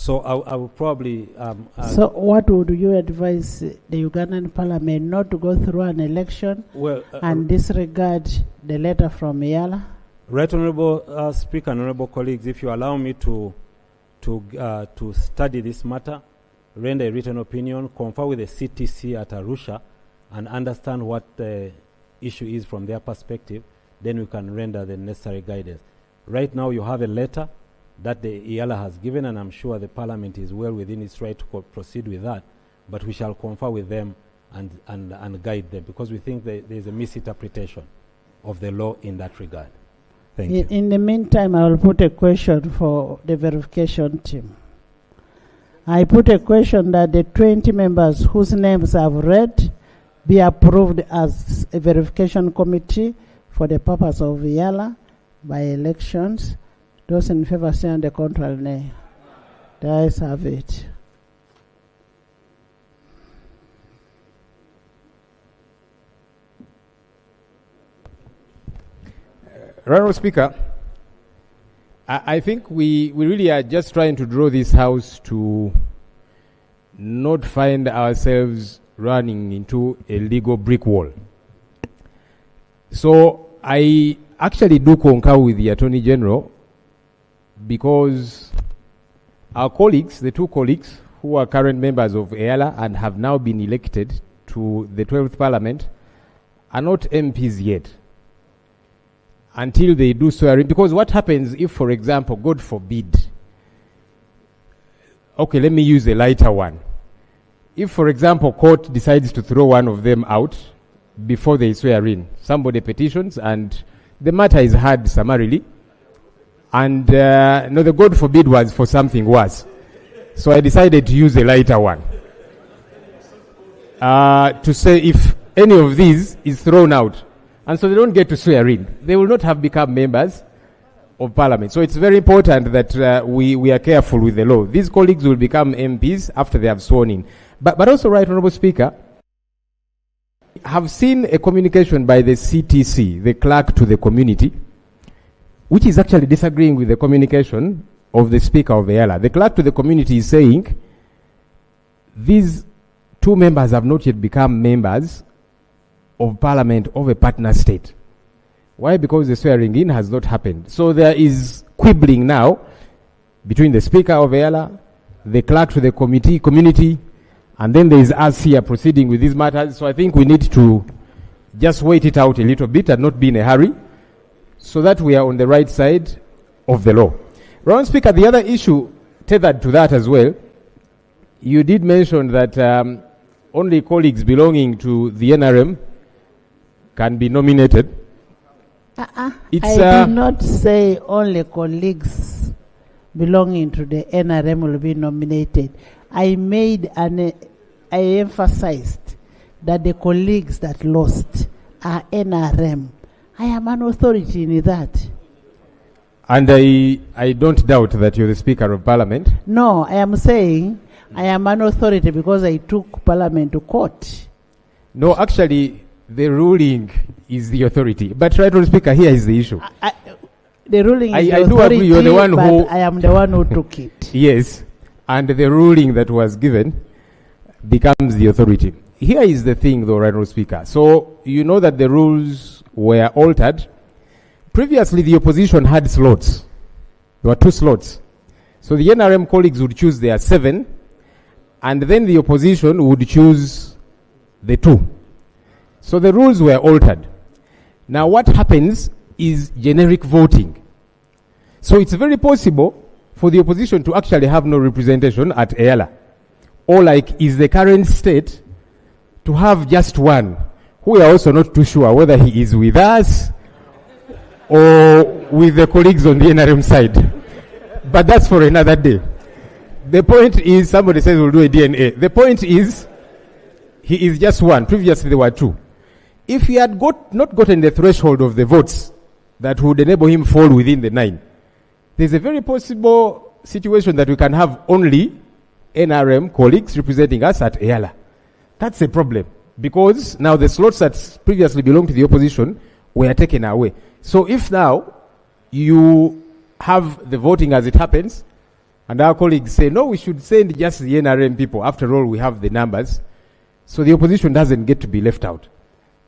So I will probably... so what would you advise the Ugandan Parliament not to go through an election and disregard the letter from Yala? Right, Honourable Speaker and Honourable colleagues, if you allow me to study this matter, render a written opinion, confer with the CTC at Arusha, and understand what the issue is from their perspective, then we can render the necessary guidance. Right now, you have a letter that the IALA has given, and I'm sure the Parliament is well within its right to proceed with that, but we shall confer with them and guide them, because we think there is a misinterpretation of the law in that regard. Thank you. In the meantime, I will put a question for the verification team. I put a question that the 20 members whose names I've read be approved as a verification committee for the purpose of IALA by elections. Those in favor say on the contrary, nay. The ayes have it. Honourable Speaker, I think we really are just trying to draw this House to not find ourselves running into a legal brick wall. So I actually do concur with the Attorney General, because our colleagues, the two colleagues who are current members of EALA and have now been elected to the 12th Parliament, are not MPs yet until they do swearing. Because what happens if, for example, God forbid, okay, let me use a lighter one. If, for example, court decides to throw one of them out before they swear in, somebody petitions and the matter is heard summarily, and no, the God forbid was for something worse. So I decided to use a lighter one. To say if any of these is thrown out, and so they don't get to swear in, they will not have become members of Parliament. So it's very important that we are careful with the law. These colleagues will become MPs after they have sworn in. But also, Right Honourable Speaker, have seen a communication by the CTC, the clerk to the community, which is actually disagreeing with the communication of the Speaker of EALA. The clerk to the community is saying these two members have not yet become members of Parliament of a partner state. Why? Because the swearing in has not happened. So there is quibbling now between the Speaker of EALA, the clerk to the community, and then there is us here proceeding with these matters. So I think we need to just wait it out a little bit and not be in a hurry, so that we are on the right side of the law. Honourable Speaker, the other issue tethered to that as well, you did mention that only colleagues belonging to the NRM can be nominated. I did not say only colleagues belonging to the NRM will be nominated. I emphasized that the colleagues that lost are NRM. I am an authority in that. And I don't doubt that you're the Speaker of Parliament. No, I am saying I am an authority because I took Parliament to court. No, actually, the ruling is the authority. But Right Honourable Speaker, here is the issue. The ruling is the authority, do agree, you're the one who I am the one who took it. Yes, and the ruling that was given becomes the authority. Here is the thing, though, Right Honourable Speaker. So you know that the rules were altered. Previously, the opposition had slots. There were 2 slots. So the NRM colleagues would choose their 7, and then the opposition would choose the 2. So the rules were altered. Now what happens is generic voting. So it's very possible for the opposition to actually have no representation at EALA. Or like is the current state to have just one, who we are also not too sure whether he is with us or with the colleagues on the NRM side. But that's for another day. The point is, somebody says we'll do a DNA. The point is, he is just one. Previously there were 2. If he had not gotten the threshold of the votes that would enable him fall within the 9, there's a very possible situation that we can have only NRM colleagues representing us at EALA. That's a problem, because now the slots that previously belonged to the opposition were taken away. So if now you have the voting as it happens, And our colleagues say, no, we should send just the NRM people. After all, we have the numbers. So the opposition doesn't get to be left out.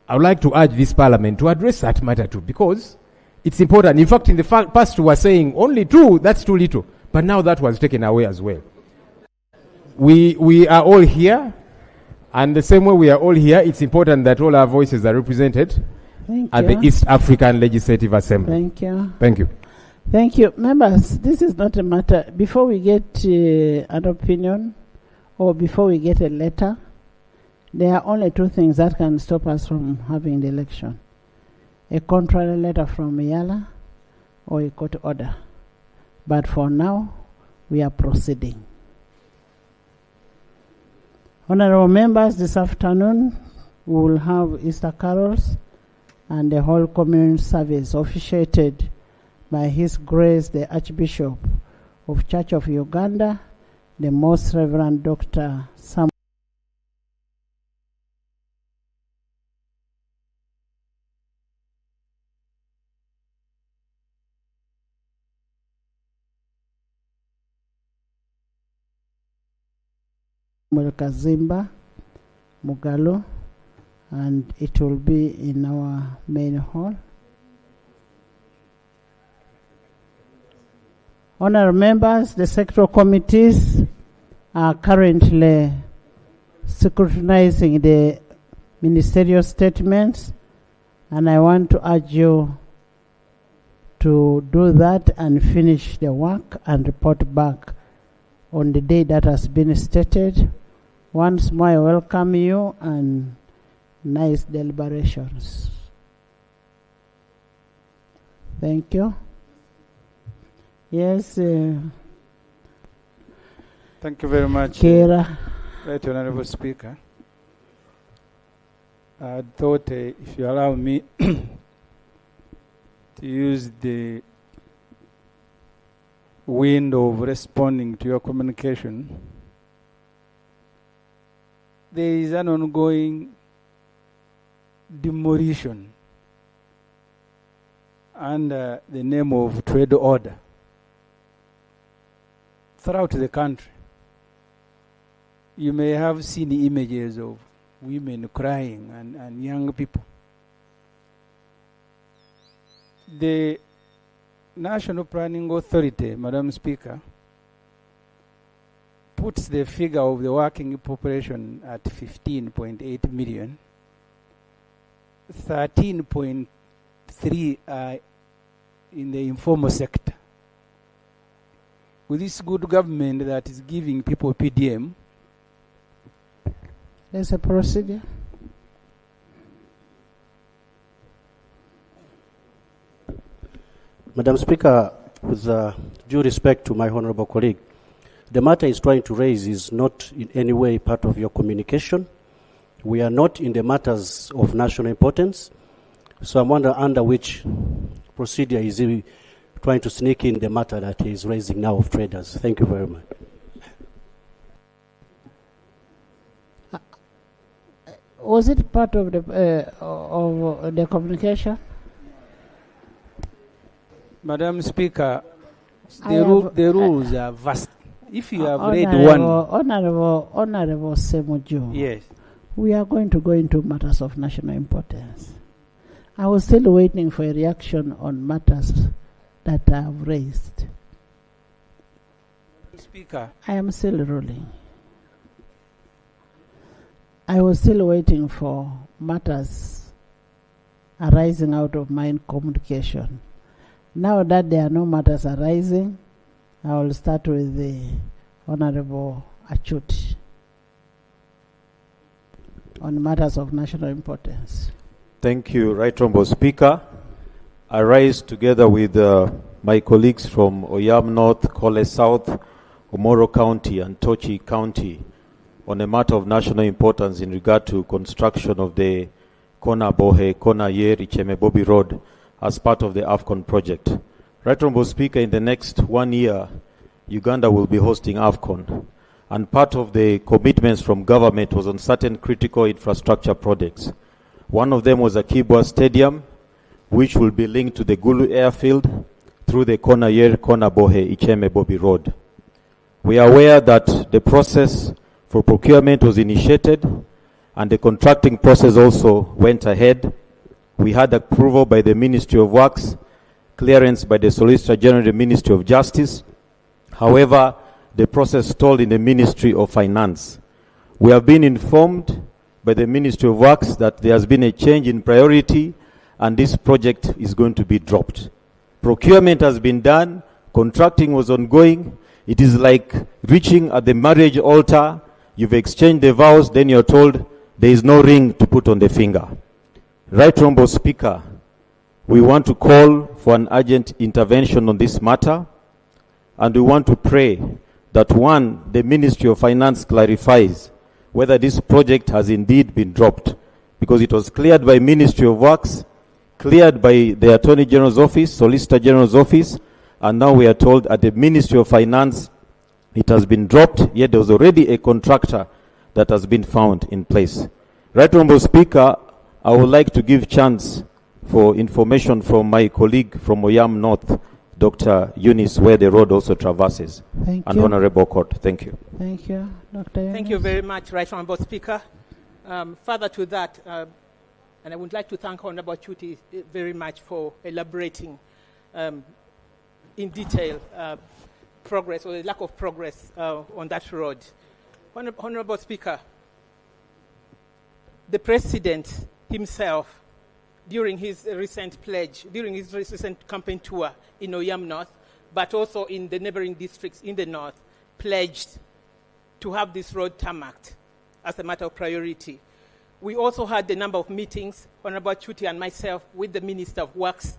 I would like to urge this parliament to address that matter too, because it's important. In fact, in the past we were saying only 2, that's too little. But now that was taken away as well. We are all here, and the same way we are all here, it's important that all our voices are represented at the East African Legislative Assembly. Thank you. Thank you. Thank you. Members, this is not a matter. Before we get an opinion or before we get a letter, there are only 2 things that can stop us from having the election. A contrary letter from Yala or a court order. But for now, we are proceeding. Honorable members, this afternoon we will have Easter carols and the whole community service officiated by His Grace the Archbishop of Church of Uganda, the Most Reverend Dr. Samuel Kazimba Mugalo, and it will be in our main hall. Honourable members, the sectoral committees are currently scrutinizing the ministerial statements, and I want to urge you to do that and finish the work and report back on the day that has been stated. Once more, I welcome you and nice deliberations. Thank you. Yes. Thank you very much, Kira. Right Honorable Speaker. I thought, if you allow me to use the window of responding to your communication, there is an ongoing demolition under the name of trade order throughout the country. You may have seen images of women crying and young people. The National Planning Authority, Madam Speaker, puts the figure of the working population at 15.8 million. 13.3 are in the informal sector. With this good government that is giving people PDM, there's a procedure. Madam Speaker, with due respect to my honorable colleague, the matter he's trying to raise is not in any way part of your communication. We are not in the matters of national importance. So I'm wondering under which procedure is he trying to sneak in the matter that he is raising now of traders. Thank you very much. Was it part of the communication? Madam Speaker, the rules are vast. If you have read one... Honorable Semuju. Yes. We are going to go into matters of national importance. I was still waiting for a reaction on matters that I have raised. Speaker. I am still ruling. I was still waiting for matters arising out of my communication. Now that there are no matters arising, I will start with the Honorable Achuti on matters of national importance. Thank you, Right Honourable Speaker. I rise together with my colleagues from Oyam North, Kole South, Omoro County and Tochi County on a matter of national importance in regard to construction of the Kona Bohe, Kona Yeri, Chemebobi Road as part of the AFCON project. Right Honourable Speaker, in the next 1 year, Uganda will be hosting AFCON, and part of the commitments from government was on certain critical infrastructure projects. One of them was a Kibwa Stadium, which will be linked to the Gulu Airfield through the Kona Yer, Kona Bohe, Icheme Bobi Road. We are aware that the process for procurement was initiated and the contracting process also went ahead. We had approval by the Ministry of Works, clearance by the Solicitor General of the Ministry of Justice. However, the process stalled in the Ministry of Finance. We have been informed by the Ministry of Works that there has been a change in priority and this project is going to be dropped. Procurement has been done, contracting was ongoing. It is like reaching at the marriage altar, you've exchanged the vows, then you're told there is no ring to put on the finger. Right Honourable Speaker, we want to call for an urgent intervention on this matter, and we want to pray that one, the Ministry of Finance clarifies whether this project has indeed been dropped, because it was cleared by Ministry of Works, cleared by the Attorney General's office, Solicitor General's office, and now we are told at the Ministry of Finance it has been dropped, yet there was already a contractor that has been found in place. Right Honourable Speaker, I would like to give chance for information from my colleague from Oyam North, Dr. Eunice, where the road also traverses. Thank and you. Honourable Court. Thank you. Thank you, Dr. Eunice. Thank you very much, Right Honourable Speaker. Further to that, and I would like to thank Honourable Chuti very much for elaborating in detail progress or the lack of progress on that road. Honourable Speaker, the President himself, during his recent pledge, during his recent campaign tour in Oyam North, but also in the neighboring districts in the north, pledged to have this road tarmacked as a matter of priority. We also had a number of meetings, Honourable Chuti and myself, with the Minister of Works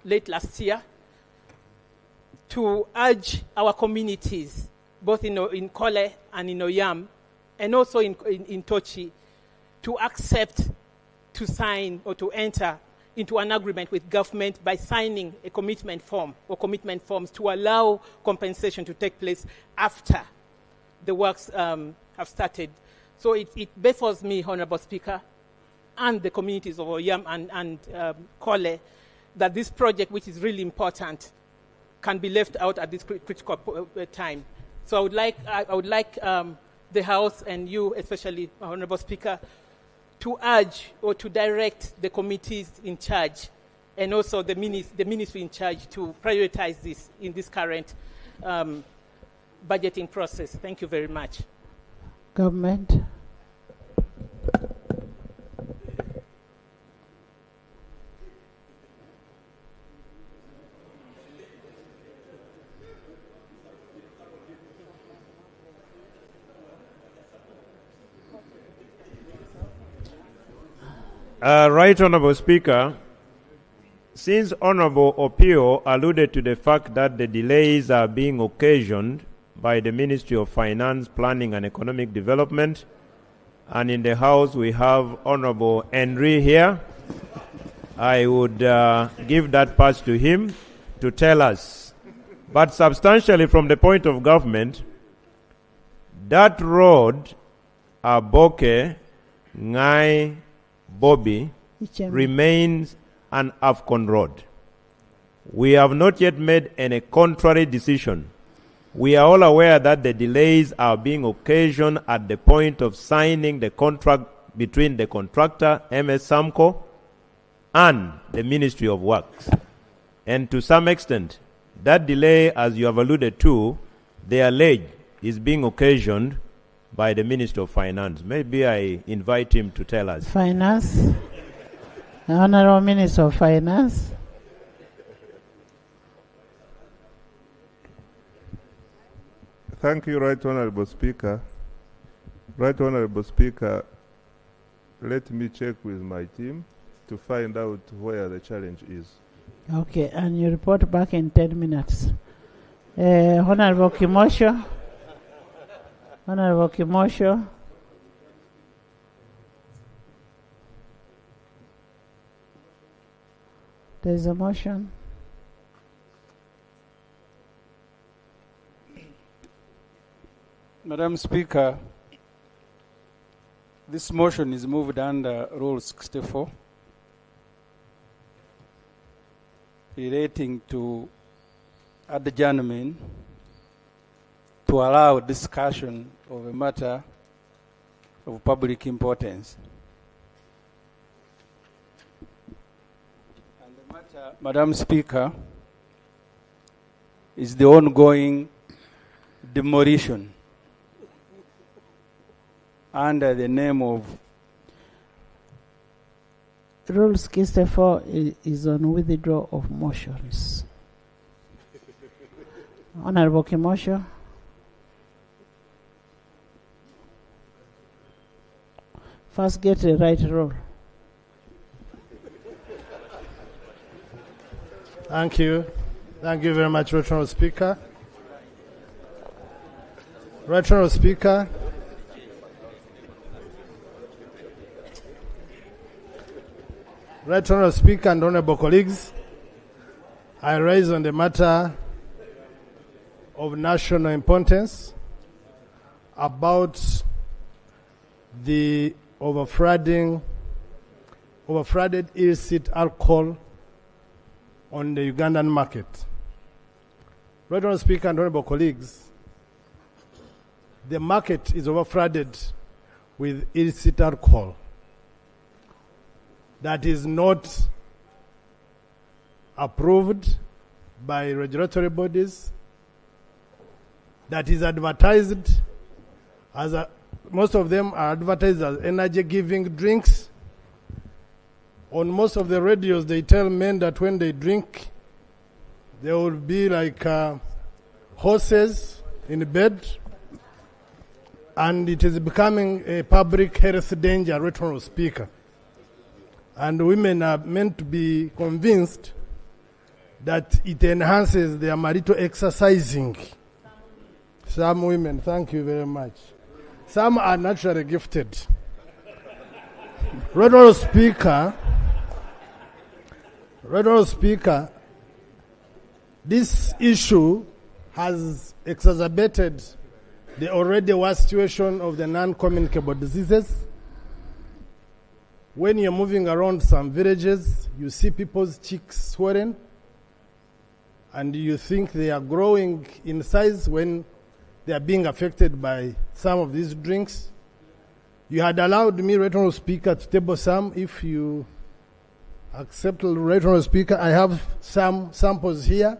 late last year to urge our communities, both in Kole and in Oyam, and also in Tochi, to accept, to sign, or to enter into an agreement with government by signing a commitment form or commitment forms to allow compensation to take place after the works have started. So it baffles me, Honourable Speaker, and the communities of Oyam and Kole, that this project, which is really important, can be left out at this critical time. So I would like the House and you, especially, Honourable Speaker, to urge or to direct the committees in charge and also the ministry in charge to prioritize this in this current budgeting process. Thank you very much. Government. Right Honourable Speaker, since Honourable Opio alluded to the fact that the delays are being occasioned by the Ministry of Finance, Planning and Economic Development, and in the House we have Honourable Henry here, I would give that pass to him to tell us. But substantially from the point of government, that road, Aboke, Ngai, Bobby, remains an AFCON road. We have not yet made any contrary decision. We are all aware that the delays are being occasioned at the point of signing the contract between the contractor, MS Samco, and the Ministry of Works. And to some extent, that delay, as you have alluded to, they allege is being occasioned by the Minister of Finance. Maybe I invite him to tell us. Finance. Honourable Minister of Finance. Thank you, Right Honourable Speaker. Right Honourable Speaker, let me check with my team to find out where the challenge is. Okay, and you report back in 10 minutes. Honourable Kimosho. Honourable Kimosho. There's a motion. Madam Speaker, this motion is moved under Rule 64 relating to adjournment to allow discussion of a matter of public importance. And the matter, Madam Speaker, is the ongoing demolition under the name of Rule 64 is on withdrawal of motions. Honorable Kimosho. First get the right rule. Thank you. Thank you very much, Right Honourable Speaker. Right Honourable Speaker. Right Honourable Speaker and Honourable colleagues, I rise on the matter of national importance about the overflooded illicit alcohol on the Ugandan market. Right Honourable Speaker and Honourable colleagues, the market is overflooded with illicit alcohol that is not approved by regulatory bodies, that is advertised as most of them are advertised as energy-giving drinks. On most of the radios, they tell men that when they drink, they will be like horses in bed, and it is becoming a public health danger, Right Honourable Speaker. And women are meant to be convinced that it enhances their marital exercising. Some women, thank you very much. Some are naturally gifted. Right Honourable Speaker, this issue has exacerbated the already worst situation of the non-communicable diseases. When you're moving around some villages, you see people's cheeks swollen, and you think they are growing in size when they are being affected by some of these drinks. You had allowed me, Right Honourable Speaker, to table some. If you accept, Right Honourable Speaker, I have some samples here.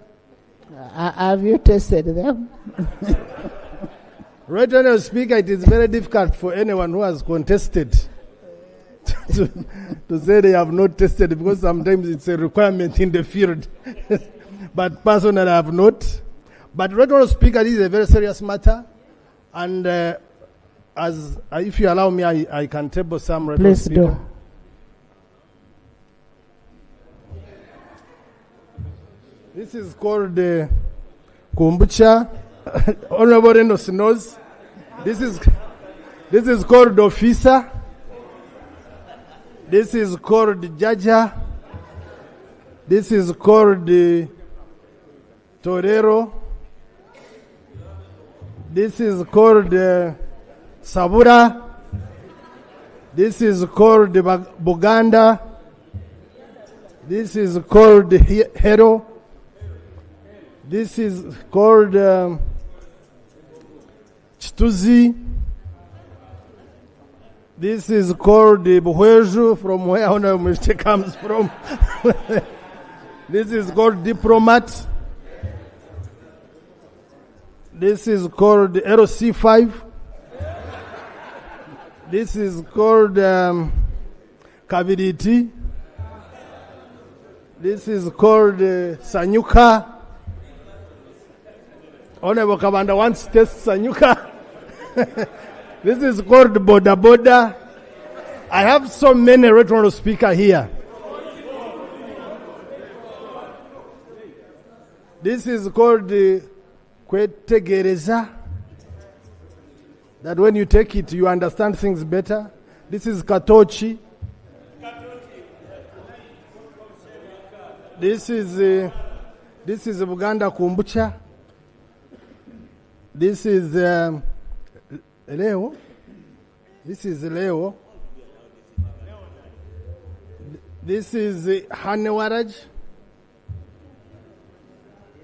Have you tasted them? Right Honourable Speaker, it is very difficult for anyone who has contested to say they have not tested, because sometimes it's a requirement in the field. But personally, I have not. But Right Honourable Speaker, this is a very serious matter, and if you allow me, I can table some. Right Please Speaker. do. This is called kombucha. Honourable Reynolds knows. This is called officer. This is called Jaja. This is called Torero. This is called Sabura. This is called Buganda. This is called Hero. This is called Chituzi. This is called Buhweju, from where Honourable Mr. comes from. This is called Diplomat. This is called LC5. This is called Kabiriti. This is called Sanyuka. Honourable Commander wants to test Sanyuka. This is called Boda Boda. I have so many Right Honourable Speaker here. This is called Kwetegereza. That when you take it, you understand things better. This is Katochi. This is Buganda kombucha. This is Leo. This is Leo. This is Hanewaraj.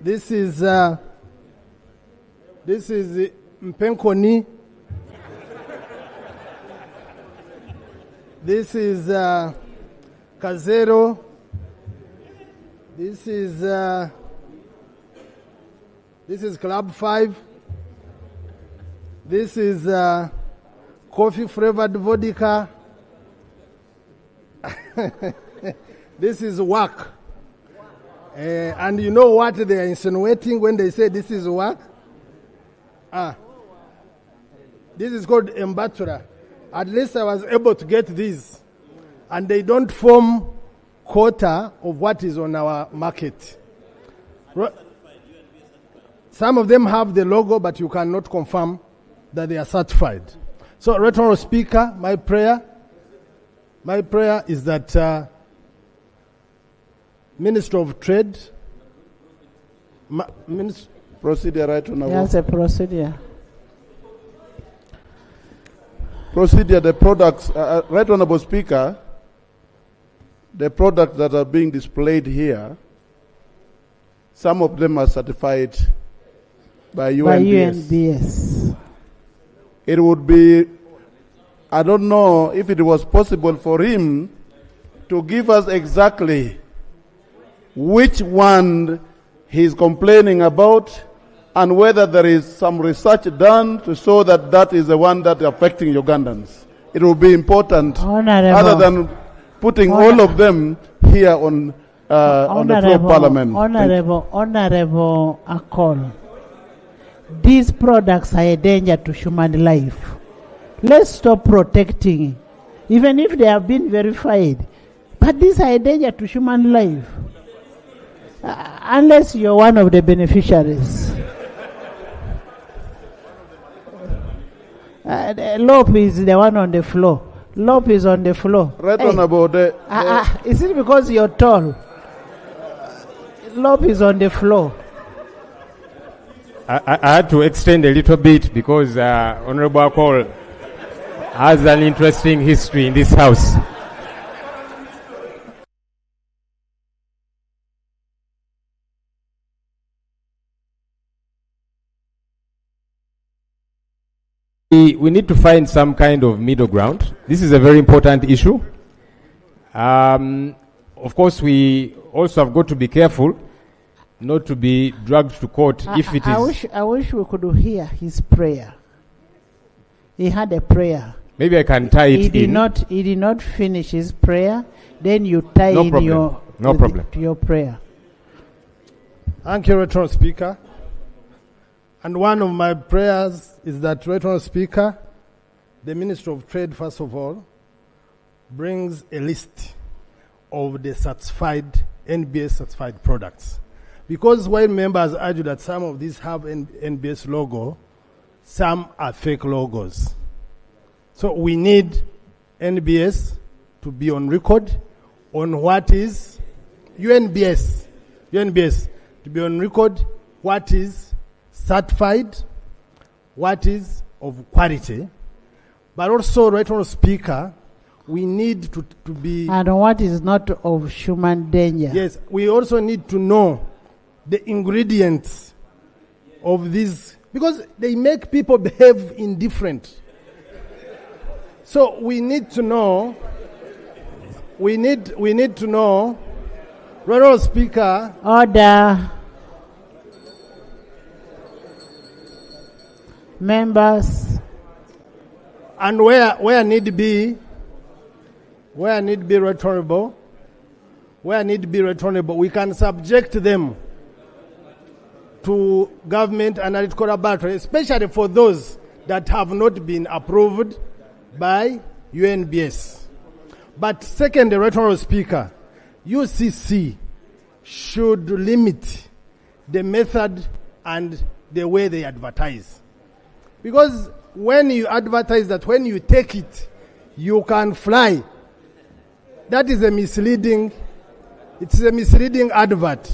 This is Mpenkoni. This is Kazero. This is Club 5. This is coffee flavored vodka. This is work. And you know what they are insinuating when they say this is work? This is called Embatura. At least I was able to get these. And they don't form quota of what is on our market. Some of them have the logo, but you cannot confirm that they are certified. So, Right Honourable Speaker, my prayer is that Minister of Trade, Procedure, Right Honourable. Yes, a procedure. Procedure, the products, Right Honourable Speaker, the products that are being displayed here, some of them are certified by UNBS. By UNBS. It would be, I don't know if it was possible for him to give us exactly which one he's complaining about and whether there is some research done to show that that is the one that is affecting Ugandans. It will be important, other than putting all of them here on the floor of Parliament. Honorable Akol, these products are a danger to human life. Let's stop protecting, even if they have been verified. But these are a danger to human life. Unless you're one of the beneficiaries. Lope is the one on the floor. Lope is on the floor. Right on about the is it because you're tall? Lope is on the floor. I had to extend a little bit because Honorable Akol has an interesting history in this house. We need to find some kind of middle ground. This is a very important issue. Of course, we also have got to be careful not to be dragged to court if it is. I wish we could hear his prayer. He had a prayer. Maybe I can tie it in. He did not finish his prayer. Then you tie No in problem. your prayer. Thank you, Right Honourable Speaker. And one of my prayers is that, Right Honourable Speaker, the Minister of Trade, first of all, brings a list of the certified, NBS certified products. Because while members argue that some of these have NBS logo, some are fake logos. So we need NBS to be on record on what is UNBS to be on record what is certified, what is of quality, but also, Right Honourable Speaker, we need to be... And what is not of human danger. Yes, we also need to know the ingredients of these, because they make people behave indifferent. So we need to know, we need to know, Right Honourable Speaker... Order. Members. And where need be, Right Honourable, we can subject them to government analytical laboratory, especially for those that have not been approved by UNBS. But second, Right Honourable Speaker, UCC should limit the method and the way they advertise. Because when you advertise that when you take it, you can fly, that is a misleading, it's a misleading advert.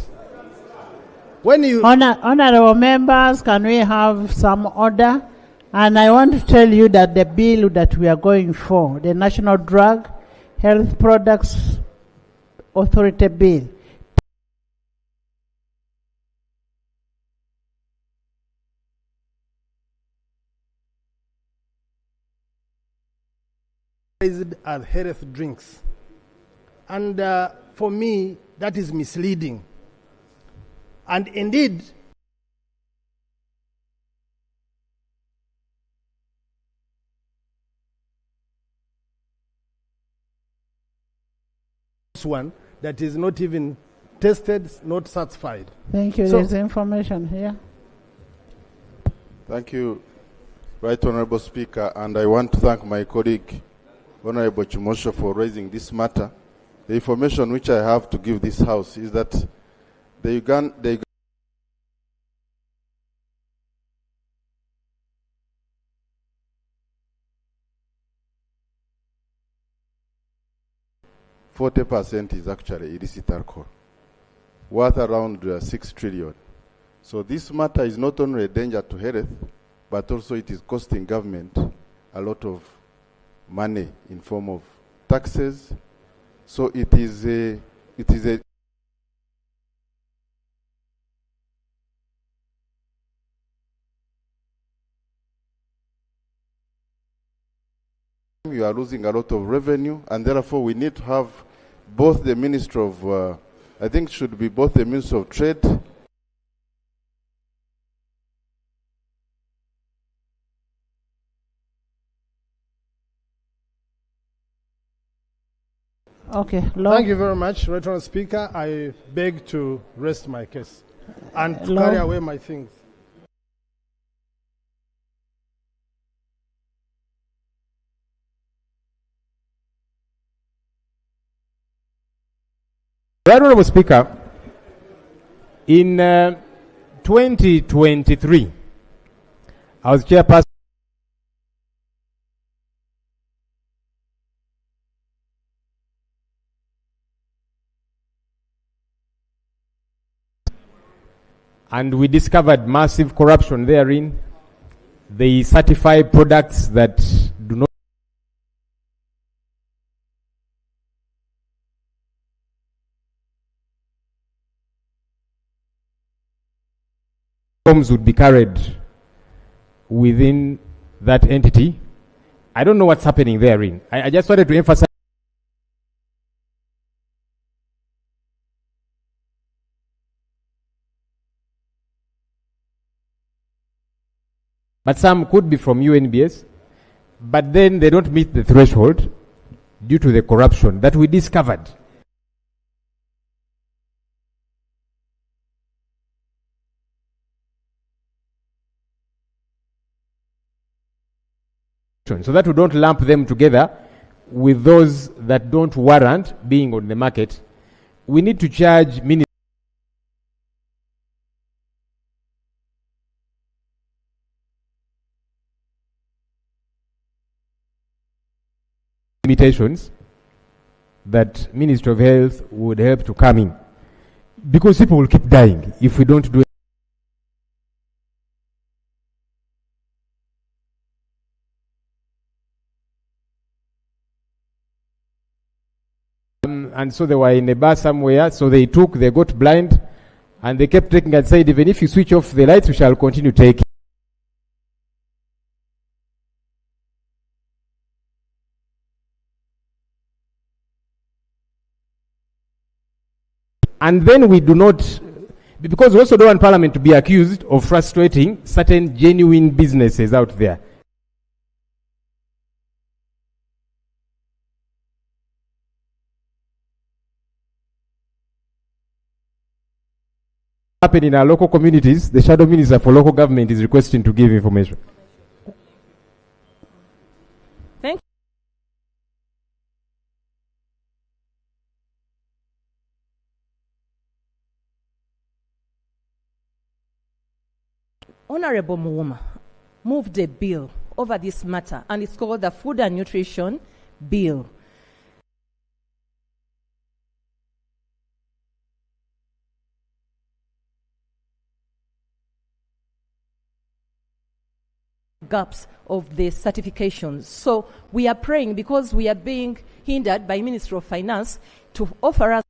When you... Honorable members, can we have some order? And I want to tell you that the bill that we are going for, the National Drug Health Products Authority Bill, as health drinks. And for me, that is misleading. And indeed, one that is not even tested, not certified. Thank you. So- There's information here. Thank you, Right Honorable Speaker, and I want to thank my colleague, Honorable Chimosho, for raising this matter. The information which I have to give this House is that the Uganda 40% is actually illicit alcohol, worth around 6 trillion. So this matter is not only a danger to health, but also it is costing government a lot of money in form of taxes. So it is a you are losing a lot of revenue, and therefore we need to have both the Minister of, I think should be both the Minister of Trade Okay. Law. Thank you very much, Right Honourable Speaker. I beg to rest my case and to Law. carry away my things. Right Honourable Speaker, in 2023, I was chairperson and we discovered massive corruption therein. They certify products that do not forms would be carried within that entity. I don't know what's happening therein. I just wanted to emphasize but some could be from UNBS, but then they don't meet the threshold due to the corruption that we discovered. So that we don't lump them together with those that don't warrant being on the market. We need to charge limitations that Ministry of Health would help to come in, because people will keep dying if we don't do it. And so they were in a bar somewhere, so they got blind, and they kept taking and said, even if you switch off the lights, we shall continue taking. And then we do not, because we also don't want Parliament to be accused of frustrating certain genuine businesses out there. Happen in our local communities, the Shadow Minister for Local Government is requesting to give information. Thank you. Honorable Muwuma moved a bill over this matter, and it's called the Food and Nutrition Bill. Gaps of the certifications. So we are praying, because we are being hindered by Ministry of Finance to offer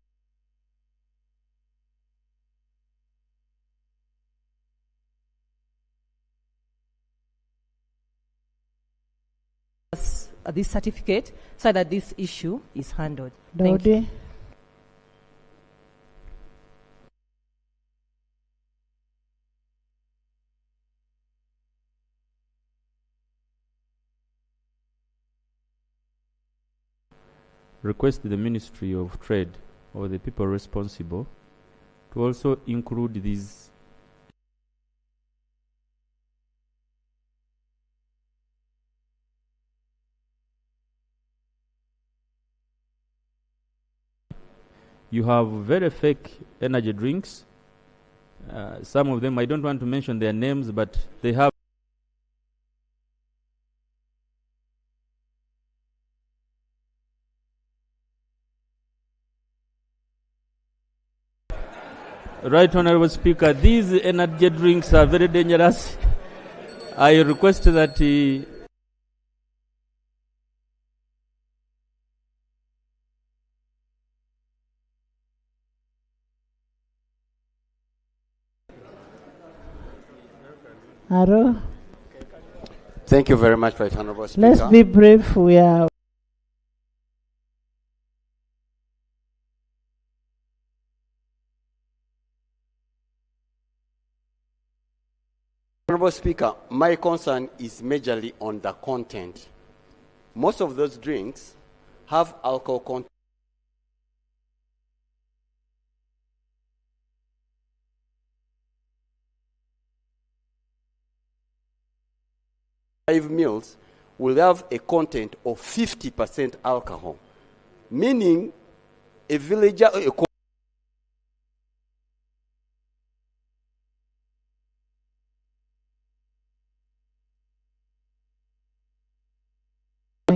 us this certificate so that this issue is handled. Thank you. Dodi. Request the Ministry of Trade or the people responsible to also include these you have very fake energy drinks. Some of them, I don't want to mention their names, but they have Right, Honorable Speaker, these energy drinks are very dangerous. I request that Aro. Thank you very much, Right Honorable Speaker. Let's be brief. We are. Honorable Speaker, my concern is majorly on the content. Most of those drinks have alcohol content. Five meals will have a content of 50% alcohol, meaning a villager or a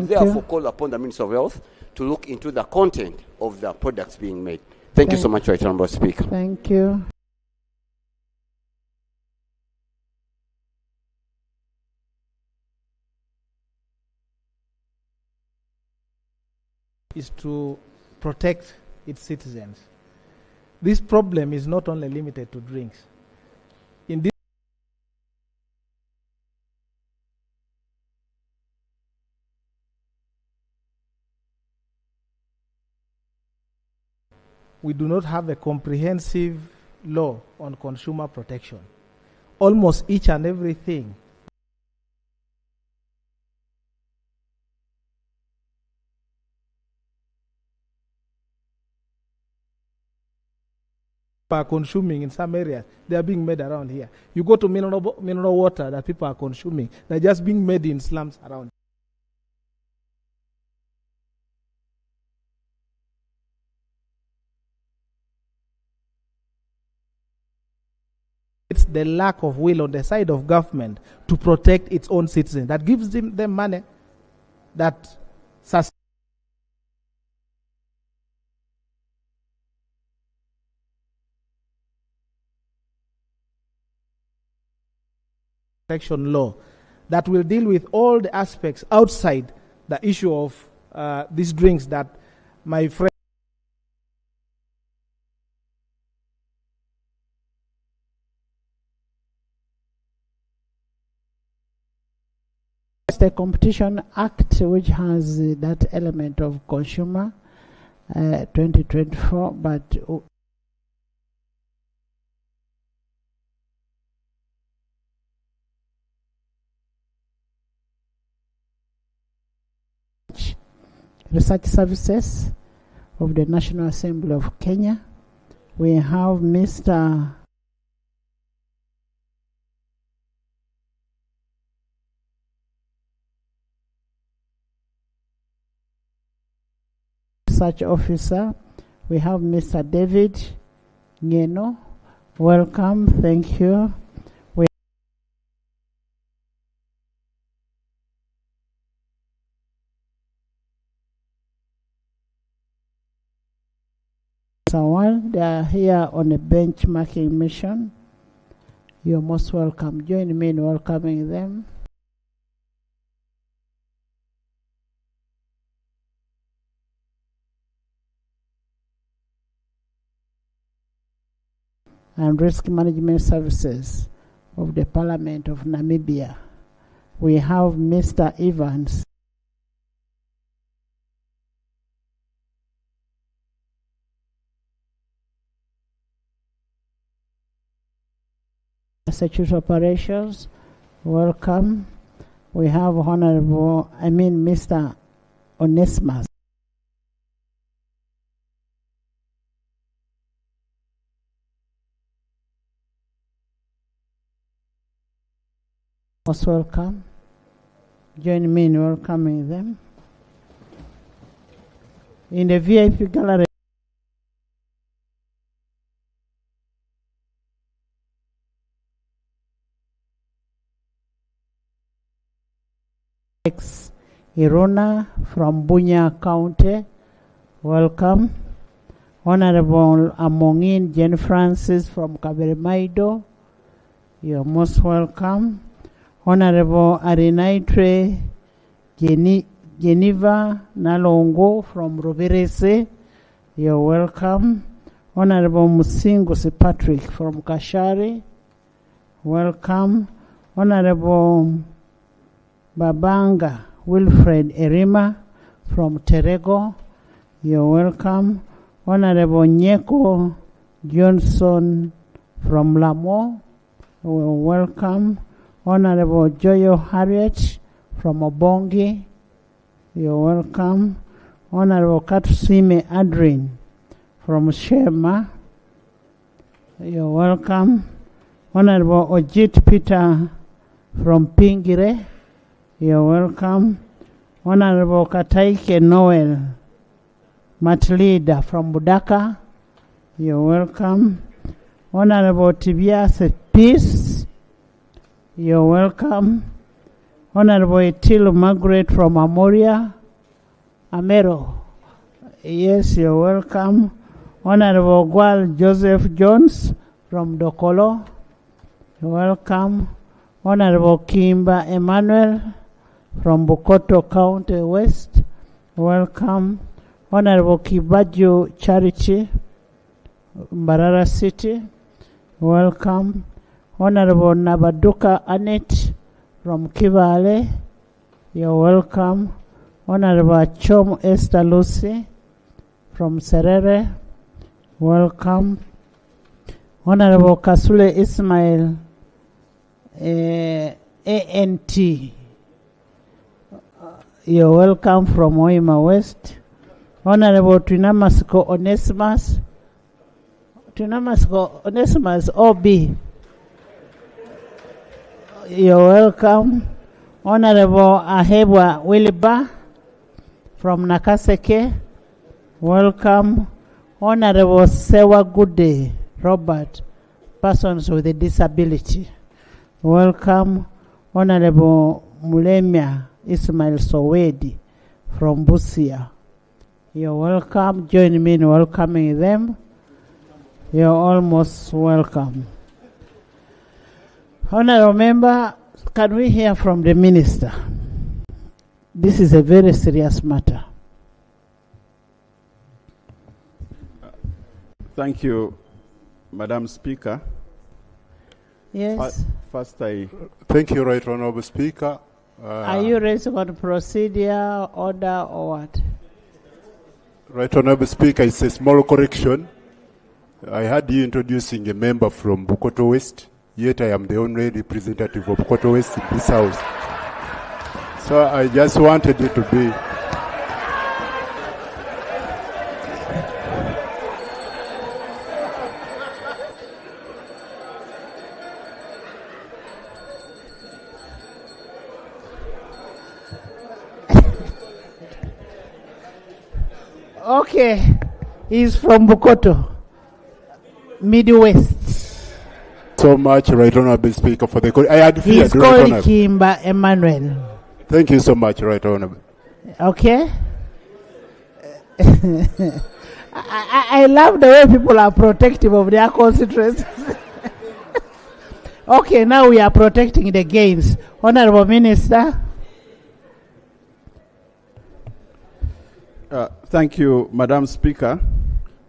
therefore call upon the Minister of Health to look into the content of the products being made. Thank you so much, Right Honorable Speaker. Thank you. Is to protect its citizens. This problem is not only limited to drinks. In this we do not have a comprehensive law on consumer protection. Almost each and everything are consuming in some areas, they are being made around here. You go to mineral water that people are consuming, they're just being made in slums around. It's the lack of will on the side of government to protect its own citizens that gives them money that protection law that will deal with all the aspects outside the issue of these drinks that my friend the Competition Act, which has that element of consumer 2024, but Research Services of the National Assembly of Kenya. We have Mr. Research Officer. We have Mr. David Ngeno. Welcome. Thank you. Someone, they are here on a benchmarking mission. You're most welcome. Join me in welcoming them. And Risk Management Services of the Parliament of Namibia. We have Mr. Evans. Security Operations, welcome. We have Mr. Onesimus. Most welcome. Join me in welcoming them. In the VIP gallery, Iruna from Bunya County, welcome. Honorable Amongin Jen Francis from Kaberimaido, you're most welcome. Honorable Arinaitre Geneva Nalongo from Rubirese, you're welcome. Honorable Musingusi Patrick from Kashari, welcome. Honorable Babanga Wilfred Erima from Terego, you're welcome. Honorable Nyeko Johnson from Lamo, you're welcome. Honorable Joyo Harriet from Obongi, you're welcome. Honorable Katusime Adrin from Shema, you're welcome. Honorable Ojit Peter from Pingire, you're welcome. Honorable Kataike Noel Matlida from Budaka, you're welcome. Honorable Tibiase Peace, you're welcome. Honorable Etilu Margaret from Amoria, Amero, yes, you're welcome. Honorable Gwal Joseph Jones from Dokolo, you're welcome. Honorable Kimba Emmanuel from Bukoto County West, welcome. Honorable Kibaju Charity, Mbarara City, welcome. Honorable Nabaduka Anet from Kivale, you're welcome. Honorable Chom Esther Lucy from Serere, welcome. Honorable Kasule Ismail ANT, you're welcome from Oima West. Honorable Twinamasco Onesimus OB, you're welcome. Honorable Ahebwa Wiliba from Nakaseke, welcome. Honorable Sewa Gude Robert, persons with a disability, welcome. Honorable Mulemia Ismail Sowedi from Busia, you're welcome. Join me in welcoming them. You're almost welcome. Honorable member, can we hear from the minister? This is a very serious matter. Thank you, Madam Speaker. Yes. First, Thank you, Right Honorable Speaker. Are you raising on procedure, order, or what? Right Honorable Speaker, it's a small correction. I heard you introducing a member from Bukoto West, yet I am the only representative of Bukoto West in this house. So I just wanted it to be. Okay, he's from Bukoto, Midwest. So much, Right Honorable Speaker, for the I had feared. He's called Kimba Emmanuel. Thank you so much, Right Honorable. Okay. I love the way people are protective of their constituencies. Okay, now we are protecting the gains. Honorable Minister. Thank you, Madam Speaker.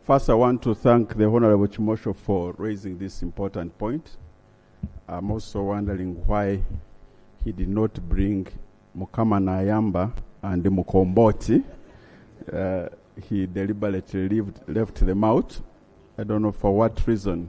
First, I want to thank the Honorable Chimosho for raising this important point. I'm also wondering why he did not bring Mukama Nayamba and Mukomboti. He deliberately left them out. I don't know for what reason.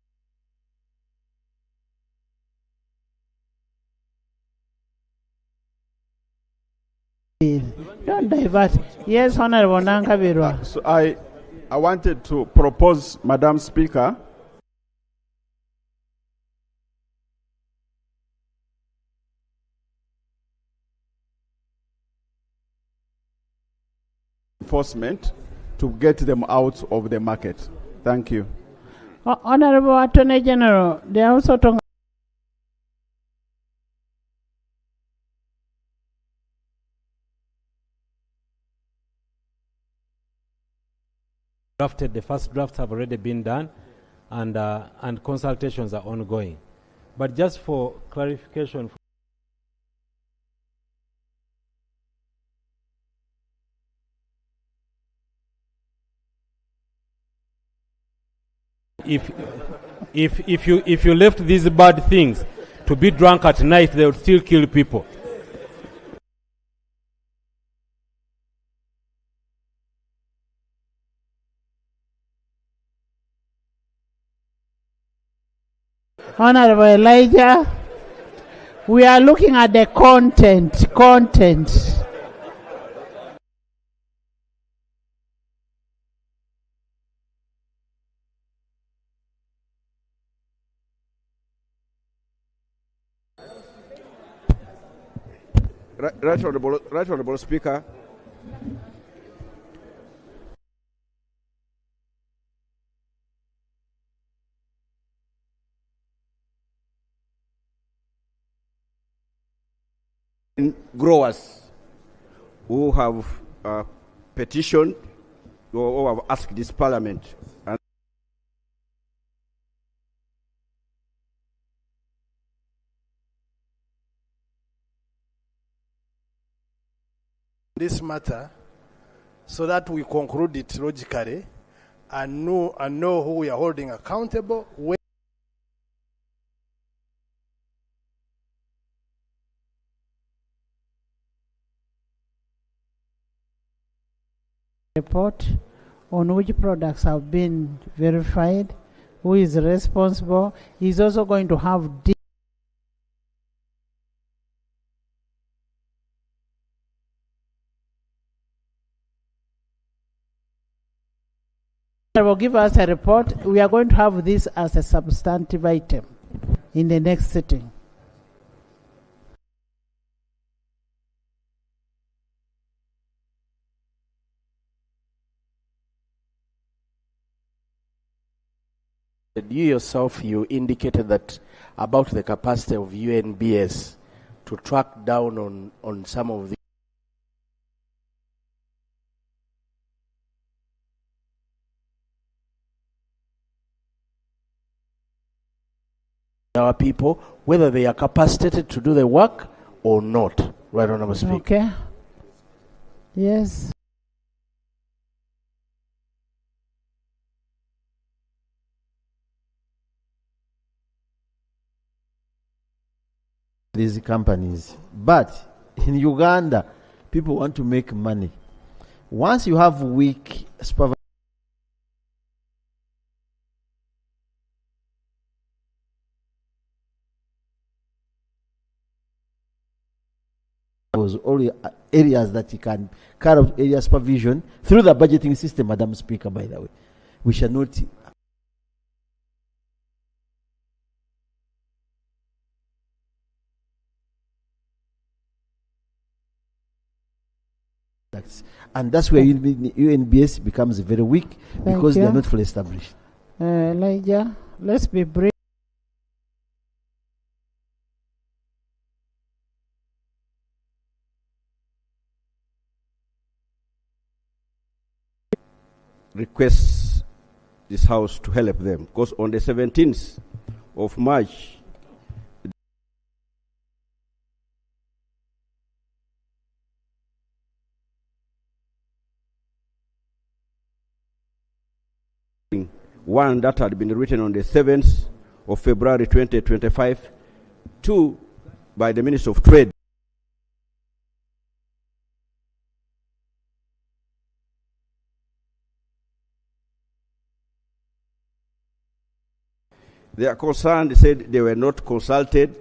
Don't divert. Yes, Honorable Nankabirwa. So I wanted to propose, Madam Speaker, enforcement to get them out of the market. Thank you. Honorable Attorney General, they are also talking. The first drafts have already been done, and consultations are ongoing. But just for clarification, if you left these bad things to be drunk at night, they would still kill people. Honorable Elijah, we are looking at the content. Right Honorable Speaker. Growers who have petitioned or have asked this Parliament. And this matter so that we conclude it logically and know who we are holding accountable. Report on which products have been verified, who is responsible. He's also going to have will give us a report. We are going to have this as a substantive item in the next sitting. You yourself, you indicated that about the capacity of UNBS to track down on some of the our people, whether they are capacitated to do the work or not. Right, Honorable Speaker. Okay. Yes. These companies, but in Uganda, people want to make money. Once you have weak supervision, was only areas that you can carry out area supervision through the budgeting system, Madam Speaker, by the way. We shall not and that's where UNBS becomes very weak because they are not fully established. Elijah, let's be brief. Requests this House to help them because on the 17th of March, one that had been written on the 7th of February 2025, two by the Minister of Trade. They are concerned, said they were not consulted.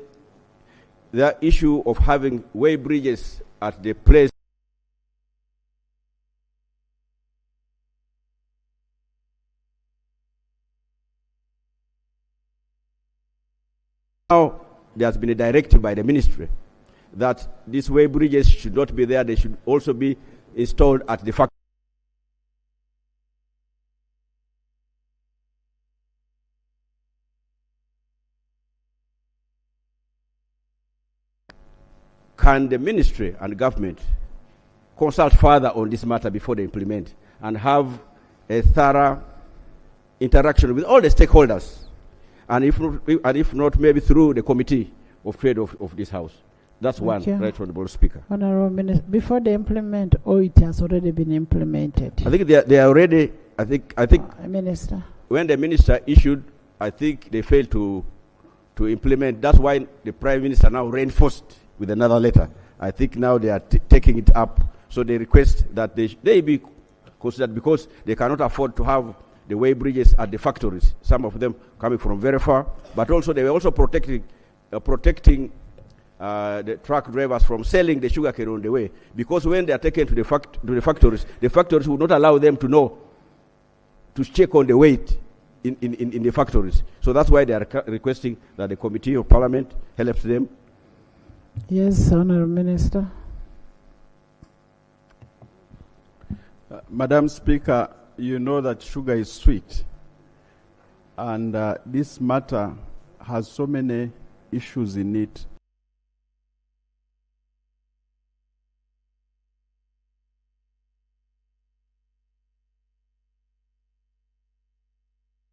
The issue of having way bridges at the place Now, there has been a directive by the ministry that these way bridges should not be there, they should also be installed at the factory. Can the ministry and government consult further on this matter before they implement and have a thorough interaction with all the stakeholders? And if not, maybe through the Committee of Trade of this House. That's one, Right Honourable Speaker. Honourable Minister, before they implement, or it has already been implemented? I think they are already, I think Minister. When the minister issued, I think they failed to implement. That's why the Prime Minister now reinforced with another letter. I think now they are taking it up. So they request that they be considered, because they cannot afford to have the way bridges at the factories, some of them coming from very far, but also they were also protecting the truck drivers from selling the sugarcane on the way, because when they are taken to the factories will not allow them to check on the weight in the factories. So that's why they are requesting that the Committee of Parliament helps them. Yes, Honourable Minister. Madam Speaker, you know that sugar is sweet, and this matter has so many issues in it.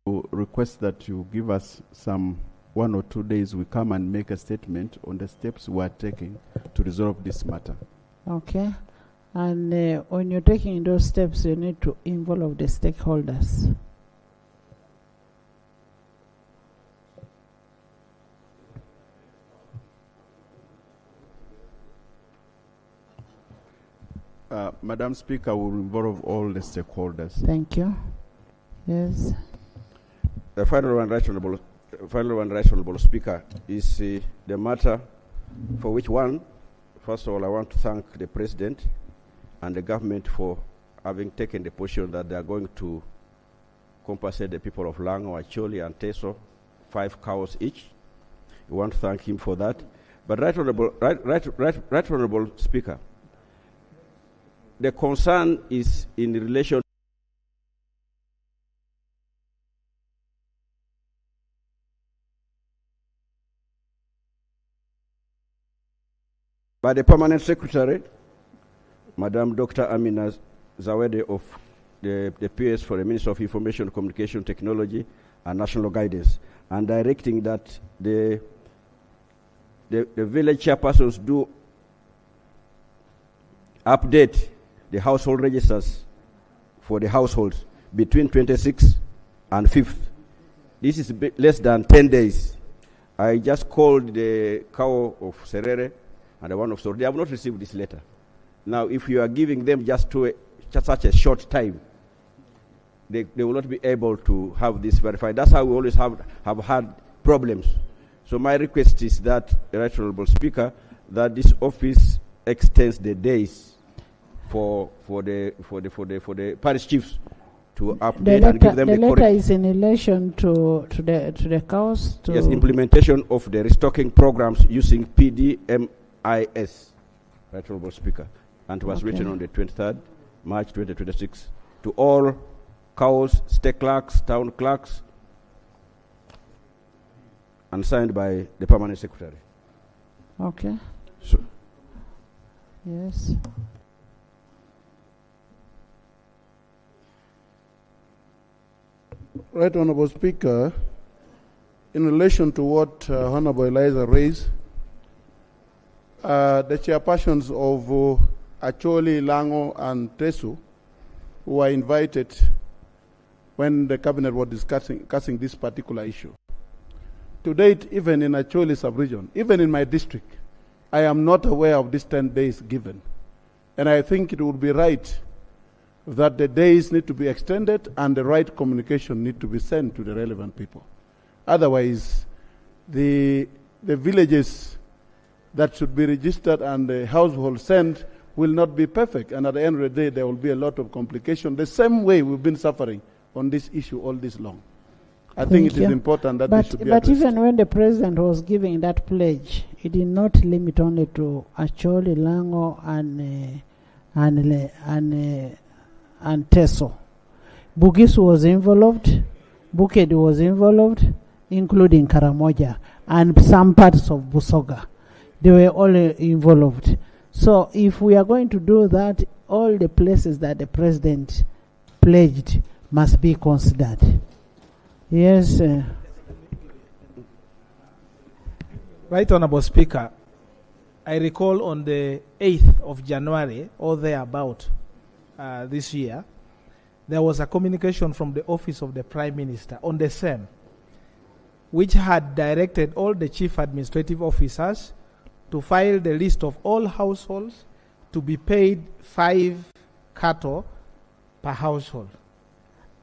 Request that you give us some 1 or 2 days, we come and make a statement on the steps we are taking to resolve this matter. Okay. And when you're taking those steps, you need to involve the stakeholders. Madam Speaker, will involve all the stakeholders. Thank you. Yes. The final one, Right Honourable Speaker, is the matter for which one, first of all, I want to thank the President and the government for having taken the position that they are going to compensate the people of Lango, Acholi, and Teso 5 cows each. We want to thank him for that. But Right Honourable Speaker, the concern is in relation by the Permanent Secretary, Madam Dr. Amina Zawede of the PS for the Minister of Information, Communication Technology and National Guidance, and directing that the village chairpersons do update the household registers for the households between 26th and 5th. This is less than 10 days. I just called the cow of Serere and the one of Sor. They have not received this letter. Now, if you are giving them just such a short time, they will not be able to have this verified. That's how we always have had problems. So my request is that, Right Honourable Speaker, that this office extends the days for the parish chiefs to update and give them the letter is in relation to the cows. Yes, implementation of the restocking programs using PDMIS, Right Honourable Speaker, and it was written on the 23rd March 2026 to all cows, state clerks, town clerks, and signed by the Permanent Secretary. Okay. So, yes. Right Honourable Speaker, in relation to what Honourable Eliza raised, the chairpersons of Acholi, Lango and Tesu were invited when the cabinet was discussing this particular issue. To date, even in Acholi sub-region, even in my district, I am not aware of these 10 days given. And I think it would be right that the days need to be extended and the right communication need to be sent to the relevant people. Otherwise, the villages that should be registered and the household sent will not be perfect. And at the end of the day, there will be a lot of complication, the same way we've been suffering on this issue all this long. I think Thank it is you. important that but, they should be But addressed. even when the president was giving that pledge, he did not limit only to Acholi, Lango, and Teso. Bugisu was involved, Bukedi was involved, including Karamoja, and some parts of Busoga. They were all involved. So if we are going to do that, all the places that the president pledged must be considered. Yes. Right Honourable Speaker, I recall on the 8th of January, or thereabout, this year, there was a communication from the office of the Prime Minister on the same, which had directed all the chief administrative officers to file the list of all households to be paid 5 cattle per household.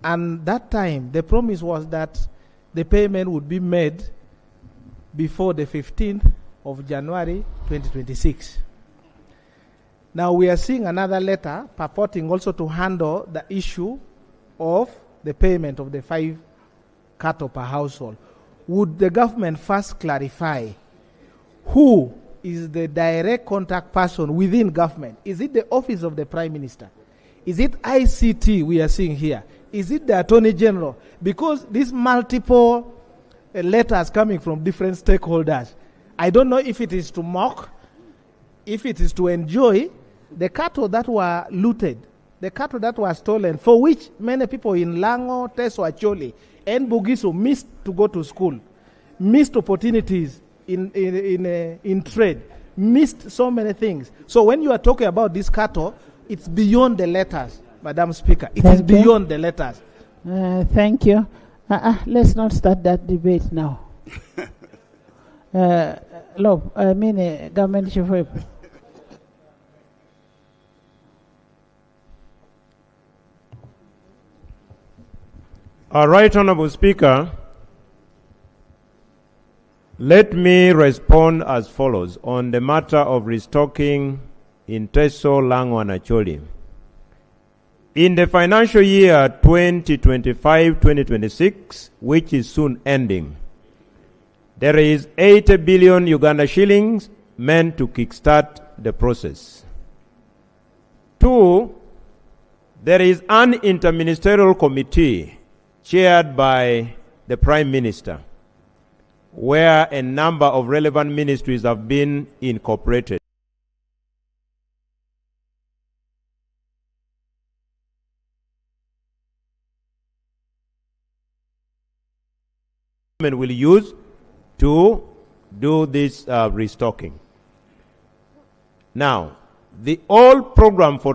And that time, the promise was that the payment would be made before the 15th of January 2026. Now we are seeing another letter purporting also to handle the issue of the payment of the 5 cattle per household. Would the government first clarify who is the direct contact person within government? Is it the office of the Prime Minister? Is it ICT we are seeing here? Is it the Attorney General? Because these multiple letters coming from different stakeholders, I don't know if it is to mock, if it is to enjoy the cattle that were looted, the cattle that were stolen, for which many people in Lango, Teso, Acholi, and Bugisu missed to go to school, missed opportunities in trade, missed so many things. So when you are talking about this cattle, it's beyond the letters, Madam Speaker. It is beyond the letters. Thank you. Let's not start that debate now. Government Chief Whip. All right, Honorable Speaker. Let me respond as follows on the matter of restocking in Teso, Lango, and Acholi. In the financial year 2025-2026, which is soon ending, there is 80 billion Uganda shillings meant to kickstart the process. 2, there is an interministerial committee chaired by the Prime Minister, where a number of relevant ministries have been incorporated. Will use to do this restocking. Now, the old program for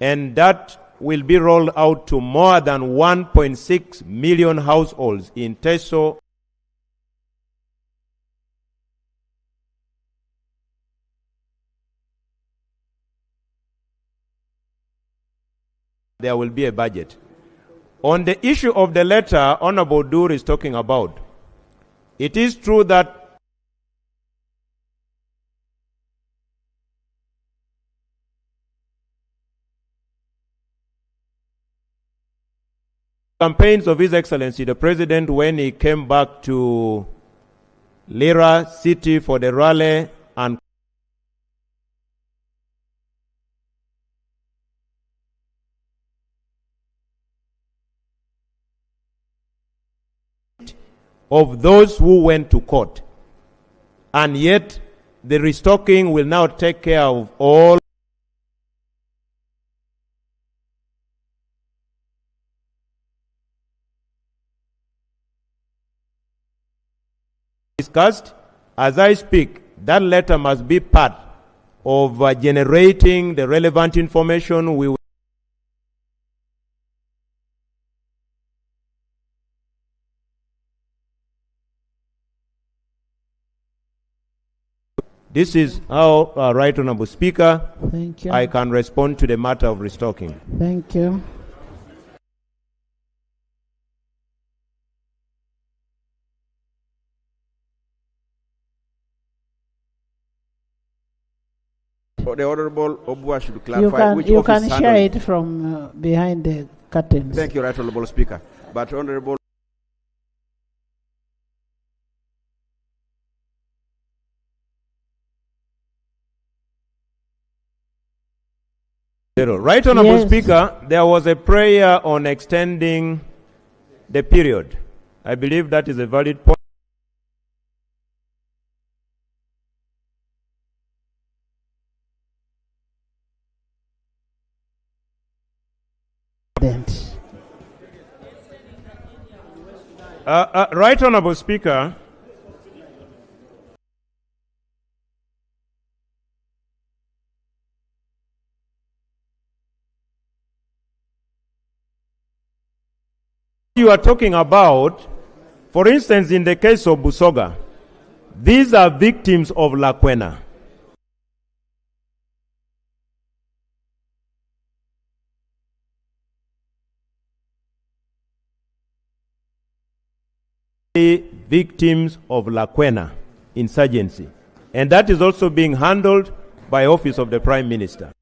and that will be rolled out to more than 1.6 million households in Teso there will be a budget. On the issue of the letter Honorable Dur is talking about, it is true that campaigns of His Excellency the President when he came back to Lira City for the rally and of those who went to court. And yet, the restocking will now take care of all discussed. As I speak, that letter must be part of generating the relevant information we will This is how, Right Honourable Speaker, Thank you. I can respond to the matter of restocking. Thank you. the Honorable Obua should clarify which you office can is share handling. it from behind the curtains. Thank you, Right Honorable Speaker. But Honorable Right Honorable Yes. Speaker, there was a prayer on extending the period. I believe that is a valid point. Right Honorable Speaker, you are talking about, for instance, in the case of Busoga, these are victims of Lakwena. Victims of Lakwena insurgency. And that is also being handled by Office of the Prime Minister.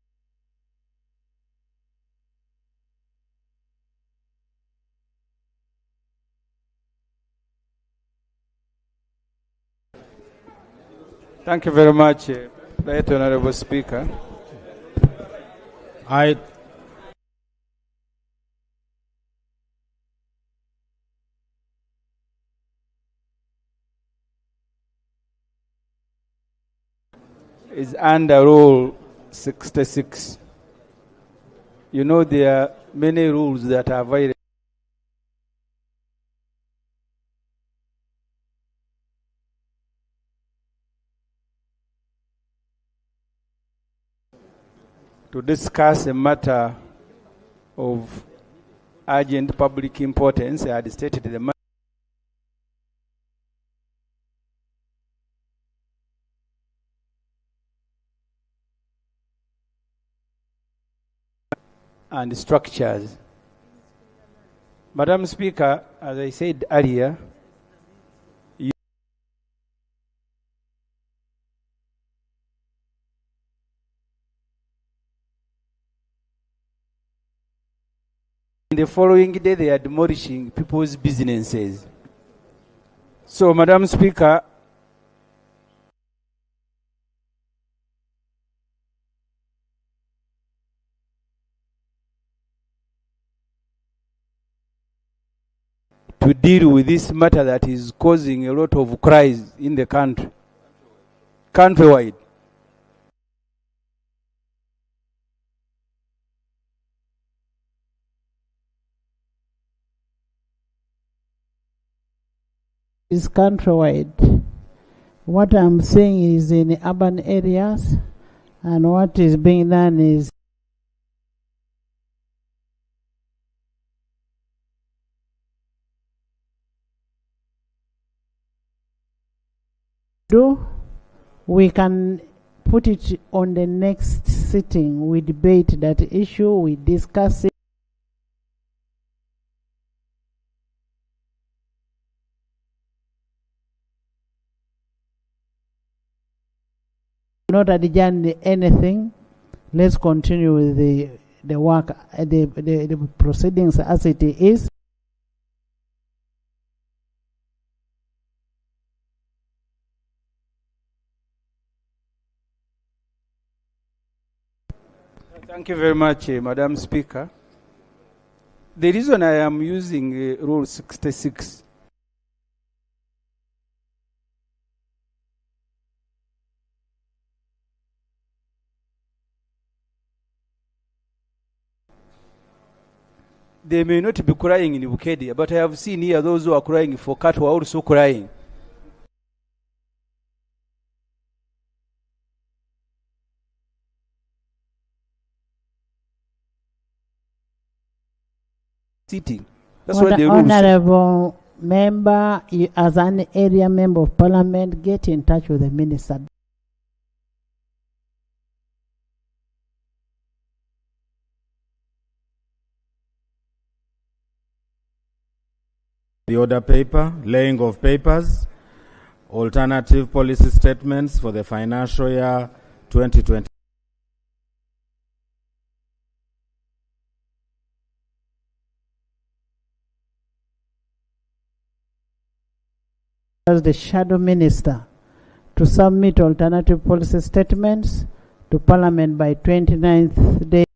Thank you very much, Right Honorable Speaker. Is under Rule 66. You know there are many rules that are violated. To discuss a matter of urgent public importance, I had stated the matter. And structures. Madam Speaker, as I said earlier, you the following day they are demolishing people's businesses. So, Madam Speaker, to deal with this matter that is causing a lot of cries in the country, countrywide. Is countrywide. What I'm saying is in urban areas, and what is being done is we can put it on the next sitting. We debate that issue, we discuss it. Not adjourn anything. Let's continue with the work, the proceedings as it is. Thank you very much, Madam Speaker. The reason I am using Rule 66 they may not be crying in Bukedia, but I have seen here those who are crying for cattle are also crying. Sitting. That's what the rules say. Honorable member, as an area member of parliament, get in touch with the minister. The order paper, laying of papers, alternative policy statements for the financial year 2020. As the shadow minister to submit alternative policy statements to Parliament by 29th day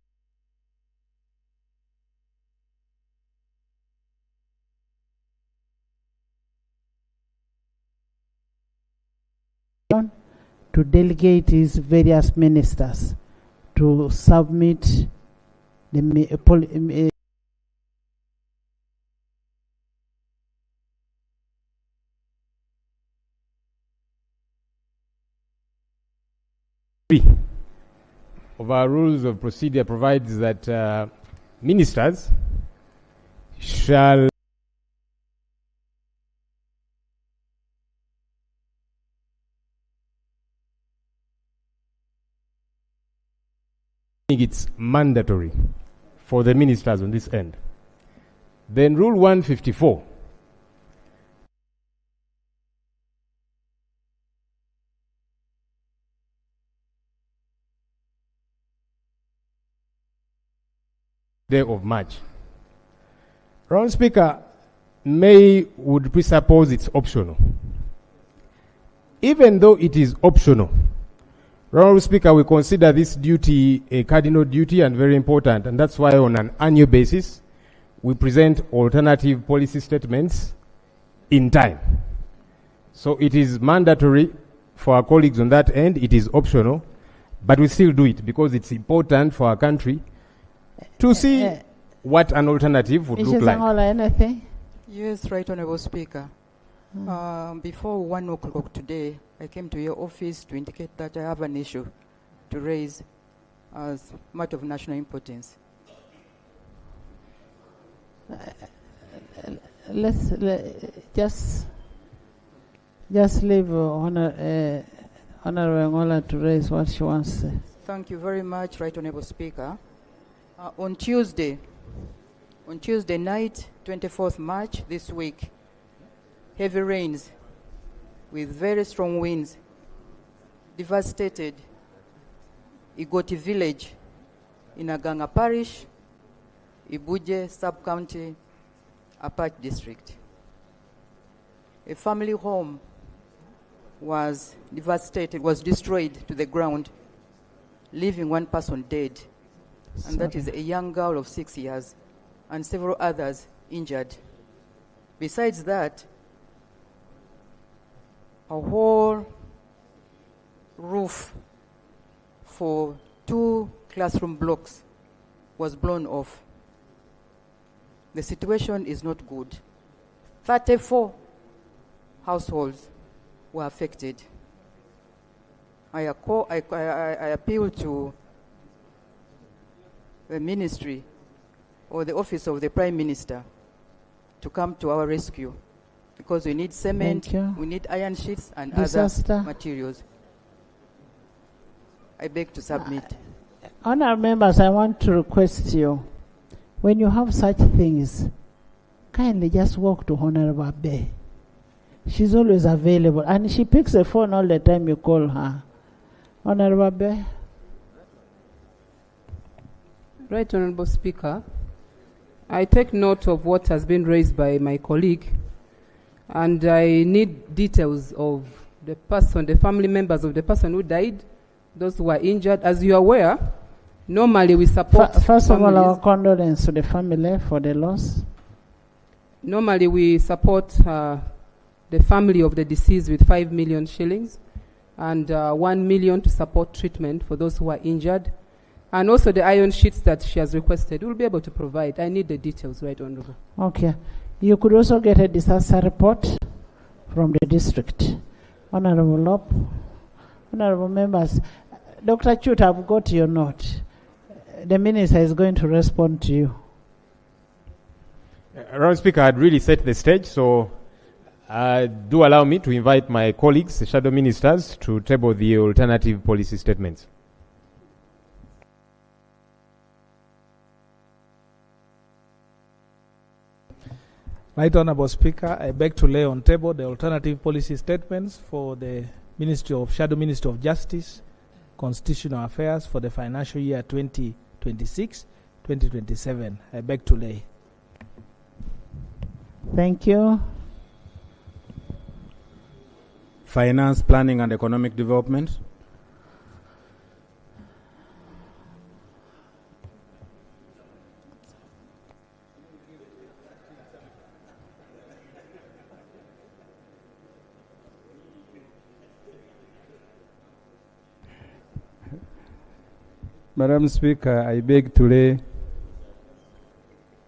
to delegate his various ministers to submit the of our rules of procedure provides that ministers shall it's mandatory for the ministers on this end. Then Rule 154 day of March. Round Speaker, May would presuppose it's optional. Even though it is optional, Round Speaker, we consider this duty a cardinal duty and very important, and that's why on an annual basis we present alternative policy statements in time. So it is mandatory for our colleagues on that end, it is optional, but we still do it because it's important for our country to see what an alternative would look like. Anything? Yes, Right Honourable Speaker. Before 1 o'clock today, I came to your office to indicate that I have an issue to raise as matter of national importance. Just leave Honourable Ngola to raise what she wants to say. Thank you very much, Right Honourable Speaker. On Tuesday night, 24th March this week, heavy rains with very strong winds devastated Igoti village in Aganga Parish, Ibuje sub-county, Apache district. A family home was devastated, was destroyed to the ground, leaving one person dead. And that is a young girl of 6 years, and several others injured. Besides that, a whole roof for 2 classroom blocks was blown off. The situation is not good. 34 households were affected. I appeal to the ministry or the office of the Prime Minister to come to our rescue, because we need cement, we need iron sheets and other materials. I beg to submit. Honourable members, I want to request you, when you have such things, kindly just walk to Honourable Abe. She's always available, and she picks the phone all the time you call her. Honourable Abe. Right Honourable Speaker, I take note of what has been raised by my colleague, and I need details of the person, the family members of the person who died, those who are injured. As you are aware, normally we support First of all, our condolence to the family for the loss. Normally we support the family of the deceased with 5 million shillings and 1 million to support treatment for those who are injured. And also the iron sheets that she has requested, we'll be able to provide. I need the details, Right Honourable. Okay. You could also get a disaster report from the district. Honourable Lop, honourable members, Dr. Chut, I've got your note. The minister is going to respond to you. Round Speaker, I'd really set the stage, so do allow me to invite my colleagues, the shadow ministers, to table the alternative policy statements. Right Honourable Speaker, I beg to lay on table the alternative policy statements for the Shadow Ministry of Justice, Constitutional Affairs for the financial year 2026-2027. I beg to lay. Thank you. Finance, Planning and Economic Development. Madam Speaker, I beg to lay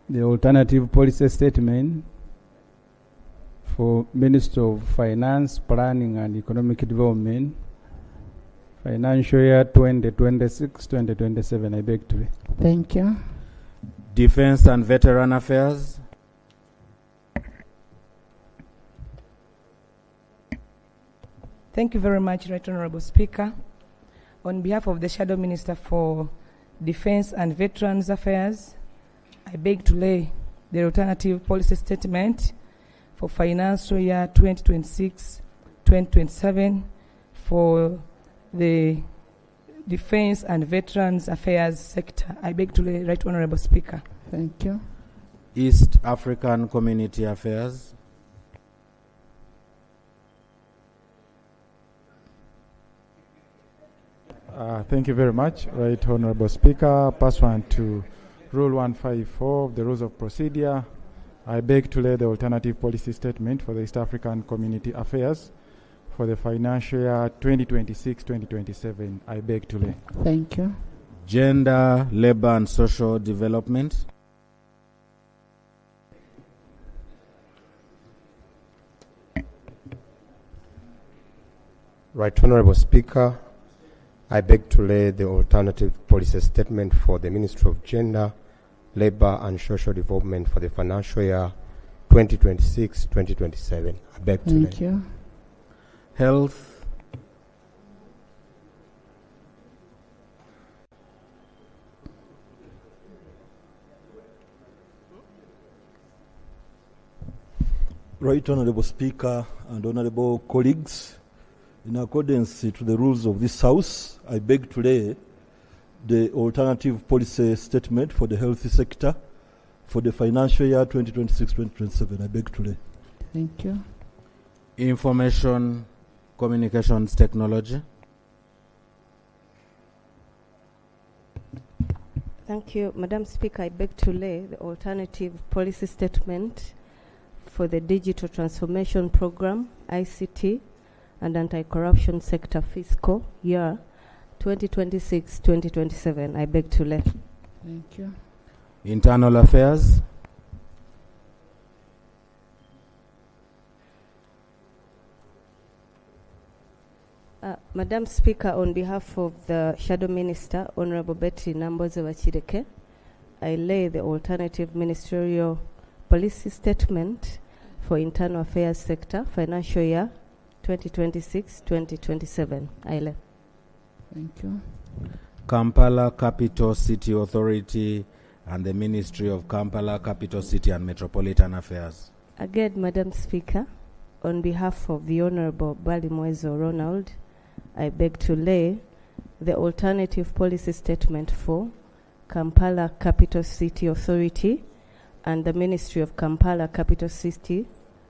the alternative policy statement for Minister of Finance, Planning and Economic Development, financial year 2026-2027. I beg to lay. Thank you. Defense and Veteran Affairs. Thank you very much, Right Honorable Speaker. On behalf of the Shadow Minister for Defense and Veterans Affairs, I beg to lay the alternative policy statement for financial year 2026-2027 for the Defense and Veterans Affairs sector. I beg to lay, Right Honorable Speaker. Thank you. East African Community Affairs. Thank you very much, Right Honorable Speaker. Pursuant to Rule 154 of the Rules of Procedure, I beg to lay the alternative policy statement for the East African Community Affairs for the financial year 2026-2027. I beg to lay. Thank you. Gender, Labor and Social Development. Right Honorable Speaker, I beg to lay the alternative policy statement for the Ministry of Gender, Labor and Social Development for the financial year 2026-2027. I beg to lay. Thank you. Health. Right Honorable Speaker and Honorable colleagues, in accordance to the rules of this House, I beg to lay the alternative policy statement for the health sector for the financial year 2026-2027. I beg to lay. Thank you. Information Communications Technology. Thank you, Madam Speaker. I beg to lay the alternative policy statement for the Digital Transformation Program, ICT, and Anti-Corruption Sector fiscal year 2026-2027. I beg to lay. Thank you. Internal Affairs. Madam Speaker, on behalf of the Shadow Minister, Honorable Betty Namboze Wachireke, I lay the alternative ministerial policy statement for Internal Affairs sector, financial year 2026-2027. I lay. Thank you. Kampala Capital City Authority and the Ministry of Kampala Capital City and Metropolitan Affairs. Again, Madam Speaker, on behalf of the Honorable Balimwezo Ronald, I beg to lay the alternative policy statement for Kampala Capital City Authority and the Ministry of Kampala Capital City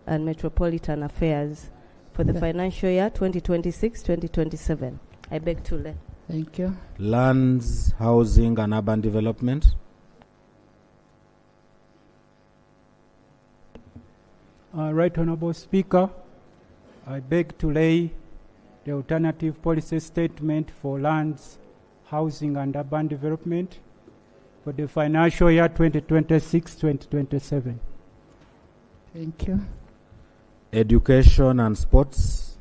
and Metropolitan Affairs for the financial year 2026-2027. I beg to lay. Thank you. Lands, Housing and Urban Development. Right Honorable Speaker, I beg to lay the alternative policy statement for lands, housing and urban development for the financial year 2026-2027. Thank you. Education and Sports.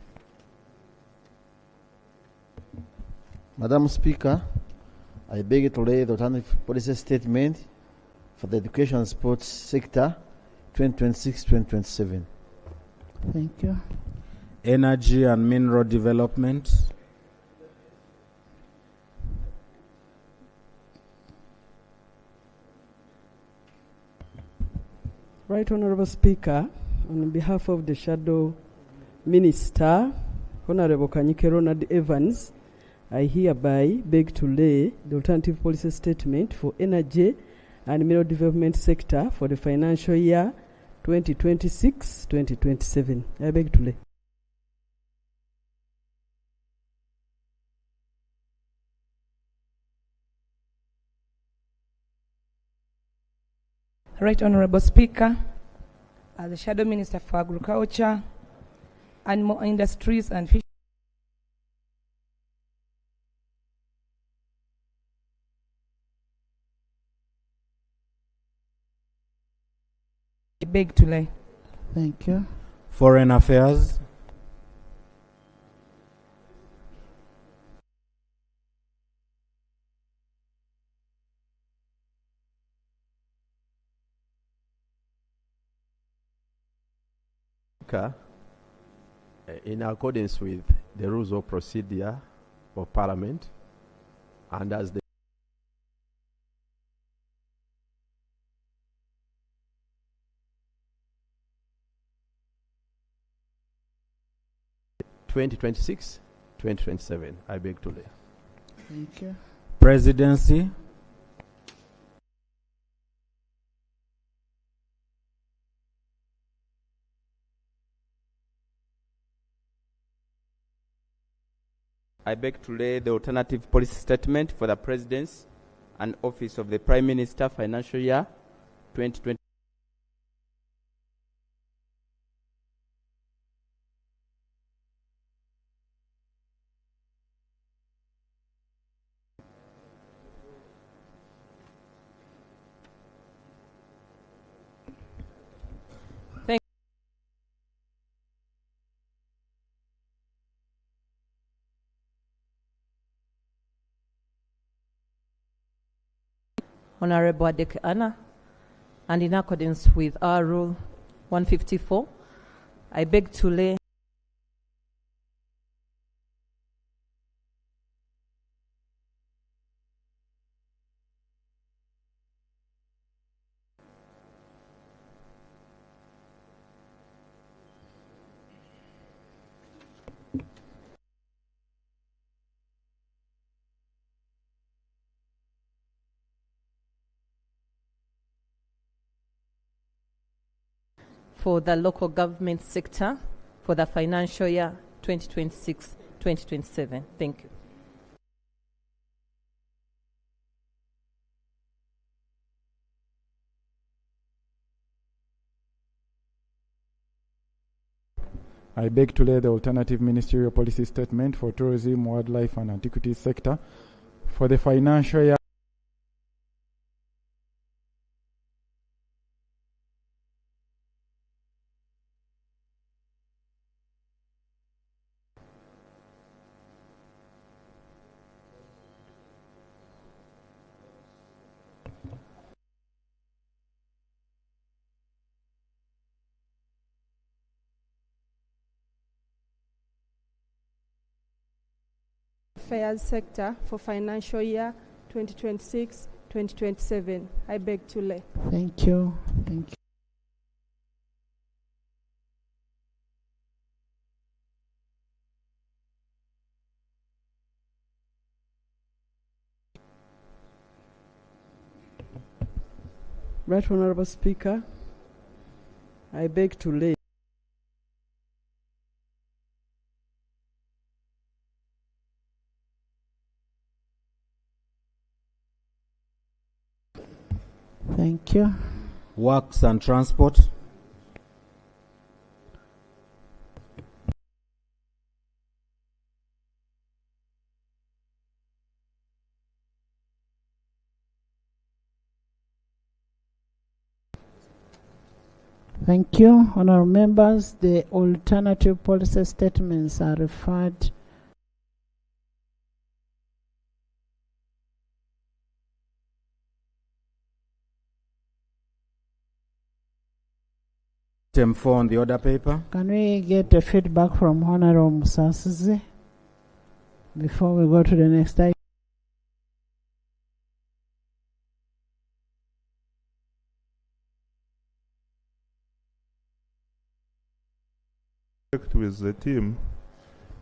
Madam Speaker, I beg to lay the alternative policy statement for the education and sports sector 2026-2027. Thank you. Energy and Mineral Development. Right Honorable Speaker, on behalf of the Shadow Minister, Honorable Kanyike Ronald Evans, I hereby beg to lay the alternative policy statement for energy and mineral development sector for the financial year 2026-2027. I beg to lay. Right Honorable Speaker, as the Shadow Minister for Agriculture, Animal Industries and Fisheries, I beg to lay. Thank you. Foreign Affairs. In accordance with the rules of procedure of Parliament, and as the (2026, 2027), I beg to lay. Thank you. Presidency. I beg to lay the alternative policy statement for the Presidency and Office of the Prime Minister financial year 2020. Honorable Adek Anna, and in accordance with our Rule 154, I beg to lay for the local government sector for the financial year 2026-2027. Thank you. I beg to lay the alternative ministerial policy statement for tourism, wildlife and antiquities sector for the financial year Affairs sector for financial year 2026-2027. I beg to lay. Thank you. Thank you. Right Honorable Speaker, I beg to lay. Thank you. Works and Transport. Thank you. Honourable members, the alternative policy statements are referred Item 4 on the order paper. Can we get a feedback from Honourable Musasizi before we go to the next item? With the team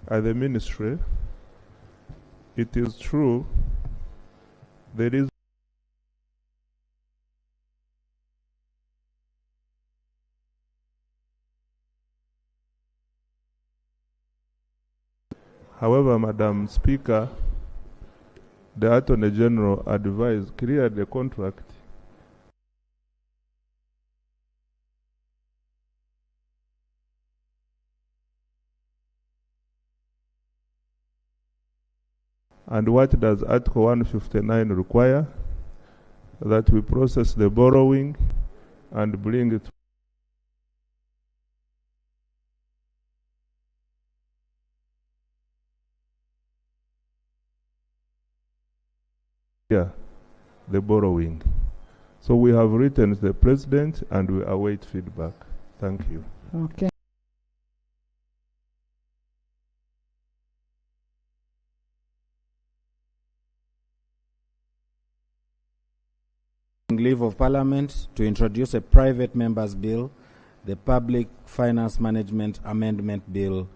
at the ministry, it is true there is However, Madam Speaker, the Attorney General advised clear the contract And what does Article 159 require? That we process the borrowing and bring it. Yeah, the borrowing. So we have written to the President and we await feedback. Thank you. Okay. Leave of Parliament to introduce a private member's bill, the Public Finance Management Amendment Bill.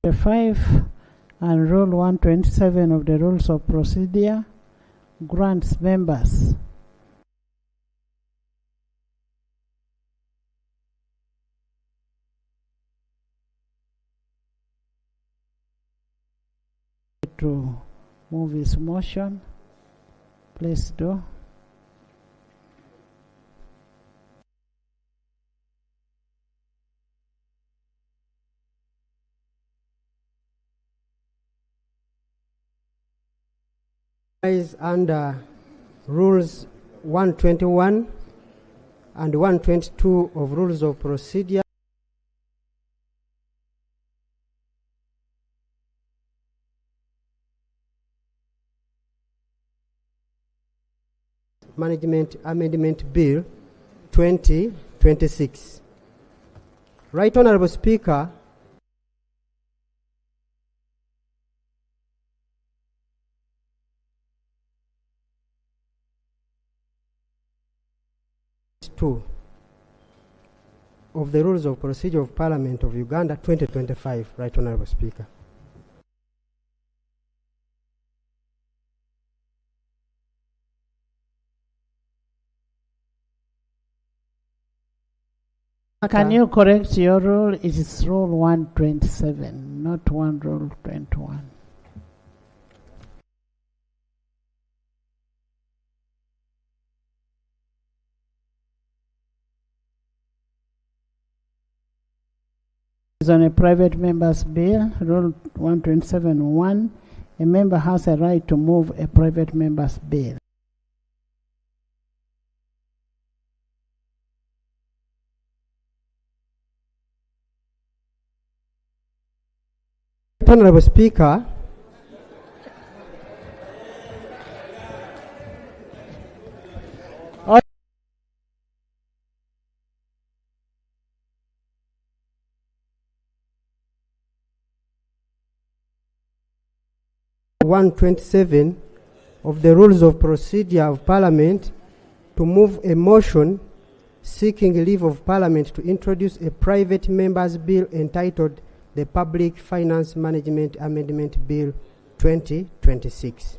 The 5 and Rule 127 of the Rules of Procedure grants members to move his motion. Please do. Is under Rules 121 and 122 of Rules of Procedure. Management Amendment Bill 2026. Right Honorable Speaker, of the Rules of Procedure of Parliament of Uganda 2025. Right Honorable Speaker. Can you correct your rule? It is Rule 127, not Rule 21. Is on a private member's bill, Rule 127(1). A member has a right to move a private member's bill. Honorable Speaker, (127) of the Rules of Procedure of Parliament to move a motion seeking leave of Parliament to introduce a private member's bill entitled the Public Finance Management Amendment Bill 2026.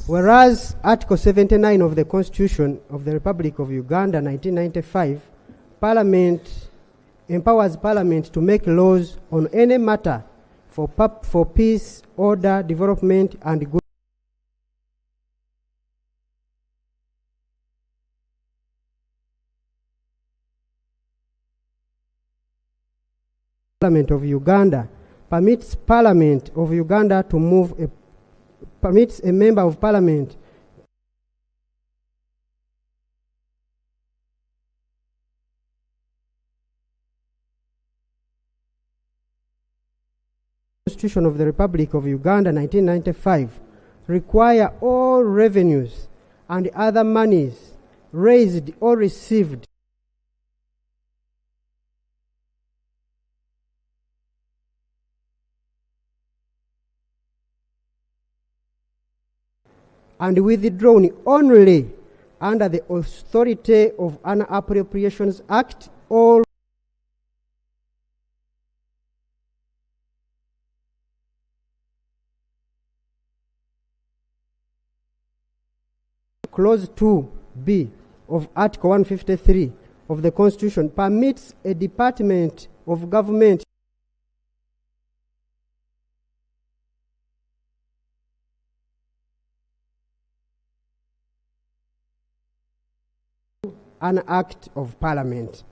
Whereas Article 79 of the Constitution of the Republic of Uganda 1995 Parliament empowers Parliament to make laws on any matter for peace, order, development and good Parliament of Uganda permits Parliament of Uganda to move permits a member of Parliament Constitution of the Republic of Uganda 1995 require all revenues and other monies raised or received and withdrawn only under the authority of an Appropriations Act or Clause 2B of Article 153 of the Constitution permits a department of government an Act of Parliament.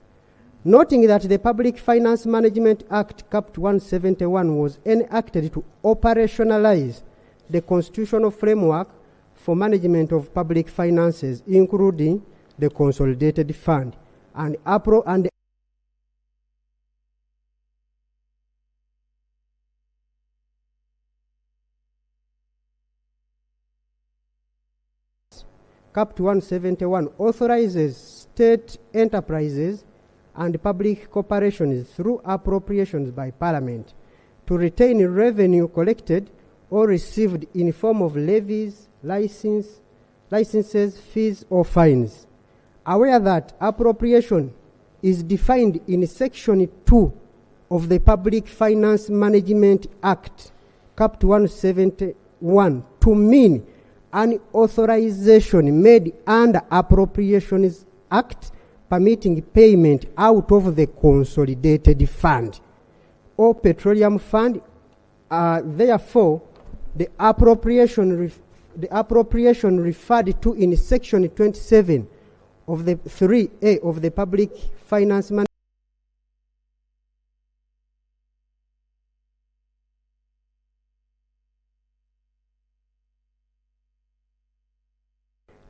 Noting that the Public Finance Management Act Cap 171 was enacted to operationalize the constitutional framework for management of public finances, including the Consolidated Fund, and Cap 171 authorizes state enterprises and public corporations through appropriations by Parliament to retain revenue collected or received in form of levies, licenses, fees, or fines. Aware that appropriation is defined in Section 2 of the Public Finance Management Act, Cap 171, to mean an authorization made under Appropriations Act permitting payment out of the Consolidated Fund or Petroleum Fund. Therefore, the appropriation referred to in Section 27 of the 3A of the Public Finance Management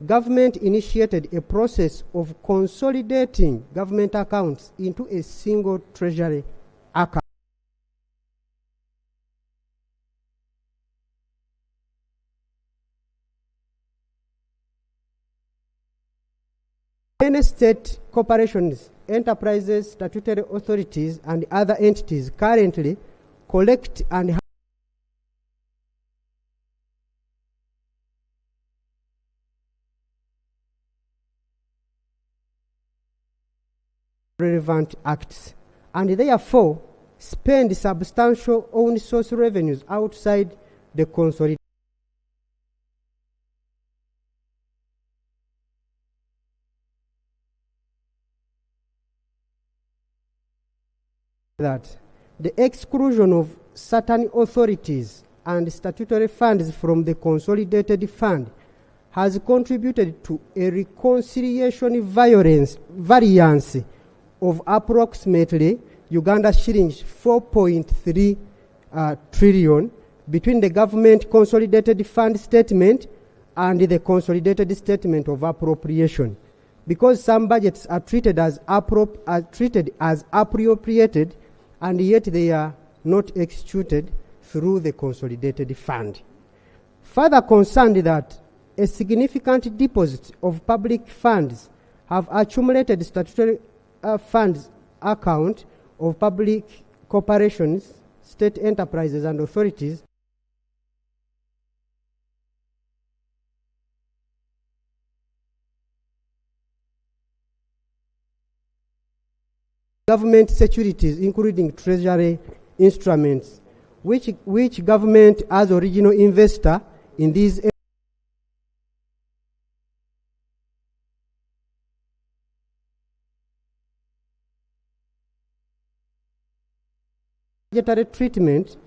government initiated a process of consolidating government accounts into a single treasury account. Many state corporations, enterprises, statutory authorities, and other entities currently collect and relevant acts, and therefore spend substantial own source revenues outside the consolidated. That the exclusion of certain authorities and statutory funds from the Consolidated Fund has contributed to a reconciliation variance of approximately Uganda shillings 4.3 trillion between the government Consolidated Fund statement and the Consolidated Statement of Appropriation, because some budgets are treated as appropriated and yet they are not executed through the Consolidated Fund. Further concerned that a significant deposit of public funds have accumulated statutory funds account of public corporations, state enterprises, and authorities government securities, including treasury instruments, which government as original investor in these budgetary treatment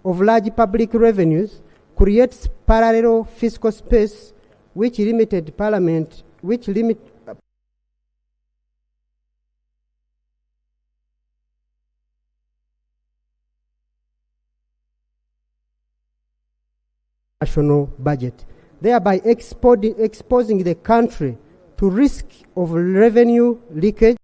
of large public revenues creates parallel fiscal space which limit national budget, thereby exposing the country to risk of revenue leakage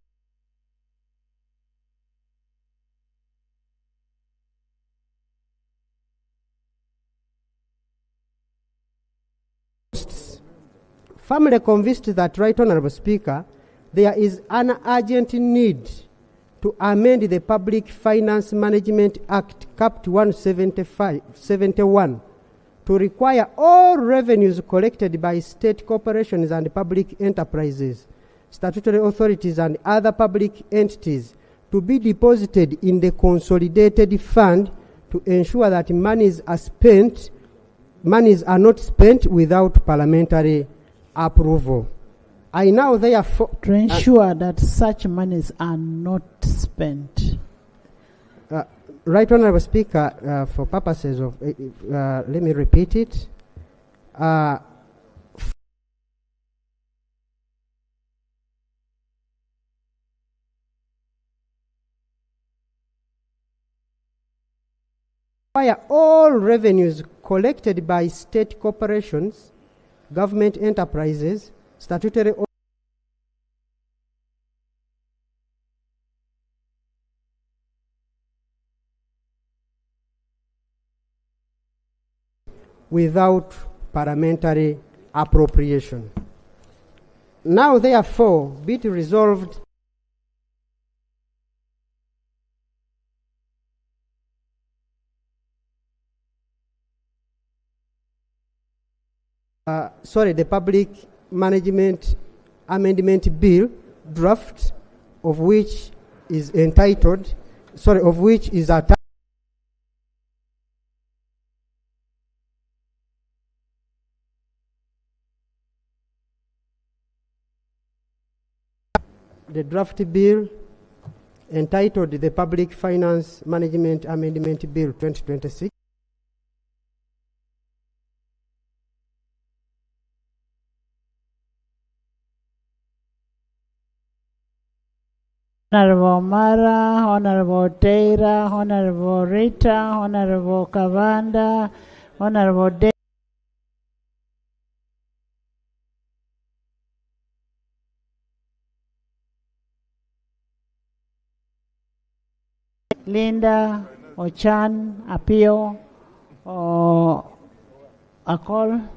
firmly convinced that, Right Honourable Speaker, there is an urgent need to amend the Public Finance Management Act, Cap 171, to require all revenues collected by state corporations and public enterprises, statutory authorities, and other public entities to be deposited in the Consolidated Fund to ensure that monies are not spent without parliamentary approval. I now therefore to ensure that such monies are not spent. Right Honourable Speaker, for purposes of let me repeat it. Why all revenues collected by state corporations, government enterprises, statutory without parliamentary appropriation. Now, therefore, be it resolved the Public Management Amendment Bill draft, of which is entitled, of which is attached the draft bill entitled the Public Finance Management Amendment Bill 2026. Honorable Mara, Honorable Teira, Honorable Rita, Honorable Kavanda, Honorable Linda, Ochan, Apio, Akol,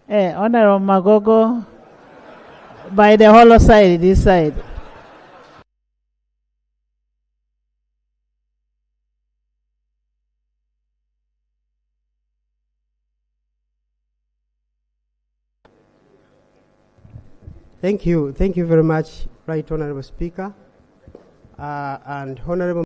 Honorable Magogo, by the hollow side, this side. Thank you very much, Right Honorable Speaker, and Honorable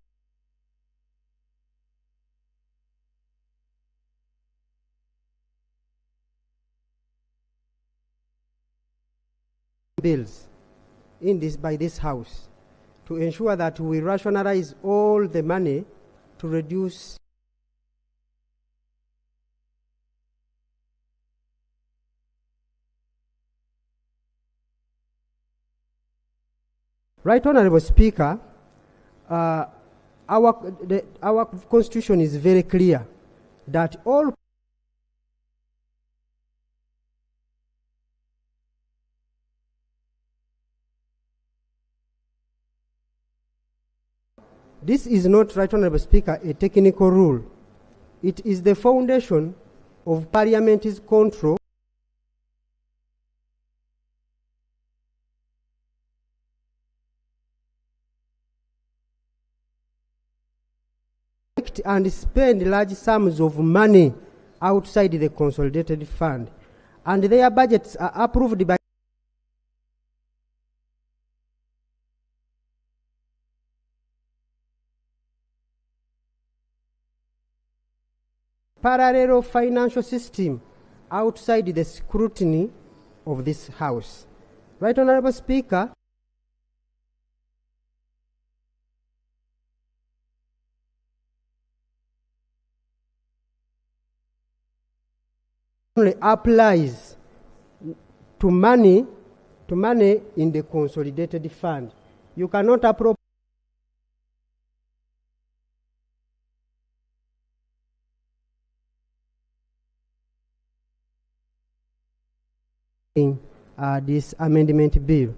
bills by this House to ensure that we rationalize all the money to reduce Right Honorable Speaker, our Constitution is very clear that all this is not, Right Honorable Speaker, a technical rule. It is the foundation of Parliament's control and spend large sums of money outside the consolidated fund, and their budgets are approved by parallel financial system outside the scrutiny of this House. Right Honorable Speaker, only applies to money in the consolidated fund. You cannot appropriate this amendment bill.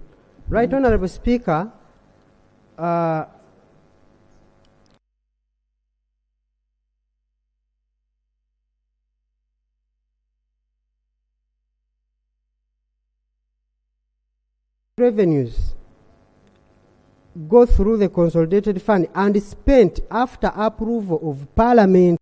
Right Honorable Speaker, revenues go through the consolidated fund and spent after approval of Parliament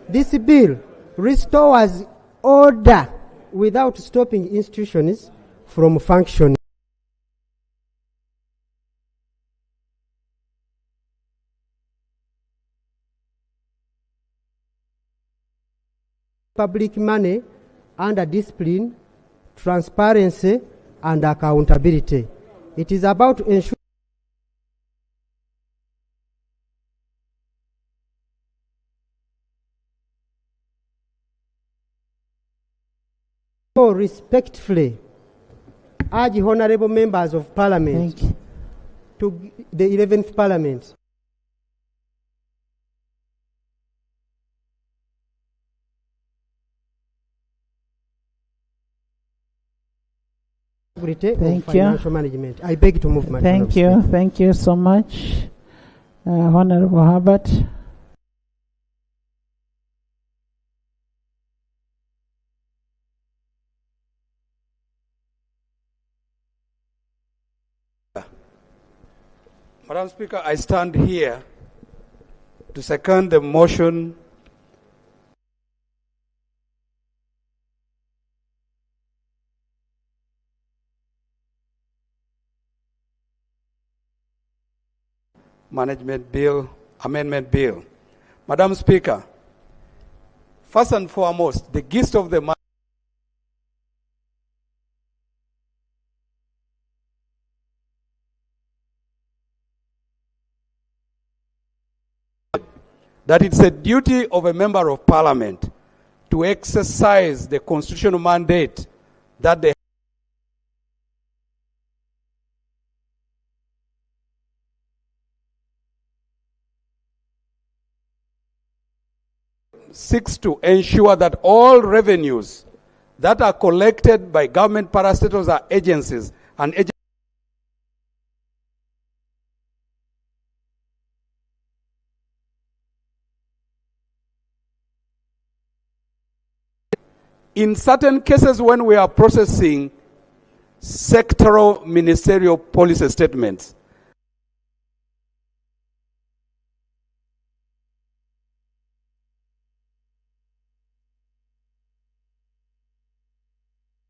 this bill restores order without stopping institutions from functioning. Public money under discipline, transparency, and accountability. It is about to ensure respectfully urge honorable members of parliament to the 11th parliament Thank of you. financial management. I beg to move, Madam Thank you. Speaker. Thank you so much. Honorable Herbert. Madam Speaker, I stand here to second the motion Management Bill, Amendment Bill. Madam Speaker, first and foremost, the gist of the that it's a duty of a member of parliament to exercise the constitutional mandate that they seeks to ensure that all revenues that are collected by government parastatals or agencies and in certain cases when we are processing sectoral ministerial policy statements,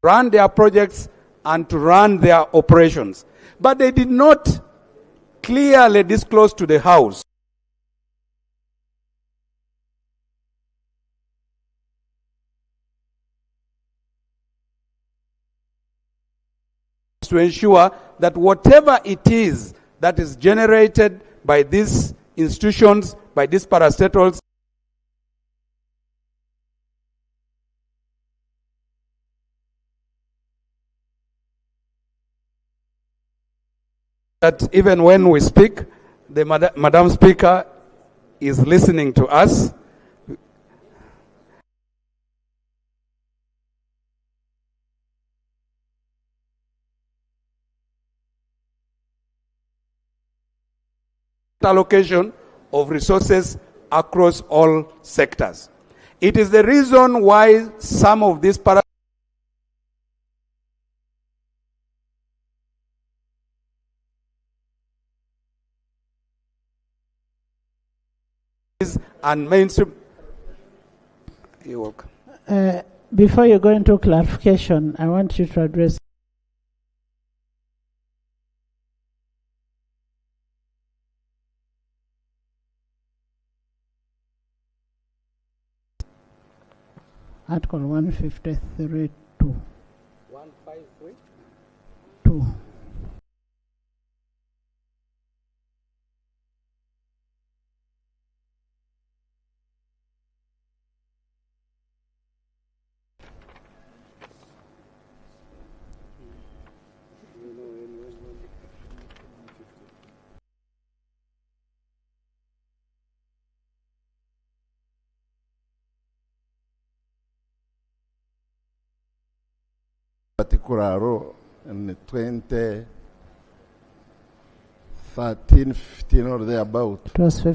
run their projects and to run their operations. But they did not clearly disclose to the House to ensure that whatever it is that is generated by these institutions, by these parastatals, that even when we speak, the Madam Speaker is listening to us. Allocation of resources across all sectors. It is the reason why some of these and mainstream. You're welcome. Before you go into clarification, I want you to address. Article 153 2. 153 2. Particular role in 2013, 15 or thereabout. It was 15.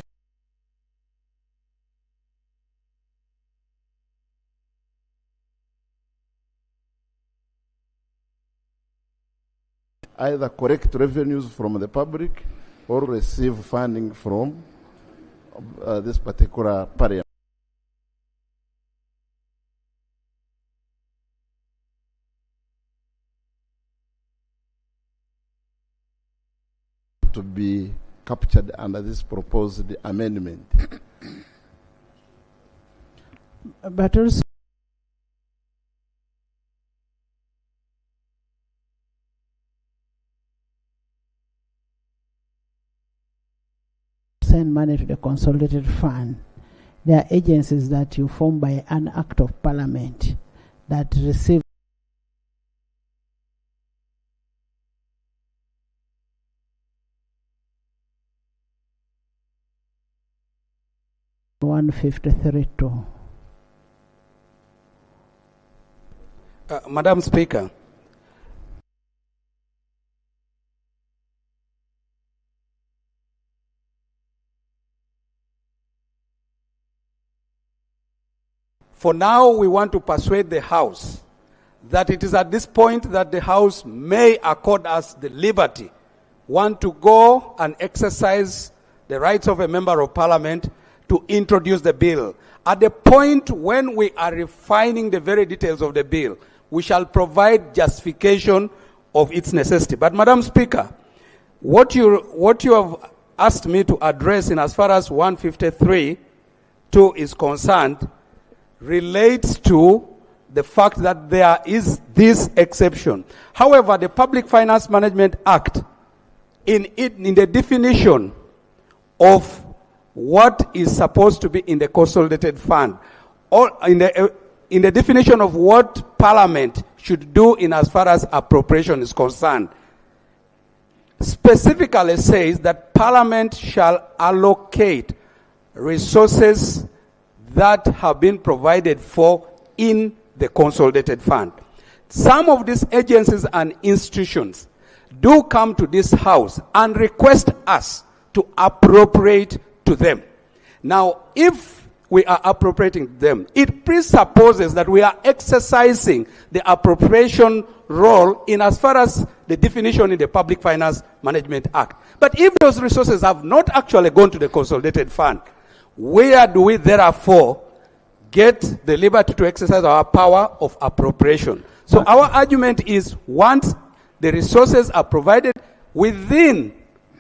Either collect revenues from the public or receive funding from this particular parliament. To be captured under this proposed amendment. But also send money to the consolidated fund. There are agencies that you form by an act of parliament that receive $153.2. Madam Speaker, for now, we want to persuade the House that it is at this point that the House may accord us the liberty, one, to go and exercise the rights of a member of parliament to introduce the bill. At the point when we are refining the very details of the bill, we shall provide justification of its necessity. But, Madam Speaker, what you have asked me to address in as far as 153(2) is concerned relates to the fact that there is this exception. However, the Public Finance Management Act, in the definition of what is supposed to be in the consolidated fund, or in the definition of what Parliament should do in as far as appropriation is concerned, specifically says that Parliament shall allocate resources that have been provided for in the consolidated fund. Some of these agencies and institutions do come to this House and request us to appropriate to them. Now, if we are appropriating them, it presupposes that we are exercising the appropriation role in as far as the definition in the Public Finance Management Act. But if those resources have not actually gone to the consolidated fund, where do we therefore get the liberty to exercise our power of appropriation? So our argument is, once the resources are provided within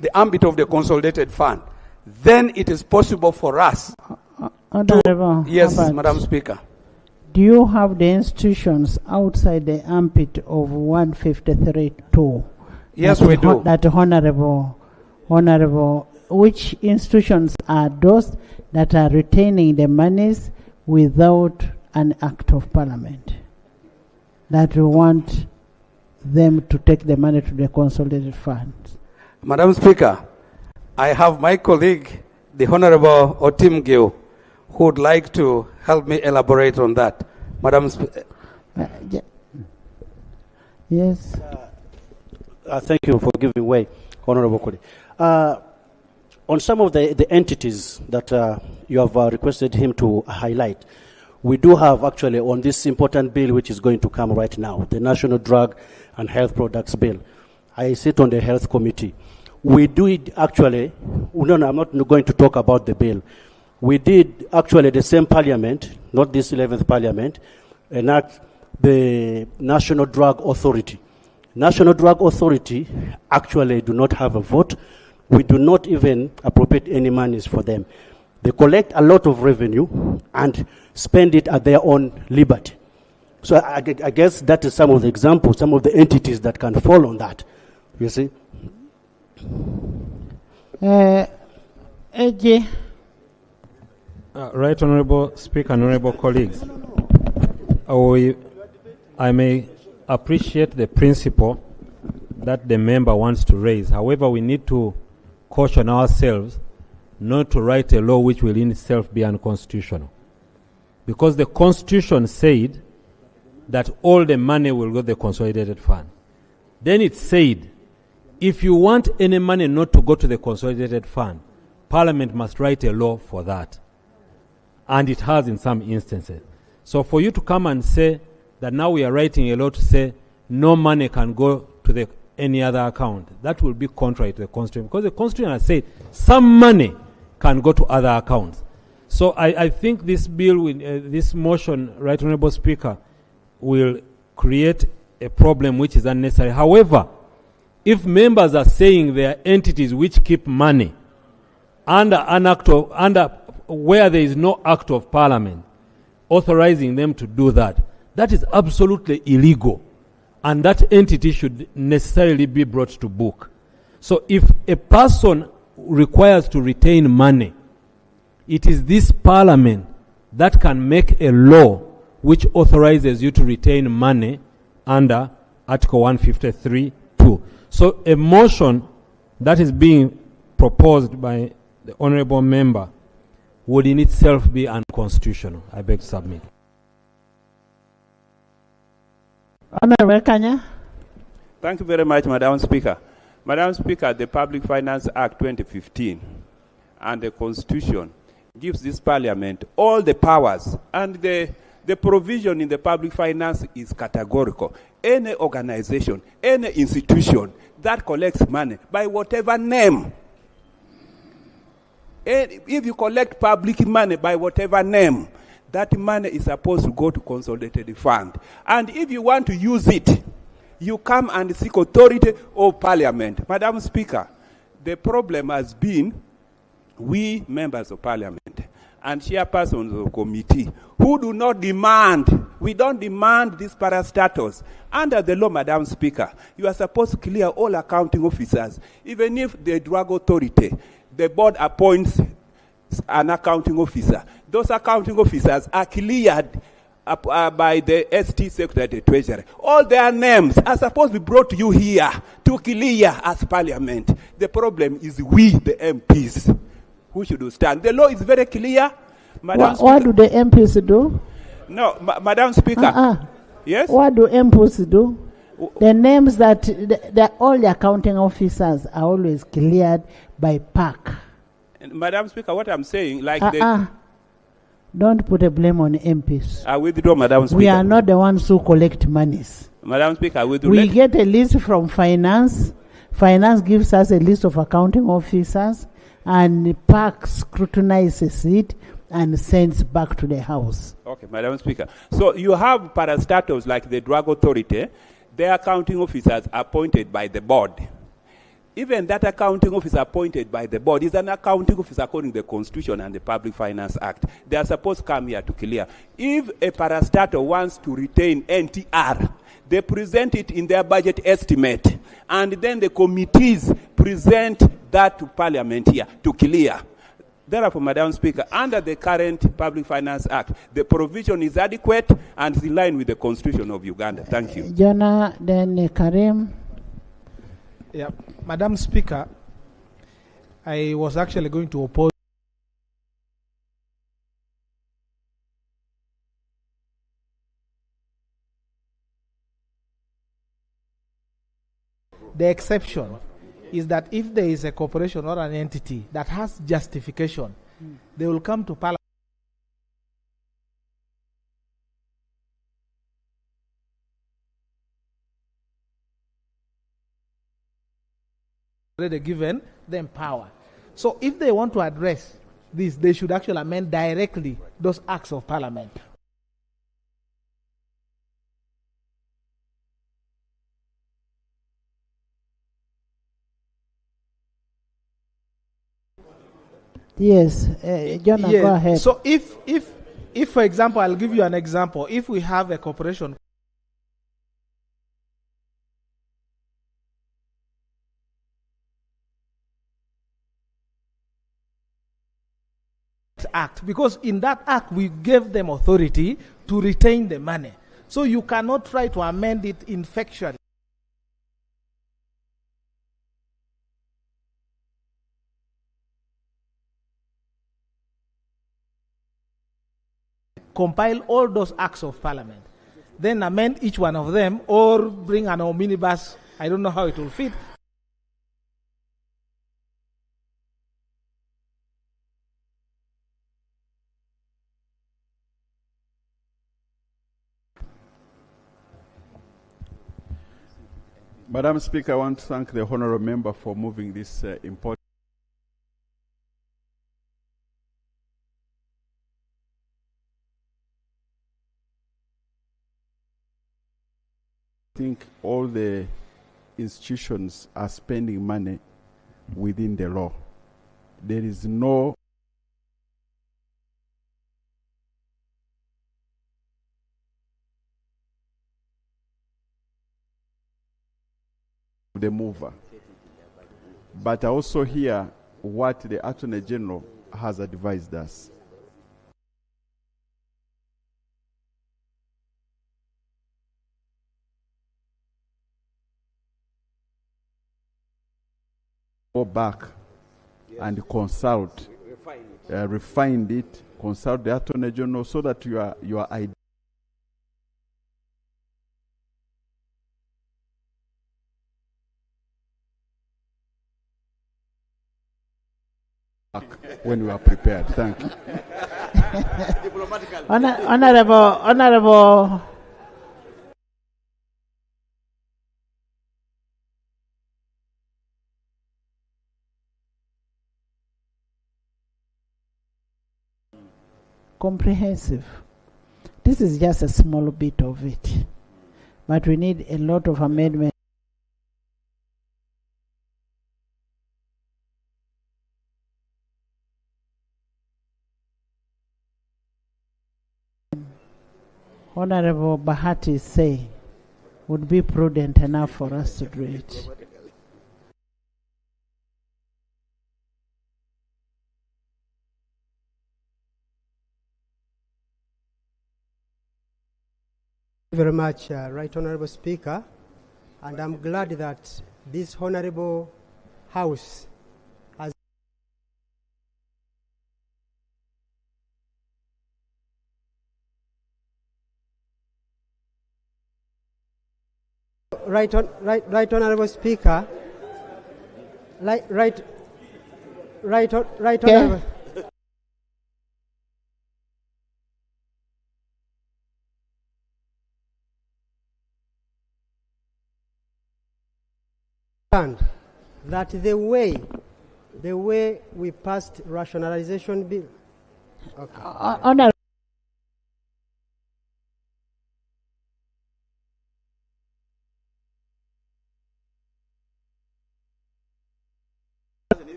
the ambit of the consolidated fund, then it is possible for us to... Yes, Madam Speaker. Do you have the institutions outside the ambit of 153(2)? Yes, we do. That honorable, which institutions are those that are retaining the monies without an act of parliament, that we want them to take the money to the consolidated funds? Madam Speaker, I have my colleague, the Honorable Otim Gill, who would like to help me elaborate on that. Madam Speaker. Yes. Thank you for giving way, Honorable colleague. On some of the entities that you have requested him to highlight, we do have actually on this important bill which is going to come right now, the National Drug and Health Products Bill. I sit on the Health Committee. We do it actually, no, I'm not going to talk about the bill. We did actually the same parliament, not this 11th parliament, enact the National Drug Authority. National Drug Authority actually do not have a vote. We do not even appropriate any monies for them. They collect a lot of revenue and spend it at their own liberty. So I guess that is some of the examples, some of the entities that can fall on that. You see? AJ. Right, Honorable Speaker and Honorable colleagues. I may appreciate the principle that the member wants to raise. However, we need to caution ourselves not to write a law which will in itself be unconstitutional. Because the Constitution said that all the money will go to the consolidated fund. Then it said, if you want any money not to go to the consolidated fund, Parliament must write a law for that. And it has in some instances. So for you to come and say that now we are writing a law to say no money can go to any other account, that will be contrary to the Constitution. Because the Constitution has said some money can go to other accounts. So I think this bill, this motion, Right Honourable Speaker, will create a problem which is unnecessary. However, if members are saying there are entities which keep money under where there is no act of parliament authorizing them to do that, that is absolutely illegal, and that entity should necessarily be brought to book. So if a person requires to retain money, it is this Parliament that can make a law which authorizes you to retain money under Article 153(2). So a motion that is being proposed by the honourable member would in itself be unconstitutional. I beg to submit. Honourable Kanya. Thank you very much, Madam Speaker. Madam Speaker, the Public Finance Act 2015 and the Constitution gives this Parliament all the powers, and the provision in the public finance is categorical. Any organization, any institution that collects money by whatever name, if you collect public money by whatever name, that money is supposed to go to consolidated fund. And if you want to use it, you come and seek authority of Parliament. Madam Speaker, the problem has been we members of Parliament and chairpersons of the committee who do not demand, we don't demand this parastatus. Under the law, Madam Speaker, you are supposed to clear all accounting officers. Even if the drug authority, the board appoints an accounting officer, those accounting officers are cleared by the ST Secretary of the Treasury. All their names are supposed to be brought to you here to clear as Parliament. The problem is we, the MPs, who should stand. The law is very clear. Madam Speaker. What do the MPs do? No, Madam Speaker. Yes? What do MPs do? The names that all the accounting officers are always cleared by PAC. Madam Speaker, what I'm saying, like don't put a blame on MPs. I withdraw, Madam Speaker. We are not the ones who collect monies. Madam Speaker, I withdraw. We get a list from finance. Finance gives us a list of accounting officers, and PAC scrutinizes it and sends back to the House. Okay, Madam Speaker. So you have parastatals like the drug authority. Their accounting officers are appointed by the board. Even that accounting officer appointed by the board is an accounting officer according to the Constitution and the Public Finance Act. They are supposed to come here to clear. If a parastatal wants to retain NTR, they present it in their budget estimate, and then the committees present that to Parliament here to clear. Therefore, Madam Speaker, under the current Public Finance Act, the provision is adequate and is in line with the Constitution of Uganda. Thank you. Jonah, then Karim. Yeah, Madam Speaker, I was actually going to oppose the exception is that if there is a corporation or an entity that has justification, they will come to Parliament. Already given them power. So if they want to address this, they should actually amend directly those acts of Parliament. Yes, Jonah, yes. Go ahead. So if, for example, I'll give you an example. If we have a corporation Act, because in that act we gave them authority to retain the money. So you cannot try to amend it ineffectually. Compile all those acts of Parliament, then amend each one of them, or bring an omnibus. I don't know how it will fit. Madam Speaker, I want to thank the honourable member for moving this important. I think all the institutions are spending money within the law. There is no the mover. But I also hear what the Attorney General has advised us. Go back and consult, refine it, consult the Attorney General so that your idea when we are prepared. Thank you. Honorable. Comprehensive. This is just a small bit of it, but we need a lot of amendments. Honorable Bahati is saying would be prudent enough for us to do it. Very much, Right Honourable Speaker, and I'm glad that this Honourable House has Right Honourable Speaker, Right Honourable. That the way we passed rationalization bill. Okay.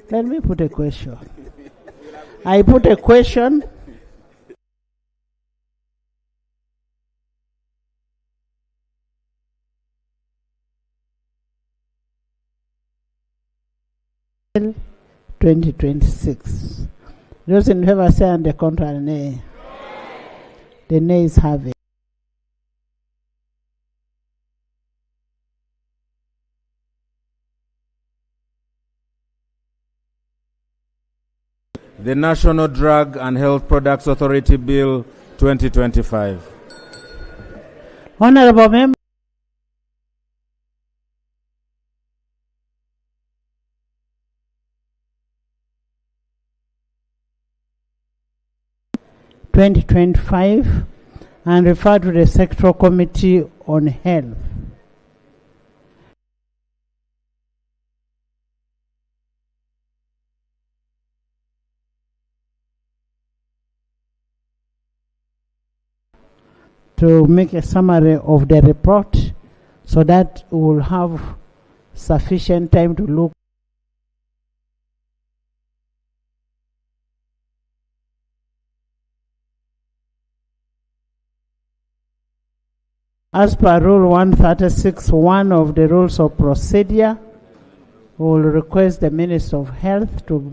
Let me put a question. I put a question. Bill 2026. Those in favor say on the contrary, nay. The nays have it. The National Drug and Health Products Authority Bill 2025. Honorable Member. (2025) and refer to the Sectoral Committee on Health. To make a summary of the report so that we will have sufficient time to look. As per Rule 136(1) of the Rules of Procedure, we will request the Minister of Health to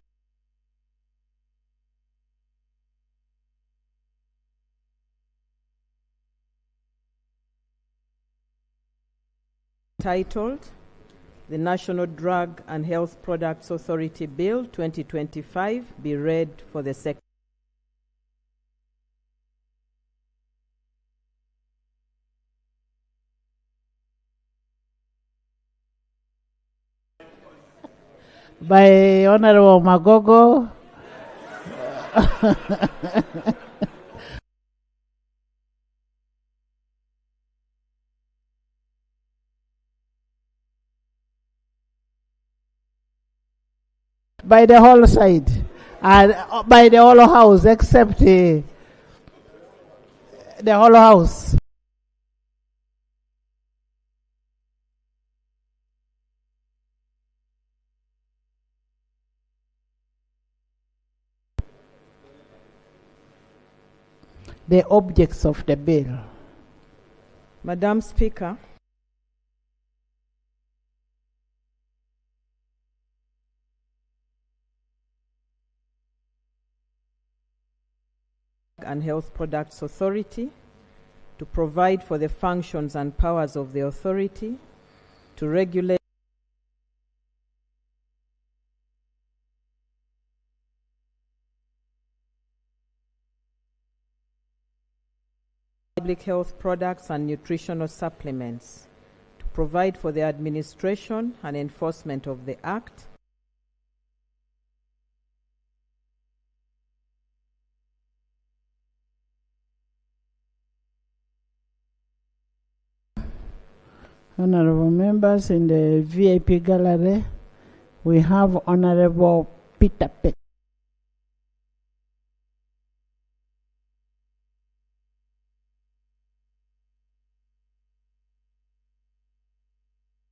titled The National Drug and Health Products Authority Bill 2025 be read for the second. By Honorable Magogo. By the whole side and by the whole house except the whole house. The objects of the bill. Madam Speaker, and Health Products Authority, to provide for the functions and powers of the authority, to regulate public health products and nutritional supplements, to provide for the administration and enforcement of the Act, Honorable members, in the VIP gallery, we have Honorable Peter Peck.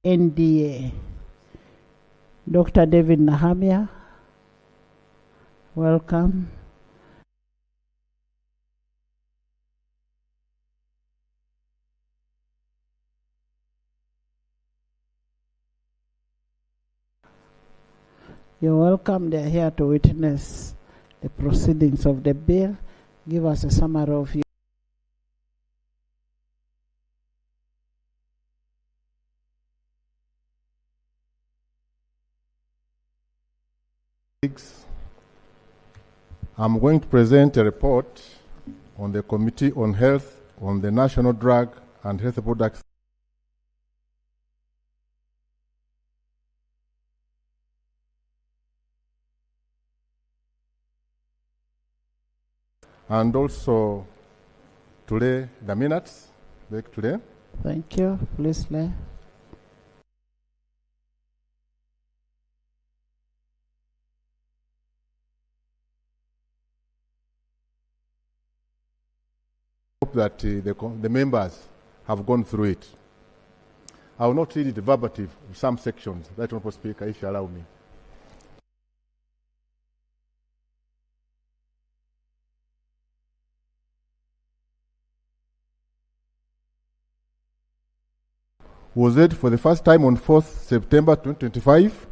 NDA. Dr. David Nahamia, welcome. You're welcome. They're here to witness the proceedings of the bill. Give us a summary of your I'm going to present a report on the Committee on Health on the National Drug and Health Products and also today the minutes back today. Thank you. Please lay. Hope that the members have gone through it. I will not read it verbatim, some sections. That Honorable Speaker, if you allow me. Was read for the first time on 4th September 2025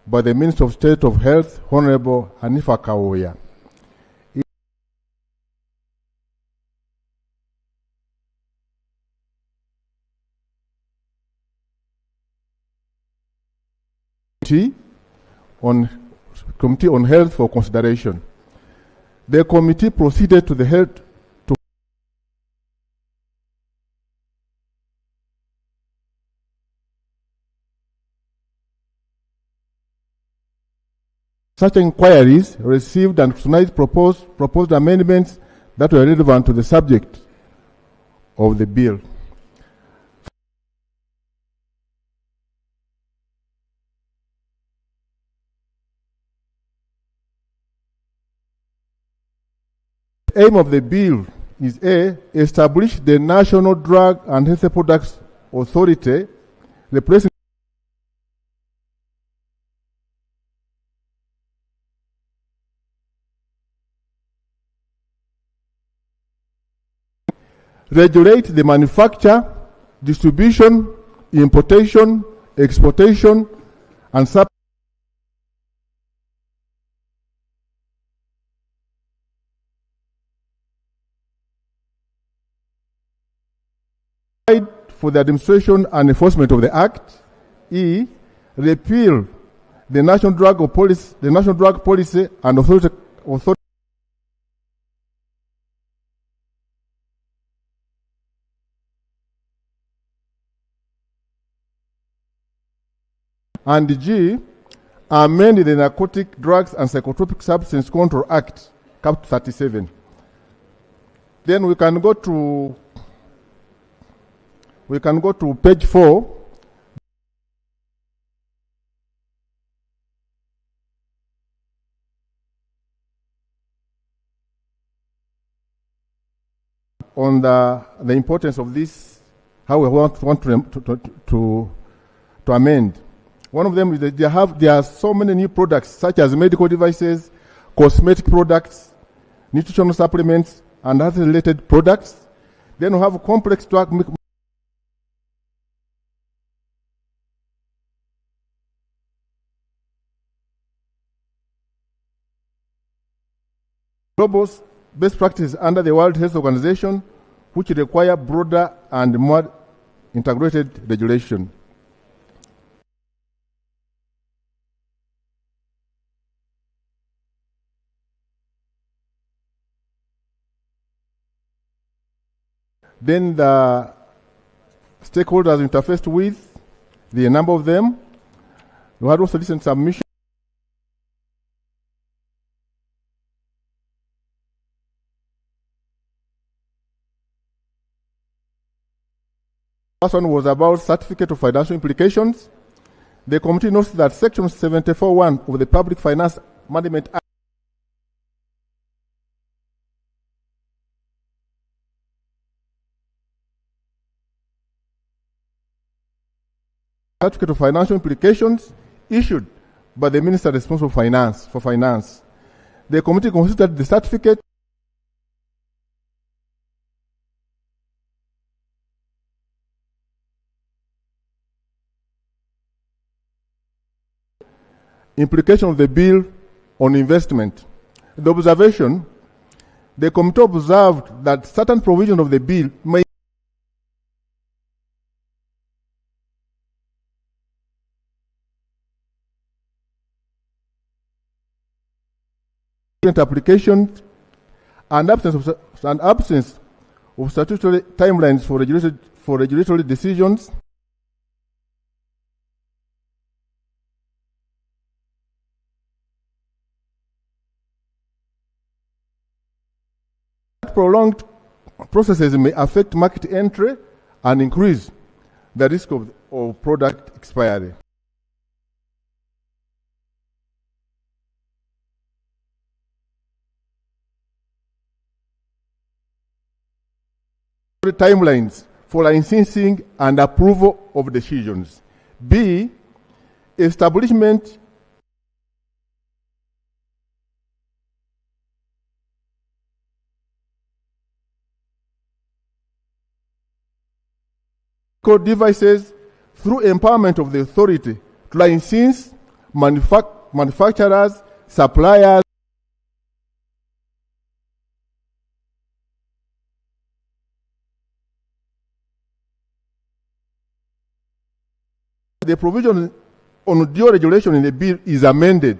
by the Minister of State of Health, Honorable Hanifa Kawoya. Committee on Health for consideration. The committee proceeded to the health to such inquiries, received and scrutinized proposed amendments that were relevant to the subject of the bill. The aim of the bill is A, establish the National Drug and Health Products Authority, replacing regulate the manufacture, distribution, importation, exportation, and supply for the administration and enforcement of the Act. E, repeal the National Drug Policy and Authority. And G, amend the Narcotic Drugs and Psychotropic Substance Control Act, Cap 37. Then we can go to page 4. On the importance of this, how we want to amend. One of them is that there are so many new products, such as medical devices, cosmetic products, nutritional supplements, and other related products. Then we have complex drug global best practices under the World Health Organization, which require broader and more integrated regulation. Then the stakeholders interfaced with, the number of them. We had also recent submission. First one was about certificate of financial implications. The committee notes that Section 74(1) of the Public Finance Management Act certificate of financial implications issued by the Minister responsible for finance. The committee considered the certificate implication of the bill on investment. The observation, the committee observed that certain provisions of the bill may applications and absence of statutory timelines for regulatory decisions. Prolonged processes may affect market entry and increase the risk of product expiry. Timelines for licensing and approval of decisions. B, establishment devices through empowerment of the authority to license manufacturers, suppliers, the provision on dual regulation in the bill is amended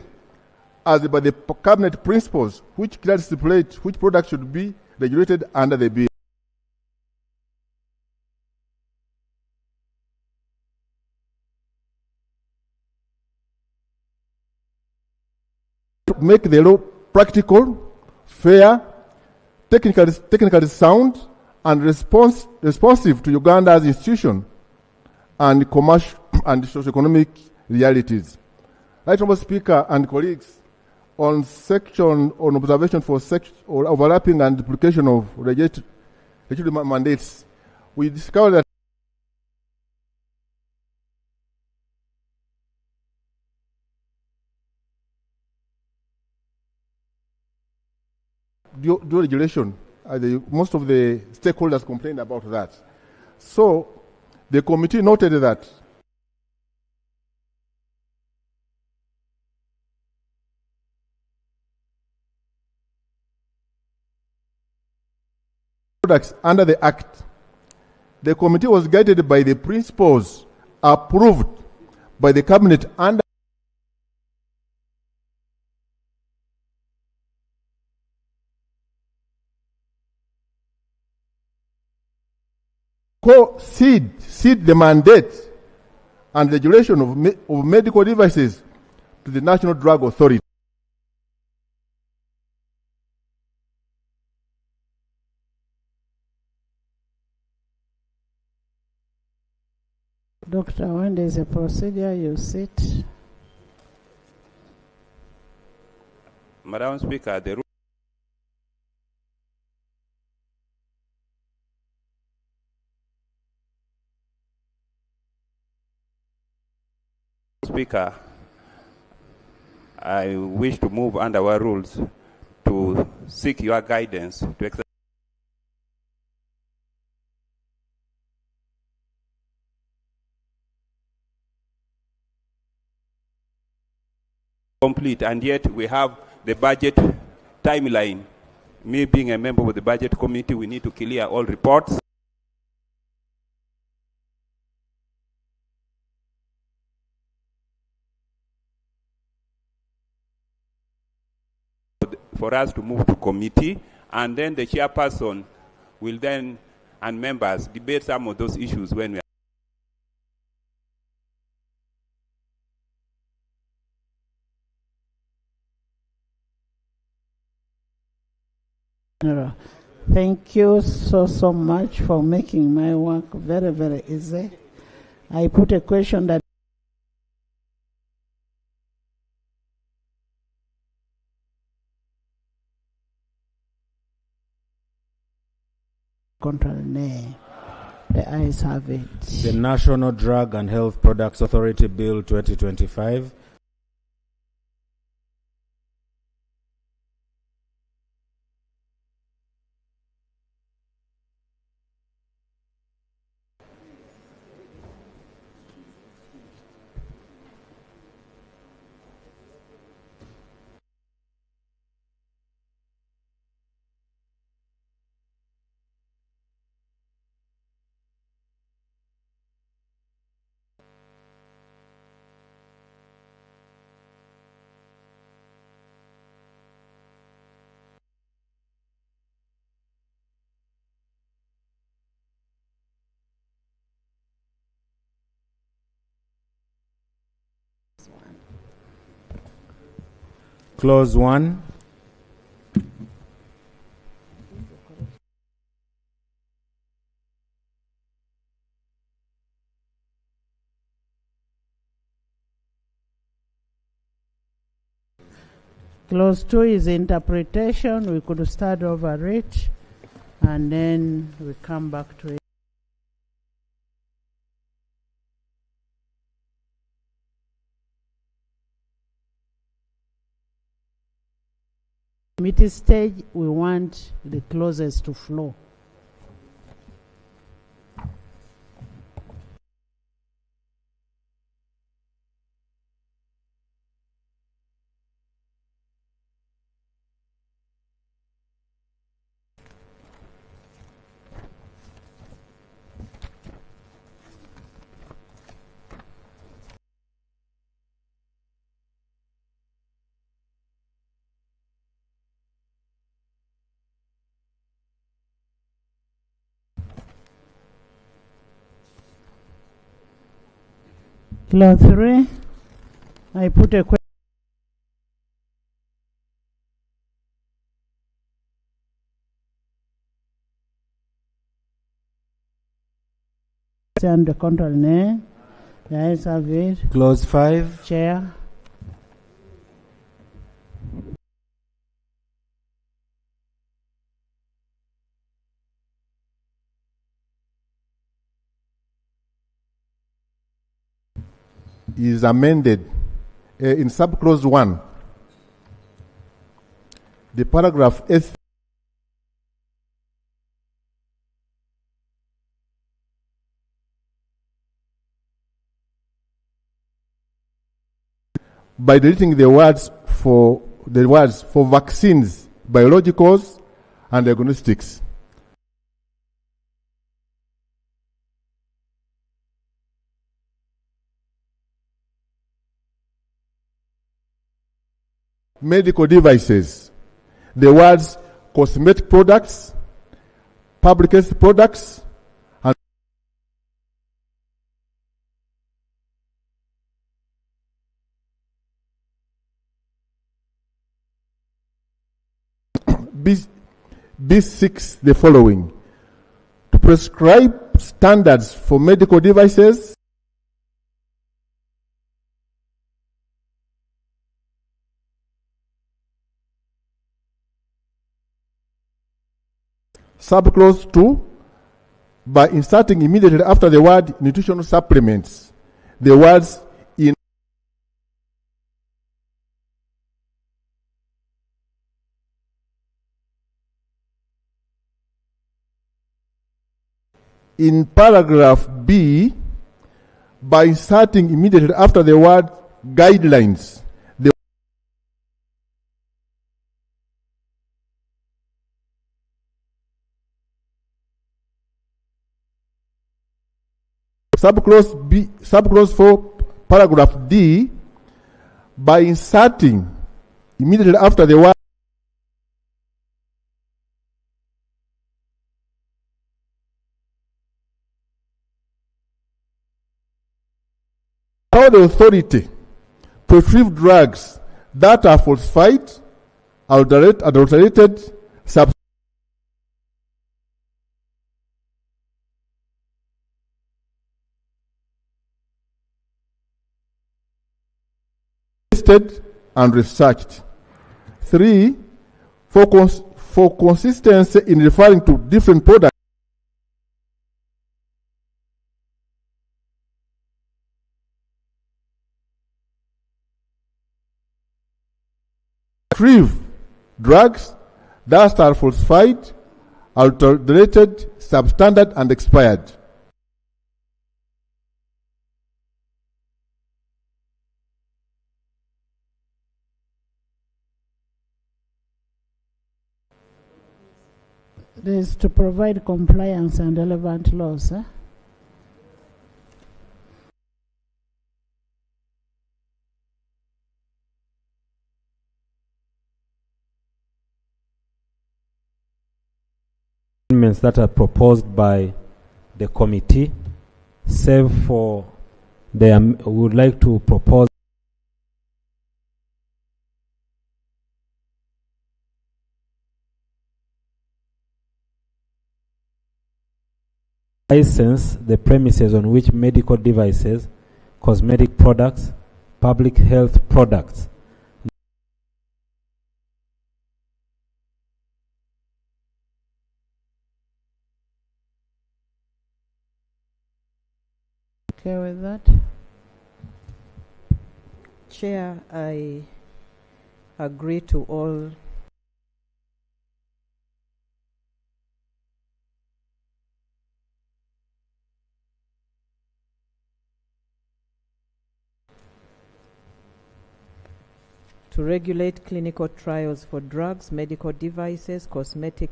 as by the cabinet principles which clearly stipulate which products should be regulated under the bill. To make the law practical, fair, technically sound, and responsive to Uganda's institution and commercial and socioeconomic realities. Right, Honourable Speaker and colleagues, on observation for or overlapping and duplication of regulatory mandates, we discovered that dual regulation, most of the stakeholders complained about that. So the committee noted that products under the Act, the committee was guided by the principles approved by the Cabinet under cede the mandate and regulation of medical devices to the National Drug Authority. Doctor, when there is a procedure, you sit. Madam Speaker, the Speaker, I wish to move under our rules to seek your guidance to exercise complete, and yet we have the budget timeline me being a member of the budget committee, we need to clear all reports. For us to move to committee, and then the chairperson will then, and members, debate some of those issues when we are. Thank you so much for making my work very, very easy. I put a question that contrary. The ayes have it. The National Drug and Health Products Authority Bill 2025. Clause 1. Clause 2 is interpretation. We could start over it and then we come back to it. Committee stage, we want the clauses to flow. Clause 3, I put a question. And the control name. The ayes have it. Clause 5. Chair. Is amended in subclause 1. The paragraph S by deleting the words for vaccines, biologicals, and diagnostics. Medical devices, the words cosmetic products, public health products, and B6 the following: to prescribe standards for medical devices, subclause 2, by inserting immediately after the word nutritional supplements, the words in paragraph B, by inserting immediately after the word guidelines, subclause 4, paragraph D, by inserting immediately after the word the authority to retrieve drugs that are falsified, adulterated, tested and researched. 3, for consistency in referring to different products. Retrieve drugs that are falsified, adulterated, substandard, and expired. This is to provide compliance and relevant laws. Amendments that are proposed by the committee, save for the we would like to propose license the premises on which medical devices, cosmetic products, public health products, okay with that? Chair, I agree to all to regulate clinical trials for drugs, medical devices, cosmetic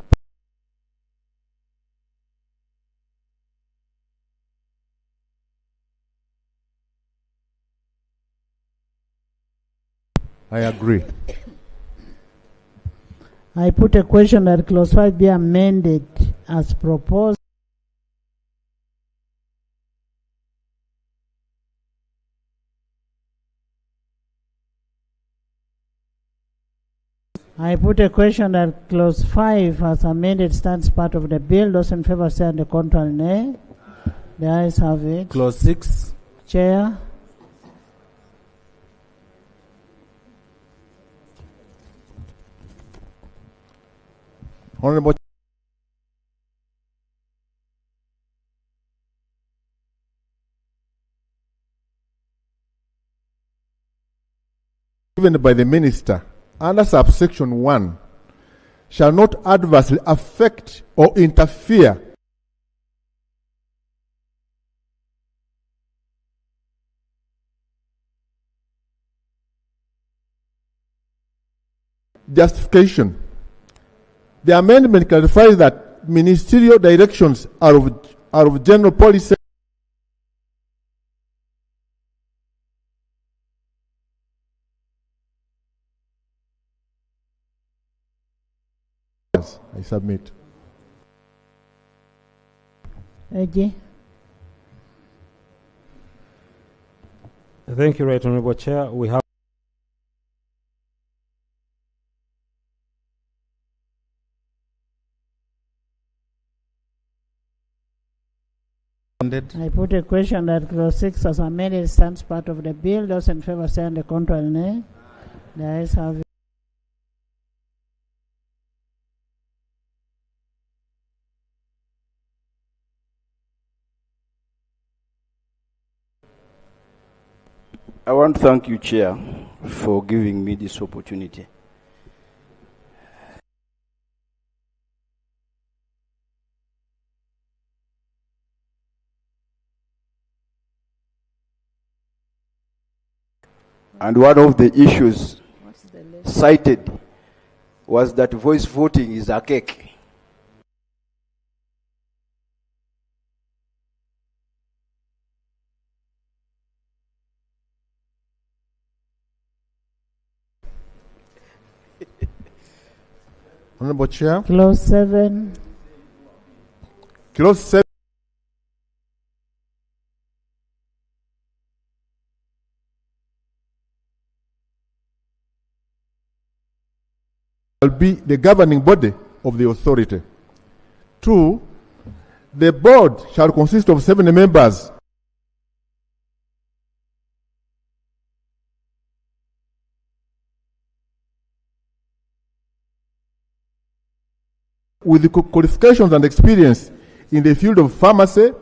I agree. I put a question that clause 5 be amended as proposed. I put a question that clause 5 as amended stands part of the bill. Those in favor say and the contrary nay. The ayes have it. Clause 6. Chair. Honorable given by the minister under subsection 1 shall not adversely affect or interfere justification. The amendment clarifies that ministerial directions are of general policy I submit. Eji. Thank you, Right Honorable Chair. We have I put a question that clause 6 as amended stands part of the bill. Those in favor say and the contrary nay. The ayes have it. I want to thank you, Chair, for giving me this opportunity. And one of the issues cited was that voice voting is archaic. Honorable Chair. Clause 7. Clause 7. Will be the governing body of the authority. 2. The board shall consist of 7 members. With the qualifications and experience in the field of pharmacy,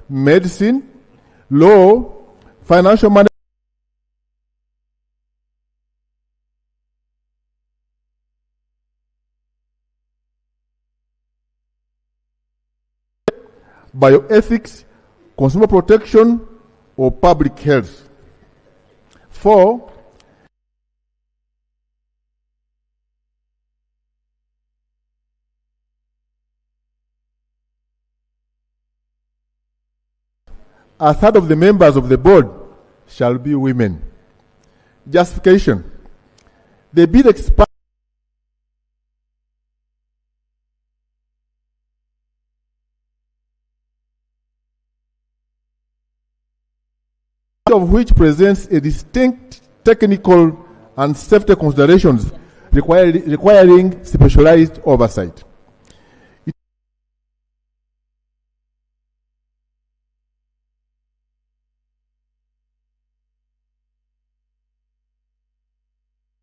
medicine, law, financial management, bioethics, consumer protection, or public health. 4. A third of the members of the board shall be women. Justification. The bill expires of which presents a distinct technical and safety considerations requiring specialized oversight.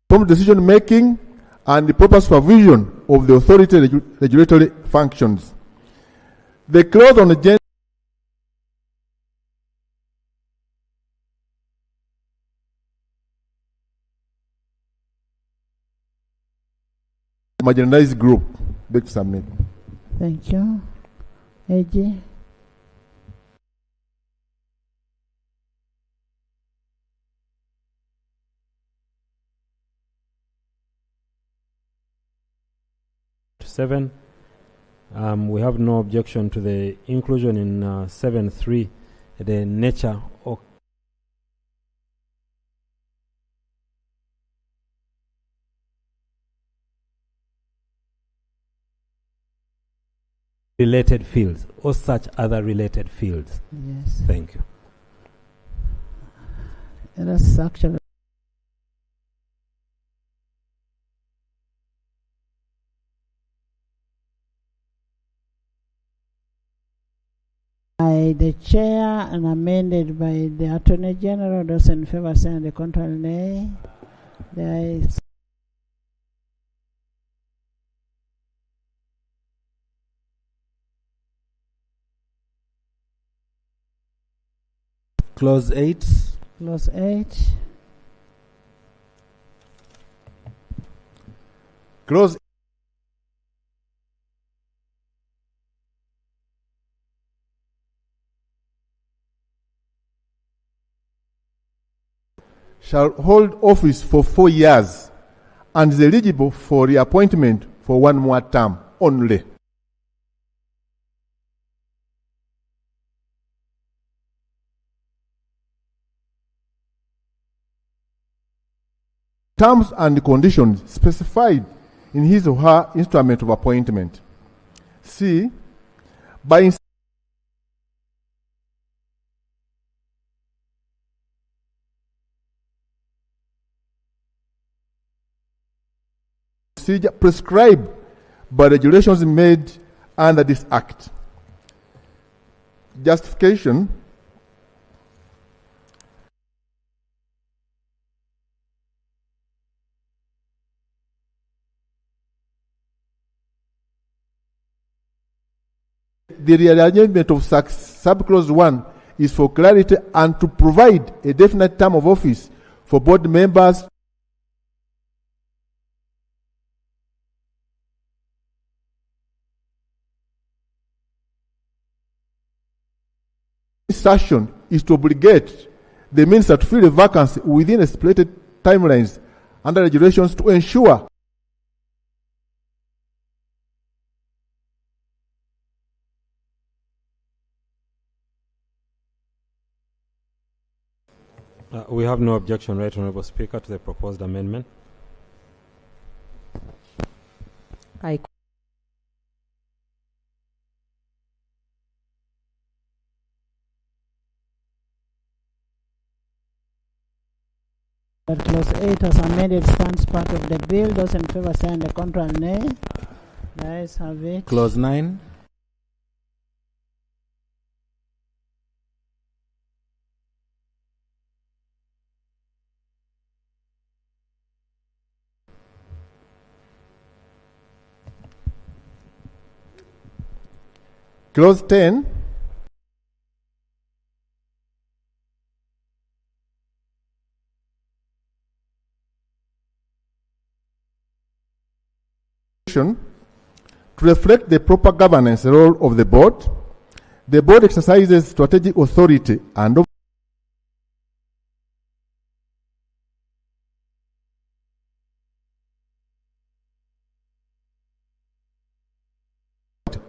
From decision making and the proper supervision of the authority regulatory functions. The clause on the gender marginalized group. Beg to submit. Thank you. AG. We have no objection to the inclusion in 7.3, the nature or related fields or such other related fields. Yes. Thank you. That's actually by the chair and amended by the Attorney General. Those in favor say on the contrary nay. There is Clause 8. Clause 8. Clause shall hold office for 4 years and is eligible for reappointment for 1 more term only. Terms and conditions specified in his or her instrument of appointment. C. By procedure prescribed by regulations made under this Act. Justification. The rearrangement of subclause 1 is for clarity and to provide a definite term of office for board members. Insertion is to obligate the minister to fill a vacancy within a stipulated timelines under regulations to ensure we have no objection, Right Honourable Speaker, to the proposed amendment. I That clause 8 as amended stands part of the bill. Those in favor say and the contrary nay. The ayes have it. Clause 9. Clause 10. To reflect the proper governance role of the board exercises strategic authority and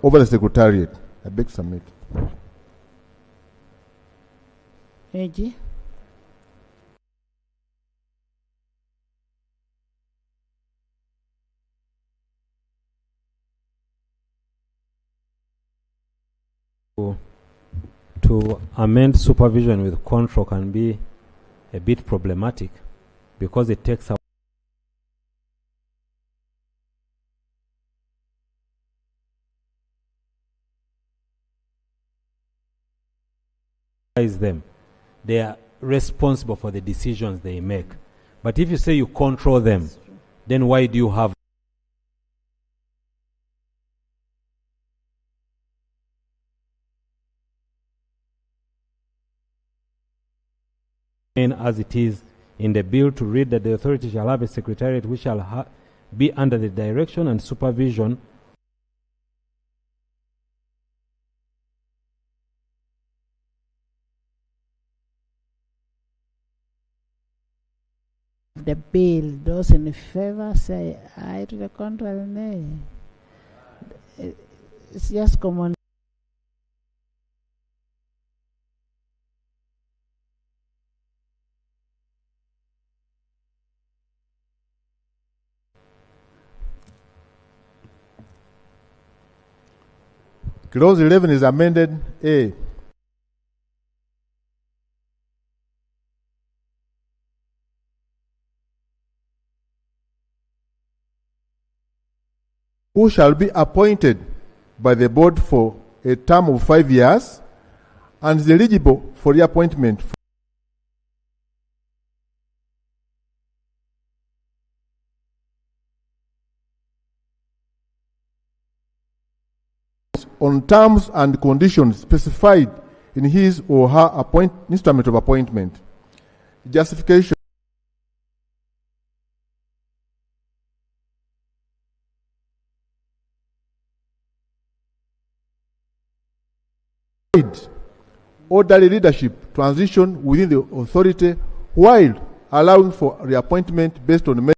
over the Secretariat. I beg to submit. AG. To amend supervision with control can be a bit problematic because it takes them. They are responsible for the decisions they make. But if you say you control them, then why do you have as it is in the bill to read that the authority shall have a secretariat which shall be under the direction and supervision the bill. Those in favor say aye, to the contrary nay. It's just common. Clause 11 is amended. A. Who shall be appointed by the board for a term of 5 years and is eligible for reappointment. On terms and conditions specified in his or her instrument of appointment. Justification. Orderly leadership transition within the authority while allowing for reappointment based on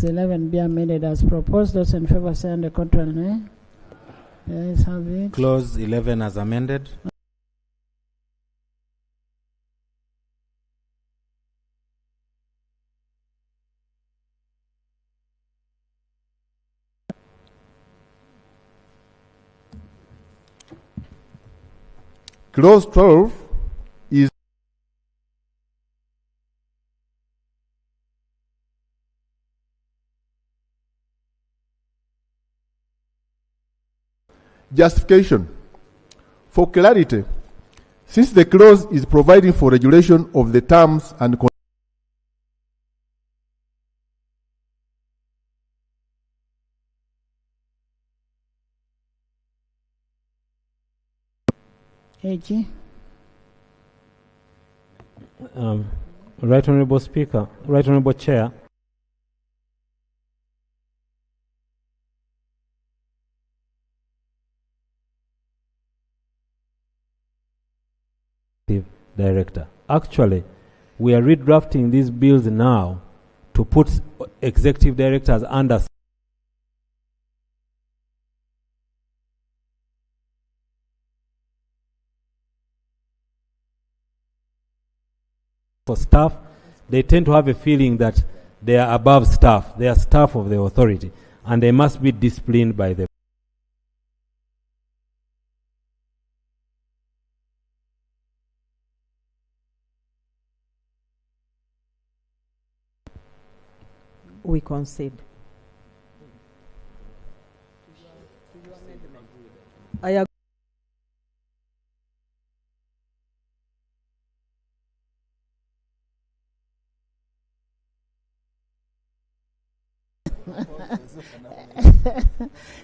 11 be amended as proposed. Those in favor say on the contrary nay. The ayes have it. Clause 11 as amended. Clause 12 is justification. For clarity, since the clause is providing for regulation of the terms and AG. Right Honorable Speaker, Right Honorable Chair. Director. Actually, we are redrafting these bills now to put executive directors under for staff. They tend to have a feeling that they are above staff. They are staff of the authority and they must be disciplined by them. we concede. I agree.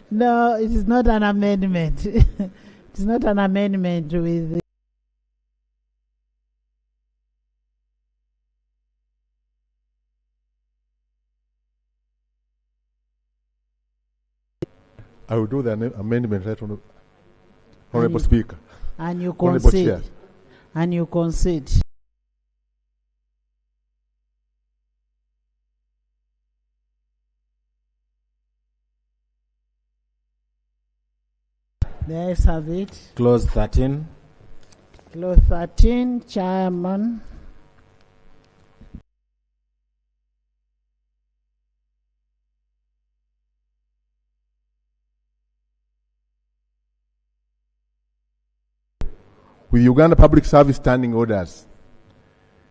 No, it is not an amendment. It's not an amendment with the I will do the amendment, right, Honorable Speaker. And you Honorable concede. Chair. And you concede. The ayes have it. Clause 13. Clause 13, Chairman. With Uganda Public Service Standing Orders.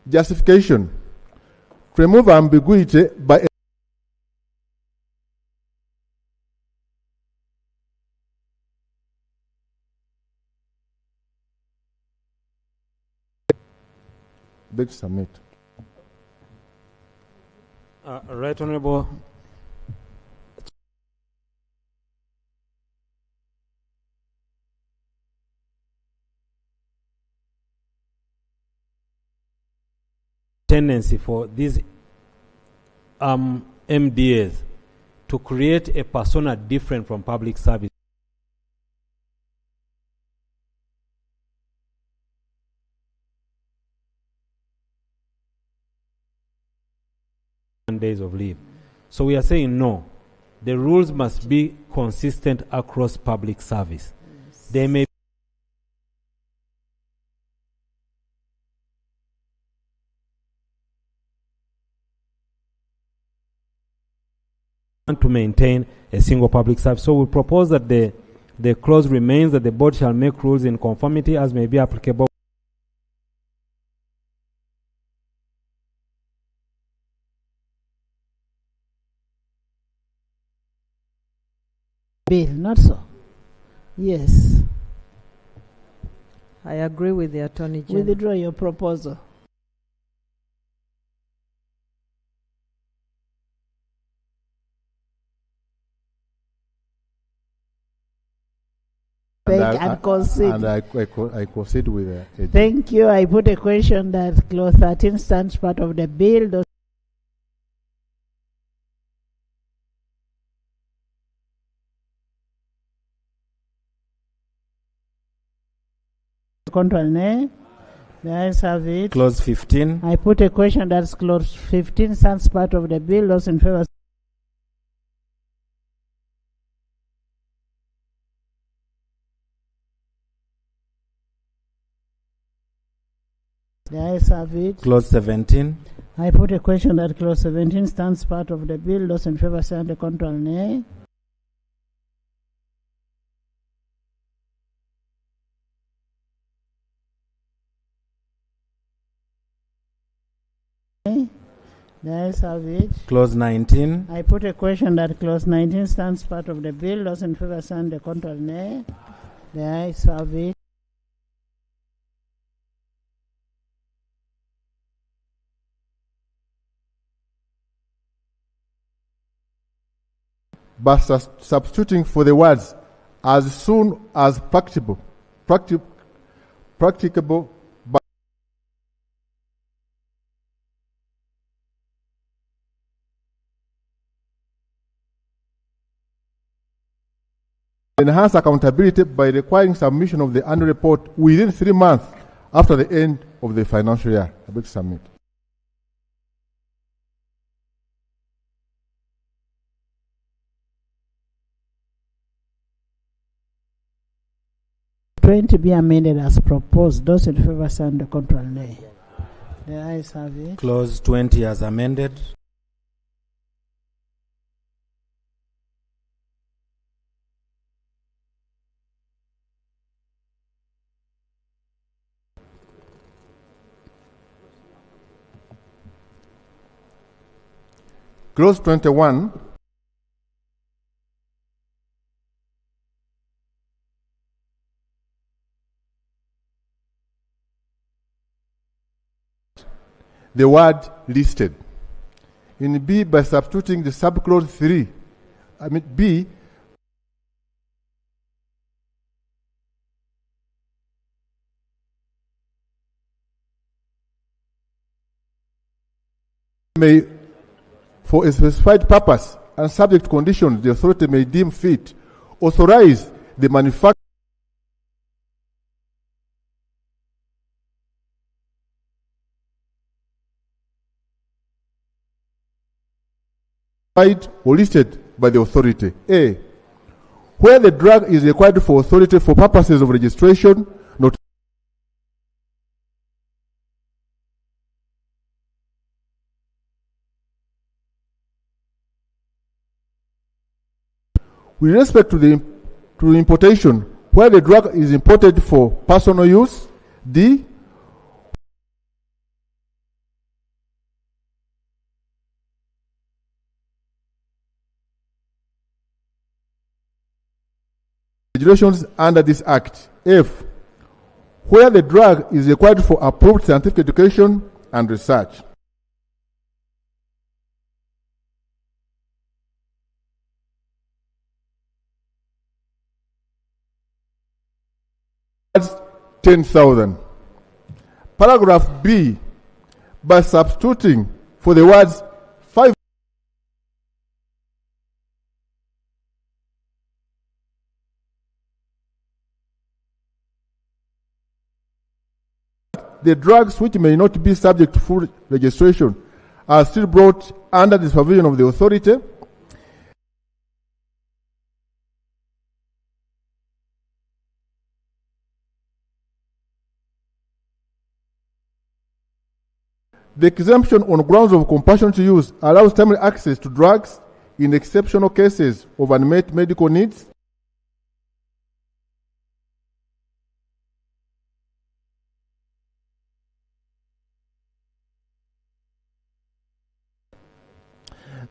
Justification. To remove ambiguity by beg to submit. Right Honorable. Tendency for these MDAs to create a persona different from public service. Days of leave. So we are saying no. The rules must be consistent across public service. They may want to maintain a single public service. So we propose that the clause remains that the board shall make rules in conformity as may be applicable. Bill, not so. Yes. I agree with the Attorney General. Withdraw your proposal. And concede. And I concede with a Thank you. I put a question that clause 13 stands part of the bill. Those control nay. The ayes have it. Clause 15. I put a question that's clause 15 stands part of the bill. Those in favor. The ayes have it. Clause 17. I put a question that clause 17 stands part of the bill. Those in favor say on the control nay. The ayes have it. Clause 19. I put a question that clause 19 stands part of the bill. Those in favor say on the control nay. The ayes have it. But substituting for the words as soon as practicable, but enhance accountability by requiring submission of the annual report within 3 months after the end of the financial year. I beg to submit. To be amended as proposed. Those in favor say on the control nay. The ayes have it. Clause 20 as amended. Clause 21 the word listed. In B, by substituting the subclause 3, B, may, for a specified purpose and subject to conditions the authority may deem fit, authorize the manufacturer or listed by the authority. A, where the drug is required for authority for purposes of registration, not with respect to the importation, where the drug is imported for personal use. D, regulations under this act. F, where the drug is required for approved scientific education and research. That's 10,000. Paragraph B, by substituting for the words 5, the drugs which may not be subject to full registration are still brought under the supervision of the authority. The exemption on grounds of compassionate use allows timely access to drugs in exceptional cases of unmet medical needs.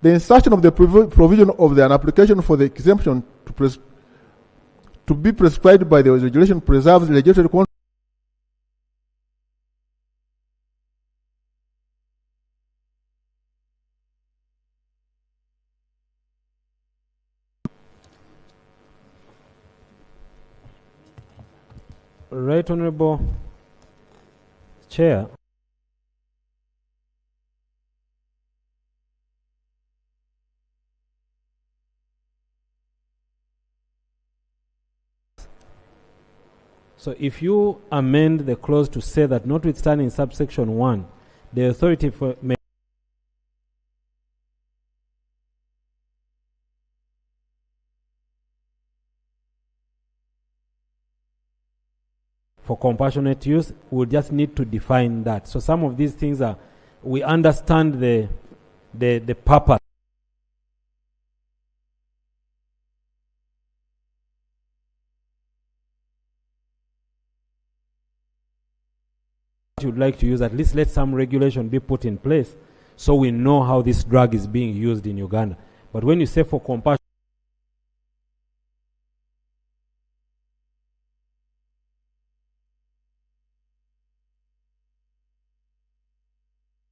The insertion of the provision of an application for the exemption to be prescribed by the regulation preserves legislative control. Right Honorable Chair. So if you amend the clause to say that notwithstanding subsection 1, the authority may for compassionate use, we'll just need to define that. So some of these things are, we understand the purpose. You'd like to use, at least let some regulation be put in place so we know how this drug is being used in Uganda. But when you say for compassion,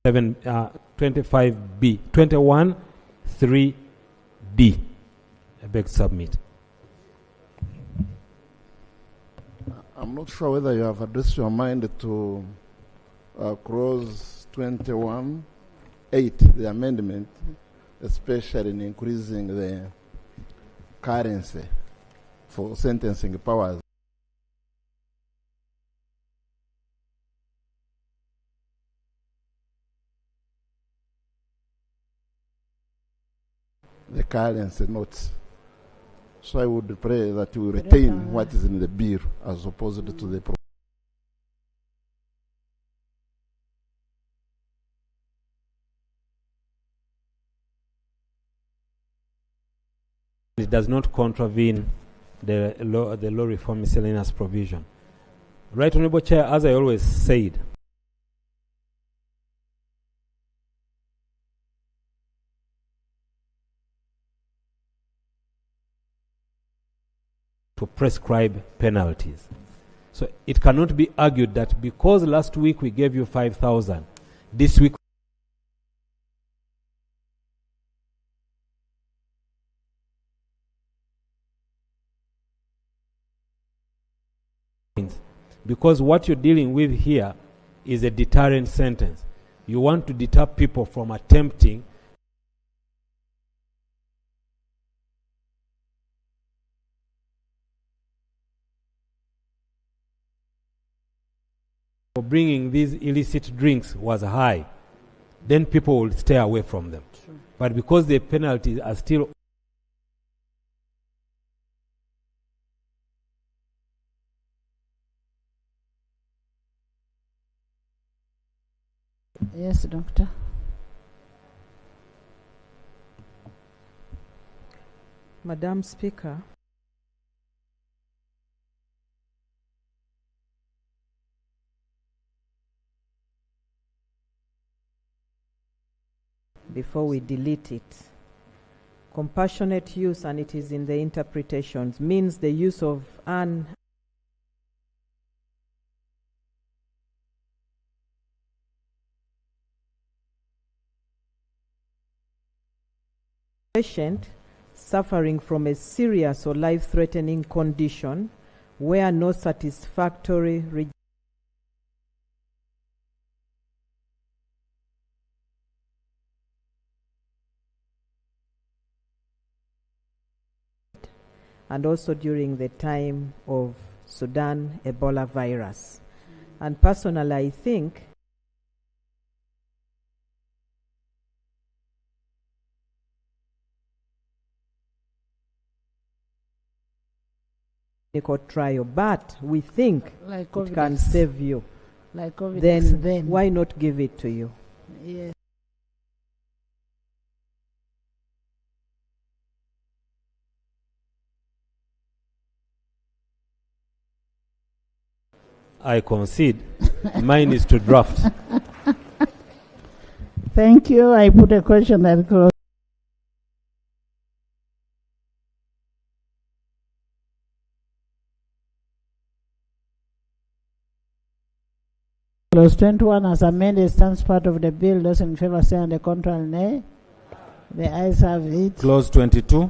uh, 25B, 21(3)D. I beg to submit. I'm not sure whether you have addressed your mind to clause 21(8), the amendment, especially in increasing the currency for sentencing powers. The currency notes. So I would pray that you retain what is in the bill as opposed to the it does not contravene the law reform miscellaneous provision. Right Honorable Chair, as I always said, to prescribe penalties. So it cannot be argued that because last week we gave you 5,000, this week because what you're dealing with here is a deterrent sentence. You want to deter people from attempting for bringing these illicit drinks was high, then people will stay away from them. True. But because the penalties are still Yes, Doctor. Madam Speaker, before we delete it, compassionate use, and it is in the interpretations, means the use of an patient suffering from a serious or life-threatening condition where no satisfactory and also during the time of Sudan Ebola virus. And personally, I think clinical trial, but we think like it can save you. Like COVID Then why not give it to you? Yes. I concede. Mine is to draft. Thank you. I put a question that close. Clause 21 as amended stands part of the bill. Those in favor say on the contrary nay. The ayes have it. Clause 22.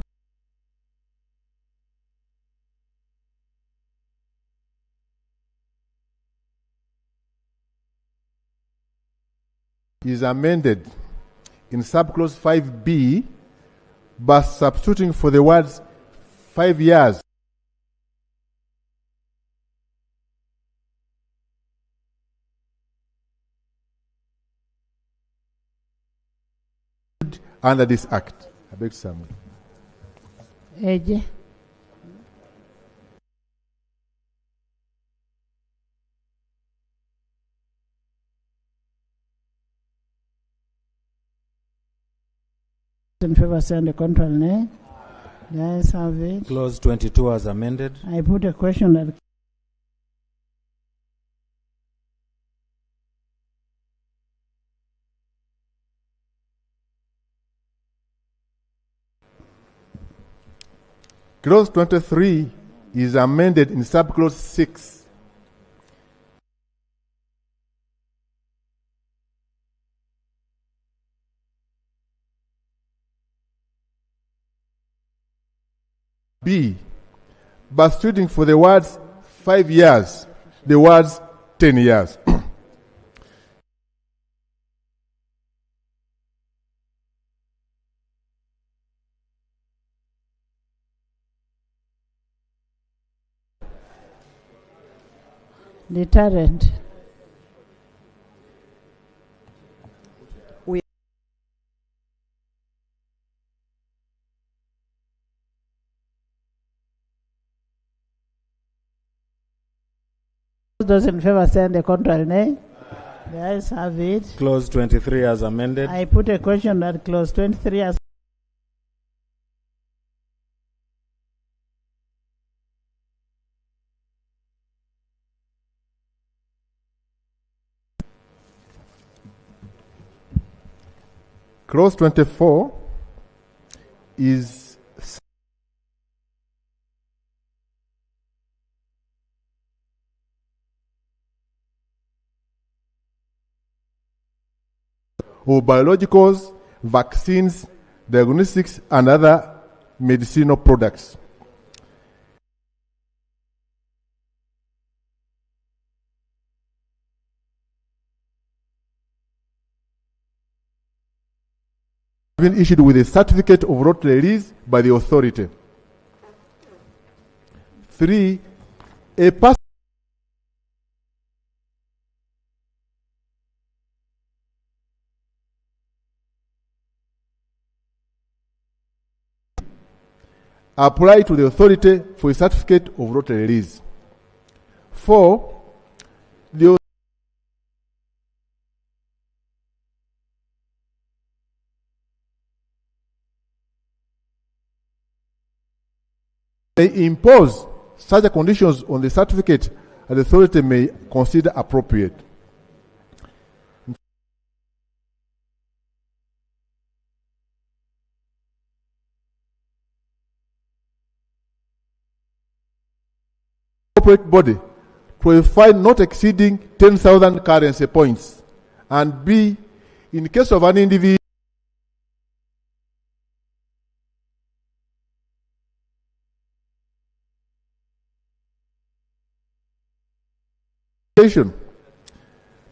Is amended in subclause 5B by substituting for the words 5 years under this act. I beg some. Eje. In favor say on the contrary nay. The ayes have it. Clause 22 as amended. I put a question that Clause 23 is amended in subclause 6. B, by substituting for the words 5 years, the words 10 years. deterrent. Those in favor say on the contrary nay. The ayes have it. Clause 23 as amended. I put a question that clause 23 as Clause 24 is of biologicals, vaccines, diagnostics, and other medicinal products. Been issued with a certificate of road release by the authority. 3. A person apply to the authority for a certificate of road release. 4. The they impose such conditions on the certificate that the authority may consider appropriate. Corporate body to a fine not exceeding 10,000 currency points, and B, in case of an individual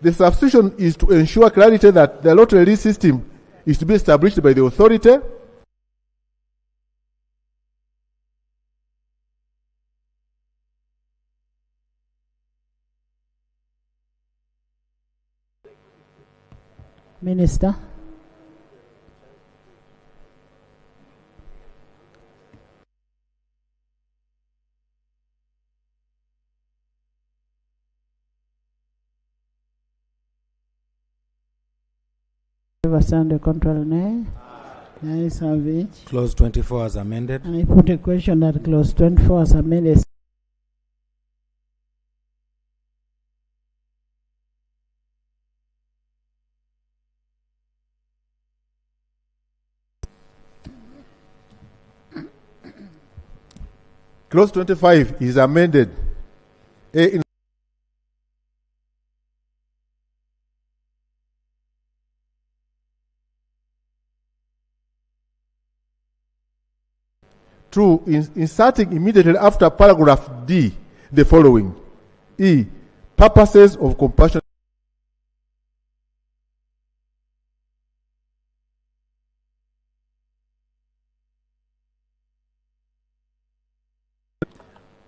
the substitution is to ensure clarity that the lot release system is to be established by the authority. Minister. Under control, nay. Ayes have it. Clause 24 as amended. I put a question that clause 24 as amended. Clause 25 is amended. A, in True, inserting immediately after paragraph D the following. E. Purposes of compassion.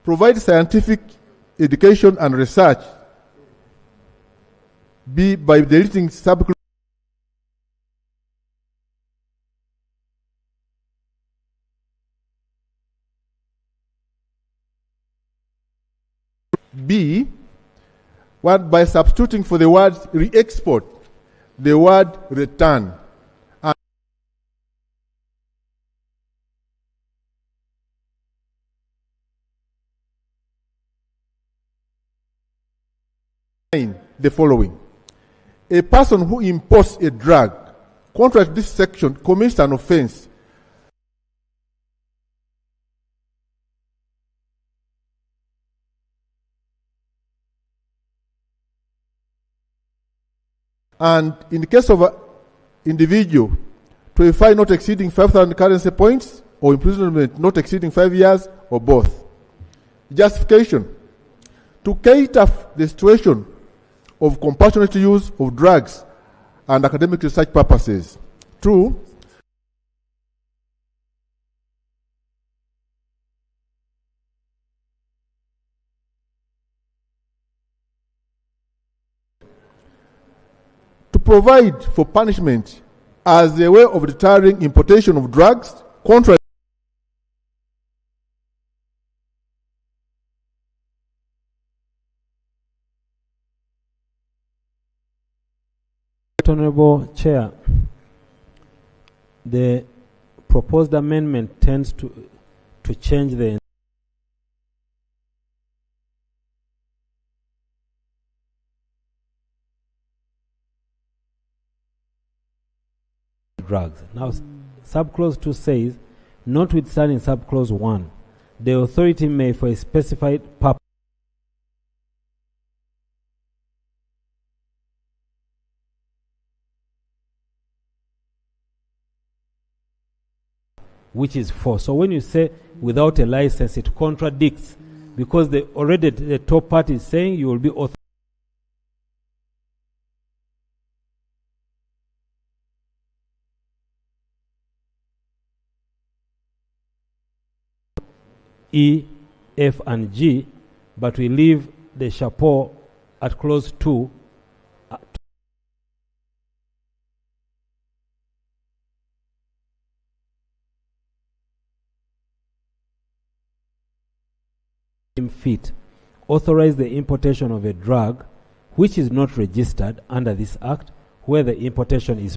Provide scientific education and research. B. By deleting subclause. B, what by substituting for the word re-export the word return. And the following. A person who imports a drug, contrary to this section, commits an offense. And in the case of an individual, to a fine not exceeding 5,000 currency points, or imprisonment not exceeding 5 years, or both. Justification. To cater the situation of compassionate use of drugs and academic research purposes. True. To provide for punishment as a way of deterring importation of drugs, contrary Honorable Chair, the proposed amendment tends to change the drugs. Now, subclause 2 says, notwithstanding subclause 1, the authority may, for a specified purpose, which is 4. So when you say without a license, it contradicts, because already the top part is saying you will be authorized. E, F, and G, but we leave the chapeau at clause 2. Feet. Authorize the importation of a drug which is not registered under this act, where the importation is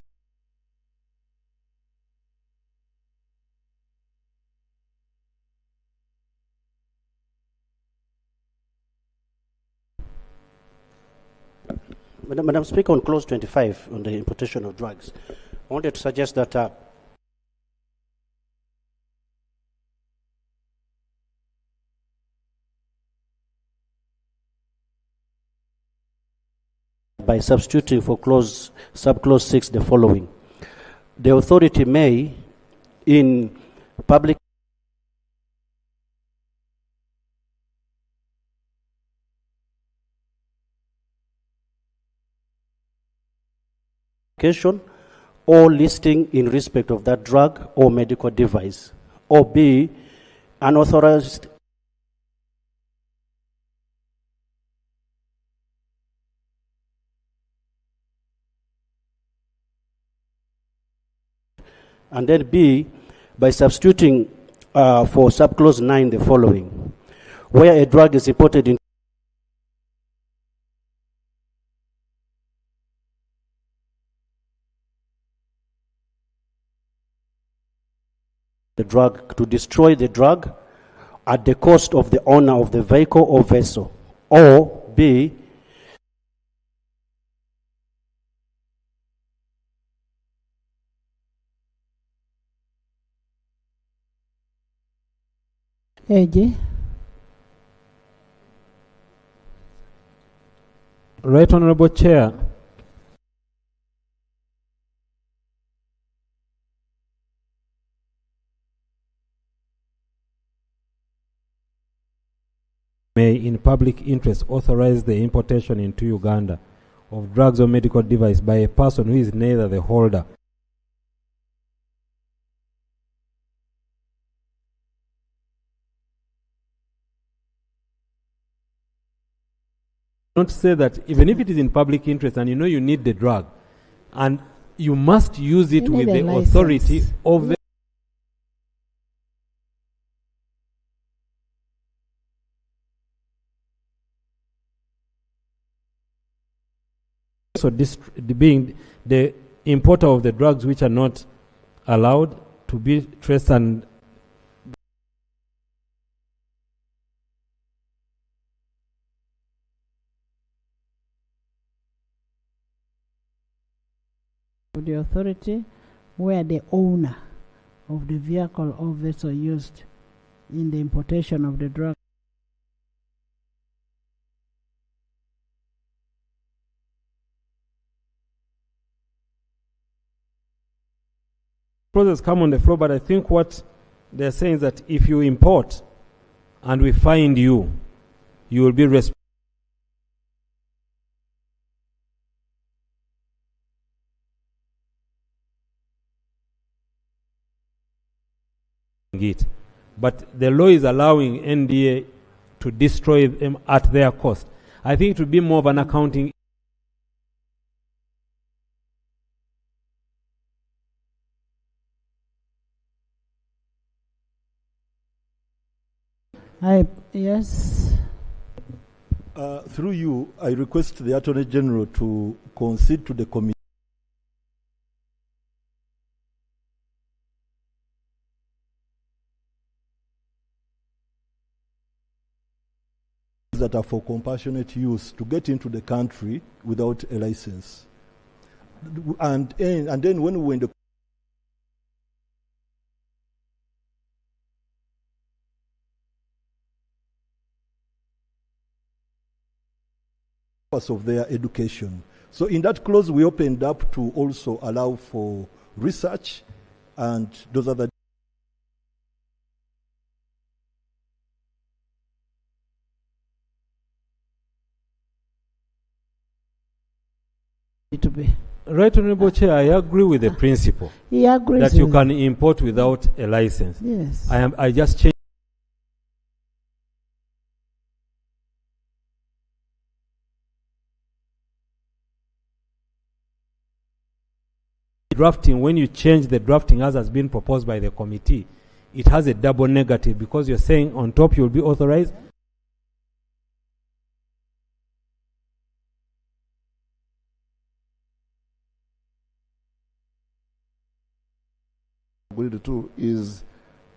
Madam Speaker, on clause 25 on the importation of drugs, I wanted to suggest that by substituting for subclause 6 the following: the authority may, in public or listing in respect of that drug or medical device, or B, unauthorized and then B, by substituting for subclause 9 the following: where a drug is imported in the drug, to destroy the drug at the cost of the owner of the vehicle or vessel, or B, AG. Right Honorable Chair. May, in public interest, authorize the importation into Uganda of drugs or medical device by a person who is neither the holder not say that even if it is in public interest and you know you need the drug and you must use it with the authority of the so this being the importer of the drugs which are not allowed to be traced and the authority where the owner of the vehicle or vessel used in the importation of the drug process come on the floor, but I think what they're saying is that if you import and we find you, you will be responsible. It. But the law is allowing NDA to destroy them at their cost. I think it would be more of an accounting. Yes. Through you, I request the Attorney General to concede to the committee that are for compassionate use to get into the country without a license. And then when we were in the purpose of their education. So in that clause, we opened up to also allow for research and those other to be. Right, Honorable Chair, I agree with the principle He agrees that you with can import without a license. Yes. I just changed drafting. When you change the drafting as has been proposed by the committee, it has a double negative because you're saying on top you'll be authorized. Agreed to is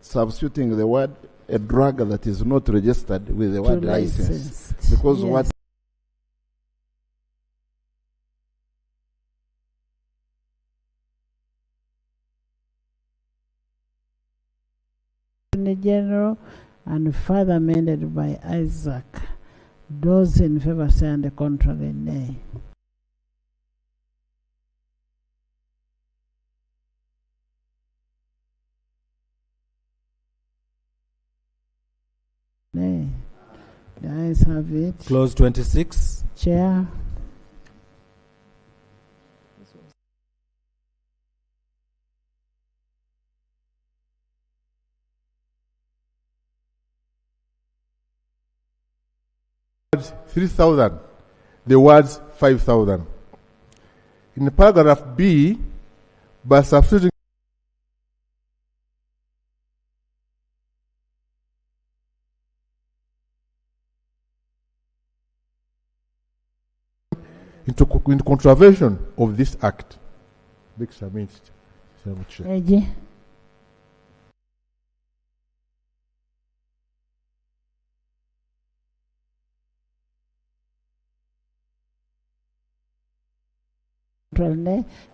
substituting the word a drug that is not registered with the word license. Because Yes. what Attorney General and further amended by Isaac. Those in favor say and the contrary nay. Nay. The ayes have it. Clause 26. Chair. Words 3,000, the words 5,000. In paragraph B, by substituting into contravention of this act. Eji.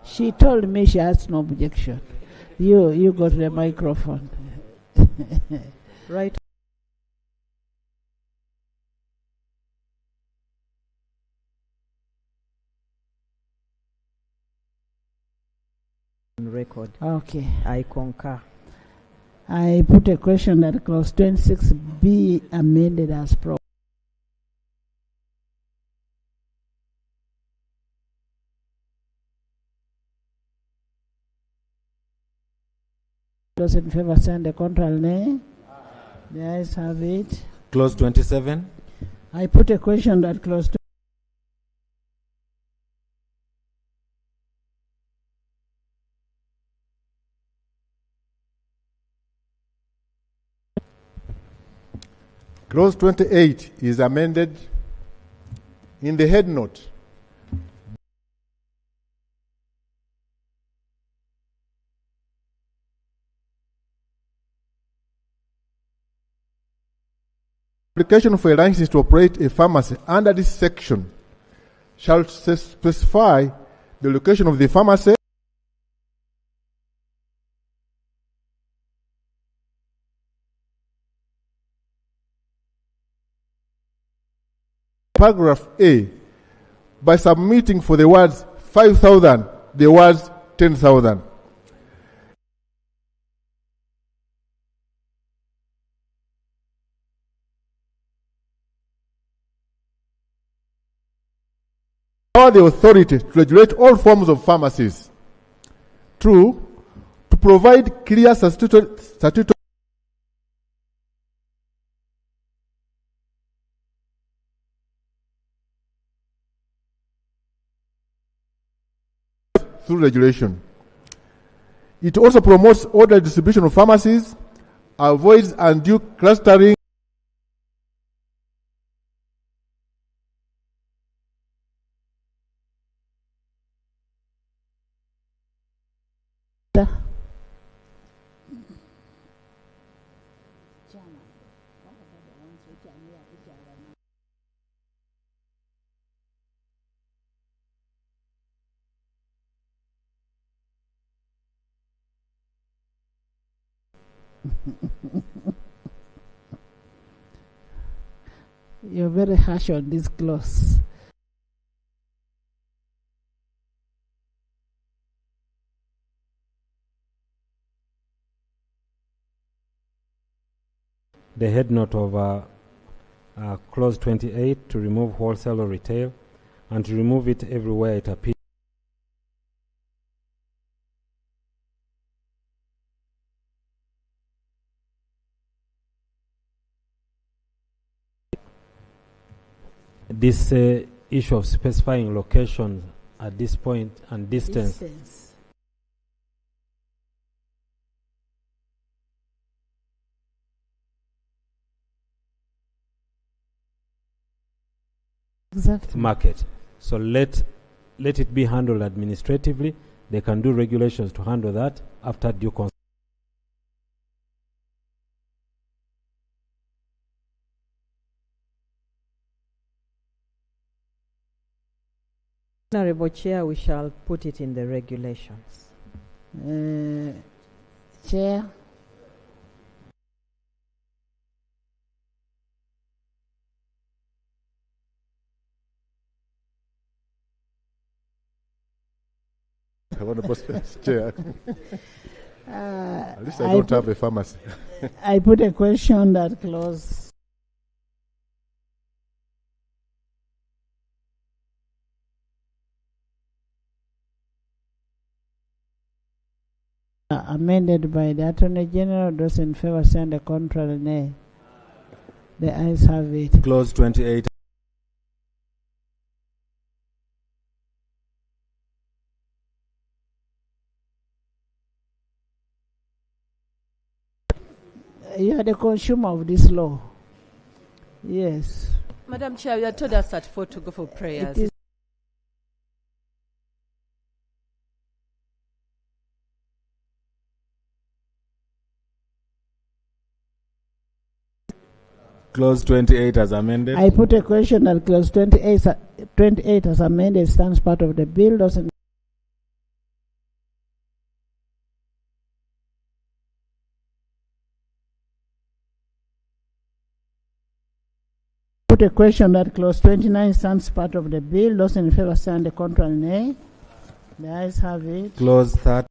She told me she has no objection. You got the microphone. Right. Record. Okay. I concur. I put a question that clause 26 be amended as pro. Those in favor say and the contrary nay. The ayes have it. Clause 27. I put a question that clause Clause 28 is amended in the head note. Application for a license to operate a pharmacy under this section shall specify the location of the pharmacy, paragraph A, by submitting for the words 5,000, the words 10,000. The authority to regulate all forms of pharmacies. Two, to provide clear statutory through regulation. It also promotes orderly distribution of pharmacies, avoids undue clustering, You're very harsh on this clause. The head note of clause 28 to remove wholesale or retail and to remove it everywhere it appears. this issue of specifying location at this point and distance. Exactly. Market. So let it be handled administratively. They can do regulations to handle that after due consideration. Honorable Chair, we shall put it in the regulations. Chair. Chair. At least I don't have a pharmacy. I put a question that clause amended by the Attorney General. Those in favor say the contrary, nay. The ayes have it. Clause 28. You are the consumer of this law. Yes. Madam Chair, you had told us at 4 to go for prayers. It is Clause 28 as amended. I put a question that clause 28 as amended stands part of the bill. Doesn't put a question that clause 29 stands part of the bill. Those in favor stand the contrary, nay. The ayes have it. Clause 30.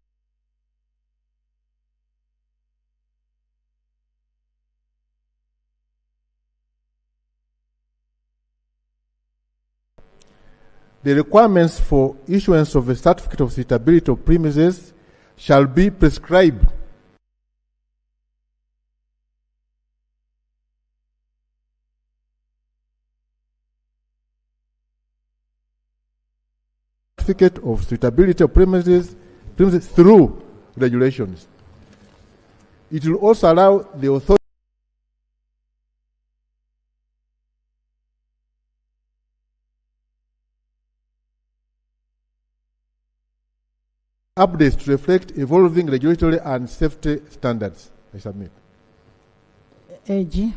The requirements for issuance of a certificate of suitability of premises shall be prescribed certificate of suitability of premises through regulations. It will also allow the authority updates to reflect evolving regulatory and safety standards. I submit. AG.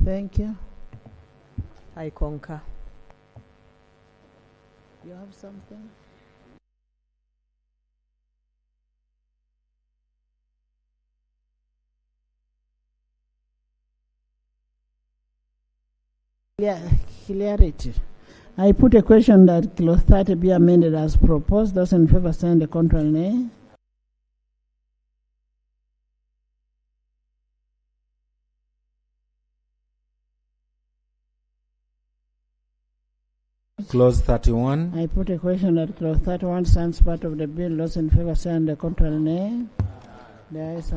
Thank you. I concur. You have something? Yeah, clarity. I put a question that clause 30 be amended as proposed. Those in favor say the contrary, nay. Clause 31. I put a question that clause 31 stands part of the bill. Those in favor say the contrary, nay. There is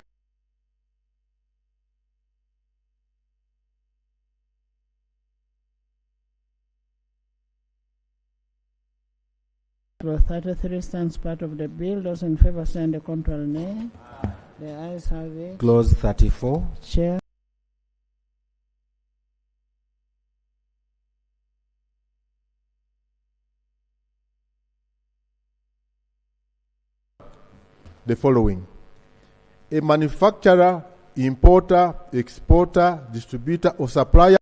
clause 33 stands part of the bill. Those in favor say the contrary, nay. The ayes have it. Clause 34. Chair. the following: a manufacturer, importer, exporter, distributor, or supplier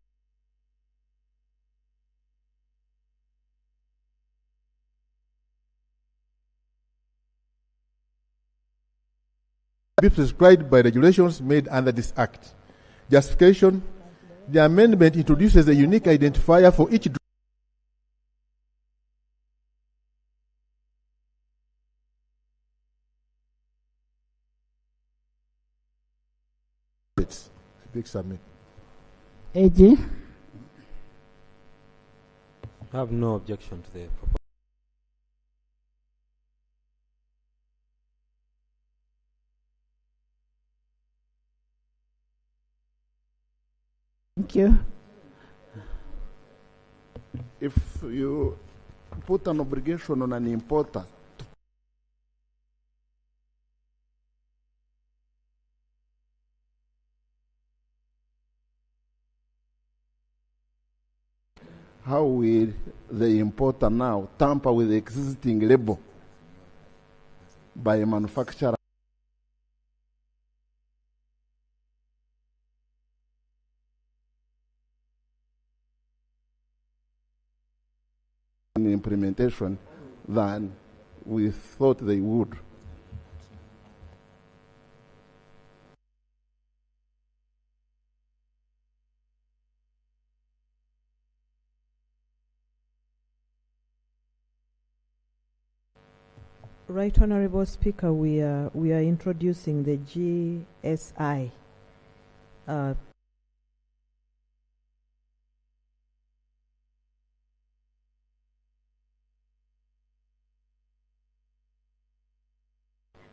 be prescribed by regulations made under this Act. Justification: the amendment introduces a unique identifier for each Big submit. AG. I have no objection to the proposal. if you put an obligation on an importer how will the importer now tamper with the existing label by a manufacturer? In implementation than we thought they would. Right, Honorable Speaker, we are introducing the GSI.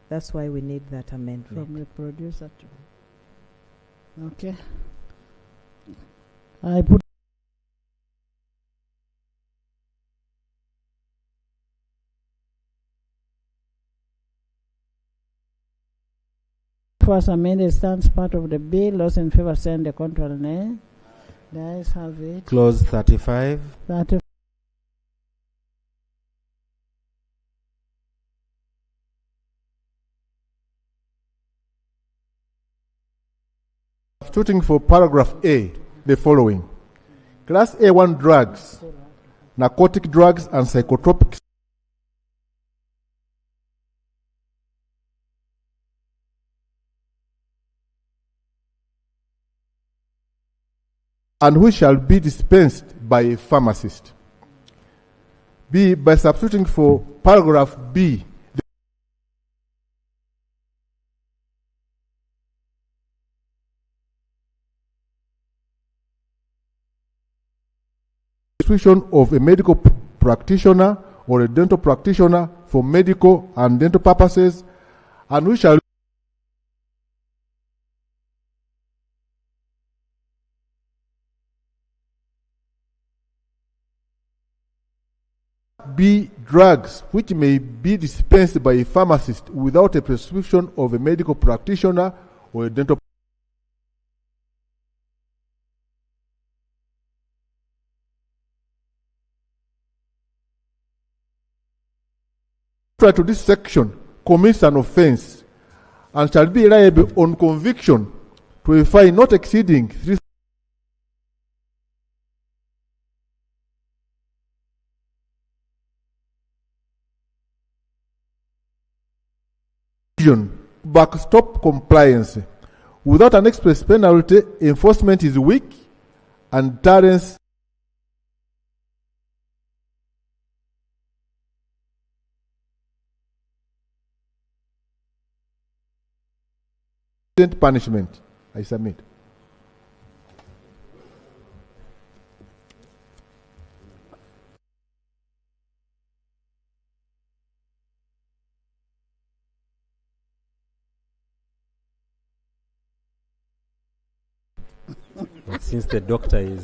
That's why we need that amendment. From the producer to. Okay. I put. First amendment stands part of the bill. Those in favor send the contrary nay. The ayes have it. Clause 35. 35. Substituting for paragraph A, the following. Class A1 drugs, narcotic drugs and psychotropics and which shall be dispensed by a pharmacist. B, by substituting for paragraph B, prescription of a medical practitioner or a dental practitioner for medical and dental purposes, and which shall be drugs which may be dispensed by a pharmacist without a prescription of a medical practitioner or a dental to this section commits an offense and shall be liable on conviction to a fine not exceeding 3 backstop compliance. Without an express penalty, enforcement is weak and deterrence punishment. I submit. But since the doctor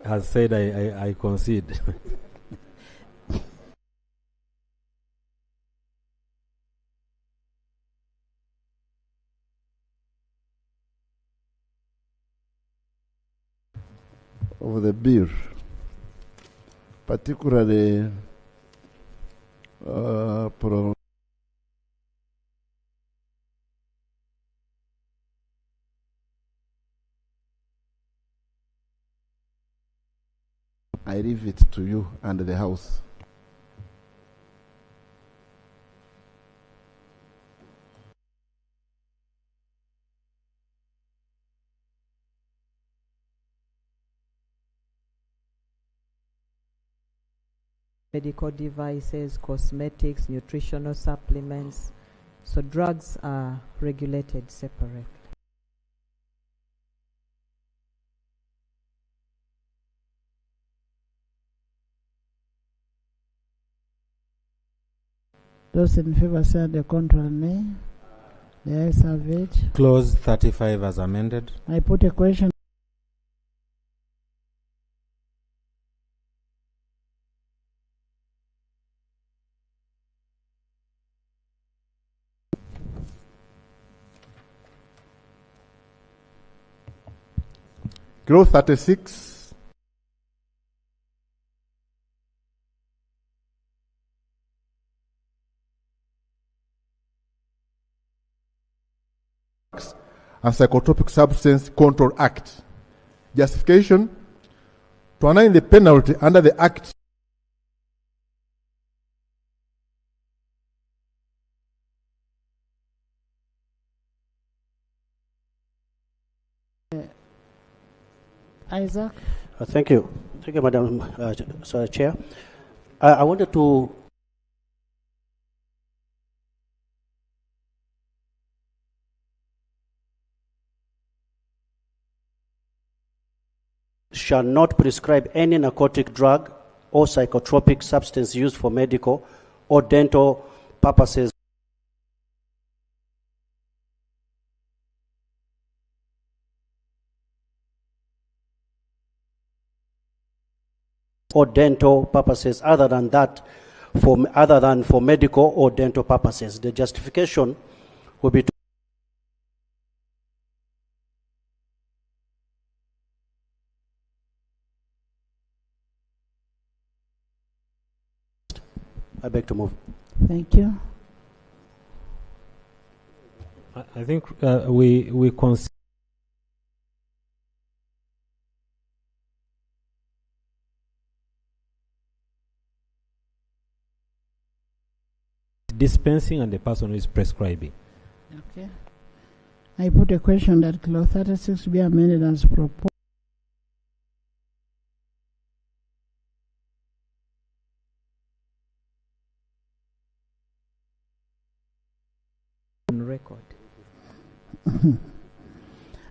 has said I concede. Of the bill, particularly I leave it to you and the House. Medical devices, cosmetics, nutritional supplements. So drugs are regulated separately. Those in favor say the contrary nay. The ayes have it. Clause 35 as amended. I put a question. Clause 36. And Psychotropic Substance Control Act. Justification: to annul the penalty under the Act Isaac. Thank you. Thank you, Madam Chair. I wanted to shall not prescribe any narcotic drug or psychotropic substance used for medical or dental purposes other than for medical or dental purposes. The justification will be I beg to move. Thank you. I think we consider dispensing and the person who is prescribing. Okay. I put a question that Clause 36 be amended as proposed. On record.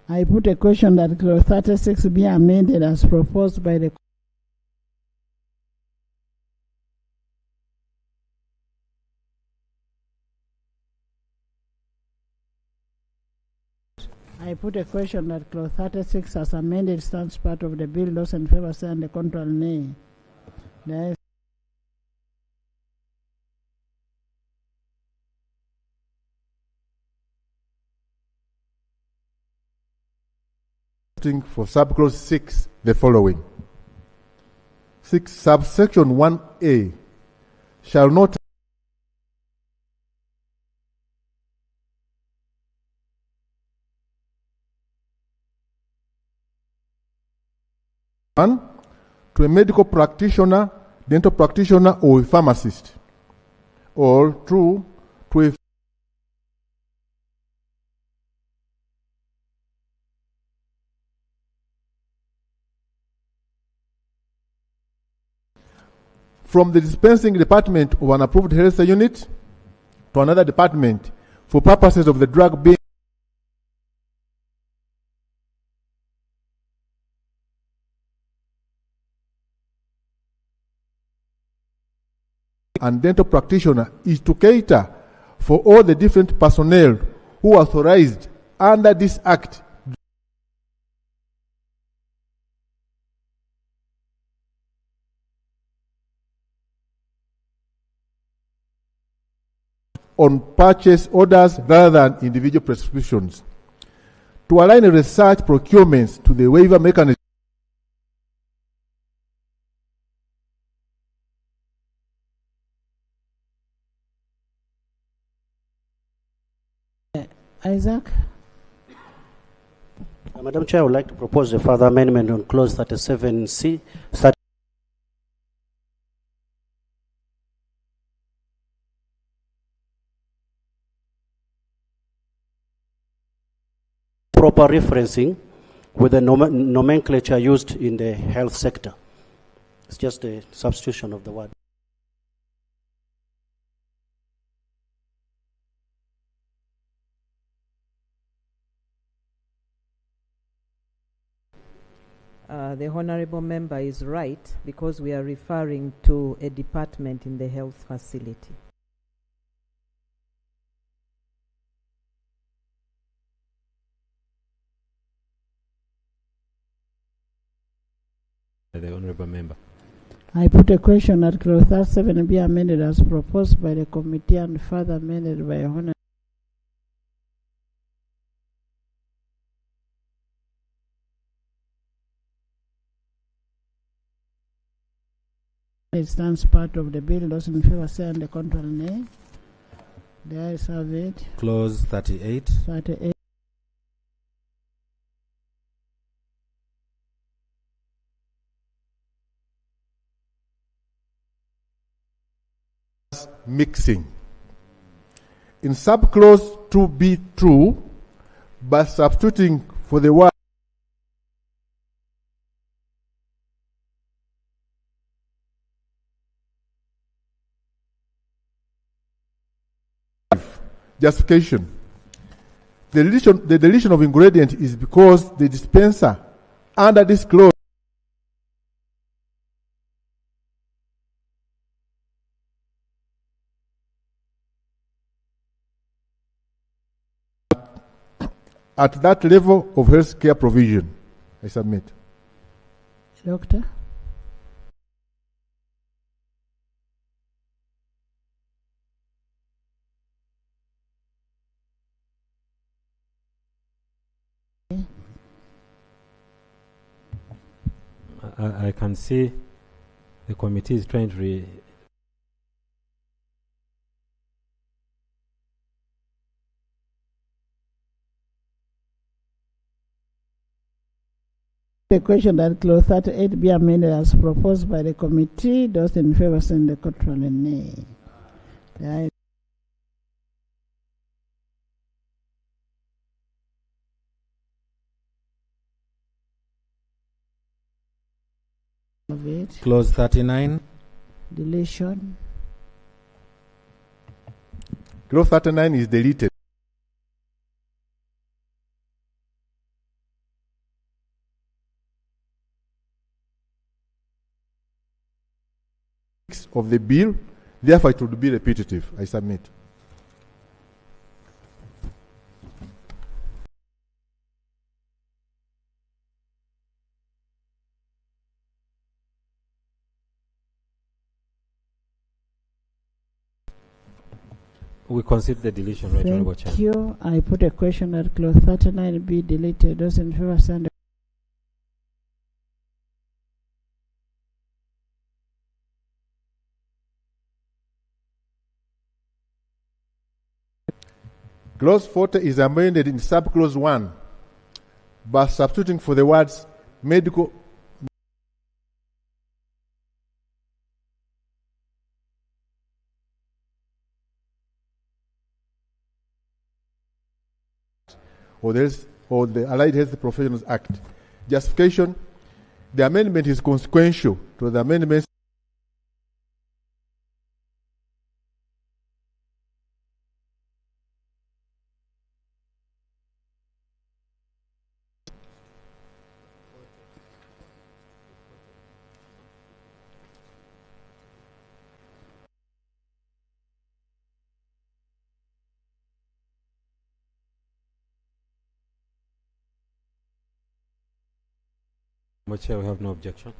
I put a question that Clause 36 be amended as proposed by the I put a question that Clause 36 as amended stands part of the bill. Those in favor say and the control nay. There is for subclause 6 the following. 6 subsection 1A shall not one to a medical practitioner, dental practitioner, or a pharmacist, or two to a from the dispensing department of an approved health unit to another department for purposes of the drug being and dental practitioner is to cater for all the different personnel who are authorized under this act on purchase orders rather than individual prescriptions. To align research procurements to the waiver mechanism Isaac. Madam Chair, I would like to propose a further amendment on clause 37C. Proper referencing with the nomenclature used in the health sector. It's just a substitution of the word. The honorable member is right because we are referring to a department in the health facility. The honorable member. I put a question that Clause 37 be amended as proposed by the committee and further amended by Honorable It stands part of the bill. Those in favor say and the contrary nay. The ayes have it. Clause 38. 38. Mixing. In subclause 2B2, by substituting for the word justification. The deletion of ingredient is because the dispenser under this clause at that level of health care provision. I submit. Doctor? I can see the committee is trying to the question that clause 38 be amended as proposed by the committee. Those in favor send the contrary nay. The ayes have it. Clause 39. Deletion. Clause 39 is deleted. Of the bill, therefore it would be repetitive. I submit. We concede the deletion, right, Honorable Chair. Thank you. I put a question that clause 39 be deleted. Those in favor send Clause 40 is amended in subclause 1 by substituting for the words medical or the Allied Health Professionals Act. Justification: the amendment is consequential to the amendments Chair, we have no objection.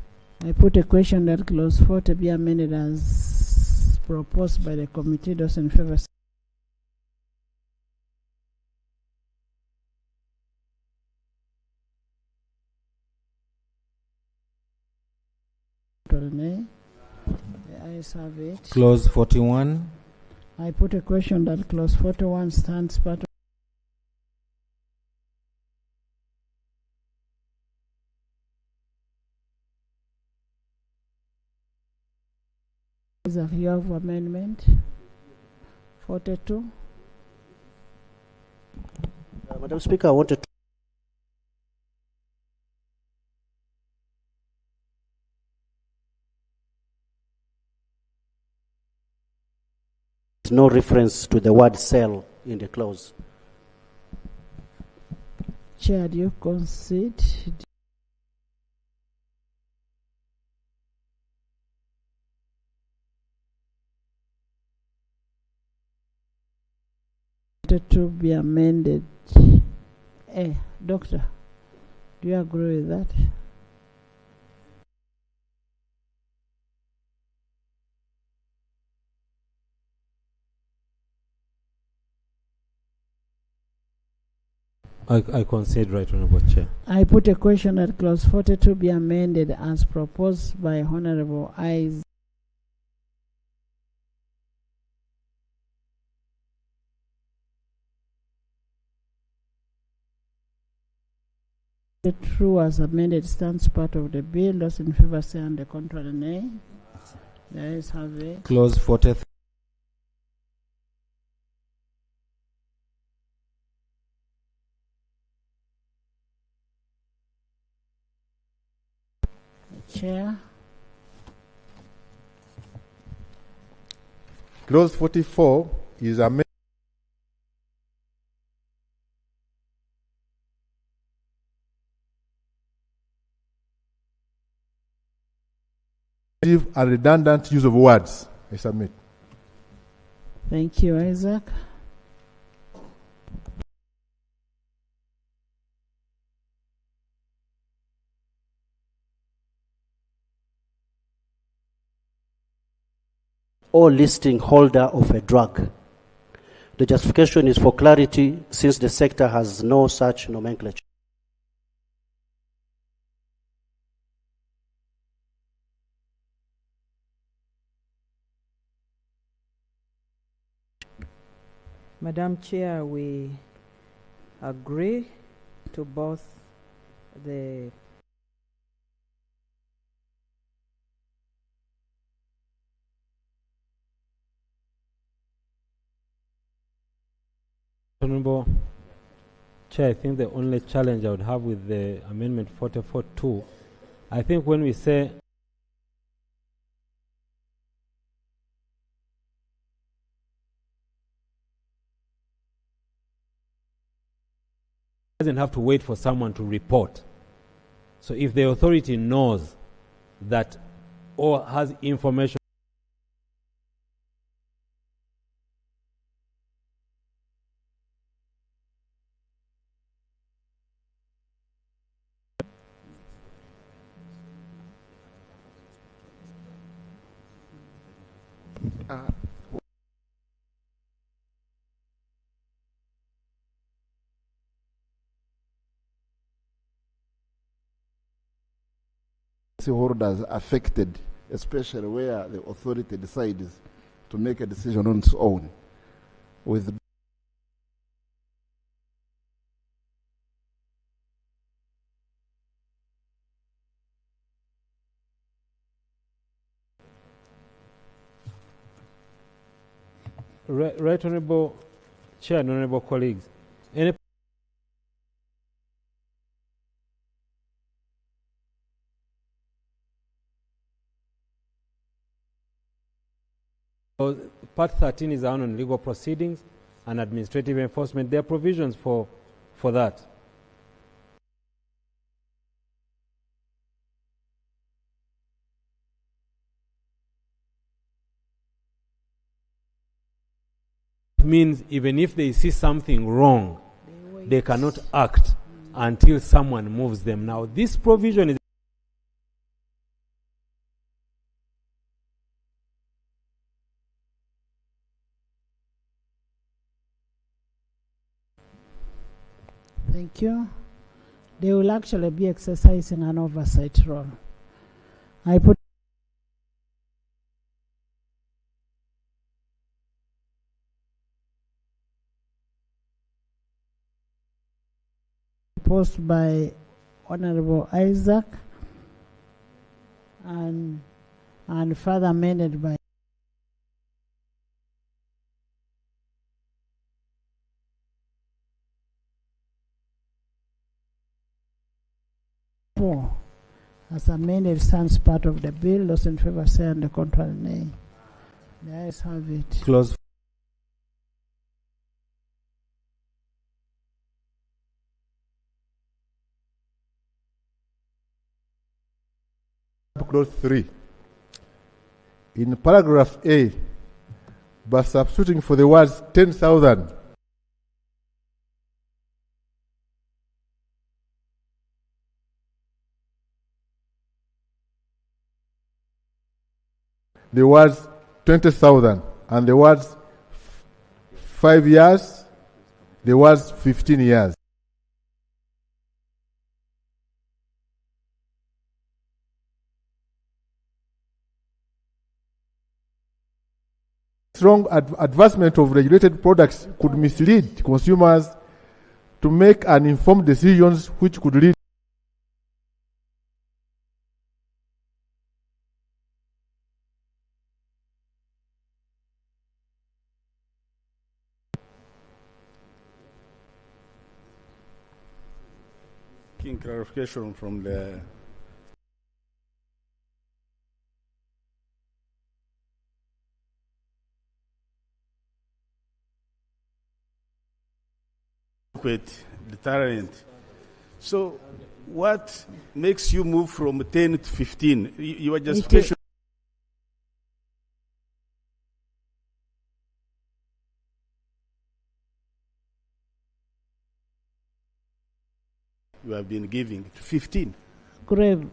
I put a question that clause 40 be amended as proposed by the committee. Those in favor nay. The ayes have it. Clause 41. I put a question that clause 41 stands part of a view of amendment 42. Madam Speaker, I wanted to no reference to the word cell in the clause. Chair, do you concede? To be amended. Doctor, do you agree with that? I concede, right, Honorable Chair. I put a question that clause 42 be amended as proposed by Honorable Eyes. True as amended stands part of the bill. Those in favor say and the contrary nay. The ayes have it. Clause 43. Chair. Clause 44 is amended. And redundant use of words. I submit. Thank you, Isaac. Or listing holder of a drug. The justification is for clarity since the sector has no such nomenclature. Madam Chair, we agree to both the Honorable Chair, I think the only challenge I would have with the Amendment 44.2, I think when we say doesn't have to wait for someone to report. So if the authority knows that or has information holders affected, especially where the authority decides to make a decision on its own. With Right Honorable Chair and Honorable colleagues, any Part 13 is on legal proceedings and administrative enforcement. There are provisions for that. Means even if they see something wrong, they cannot act until someone moves them. Now, this provision is Thank you. They will actually be exercising an oversight role. I put proposed by Honorable Isaac and further amended by as amended stands part of the bill. Those in favor say and the contrary nay. The ayes have it. Clause Clause 3. In paragraph A, by substituting for the words 10,000, the words 20,000 and the words 5 years, the words 15 years. Strong advancement of regulated products could mislead consumers to make uninformed decisions which could lead seeking clarification from the deterrent. So, what makes you move from 10 to 15? You are just special. You have been giving to 15. Grave.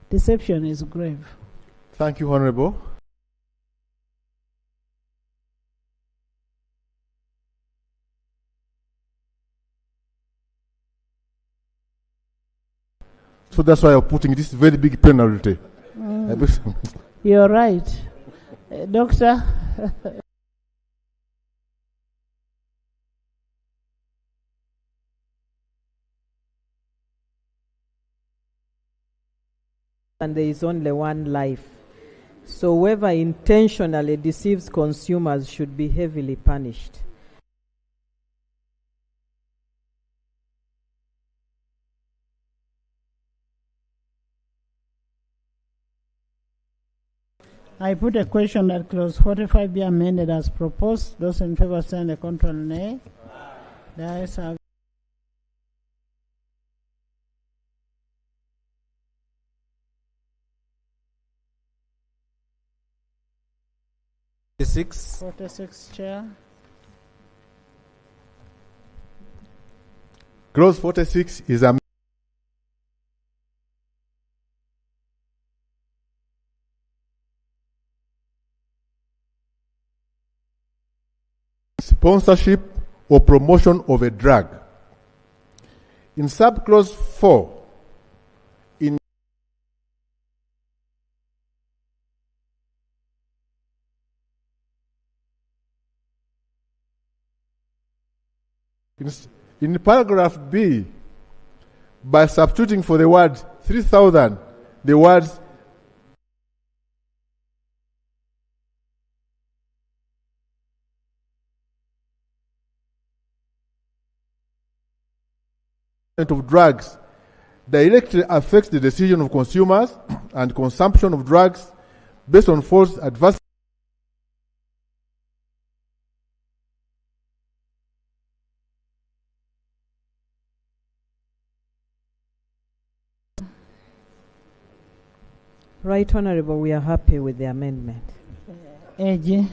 Deception is grave. Thank you, Honorable. So that's why I'm putting this very big penalty. You're right. Doctor? And there is only one life. So whoever intentionally deceives consumers should be heavily punished. I put a question that clause 45 be amended as proposed. Those in favor stand the control nay. The ayes have. Six. 46, Chair. Clause 46 is amended. Sponsorship or promotion of a drug. In subclause 4, in paragraph B, by substituting for the word 3,000, the words of drugs directly affects the decision of consumers and consumption of drugs based on false advertising. Right, Honorable, we are happy with the amendment. AG.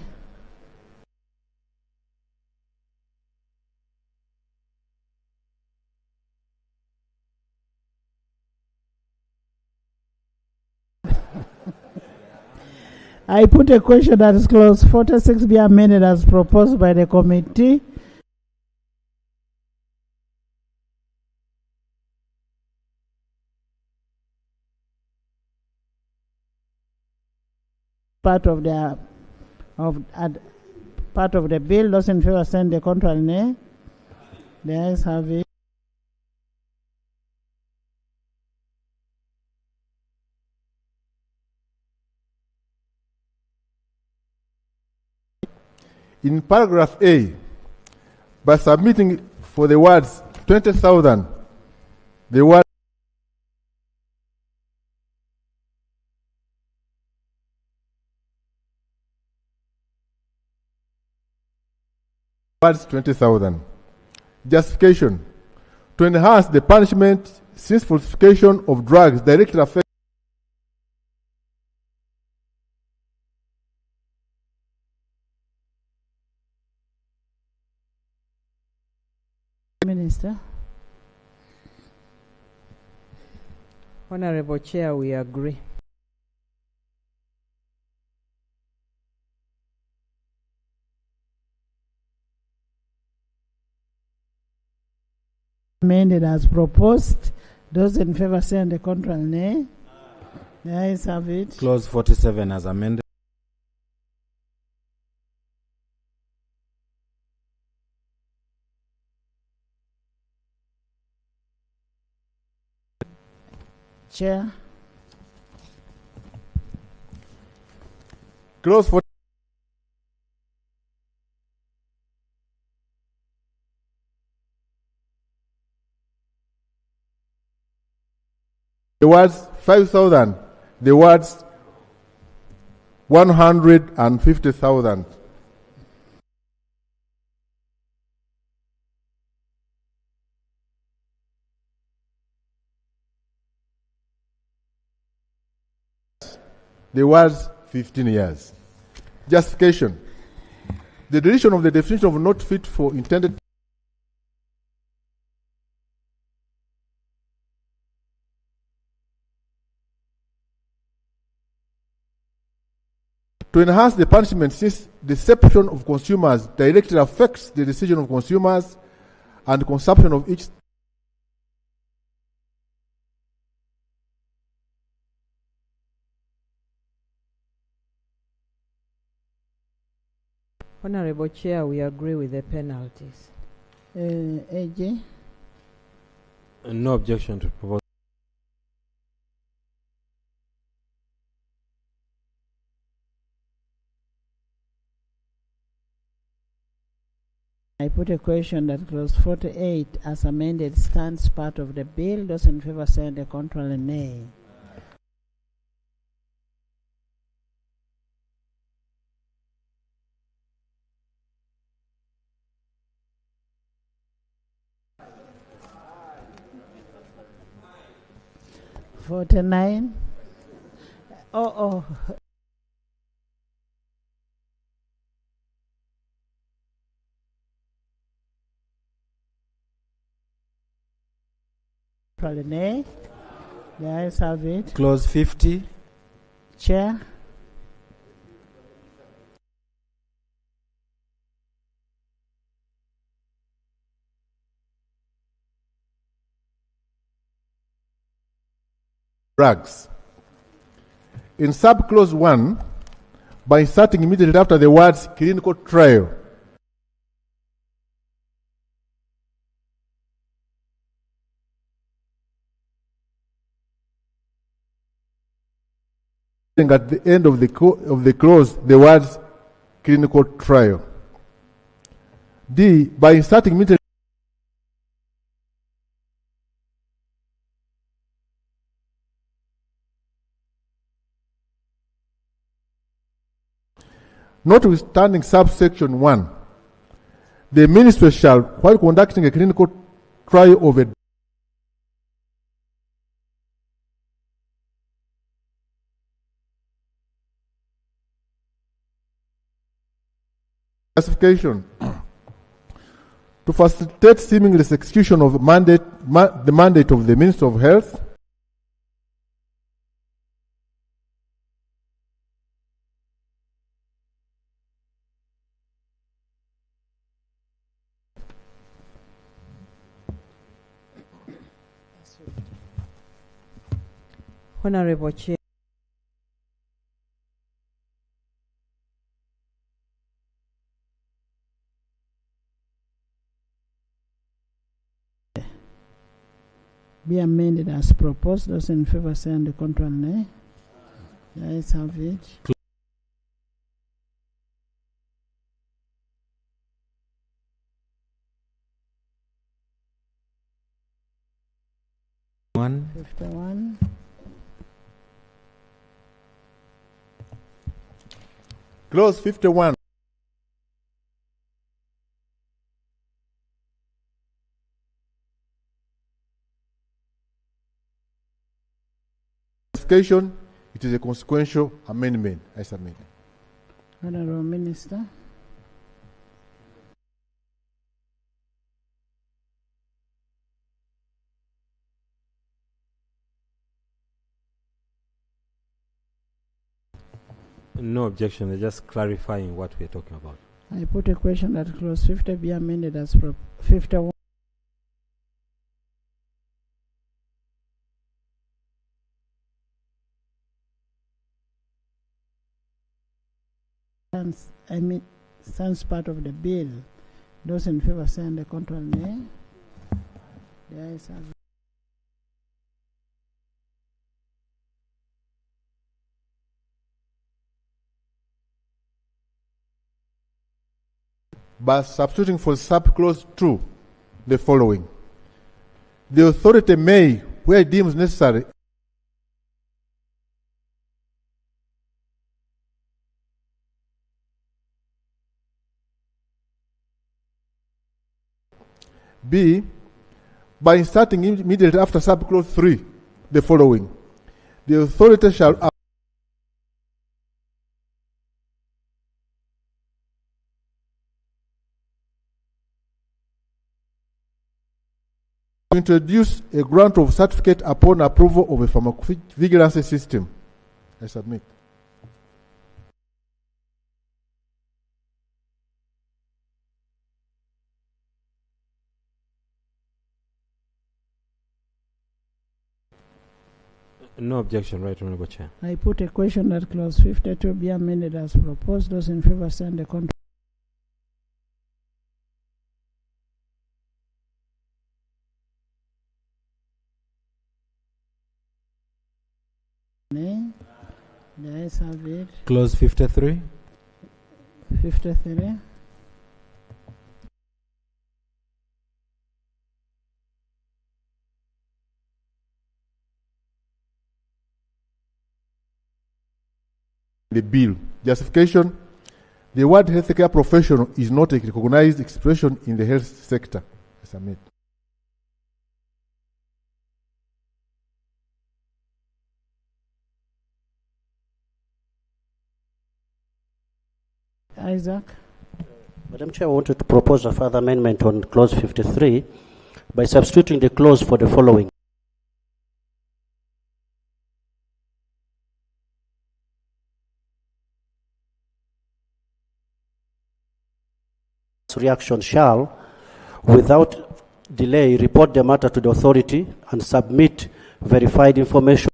I put a question that is clause 46 be amended as proposed by the committee. Part of the bill. Those in favor send the control nay. The ayes have it. In paragraph A, by submitting for the words 20,000, the word words 20,000. Justification: to enhance the punishment since falsification of drugs directly affects Minister. Honorable Chair, we agree. Amended as proposed. Those in favor send the control nay. The ayes have it. Clause 47 as amended. Chair. Clause 40. the words 5,000, the words 150,000. The words 15 years. Justification. The deletion of the definition of not fit for intended to enhance the punishment, since deception of consumers directly affects the decision of consumers and consumption of each. Honorable Chair, we agree with the penalties. AJ? No objection to proposal. I put a question that clause 48 as amended stands part of the bill. Those in favor say the contrary nay. $49. Oh. Nay. The ayes have it. Clause 50. Chair. Drugs. In subclause 1, by inserting immediately after the words clinical trial, at the end of the clause the words clinical trial. D, by inserting immediately notwithstanding subsection 1, the minister shall, while conducting a clinical trial of a classification, to facilitate seamless execution of the mandate of the Minister of Health, Honorable Chair. Be amended as proposed. Those in favor say on the contrary nay. The ayes have it. One. 51. Clause 51. It is a consequential amendment. I submit. Honorable Minister. No objection. They're just clarifying what we're talking about. I put a question that clause 50 be amended as 51. Stands part of the bill. Those in favor say on the contrary nay. The ayes have it. By substituting for subclause 2 the following: the authority may, where it deems necessary, B, by inserting immediately after subclause 3 the following: the authority shall introduce a grant of certificate upon approval of a pharmacovigilance system. I submit. No objection, Right Honorable Chair. I put a question that clause 52 be amended as proposed. Those in favor stand the contrary. Nay. The ayes have it. Clause 53. 53. The bill. Justification: the word healthcare professional is not a recognized expression in the health sector. I submit. Isaac. Madam Chair, I wanted to propose a further amendment on clause 53 by substituting the clause for the following. Reaction shall, without delay, report the matter to the authority and submit verified information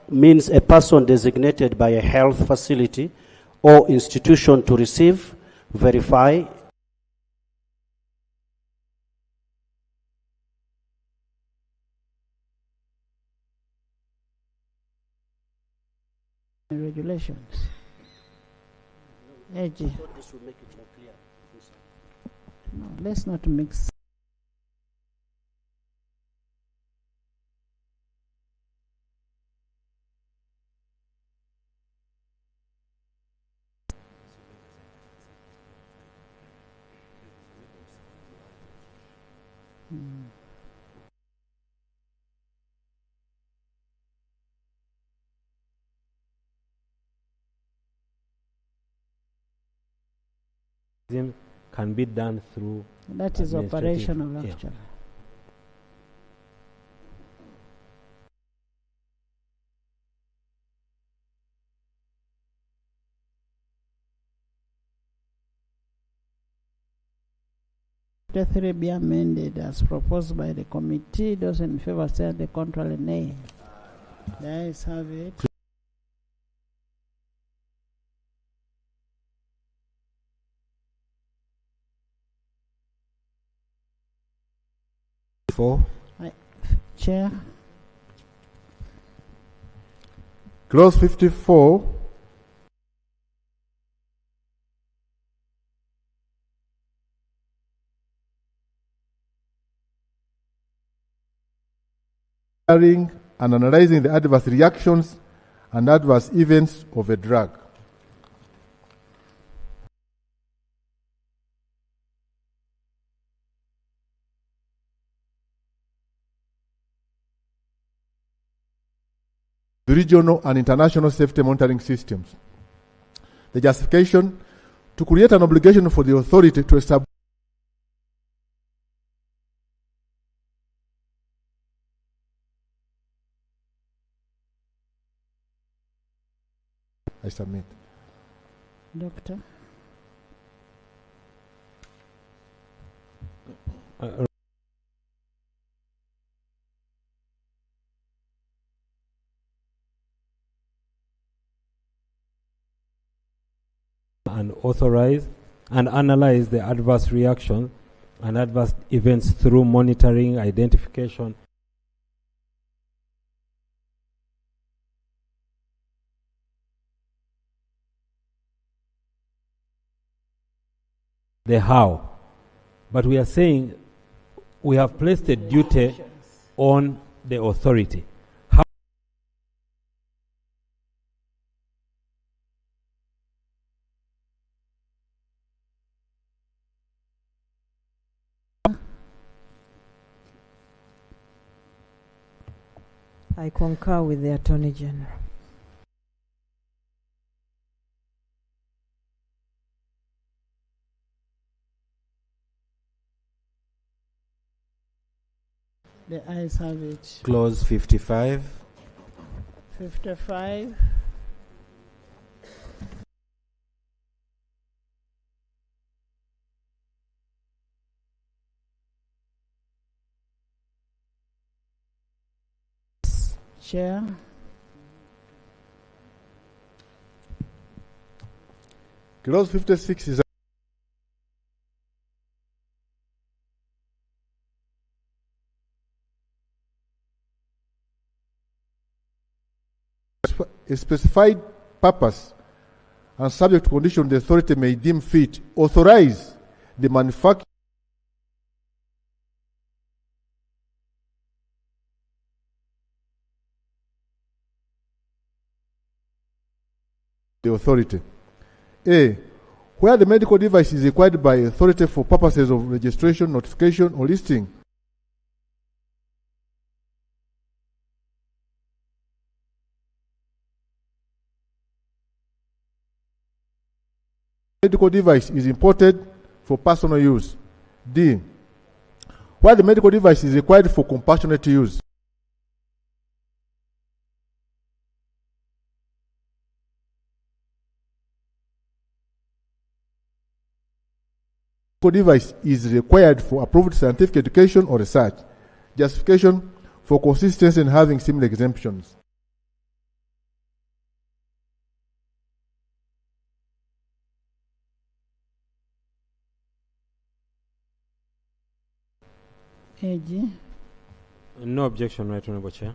means a person designated by a health facility or institution to receive, verify, regulations. AG. No, let's not mix. Can be done through that is operational yeah. actually. The 3 be amended as proposed by the committee. Those in favor say the contrary nay. The ayes have it. Chair. Clause 54. And analyzing the adverse reactions and adverse events of a drug. Regional and international safety monitoring systems. The justification: to create an obligation for the authority to establish I submit. Doctor. And authorize and analyze the adverse reaction and adverse events through monitoring, identification, the how. But we are saying we have placed a duty on the authority. I concur with the Attorney General. The ayes have it. Clause 55. 55. Chair. Clause 56 is a specified purpose and subject to condition the authority may deem fit, authorize the manufacture the authority. A. Where the medical device is required by authority for purposes of registration, notification, or listing. Medical device is imported for personal use. D. Where the medical device is required for compassionate use. Device is required for approved scientific education or research. Justification for consistency in having similar exemptions. AG. No objection, Right Honourable Chair.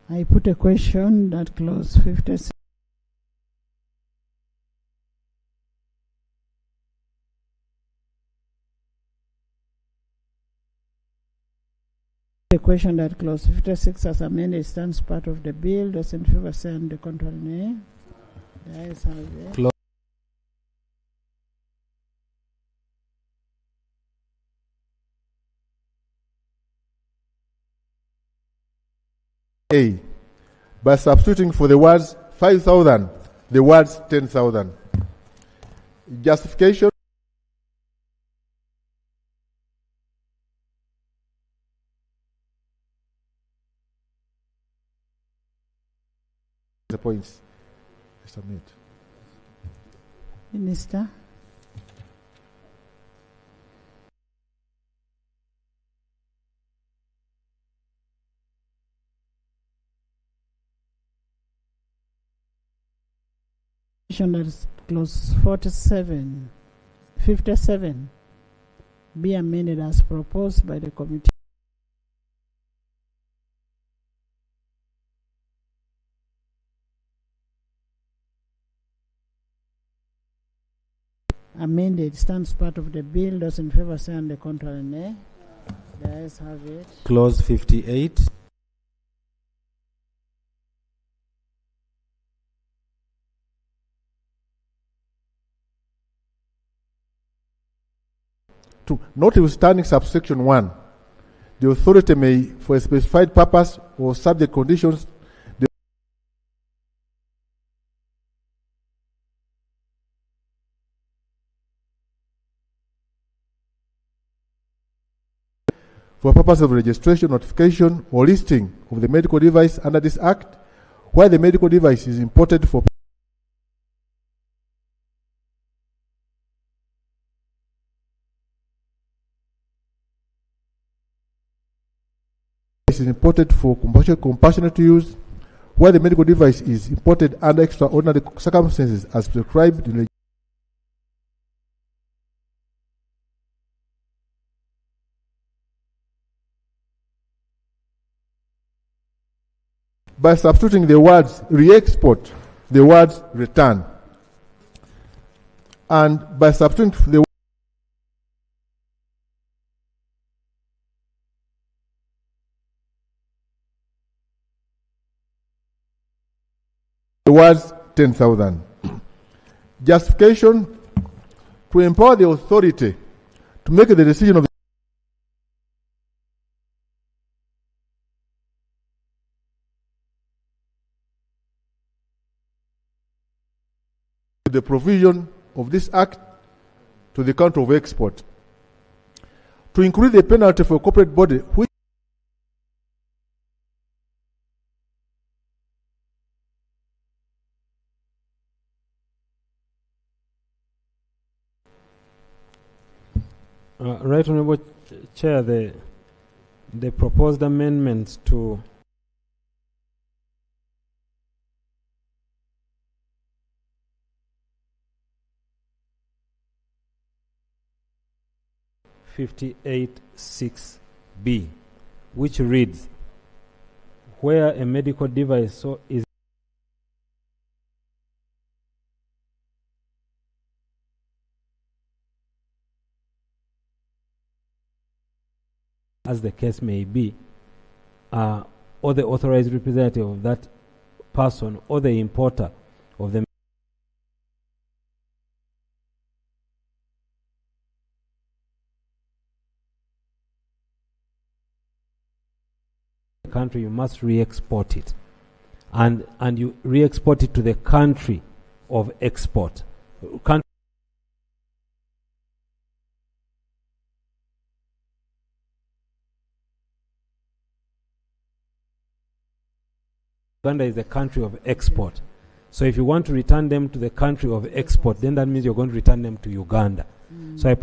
I put a question that clause 56. The question that clause 56 as amended stands part of the bill. Those in favor say and the contrary nay. The ayes have it. A. By substituting for the words 5,000, the words 10,000. Justification. The points. Submit. Minister. That is clause 47, 57 be amended as proposed by the committee. Amended stands part of the bill. Those in favor say and the contrary nay. The ayes have it. Clause 58. Two, notwithstanding subsection 1, the authority may, for a specified purpose or subject conditions, for purpose of registration, notification, or listing of the medical device under this Act, where the medical device is imported for compassionate use, where the medical device is imported under extraordinary circumstances as prescribed in by substituting the words re-export, the words return, and by substituting the words 10,000. Justification to empower the authority to make the decision of the provision of this act to the count of export. To include the penalty for a corporate body which Right Honourable Chair, the proposed amendments to (58)(6)(b), which reads, where a medical device is as the case may be, or the authorized representative of that person or the importer of the country, you must re-export it, and you re-export it to the country of export. Uganda is the country of export. So if you want to return them to the country of export, then that means you're going to return them to Uganda. So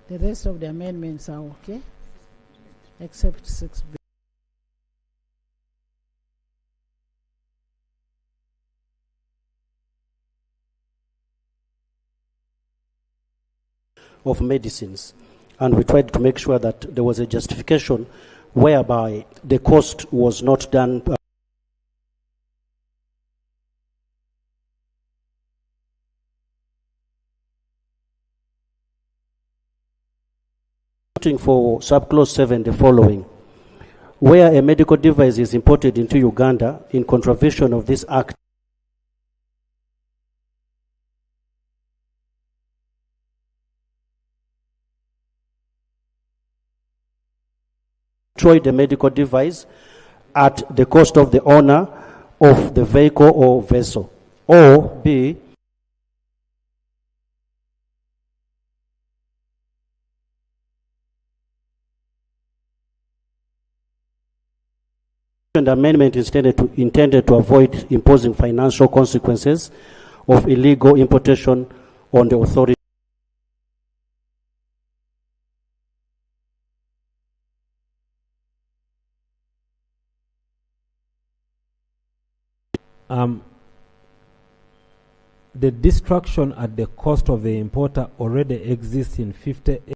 the rest of the amendments are okay, except 6B. Of medicines, and we tried to make sure that there was a justification whereby the cost was not done for subclause 7 the following: where a medical device is imported into Uganda in contravention of this act, destroy the medical device at the cost of the owner of the vehicle or vessel, or B, the amendment is intended to avoid imposing financial consequences of illegal importation on the authority. The destruction at the cost of the importer already exists in 58.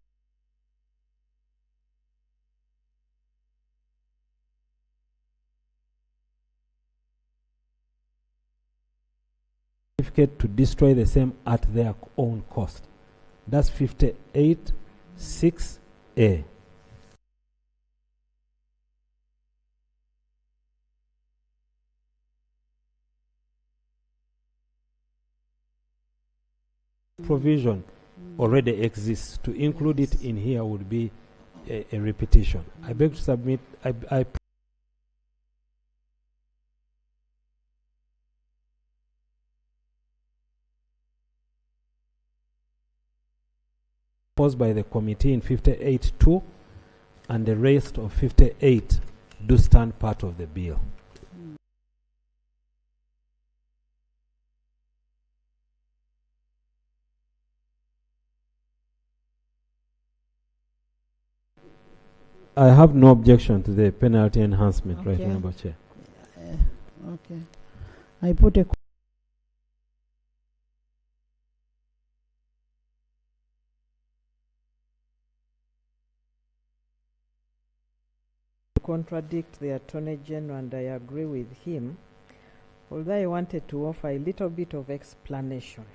To destroy the same at their own cost. That's 58(6)(a). Provision already exists. To include it in here would be a repetition. I beg to submit. I proposed by the committee in 58(2), and the rest of 58 do stand part of the bill. I have no objection to the penalty enhancement, Okay. right, Honourable Chair. Okay. I put a contradict the Attorney General, and I agree with him, although I wanted to offer a little bit of explanation.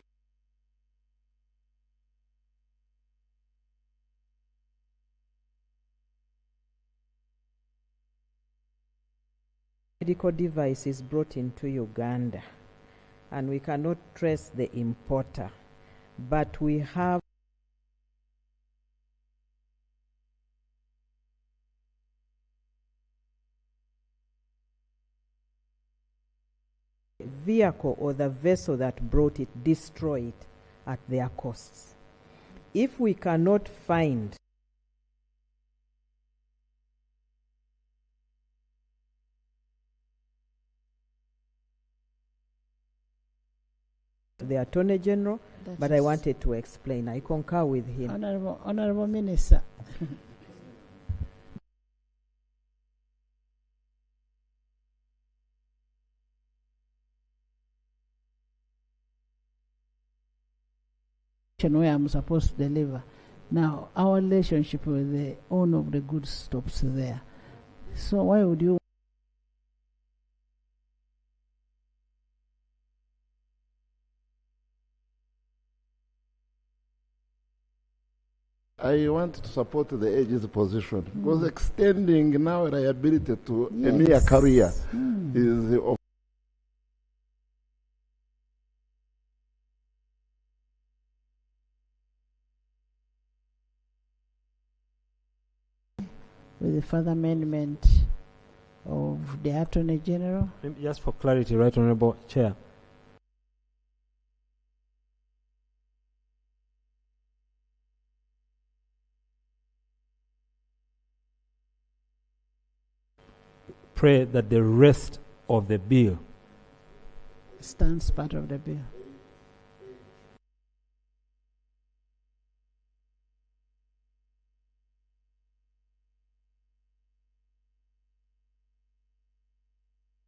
Medical device is brought into Uganda, and we cannot trace the importer, but we have vehicle or the vessel that brought it destroy it at their costs. If we cannot find the Attorney General, but I wanted to explain. I concur with him. Honorable Minister. Where I'm supposed to deliver. Now, our relationship with the owner of the goods stops there. So why would you? I want to support the AG's position because extending now liability to a mere career is of with the further amendment of the Attorney General. Just for clarity, Right Honourable Chair. Pray that the rest of the bill stands part of the bill.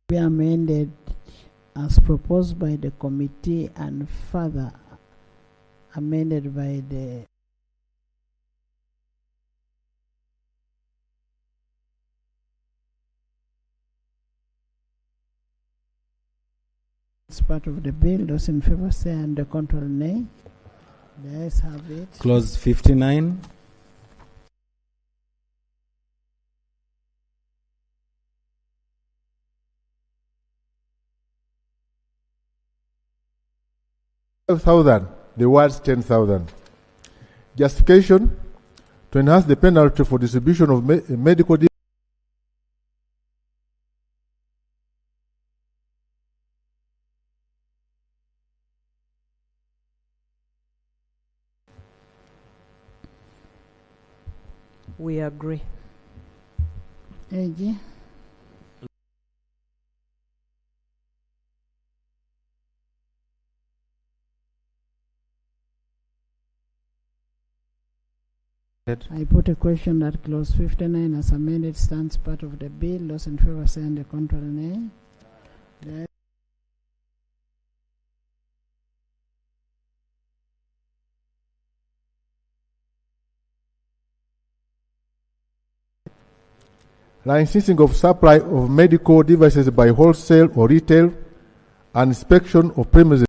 Be amended as proposed by the committee and further amended by the it's part of the bill. Those in favor say and the control nay. The ayes have it. Clause 59. The words 10,000. Justification to enhance the penalty for distribution of medical We agree. AG. I put a question that clause 59 as amended stands part of the bill. Those in favor say and the contrary nay. licensing of supply of medical devices by wholesale or retail, and inspection of premises.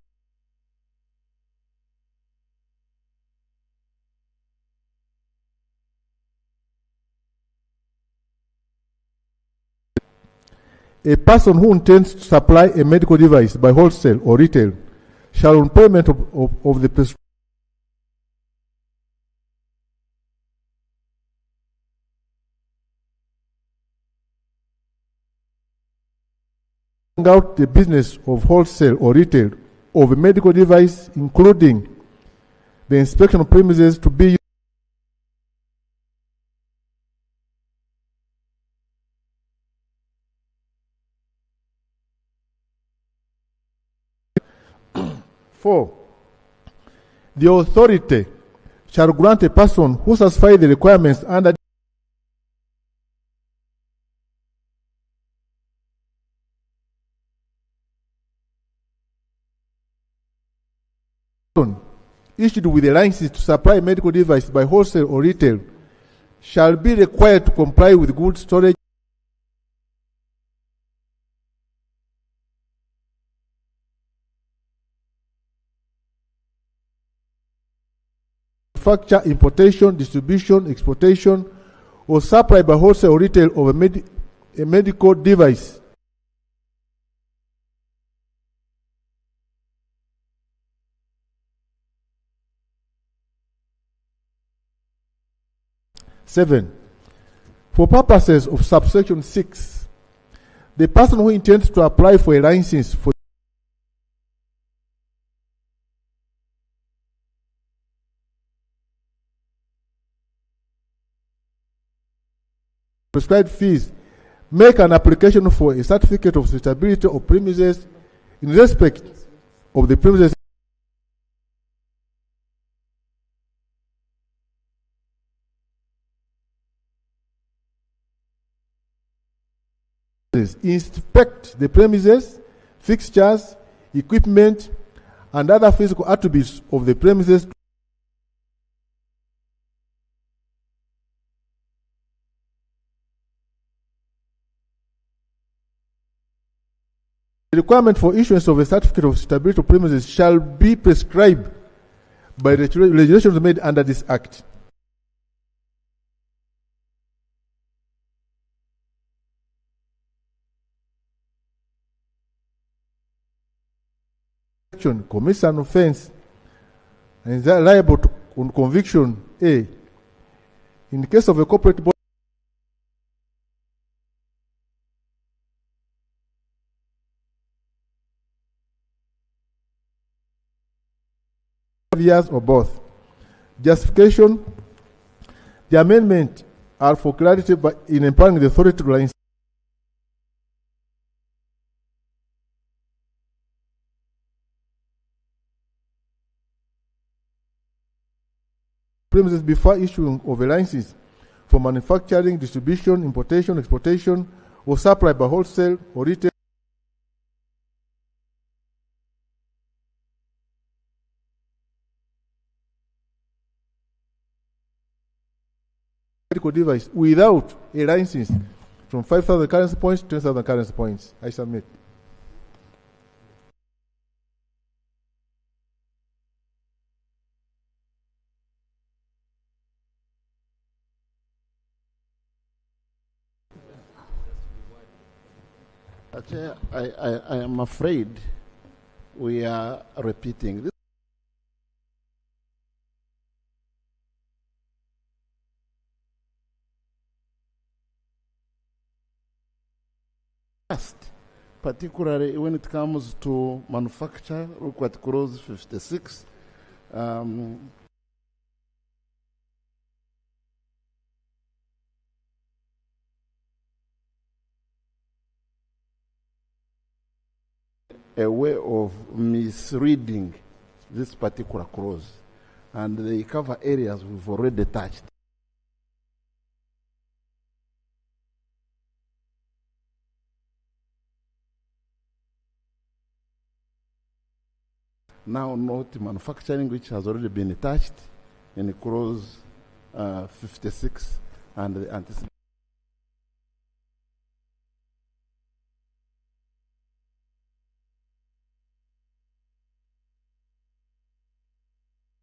A person who intends to supply a medical device by wholesale or retail shall, on payment of the prescription, out the business of wholesale or retail of a medical device, including the inspection of premises to be Four, the authority shall grant a person who satisfies the requirements under issued with a license to supply medical device by wholesale or retail shall be required to comply with good storage manufacture, importation, distribution, exportation, or supply by wholesale or retail of a medical device. Seven, for purposes of subsection 6, the person who intends to apply for a license for prescribed fees, make an application for a certificate of suitability of premises in respect of the premises inspect the premises, fixtures, equipment, and other physical attributes of the premises. The requirement for issuance of a certificate of suitability of premises shall be prescribed by the regulations made under this Act. Commits an offense and is liable to, on conviction A. In the case of a corporate body, years or both. Justification: the amendment are for clarity but in empowering the authority to license premises before issuing of a license for manufacturing, distribution, importation, exportation, or supply by wholesale or retail medical device without a license from 5,000 currency points to 10,000 currency points. I submit. Chair, I am afraid we are repeating this. Particularly when it comes to manufacture, look at clause 56. A way of misreading this particular clause, and they cover areas we've already touched. Now note manufacturing, which has already been attached in clause 56 and the anticipated.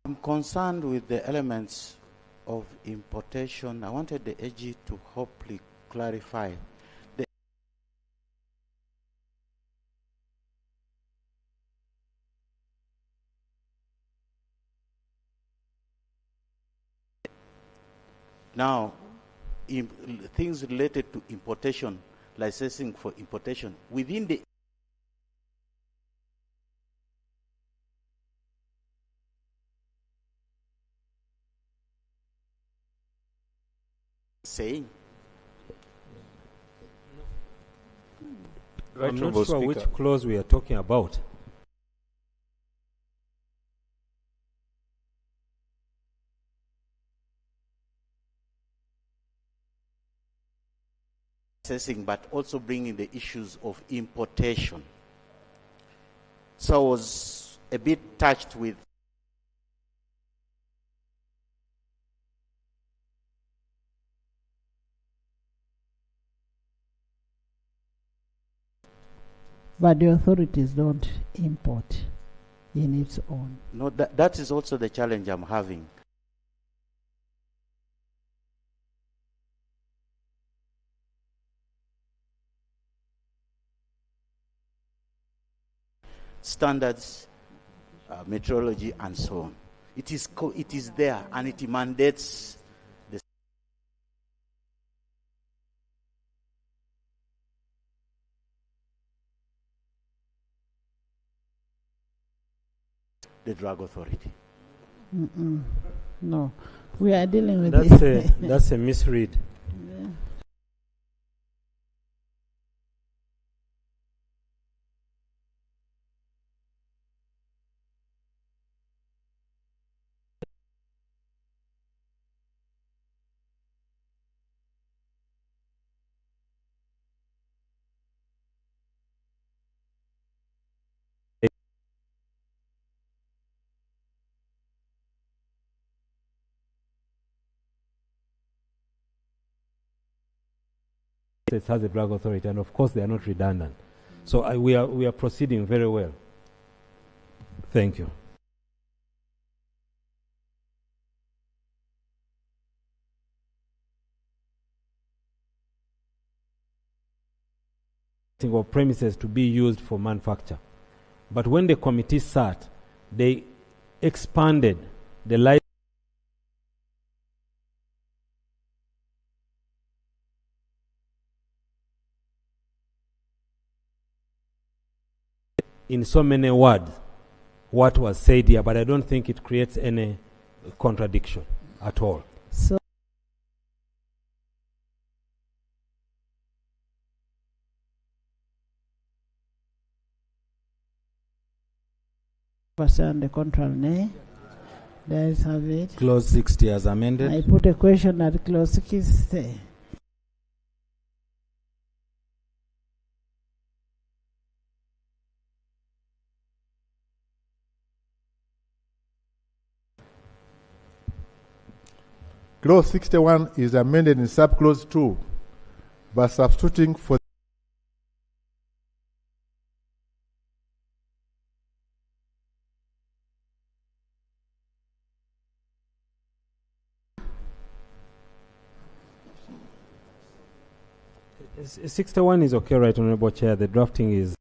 I'm concerned with the elements of importation. I wanted the AG to hopefully clarify. Now, things related to importation, licensing for importation, within the saying. I'm not sure which clause we are talking about. But also bringing the issues of importation. So I was a bit touched with but the authorities don't import in its own. No, that is also the challenge I'm having. Standards, metrology, and so on. It is there, and it mandates the drug authority. No, we are dealing with that's a misread. It has a drug authority, and of course they are not redundant. So we are proceeding very well. Thank you. Of premises to be used for manufacture. But when the committee sat, they expanded the license in so many words what was said here, but I don't think it creates any contradiction at all. So on the contrary, nay. There is have it. Clause 60 as amended. I put a question at clause 60. Clause 61 is amended in subclause 2 by substituting for S- 61 is okay, right, Honorable Chair. The drafting is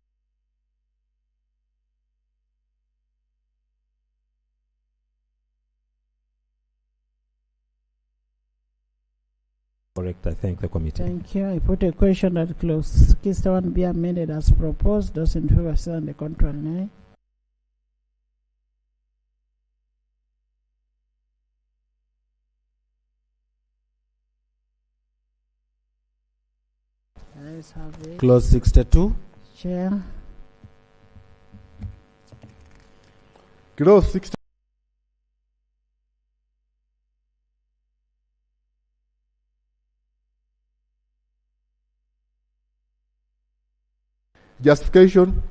correct. I thank the committee. Thank you. I put a question that clause 61 be amended as proposed. Those in favor say on the contrary, nay. Let's have it. Clause 62. Chair. clause 60. Justification: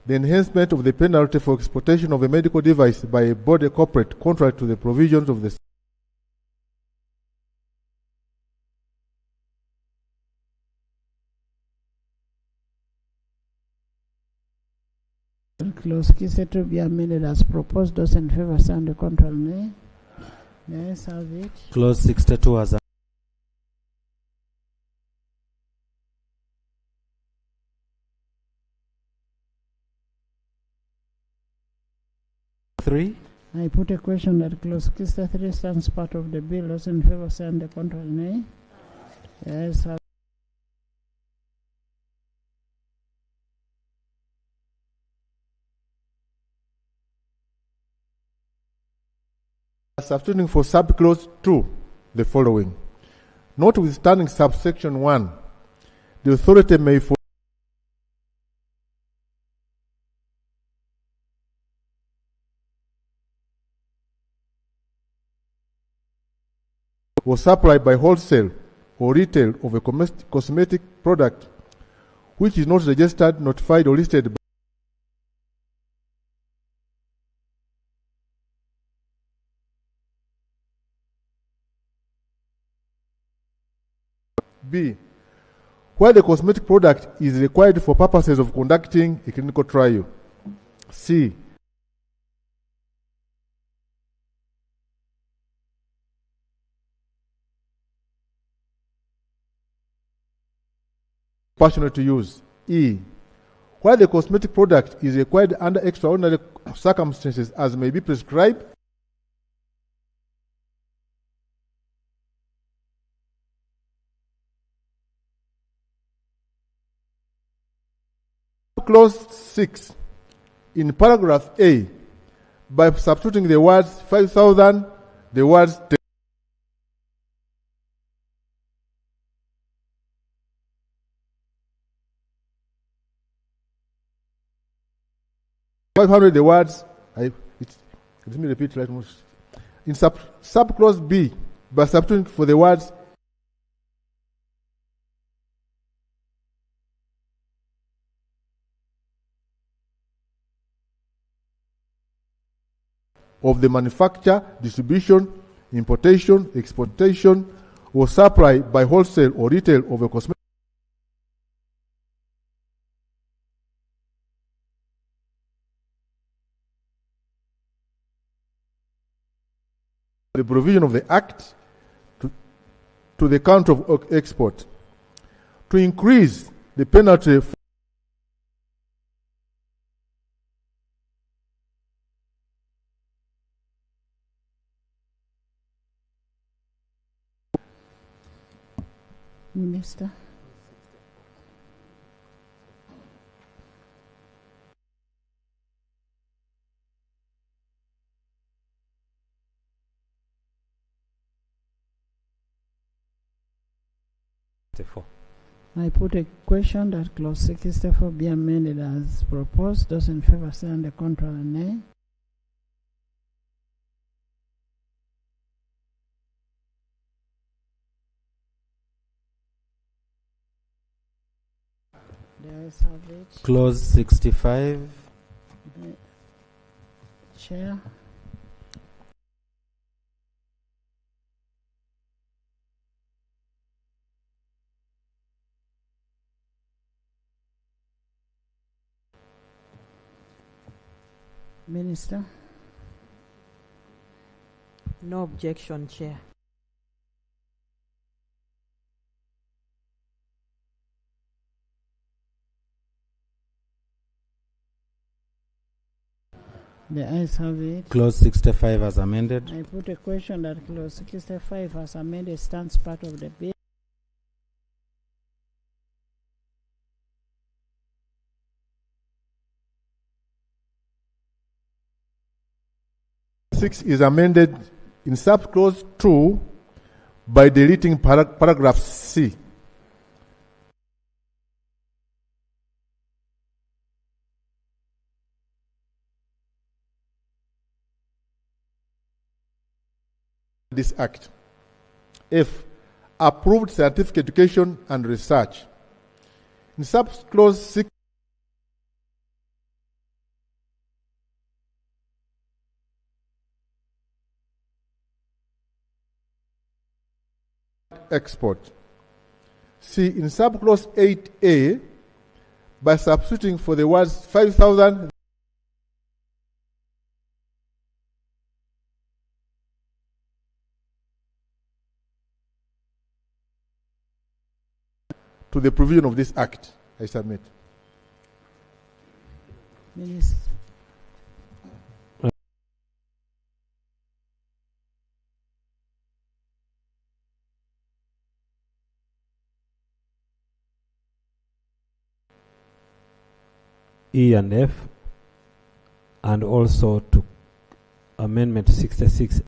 the enhancement of the penalty for exportation of a medical device by a body corporate contrary to the provisions of the Clause 62 be amended as proposed. Those in favor say on the contrary, nay. Yes, have it. Clause 62 as amended. I put a question that clause 63 stands part of the bill. Those in favor say on the contrary, nay. Yes, have substituting for subclause 2 the following: notwithstanding subsection 1, the authority may for or supply by wholesale or retail of a cosmetic product which is not registered, notified, or listed B. Where the cosmetic product is required for purposes of conducting a clinical trial. C. Passionate to use. E. Where the cosmetic product is required under extraordinary circumstances as may be prescribed. Clause 6. In paragraph A, by substituting the words 5,000, the words 500, the words, let me repeat right most. In subclause B, by substituting for the words of the manufacture, distribution, importation, exportation, or supply by wholesale or retail of a cosmetic the provision of the Act to the count of export, to increase the penalty for Minister. I put a question that clause 64 be amended as proposed. Those in favor say on the contrary, nay. The ayes have it. Clause 65. The Chair. Minister. No objection, Chair. The ayes have it. Clause 65 as amended. I put a question that clause 65 as amended stands part of the bill. 6 is amended in subclause 2 by deleting paragraph C. This act. F. Approved scientific education and research. In subclause 6, export. C. In subclause 8A, by substituting for the words 5,000 to the provision of this act, I submit. Minister. E and F, and also to Amendment 66.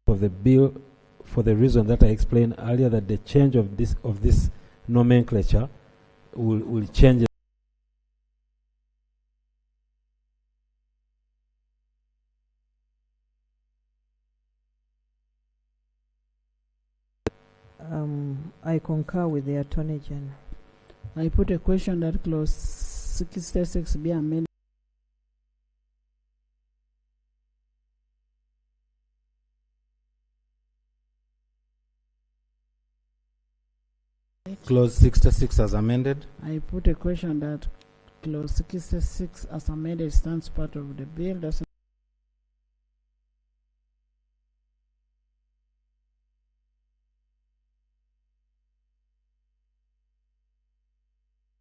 Of the bill, for the reason that I explained earlier, that the change of this nomenclature will change it. I concur with the Attorney General. I put a question that clause 66 be amended. Clause 66 as amended. I put a question that clause 66 as amended stands part of the bill. Doesn't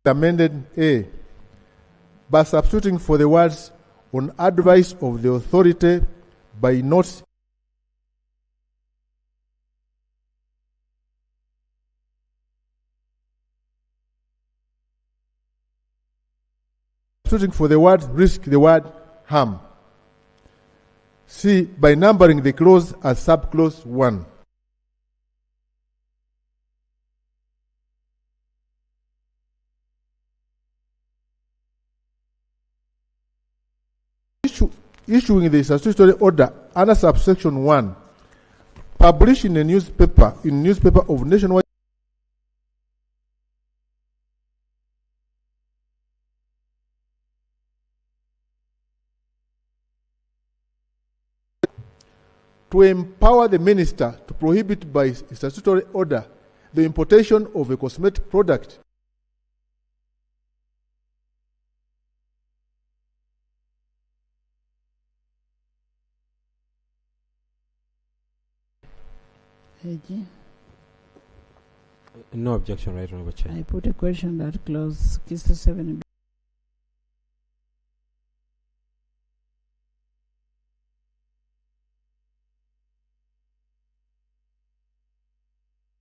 amended A, by substituting for the words on advice of the authority by notes substituting for the word risk the word harm. C, by numbering the clause as subclause 1. Issuing the statutory order under subsection 1, published in a newspaper of nationwide to empower the minister to prohibit by statutory order the importation of a cosmetic product AG. No objection, Right Honorable Chair. I put a question that clause 67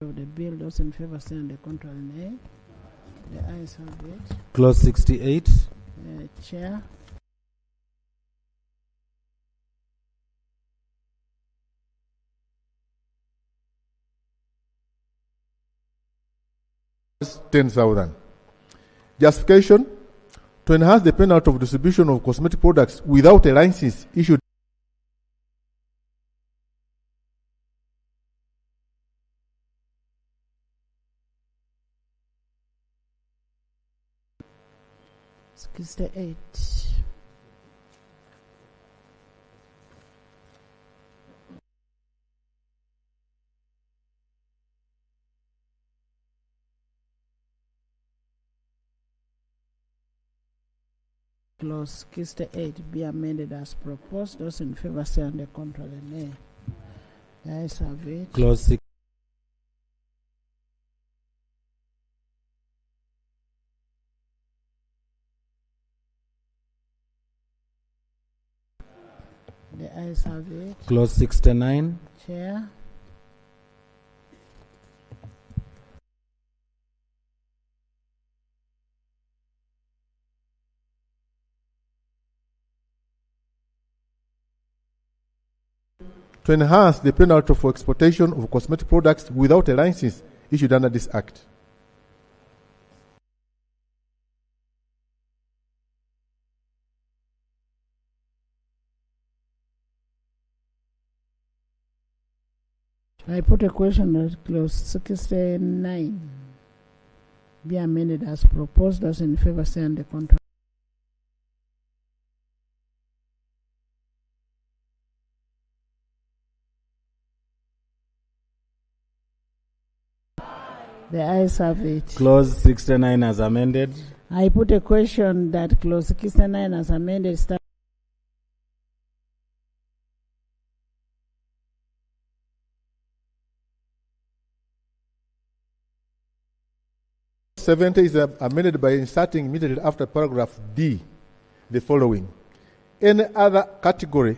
of the bill. Those in favor say on the contrary nay. The ayes have it. Clause 68. Chair. $10,000. Justification: to enhance the penalty of distribution of cosmetic products without a license issued. $68. Clause 68 be amended as proposed. Those in favor say on the contrary nay. The ayes have it. Clause 6. The ayes have it. Clause 69. Chair. To enhance the penalty for exportation of cosmetic products without a license issued under this Act. I put a question that clause 69 be amended as proposed. Those in favor say on the contrary. The ayes have it. Clause 69 as amended. I put a question that clause 69 as amended start. $70 is amended by inserting immediately after paragraph D the following: any other category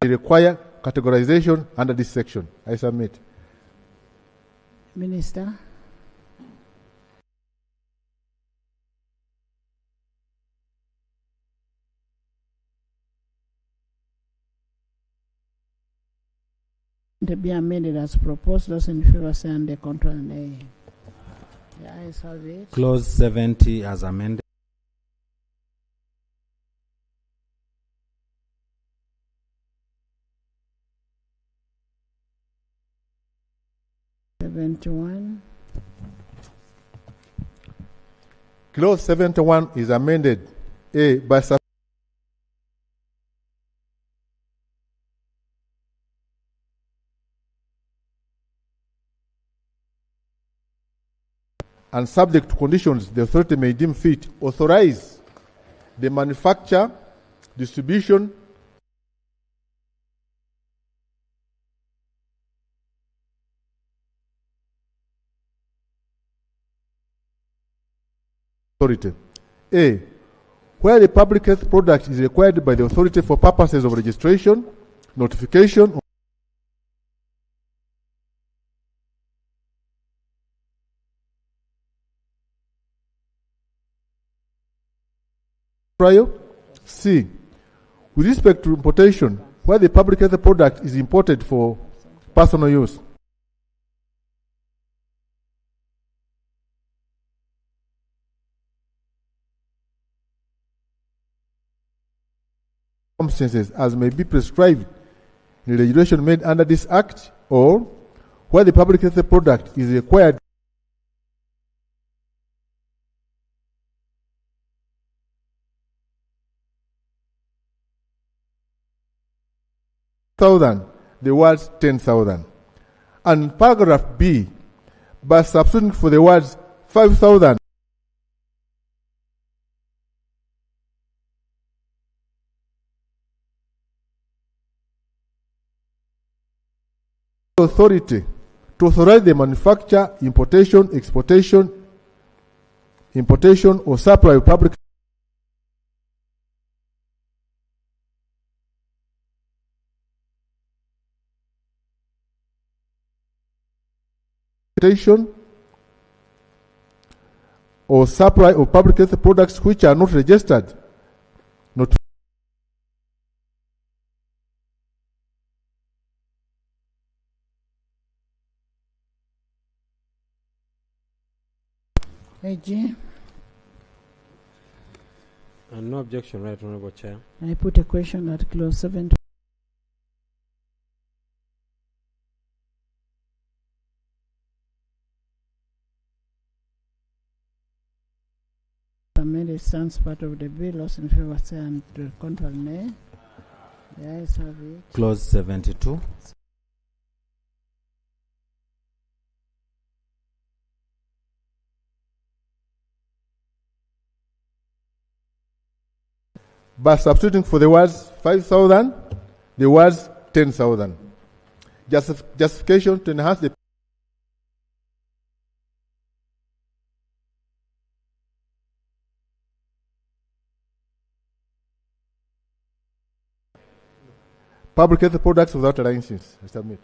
require categorization under this section. I submit. Minister. To be amended as proposed. Those in favor say on the contrary nay. The ayes have it. Clause 70 as amended. Clause 71 is amended A by and subject to conditions the authority may deem fit, authorize the manufacture, distribution, authority. A, where the public health product is required by the authority for purposes of registration, notification, trial. C, with respect to importation, where the public health product is imported for personal use. Circumstances as may be prescribed in the regulation made under this Act, or where the public health product is required the words 10,000. And paragraph B, by substituting for the words 5,000 authority to authorize the manufacture, importation, exportation, importation or supply of public or supply of public health products which are not registered. Not AG. No objection, Right Honorable Chair. I put a question at clause 7. Amended stands part of the bill. Those in favor say and contrary nay. The ayes have it. Clause 72. By substituting for the words 5,000, the words 10,000. Justification to enhance the public health products without a license. I submit.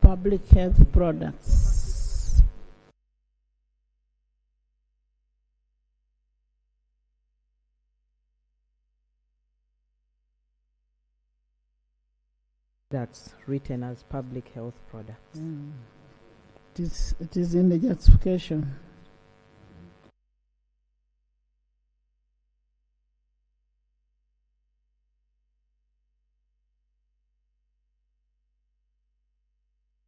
Public health products. That's written as public health products. It is in the justification.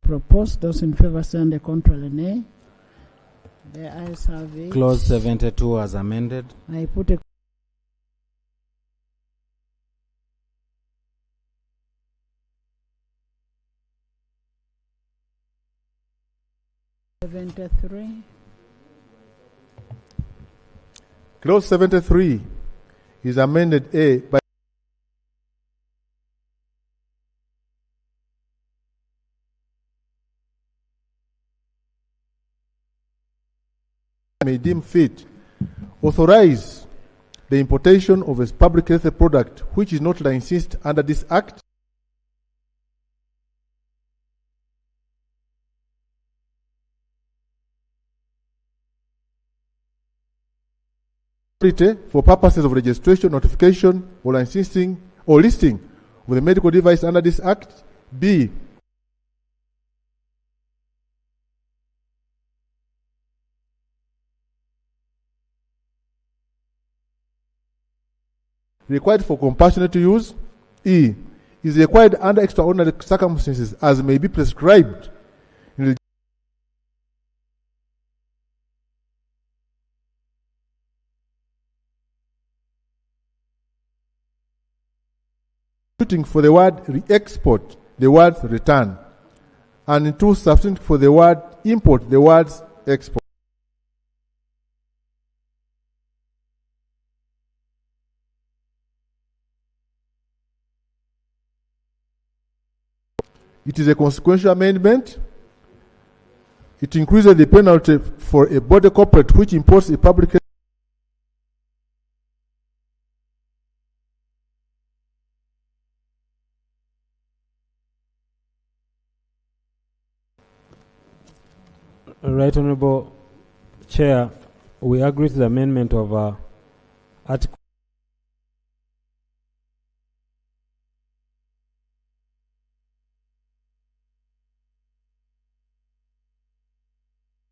Proposed. Those in favor say and the contrary nay. The ayes have it. Clause 72 as amended. I put a Clause 73 is amended A by may deem fit authorize the importation of a public health product which is not licensed under this act for purposes of registration, notification, or licensing or listing of the medical device under this act. B. Required for compassionate use. E. Is required under extraordinary circumstances as may be prescribed in the for the word re-export, the word return, and in two substitute for the word import, the words export. It is a consequential amendment. It increases the penalty for a body corporate which imports a public Right Honorable Chair, we agree to the amendment of Article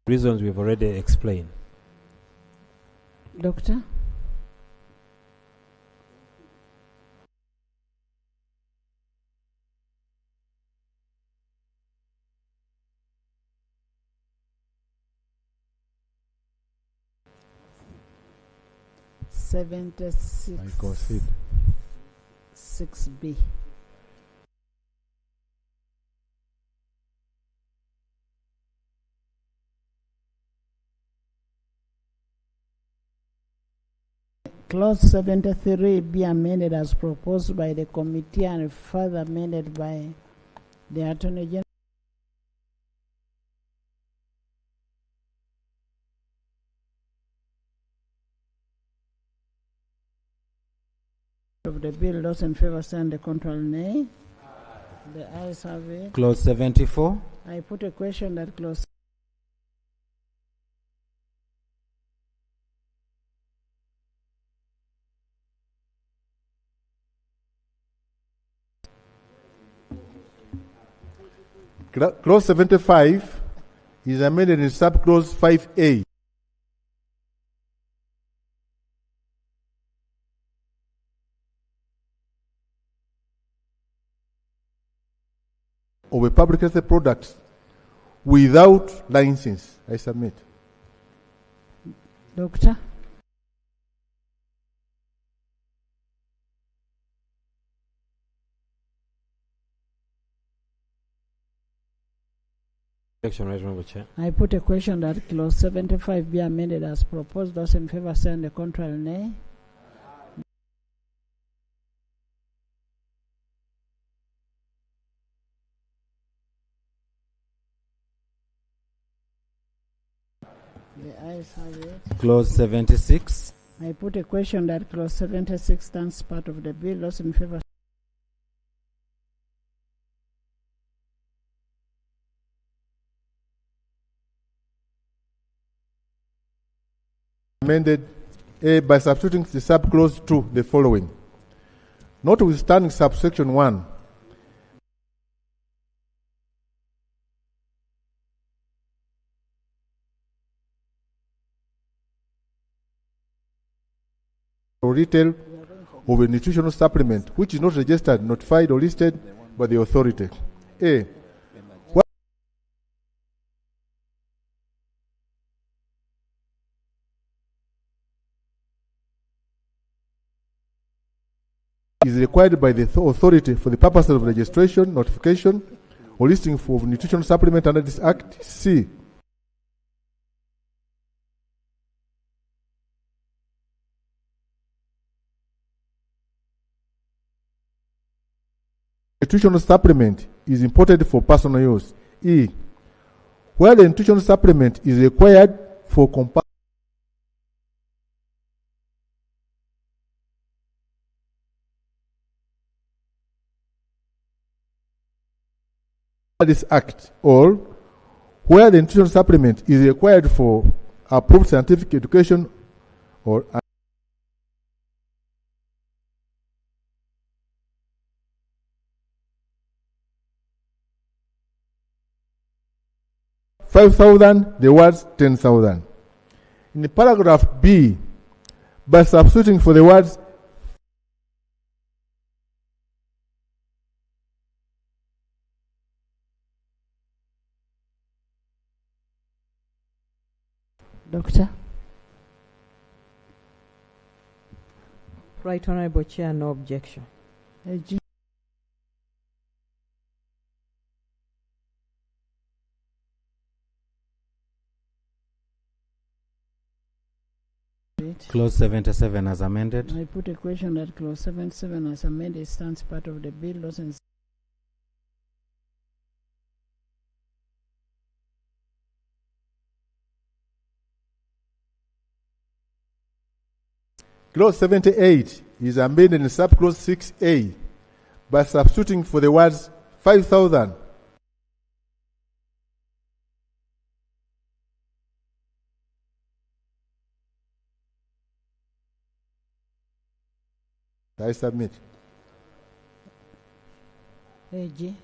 reasons we've already explained. Doctor? I concede. 6B. Clause 73 be amended as proposed by the committee and further amended by the Attorney General. Of the bill, those in favor say and the contrary nay. The ayes have it. Clause 74. I put a question that clause Clause 75 is amended in subclause 5A. Of a public health product without license. I submit. Doctor. I put a question that clause 75 be amended as proposed. Those in favor say and the contrary nay. The ayes have it. Clause 76. I put a question that clause 76 stands part of the bill. Those in favor. Amended A by substituting the subclause 2 the following. Notwithstanding subsection 1, or retail of a nutritional supplement which is not registered, notified, or listed by the authority. A. Is required by the authority for the purposes of registration, notification, or listing of nutritional supplement under this Act. C. Nutritional supplement is imported for personal use. E. Where the nutritional supplement is required for this Act, or where the nutritional supplement is required for approved scientific education or 5,000, the words 10,000. In the paragraph B, by substituting for the words Doctor. Right Honourable Chair, no objection. Clause 77 as amended. I put a question that clause 77 as amended stands part of the bill. Those in 78 is amended in subclause 6A by substituting for the words 5,000. I submit. AG.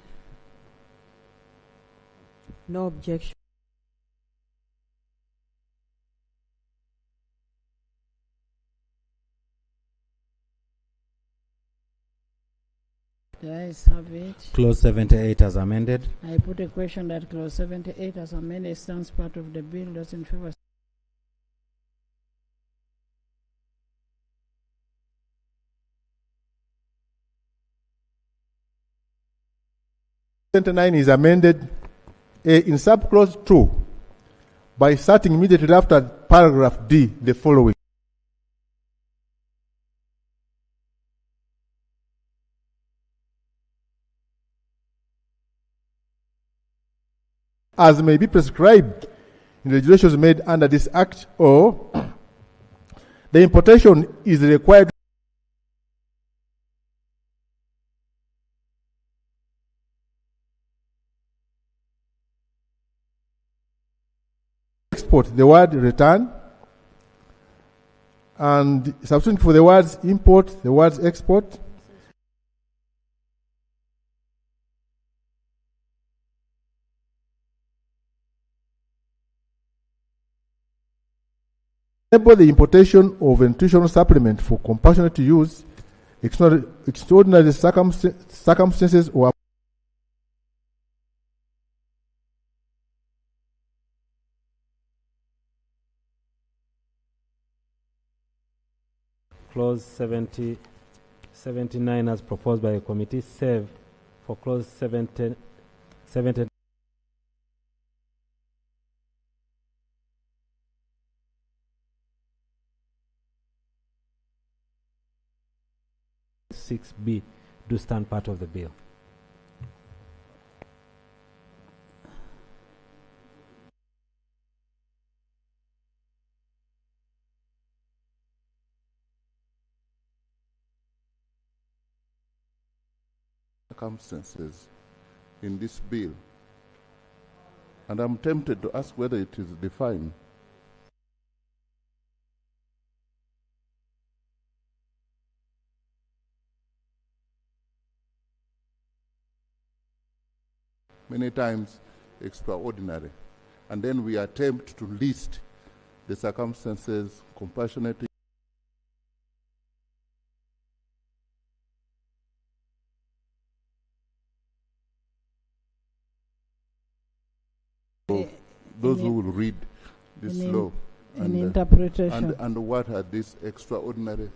No objection. The ayes have it. Clause 78 as amended. I put a question that clause 78 as amended stands part of the bill. Those in favor. Is amended in subclause 2 by starting immediately after paragraph D the following. As may be prescribed in regulations made under this Act, or the importation is required export, the word return. And substituting for the words import, the words export. Enable the importation of a nutritional supplement for compassionate use, extraordinary circumstances or Clause 79 as proposed by the committee. Save for clause 70. B do stand part of the bill. Circumstances in this bill, and I'm tempted to ask whether it is defined. Many times extraordinary, and then we attempt to list the circumstances, compassionate. Those who will read this law and interpretation and what are these extraordinary.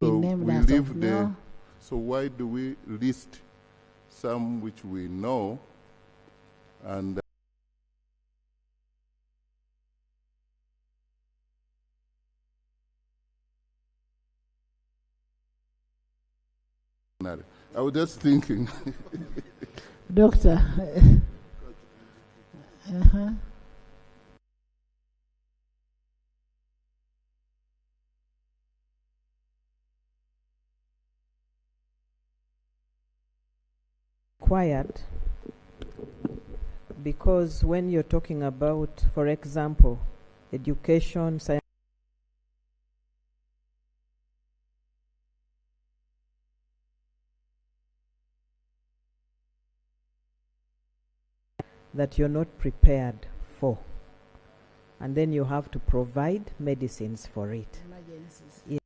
So we leave the. So why do we list some which we know and I was just thinking. Doctor. Required, because when you're talking about, for example, education, science, that you're not prepared for, and then you have to provide medicines for it. Emergencies. Yeah.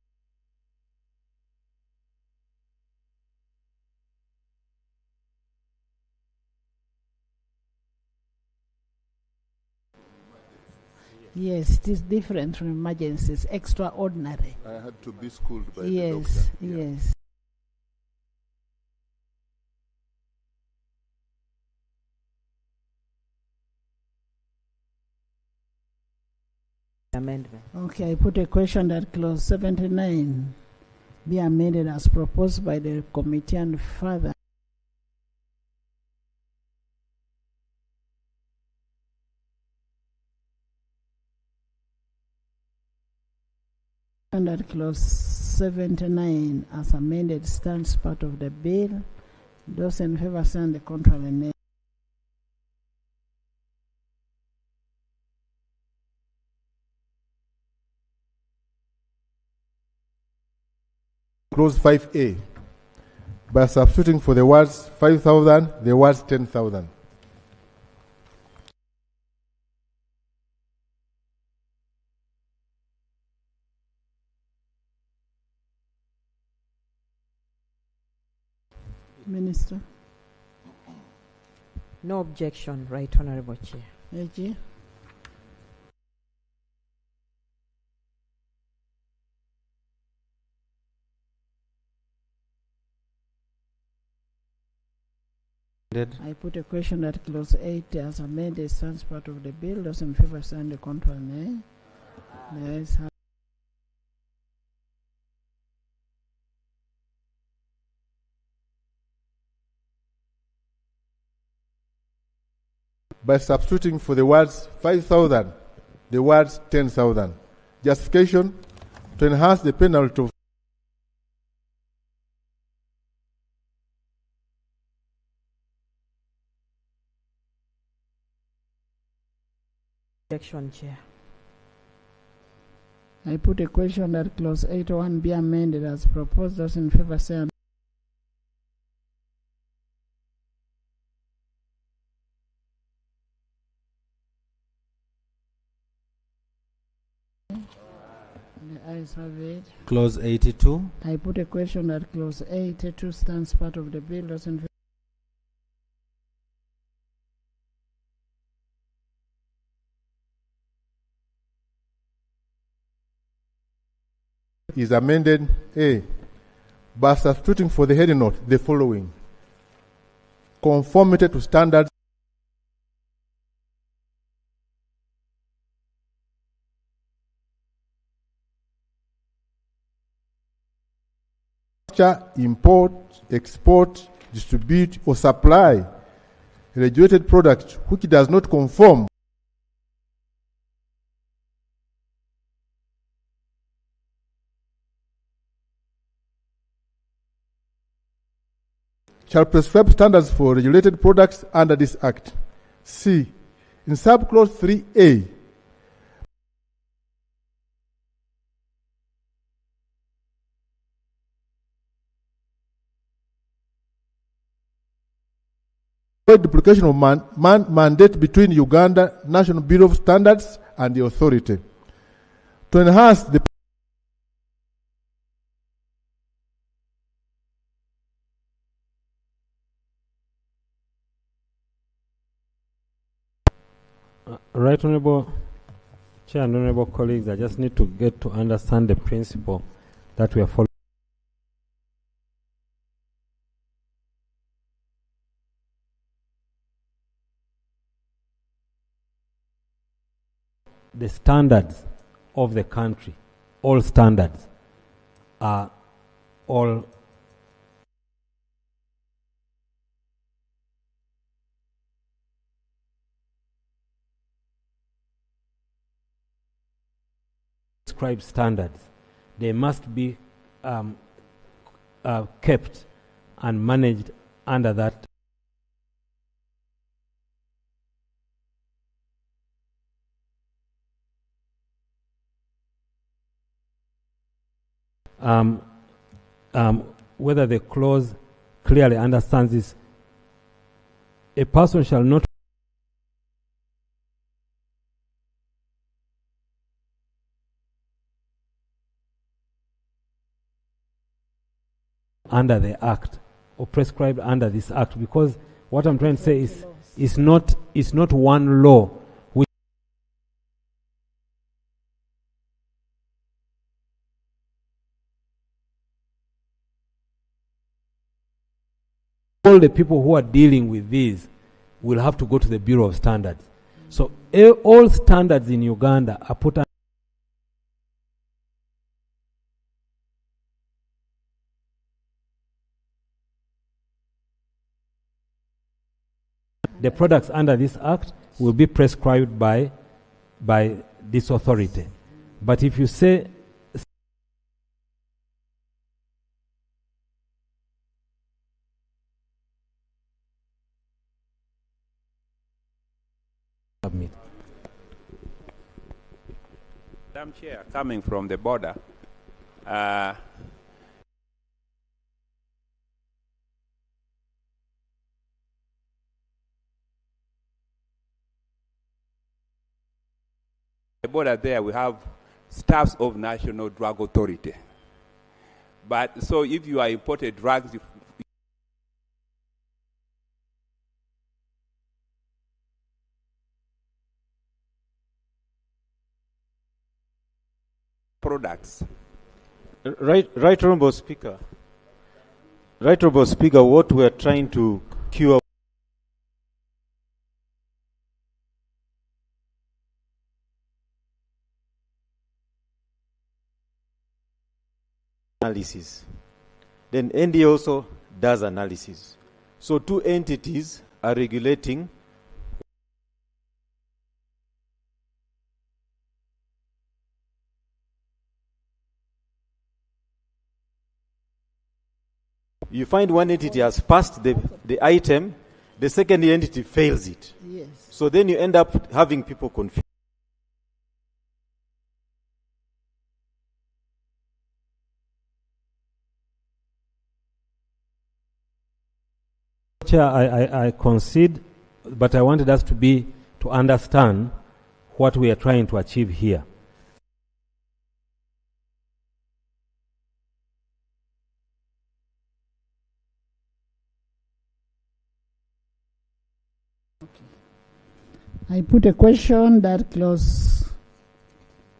Yes, it is different from emergencies, extraordinary. I had to be schooled by yes, the doctor. Yes. Amendment. Okay, I put a question that clause 79 be amended as proposed by the committee and further. And that clause 79 as amended stands part of the bill. Those in favor stand the contrary nay. Clause 5A. By substituting for the words 5,000, the words 10,000. Minister. No objection, Right Honorable Chair. AG. I put a question that clause 8 as amended stands part of the bill. Those in favor stand the contrary nay. Yes. By substituting for the words 5,000, the words 10,000. Justification: to enhance the penalty of Objection, Chair. I put a question that clause 81 be amended as proposed. Those in favor say aye. The ayes have it. Clause 82. I put a question that clause 82 stands part of the bill. Those in favor is amended A by substituting for the heading note the following: conformity to standards import, export, distribute or supply a regulated product which does not conform shall prescribe standards for regulated products under this Act. C. In subclause 3A, duplication of mandate between Uganda National Bureau of Standards and the authority. To enhance the Right Honorable Chair and Honorable colleagues, I just need to get to understand the principle that we are following. The standards of the country, all standards, are all prescribed standards. They must be kept and managed under that. Whether the clause clearly understands this, a person shall not under the Act or prescribed under this Act, because what I'm trying to say is it's not one law which all the people who are dealing with these will have to go to the Bureau of Standards. So all standards in Uganda are put under the products under this Act will be prescribed by this authority. But if you say submit. Madam Chair, coming from the border, the border there, we have staffs of National Drug Authority. But so if you are imported drugs, products. Right, Honourable Speaker. Right, Honourable Speaker, what we are trying to cure analysis. Then NDA also does analysis. So two entities are regulating you find one entity has passed the item, the second entity fails it. Yes. So then you end up having people confused. Chair, I concede, but I wanted us to understand what we are trying to achieve here. I put a question that clause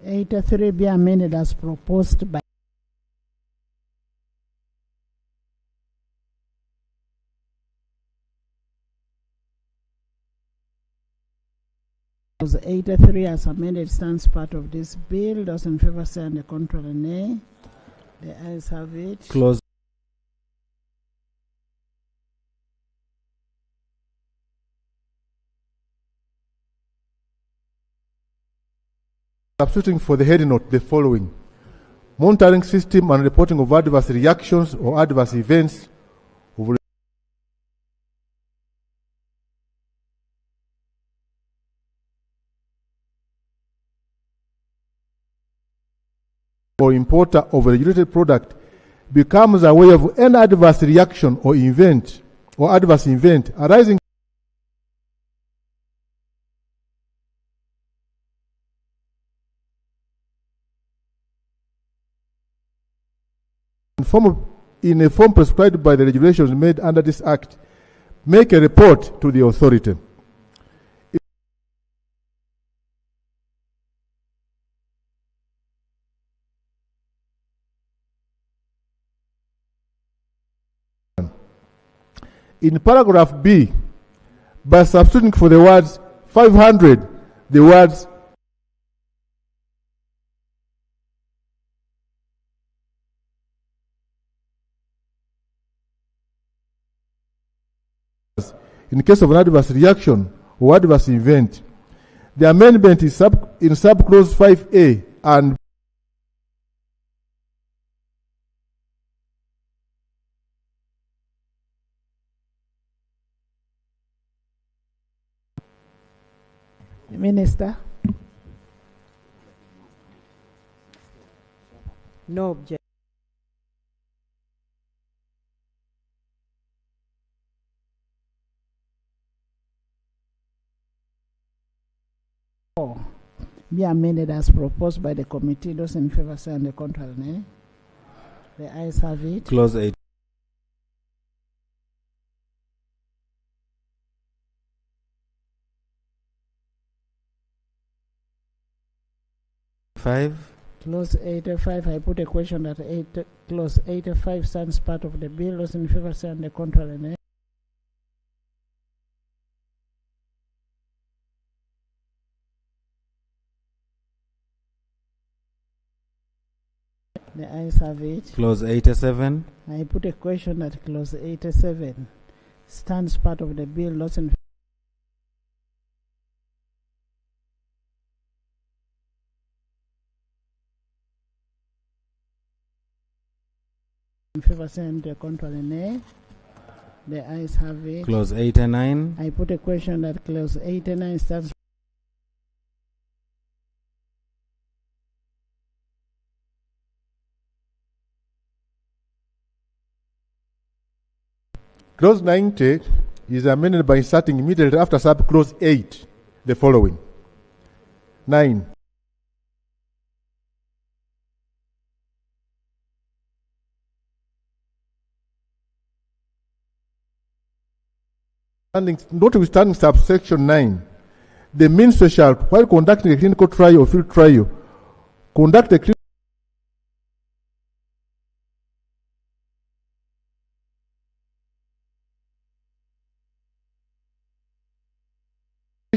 83 be amended as proposed by clause 83 as amended stands part of this bill. Those in favor say and the contrary nay. The ayes have it. Clause substituting for the heading note the following: monitoring system and reporting of adverse reactions or adverse events of or importer of a regulated product becomes aware of any adverse reaction or event or adverse event arising in a form prescribed by the regulations made under this Act, make a report to the authority. In paragraph B, by substituting for the words 500, the words in case of an adverse reaction or adverse event. The amendment is in subclause 5A and Minister. No objection. Be amended as proposed by the committee. Those in favor say and the contrary nay. The ayes have it. Clause 8. Clause 85. I put a question that clause 85 stands part of the bill. Those in favor say and the contrary nay. The ayes have it. Clause 87. I put a question that clause 87 stands part of the bill. Those in favor say and the contrary nay. The ayes have it. Clause 89. I put a question that clause 89 stands Clause 90 is amended by inserting immediately after subclause 8 the following: 9. Notwithstanding subsection 9, the minister shall, while conducting a clinical trial or field trial, conduct a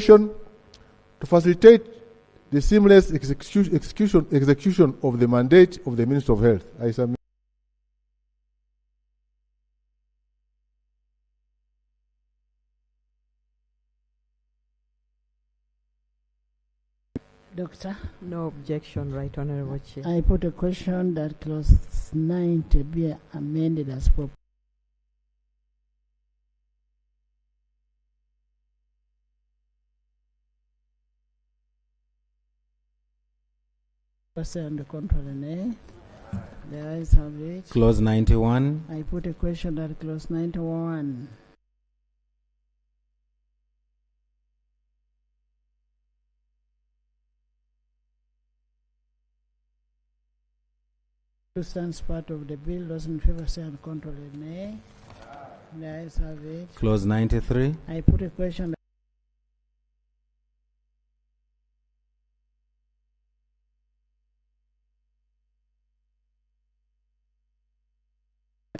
to facilitate the seamless execution of the mandate of the Minister of Health. I submit. Doctor? No objection, Right Honorable Chair. I put a question that clause 90 be amended as proposed. On the contrary nay. The ayes have it. Clause 91. I put a question that clause 91 Stands part of the bill. Those in favor say and contrary nay. The ayes have it. Clause 93. I put a question.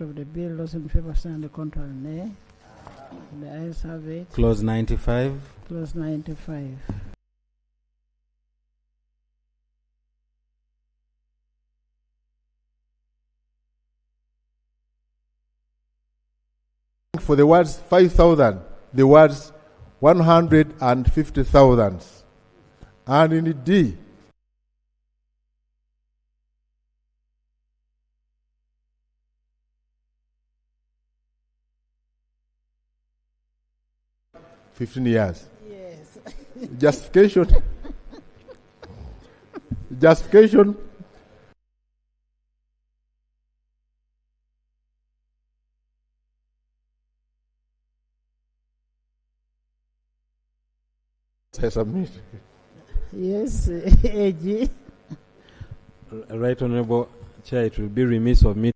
Of the bill. Those in favor say and contrary nay. The ayes have it. Clause 95. Clause 95. For the words 5,000, the words 150,000. And in D, $15 years. Yes. Justification. Justification. I submit. Yes, AG. Right Honorable Chair, it will be remiss of me.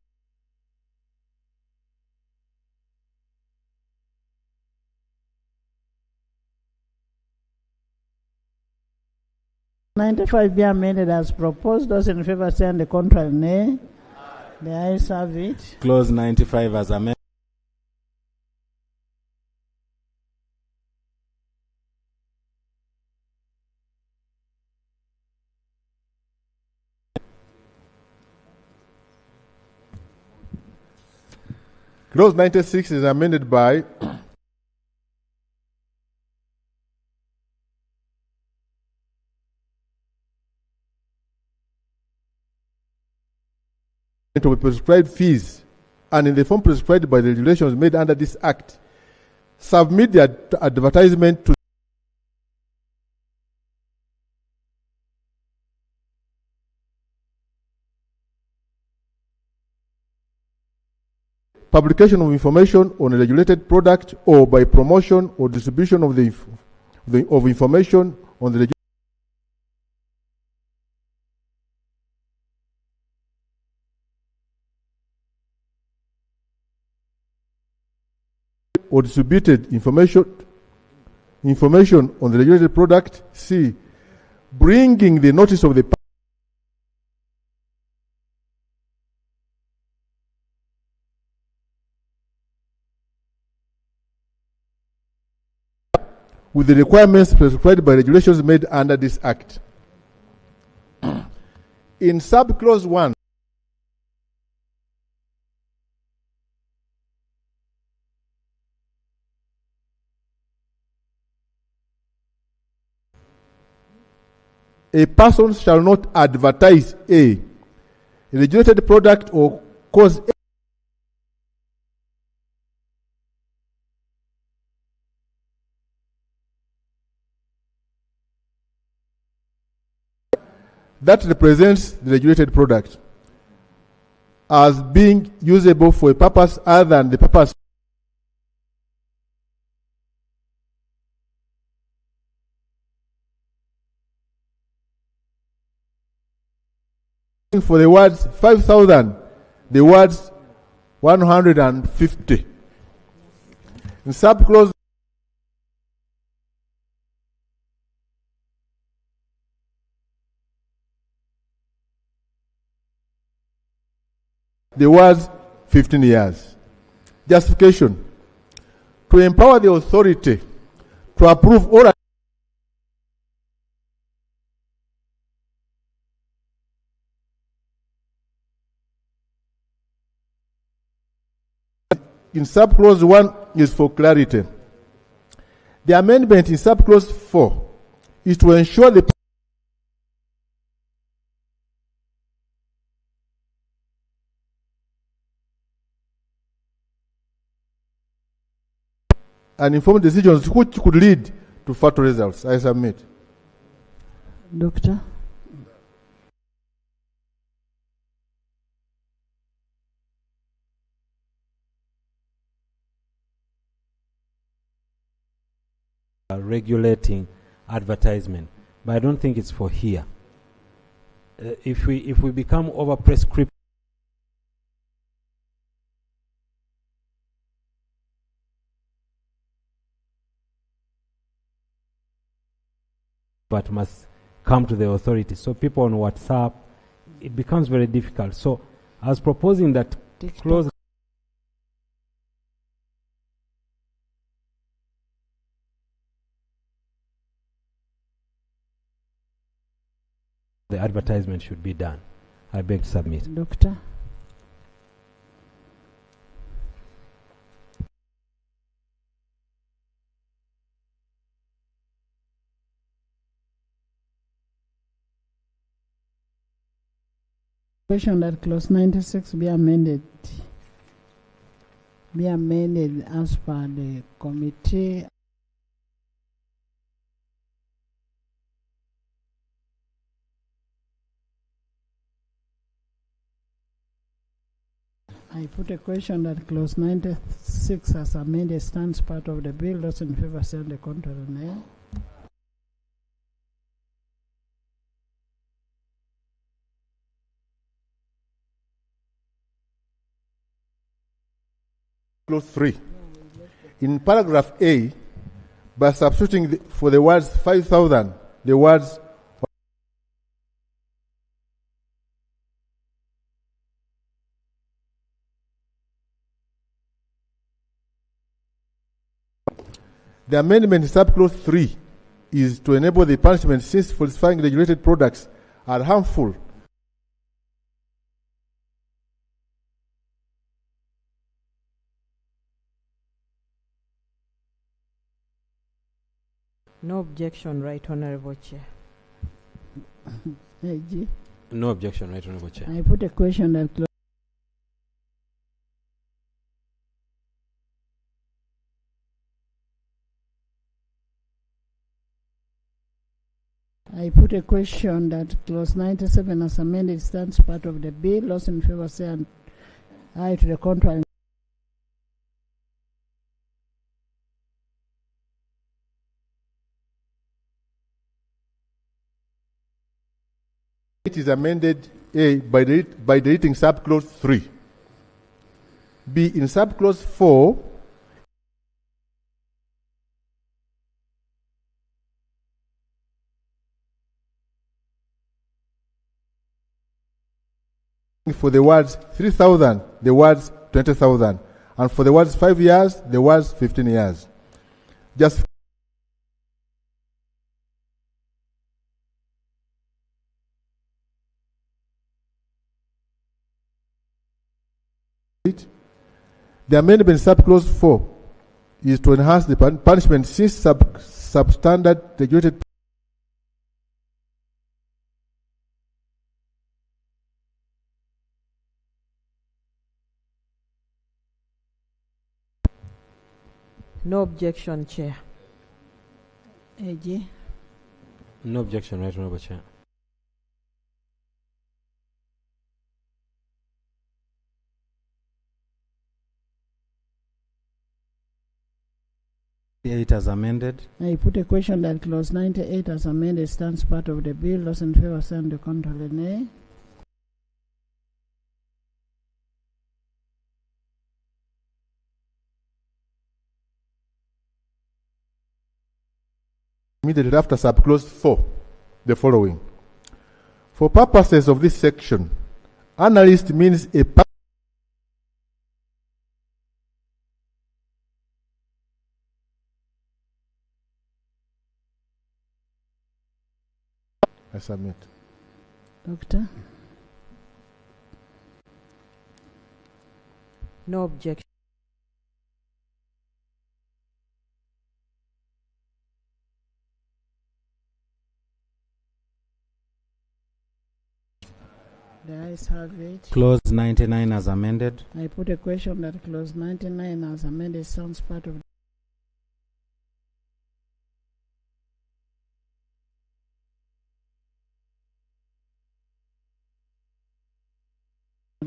$95 be amended as proposed. Those in favor say and the contrary nay. The ayes have it. Clause 95 as amended. Clause 96 is amended by to prescribed fees and in the form prescribed by the regulations made under this Act, submit the advertisement to publication of information on a regulated product or by promotion or distribution of of information on the or distributed information on the regulated product. C, bringing the notice of the with the requirements prescribed by regulations made under this Act. In sub-clause 1, a person shall not advertise a regulated product or cause that represents the regulated product as being usable for a purpose other than the purpose for the words 5,000, the words 150. In subclause the words 15 years. Justification. To empower the authority to approve all in subclause 1 is for clarity. The amendment in subclause 4 is to ensure the and informed decisions which could lead to fatal results. I submit. Doctor. Regulating advertisement, but I don't think it's for here. If we become over prescriptive but must come to the authority. So people on WhatsApp, it becomes very difficult. So I was proposing that close the advertisement should be done. I beg to submit. Doctor. Question that clause 96 be amended as per the committee. I put a question that clause 96 as amended stands part of the bill. Those in favor say on the contrary, nay. Clause 3. In paragraph A, by substituting for the words 5,000, the words the amendment in subclause 3 is to enable the punishment since falsifying regulated products are harmful. No objection, Right Honorable Chair. AG. No objection, Right Honorable Chair. I put a question that clause 97 as amended stands part of the bill. Those in favor say aye, to the contrary. It is amended A by deleting subclause 3. B in subclause 4, for the words 3,000, the words 20,000, and for the words 5 years, the words 15 years. Just the amendment in subclause 4 is to enhance the punishment since substandard regulated No objection, Chair. AG. No objection, Right Honorable Chair. Eight as amended. I put a question that clause 98 as amended stands part of the bill. Those in favor say on the contrary, nay. Immediately after subclause 4, the following. For purposes of this section, analyst means a I submit. Doctor. No objection. The ayes have it. Clause 99 as amended. I put a question that clause 99 as amended sounds part of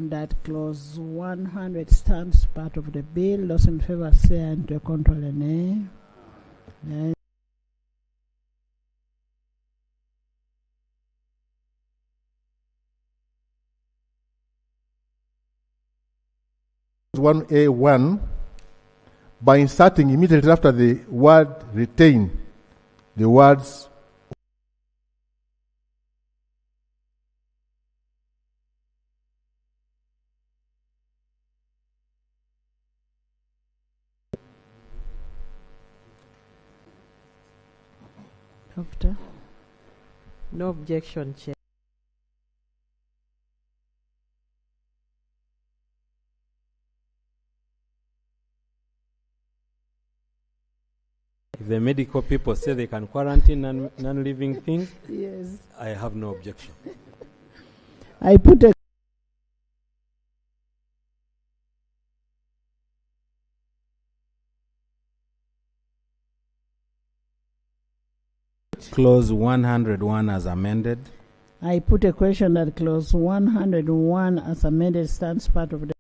that clause 100 stands part of the bill. Those in favor say and to control nay. Nay. 1A1 by inserting immediately after the word retain the words After. No objection, Chair. If the medical people say they can quarantine non-living things, yes, I have no objection. I put a Clause 101 as amended. I put a question that clause 101 as amended stands part of the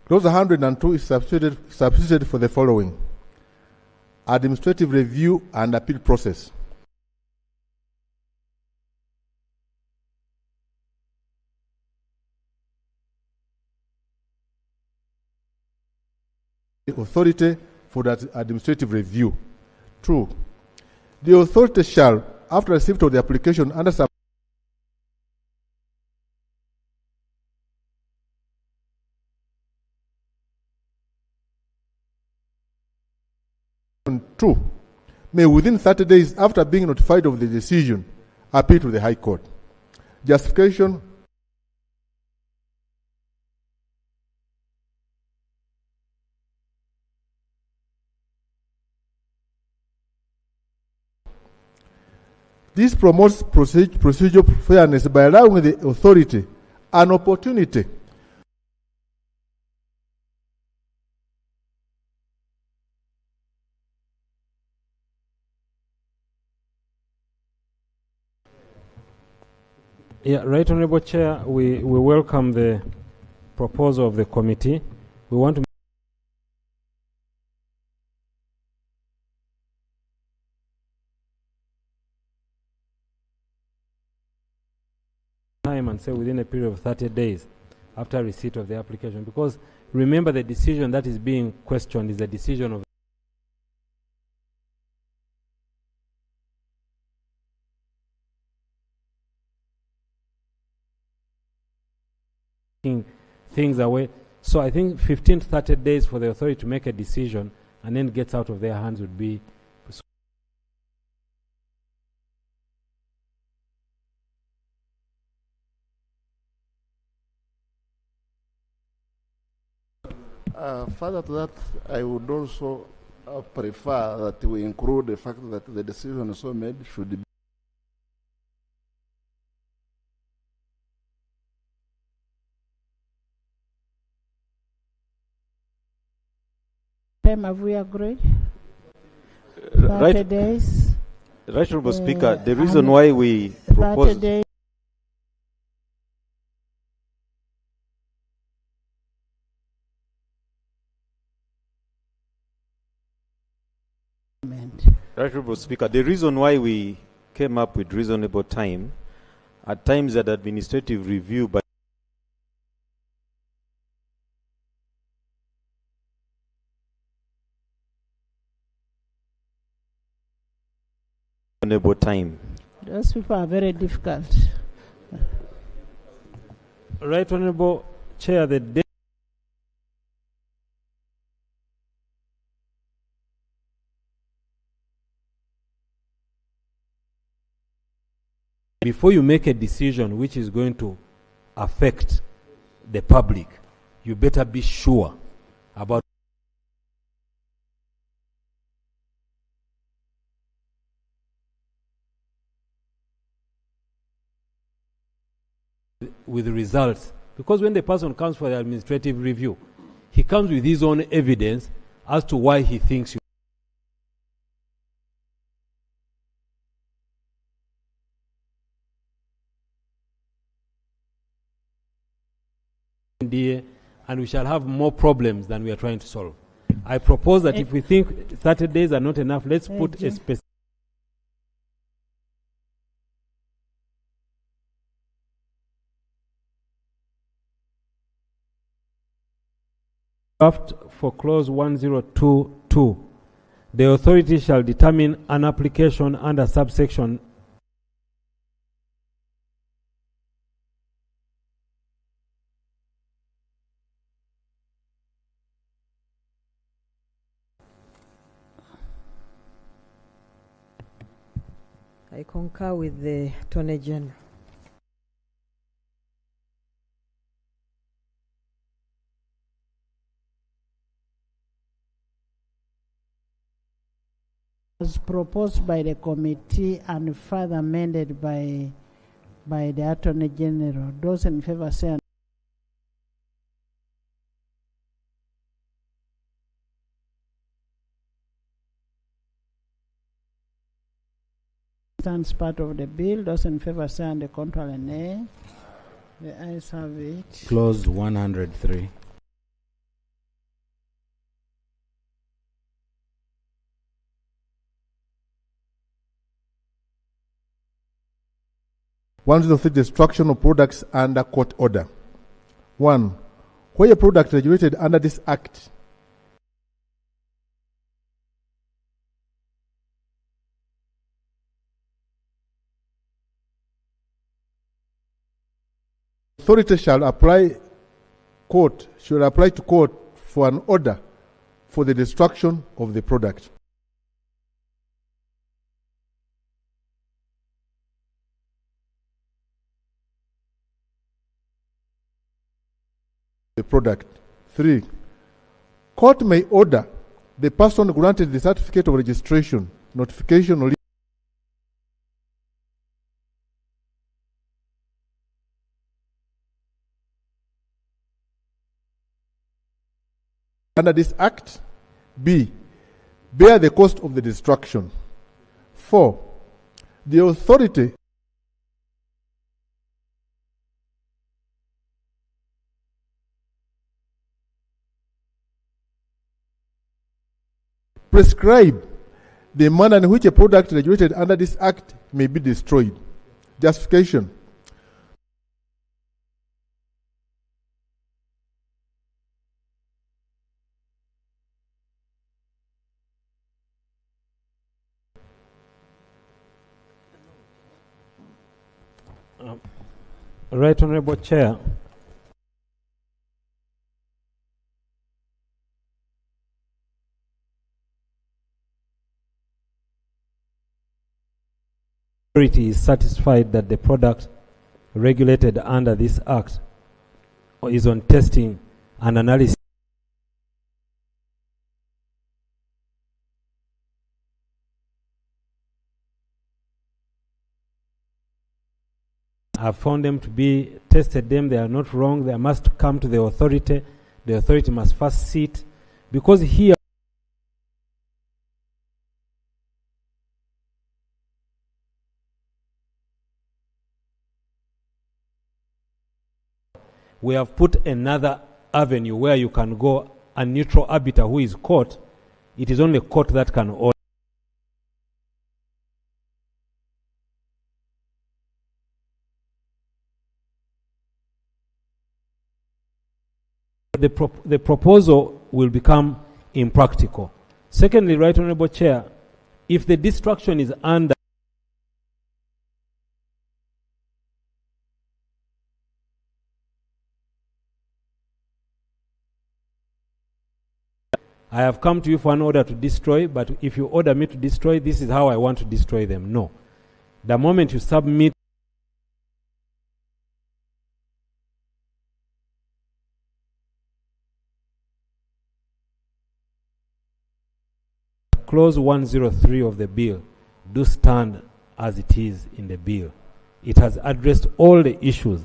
Clause 102 is substituted for the following: administrative review and appeal process. The authority for that administrative review. 2. The authority shall, after receipt of the application under sub 2, may within 30 days after being notified of the decision appeal to the High Court. Justification. This promotes procedural fairness by allowing the authority an opportunity Right, Honorable Chair, we welcome the proposal of the committee. We want to time and say within a period of 30 days after receipt of the application, because remember the decision that is being questioned is the decision of things away. So I think 15 to 30 days for the authority to make a decision and then gets out of their hands would be further to that, I would also prefer that we include the fact that the decision so made should be have we agreed? 30 Right, days. Right, Honorable Speaker, the reason why we 30 propose days. Right, Honorable Speaker, the reason why we came up with reasonable time, at times that administrative review by reasonable time. Those people are very difficult. Right, Honorable Chair, the day before you make a decision which is going to affect the public, you better be sure about with the results. Because when the person comes for the administrative review, he comes with his own evidence as to why he thinks you and we shall have more problems than we are trying to solve. I propose that if we think 30 days are not enough, let's put a specific draft for clause 1022. The authority shall determine an application under subsection . I concur with the Attorney General. As proposed by the committee and further amended by the Attorney General. Those in favor say stands part of the bill. Those in favor say on the contrary nay. The ayes have it. Clause 103. One of the destruction of products under court order. 1. Where a product regulated under this Act authority shall apply to court for an order for the destruction of the product. The product. 3. Court may order the person granted the certificate of registration, notification, or under this Act. B. Bear the cost of the destruction. 4. The authority prescribe the manner in which a product regulated under this Act may be destroyed. Justification. Right Honorable Chair. Authority is satisfied that the product regulated under this Act is on testing and analysis have found them to be tested them, they are not wrong, they must come to the authority must first sit, because here we have put another avenue where you can go, a neutral arbiter who is court. It is only court that can order. The proposal will become impractical. Secondly, Right Honorable Chair, if the destruction is under I have come to you for an order to destroy, but if you order me to destroy, this is how I want to destroy them. No. The moment you submit Clause 103 of the bill do stand as it is in the bill. It has addressed all the issues.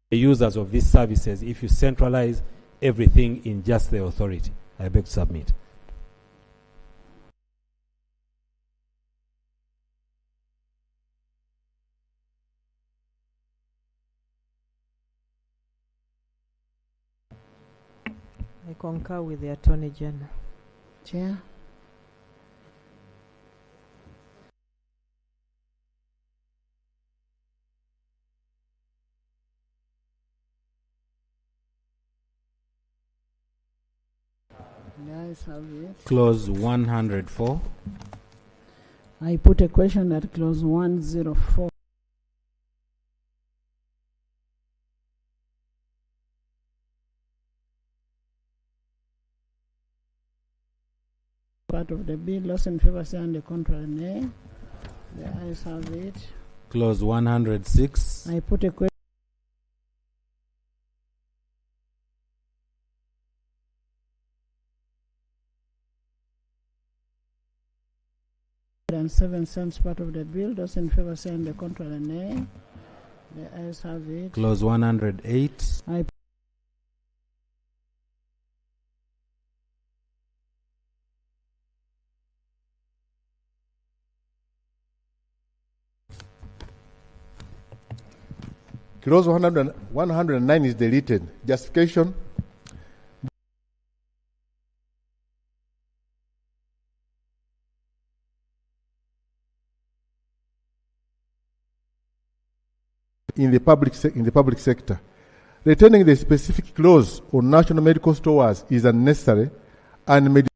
The users of these services, if you centralize everything in just the authority. I beg to submit. I concur with the Attorney General. Chair. Clause 104. I put a question at clause 104. part of the bill. Those in favor say on the contrary, nay. The ayes have it. Clause 106. I put a question. And 7 cents part of the bill. Those in favor say on the contrary, nay. The ayes have it. Clause 108. I Clause 109 is deleted. Justification. In the public sector, retaining the specific clause on national medical stores is unnecessary, and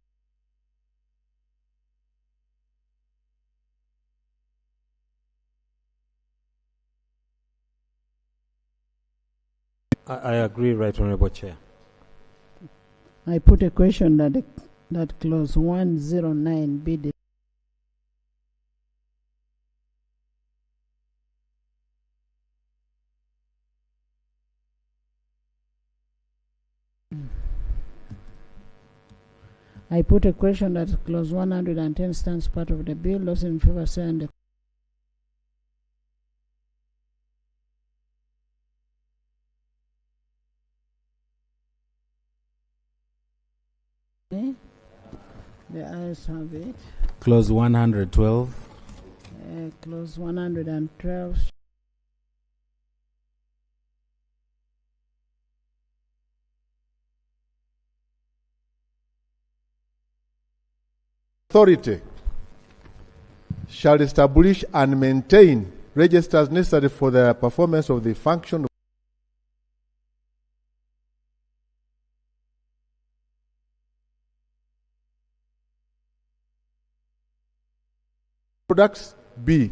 I agree, Right Honourable Chair. I put a question that clause 109 be the I put a question that clause 110 stands part of the bill. Those in favor say on the The ayes have it. Clause 112. Clause 112. Authority shall establish and maintain registers necessary for the performance of the function of products. B.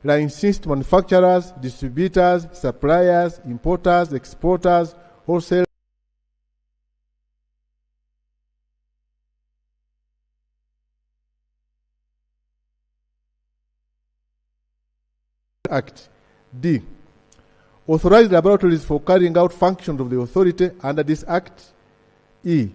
Licensed manufacturers, distributors, suppliers, importers, exporters, wholesale. Act. D. Authorized laboratories for carrying out functions of the authority under this Act. E.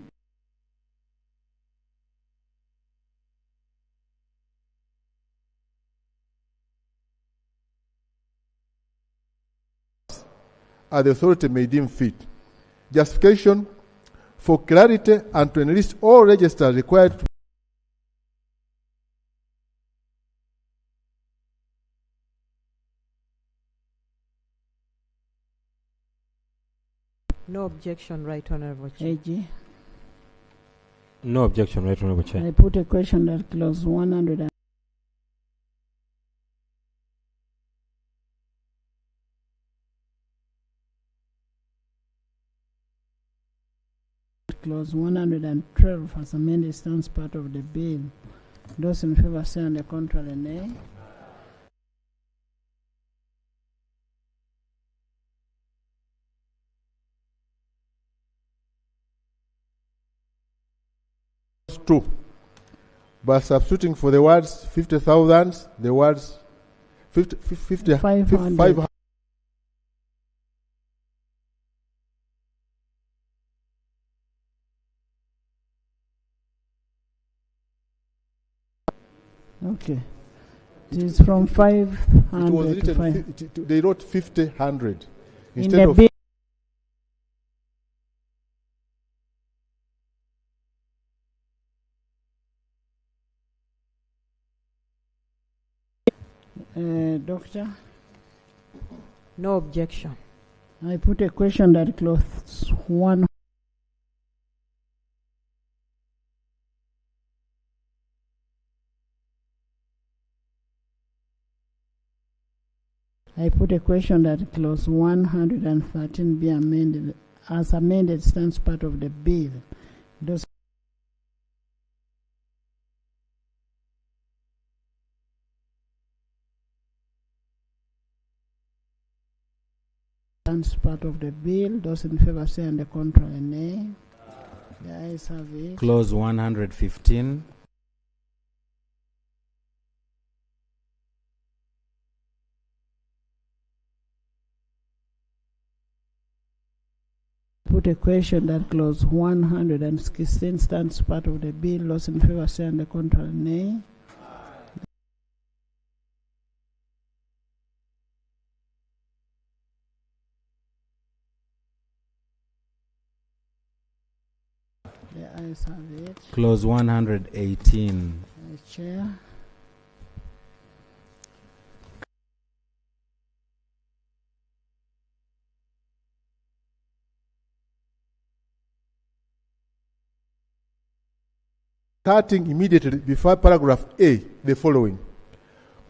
As the authority may deem fit. Justification. For clarity and to enlist all registers required to No objection, Right Honourable Chair. AG. No objection, Right Honourable Chair. I put a question that clause 100 Clause 112 as amended stands part of the bill. Those in favor say on the contrary, nay. Two. By substituting for the words 50,000, the words 500. Okay. It is from 500 It was to written, 5. they wrote 50, 100. In Instead the of bill. Doctor? No objection. I put a question that clause 1. I put a question that clause 113 be amended. As amended stands part of the bill. Those stands part of the bill. Those in favor say on the contrary, nay. The ayes have it. Clause 115. put a question that clause 116 stands part of the bill. Those in favor say and the contrary nay. The ayes have it. Clause 118. Chair. Starting immediately before paragraph A, the following.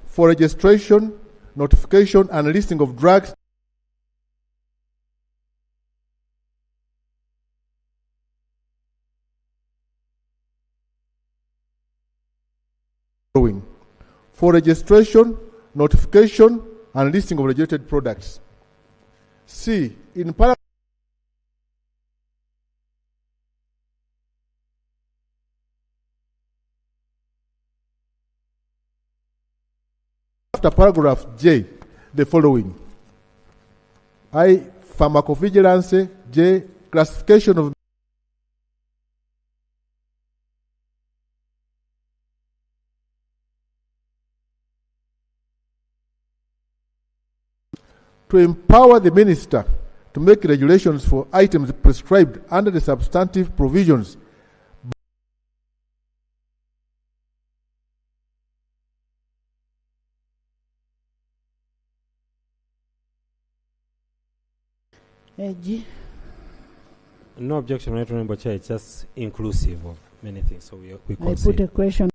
For registration, notification, and listing of drugs following. For registration, notification, and listing of registered products. C. In paragraph after paragraph J, the following. I. Pharmacovigilance. J. Classification of to empower the minister to make regulations for items prescribed under the substantive provisions No objection, right, Honorable Chair. It's just inclusive of many things. So we I put a question.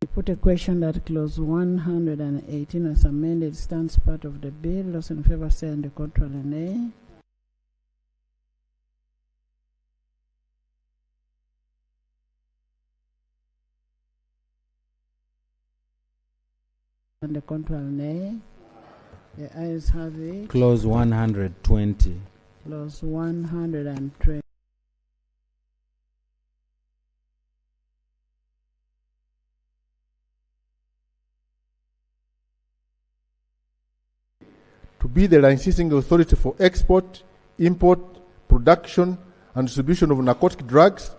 I put a question that clause 118 as amended stands part of the bill. Those in favor say and the contrary nay. And the contrary nay. The ayes have it. Clause 120. Clause 120. to be the licensing authority for export, import, production, and distribution of narcotic drugs,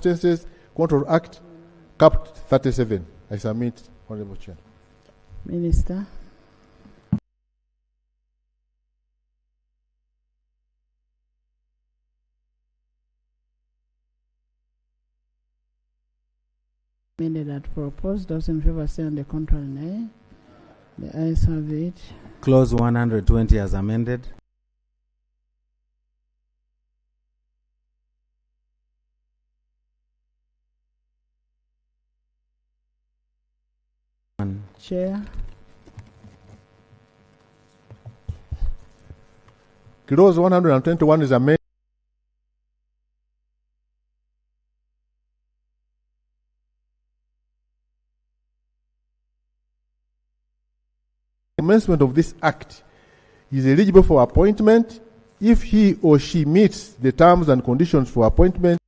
Substances Control Act, Cap 37. I submit, Honorable Chair. Minister. That proposed. Those in favor say on the contrary nay. The ayes have it. Clause 120 as amended. Chair. Clause 121 is amended. Commencement of this act is eligible for appointment if he or she meets the terms and conditions for appointment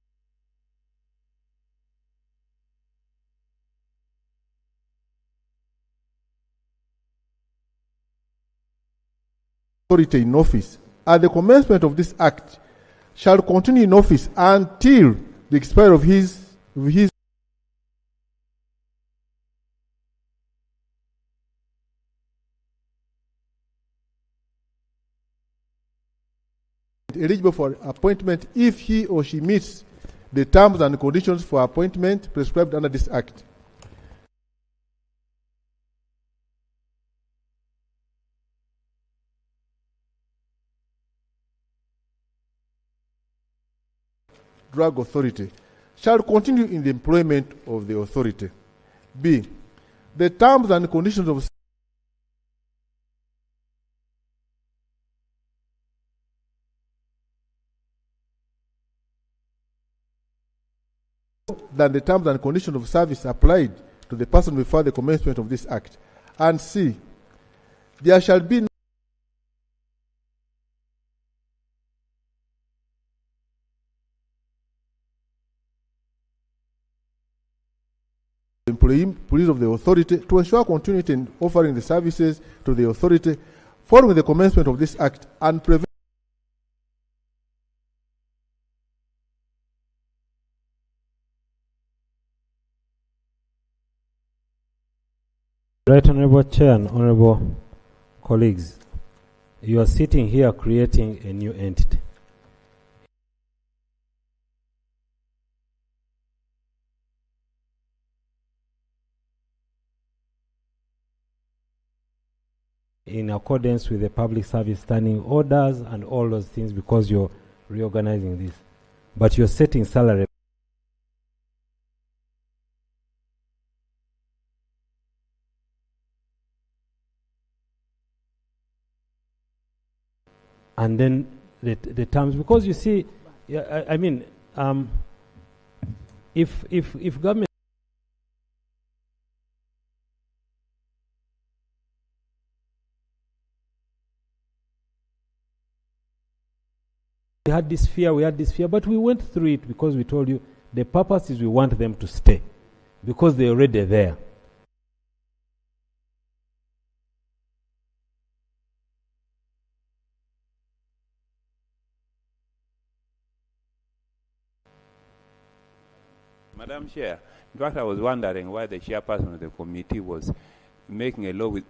authority in office. At the commencement of this act shall continue in office until the expiry of his eligible for appointment if he or she meets the terms and conditions for appointment prescribed under this act. Drug authority shall continue in the employment of the authority. B. The terms and conditions of than the terms and conditions of service applied to the person before the commencement of this act. And C. There shall be employees of the authority to ensure continuity in offering the services to the authority following the commencement of this act and prevent Right, Honorable Chair and Honorable colleagues, you are sitting here creating a new entity. In accordance with the public service standing orders and all those things, because you're reorganizing this. But you're setting salary. And then the terms, because you see, I mean, if government we had this fear, but we went through it because we told you the purpose is we want them to stay because they're already there. Madam Chair, in fact, I was wondering why the chairperson of the committee was making a law with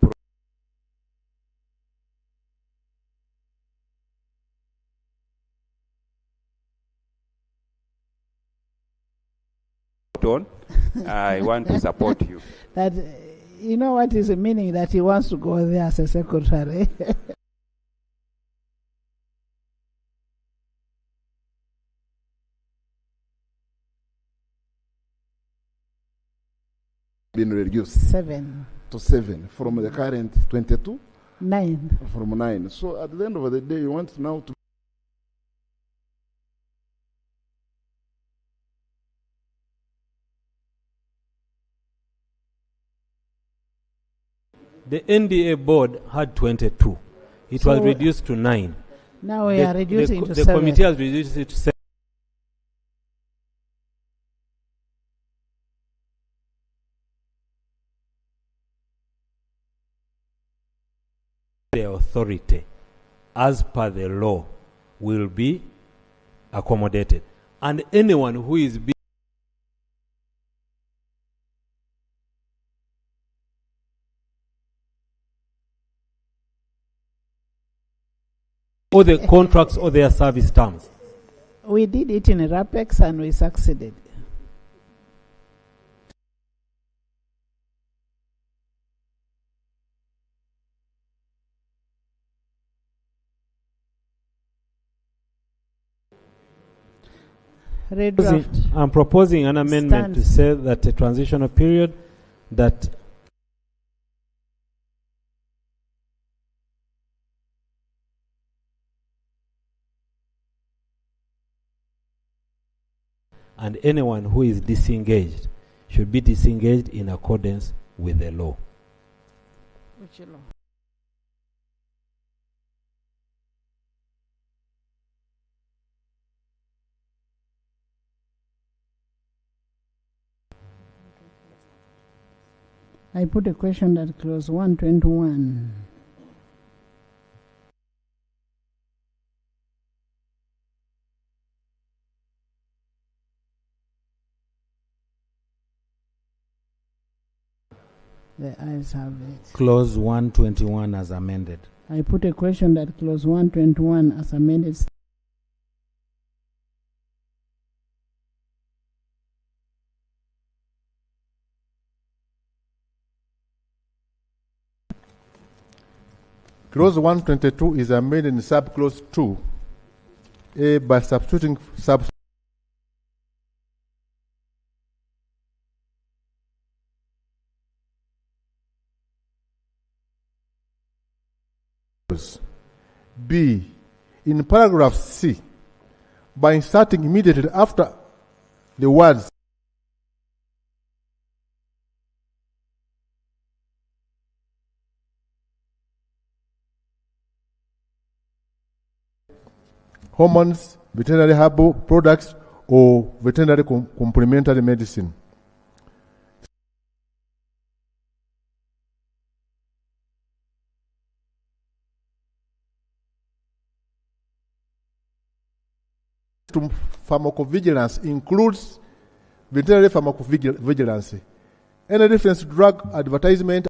on. I want to support you. That, you know what is the meaning that he wants to go there as a secretary? Been reduced 7 to 7 from the current 22 9 from 9. So at the end of the day, you want now to the NDA board had 22. It was reduced to 9. Now we are reducing to 7. The committee has reduced it to 7. The authority, as per the law, will be accommodated. And anyone who is being or the contracts or their service terms. We did it in RAPEX and we succeeded. I'm proposing an amendment to say that a transitional period that and anyone who is disengaged should be disengaged in accordance with the law. Which law? I put a question that clause 121. The ayes have it. Clause 121 as amended. I put a question that clause 121 as amended. Clause 122 is amended in subclause 2A by substituting B in paragraph C by inserting immediately after the words hormones, veterinary herbal products, or veterinary complementary medicine. to pharmacovigilance includes veterinary pharmacovigilance. Any reference to drug advertisement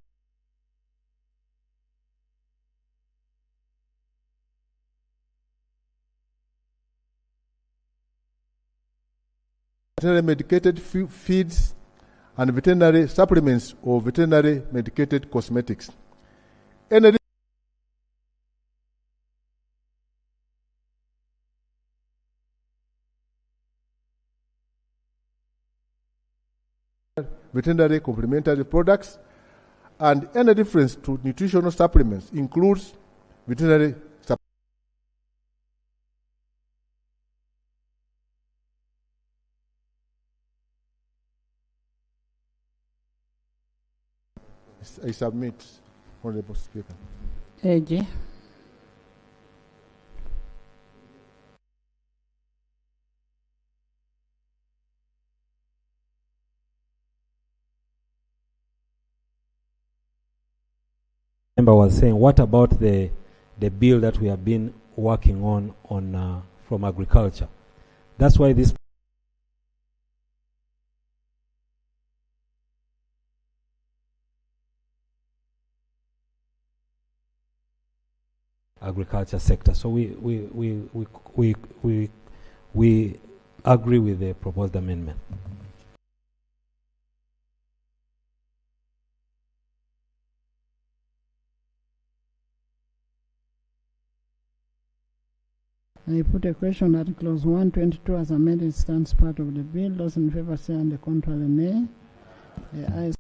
veterinary medicated feeds and veterinary supplements or veterinary medicated cosmetics. Any veterinary complementary products, and any reference to nutritional supplements includes veterinary supplements. I submit, Honorable Speaker. AG. Member was saying, what about the bill that we have been working on from agriculture? That's why this agriculture sector. So we agree with the proposed amendment. I put a question that clause 122 as amended stands part of the bill. Those in favor say and the contrary nay. The ayes.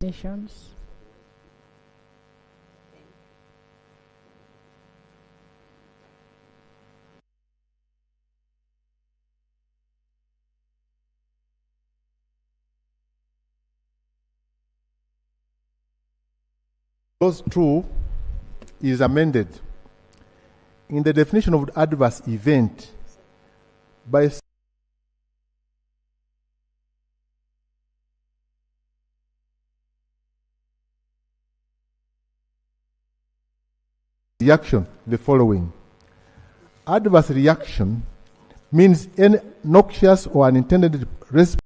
Nations. Clause 2 is amended in the definition of adverse event by reaction the following. Adverse reaction means any noxious or unintended response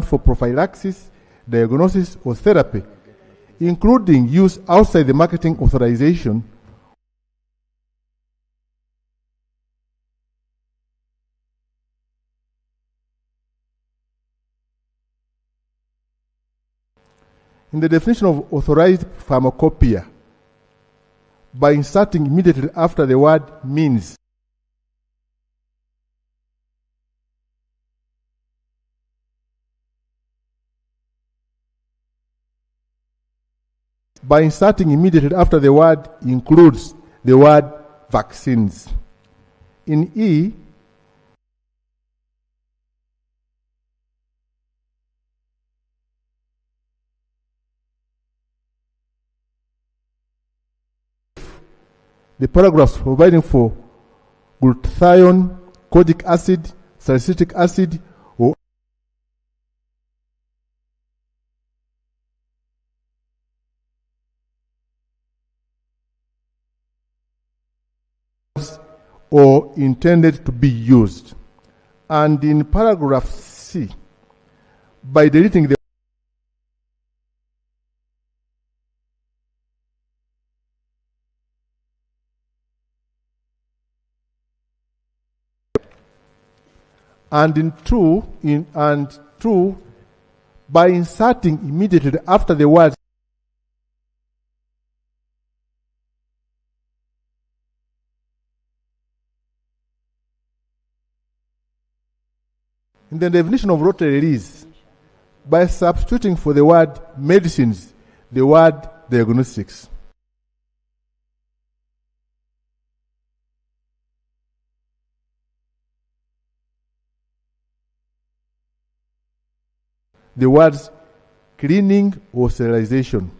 for prophylaxis, diagnosis, or therapy, including use outside the marketing authorization in the definition of authorized pharmacopoeia by inserting immediately after the word means. By inserting immediately after the word includes the word vaccines. In E, the paragraphs providing for glutathione, kojic acid, salicylic acid, or intended to be used. And in paragraph C, by deleting the and in two by inserting immediately after the word in the definition of rotary release by substituting for the word medicines the word diagnostics. The words cleaning or sterilization.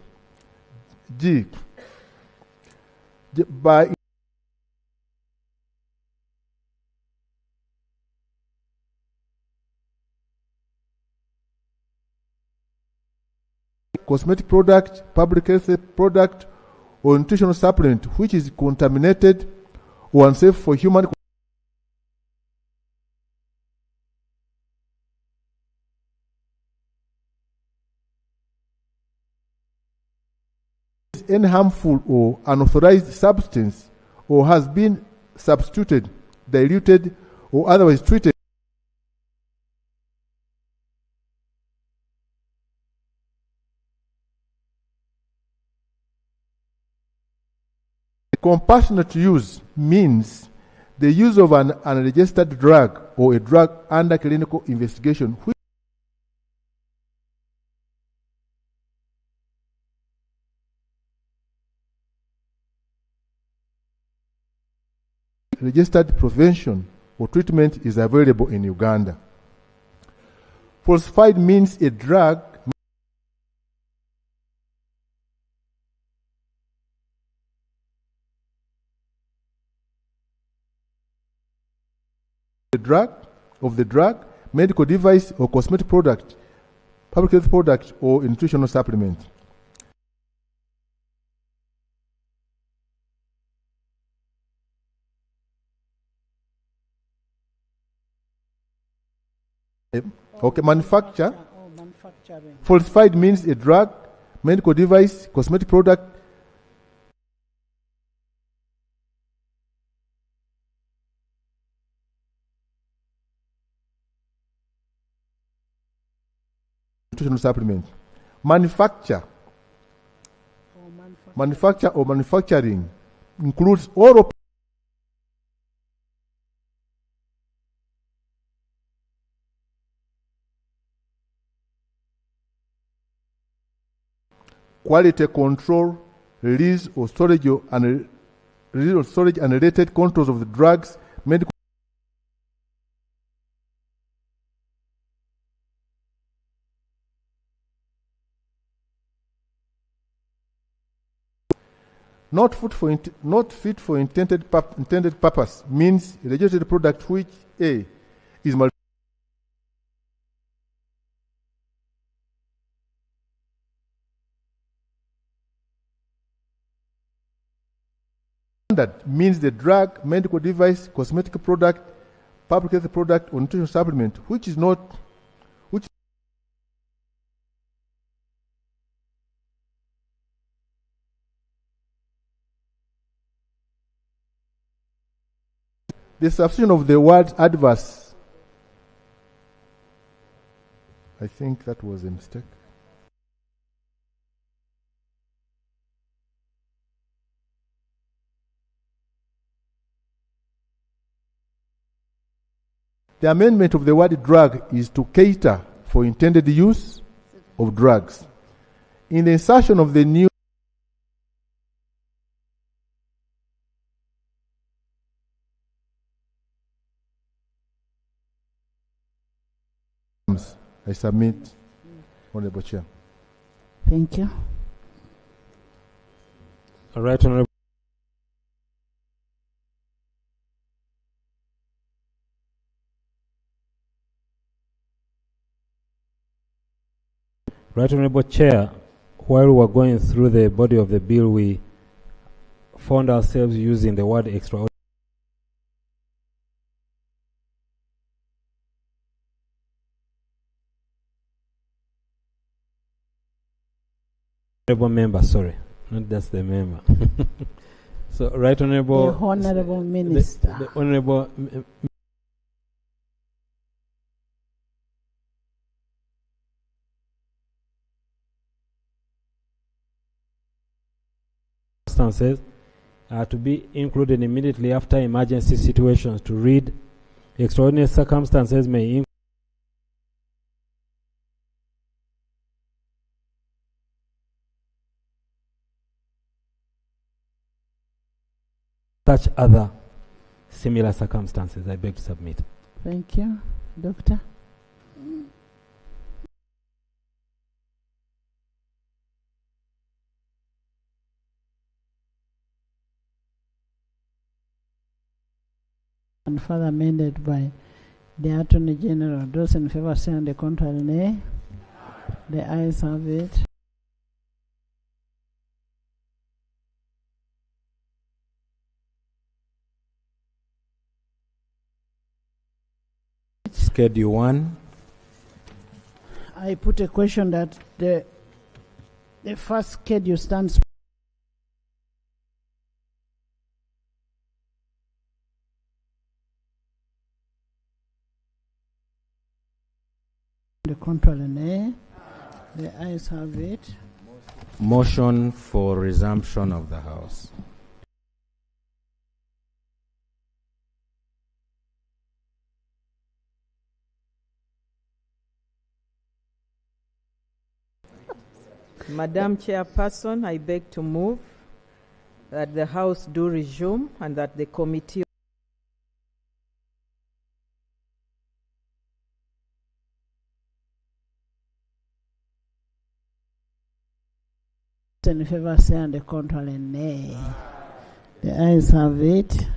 G. By cosmetic product, public health product, or nutritional supplement which is contaminated or unsafe for human any harmful or unauthorized substance or has been substituted, diluted, or otherwise treated compassionate use means the use of an unregistered drug or a drug under clinical investigation which registered prevention or treatment is available in Uganda. Falsified means a drug the drug, medical device or cosmetic product, public health product or nutritional supplement. Okay, manufacture. Falsified means a drug, medical device, cosmetic product, nutritional supplement. Manufacture or manufacturing includes all quality control, release or storage and related controls of the drugs, medical not fit for intended purpose means a registered product which A is that means the drug, medical device, cosmetic product, public health product, or nutritional supplement, which is not, the substitution of the word adverse. I think that was a mistake. The amendment of the word drug is to cater for intended use of drugs. In the insertion of the new I submit, Honorable Chair. Thank you. All right, Honorable. Right, Honorable Chair, while we were going through the body of the bill, we found ourselves using the word extraordinary member, sorry, not just the member. So, Right Honorable, the Honorable Minister. The Honorable circumstances are to be included immediately after emergency situations. To read, extraordinary circumstances may include such other similar circumstances. I beg to submit. Thank you. Doctor? And further amended by the Attorney General. Those in favor say on the contrary, nay. The ayes have it. Schedule 1. I put a question that the first schedule stands the control and the ayes have it. Motion for resumption of the House. Madam Chairperson, I beg to move that the House do resume and that the committee in favor say and the control and nay. The ayes have it.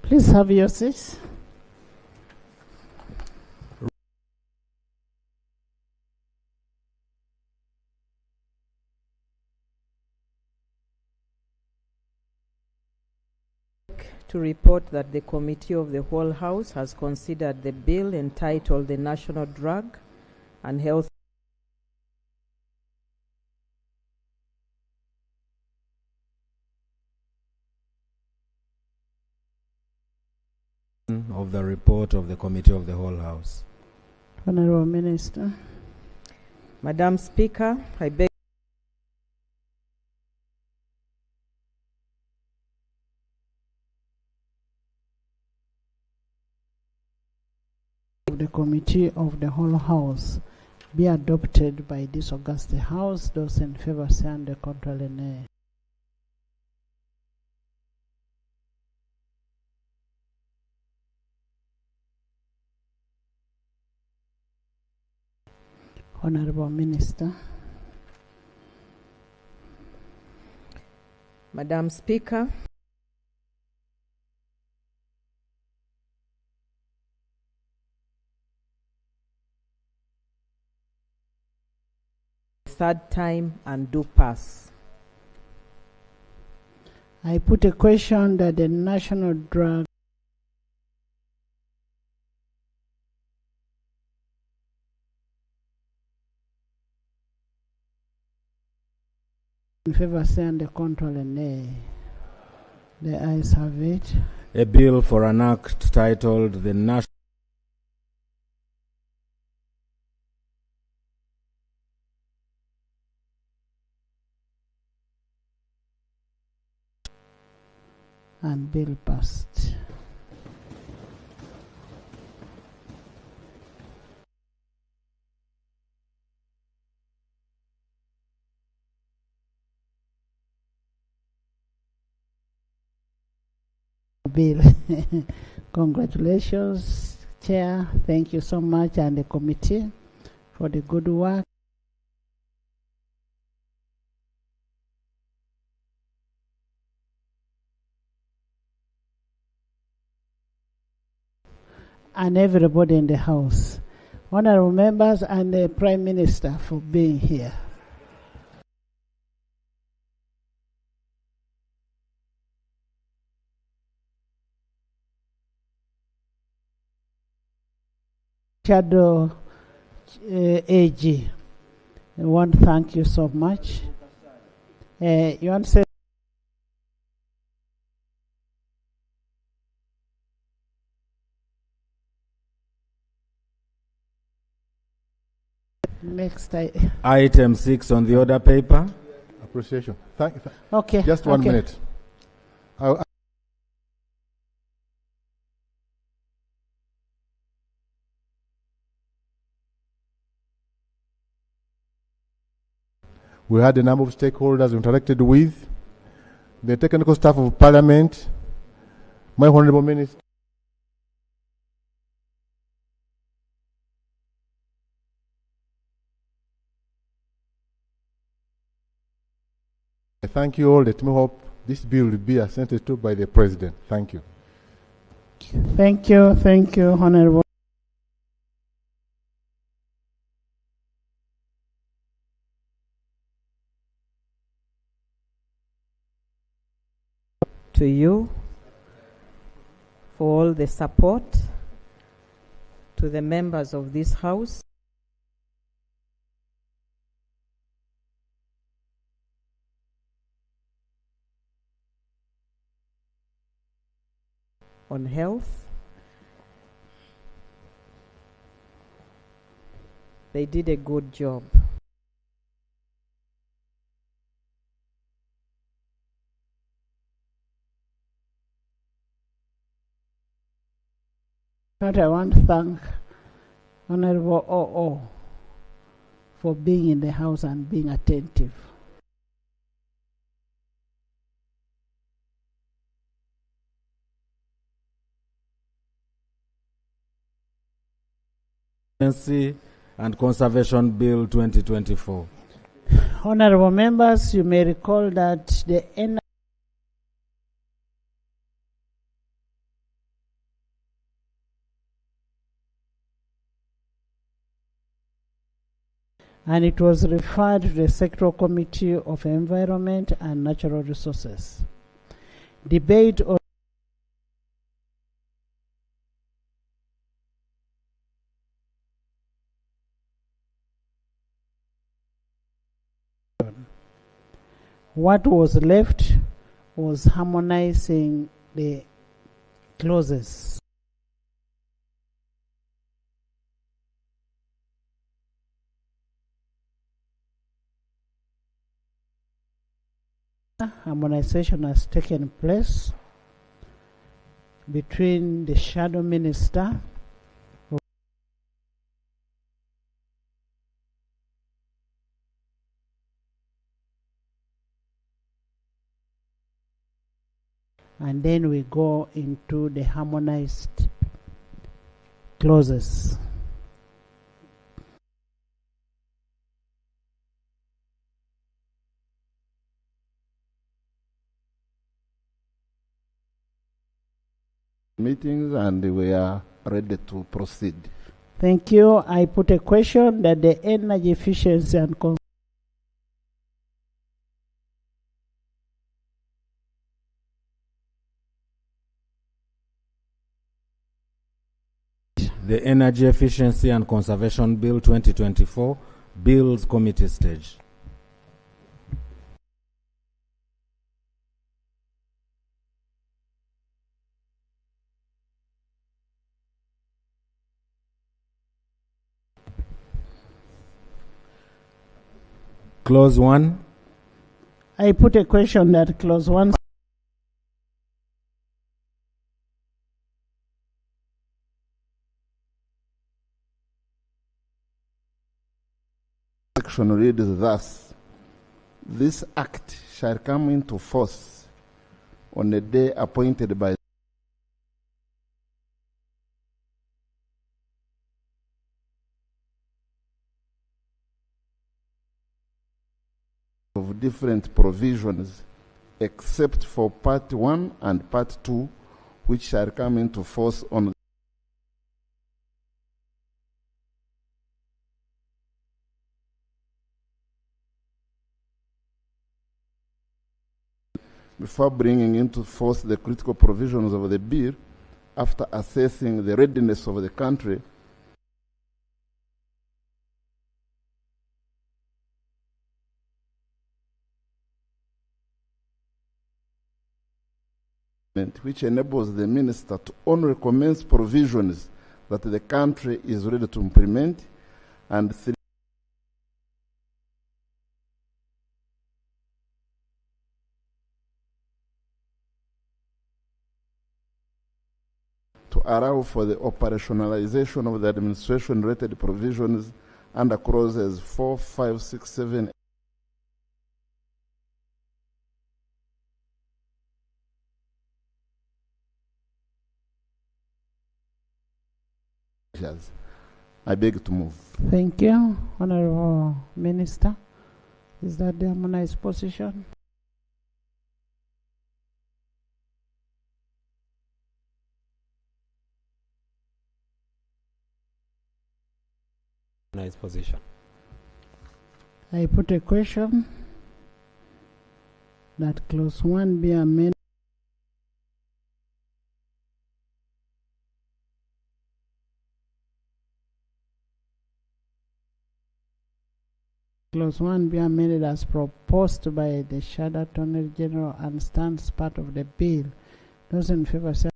Please have your seats. to report that the Committee of the Whole House has considered the bill entitled the National Drug and Health of the report of the Committee of the Whole House. Honorable Minister. Madam Speaker, I beg the Committee of the Whole House be adopted by this August House. Those in favor say and the contrary nay. Honorable Minister. Madam Speaker, third time and do pass. I put a question that the National Drug in favor say and the contrary nay. The ayes have it. A bill for an act titled the National and bill passed. Bill. Congratulations, Chair. Thank you so much, and the committee for the good work. And everybody in the House. Honorable members and the Prime Minister for being here. Shadow AG, I want to thank you so much. You want to say? Next, Item 6 on the order paper. Appreciation. Okay. Just 1 minute. We had a number of stakeholders we interacted with, the technical staff of Parliament, my Honorable Minister. I thank you all. Let me hope this bill will be assented to by the President. Thank you. Thank you, Honorable. To you for all the support, to the members of this House. On health. They did a good job. But I want to thank Honorable O.O. for being in the House and being attentive. And Conservation Bill 2024. Honorable members, you may recall that the and it was referred to the Sectoral Committee of Environment and Natural Resources. Debate on what was left was harmonizing the clauses. Harmonization has taken place between the shadow minister and then we go into the harmonized clauses. Meetings, and we are ready to proceed. Thank you. I put a question that the energy efficiency and The Energy Efficiency and Conservation Bill 2024, Bills Committee stage. Clause 1. I put a question that clause 1. Section reads thus: This act shall come into force on the day appointed by of different provisions, except for Part 1 and Part 2, which shall come into force on before bringing into force the critical provisions of the bill, after assessing the readiness of the country which enables the minister to only commence provisions that the country is ready to implement, and to allow for the operationalization of the administration-related provisions under clauses 4, 5, 6, 7, I beg to move. Thank you, Honorable Minister. Is that the harmonized position? his position. I put a question that clause 1 be amended. Clause 1 be amended as proposed by the Shadow Attorney General and stands part of the bill. Those in favor say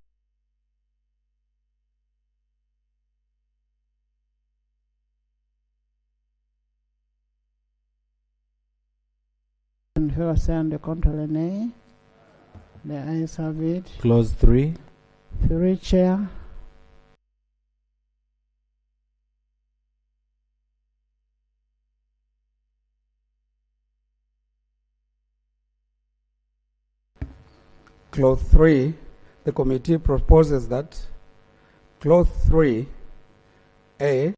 in favor say on the contrary nay. The ayes have it. Clause 3. 3, Chair. Clause 3, the committee proposes that Clause 3A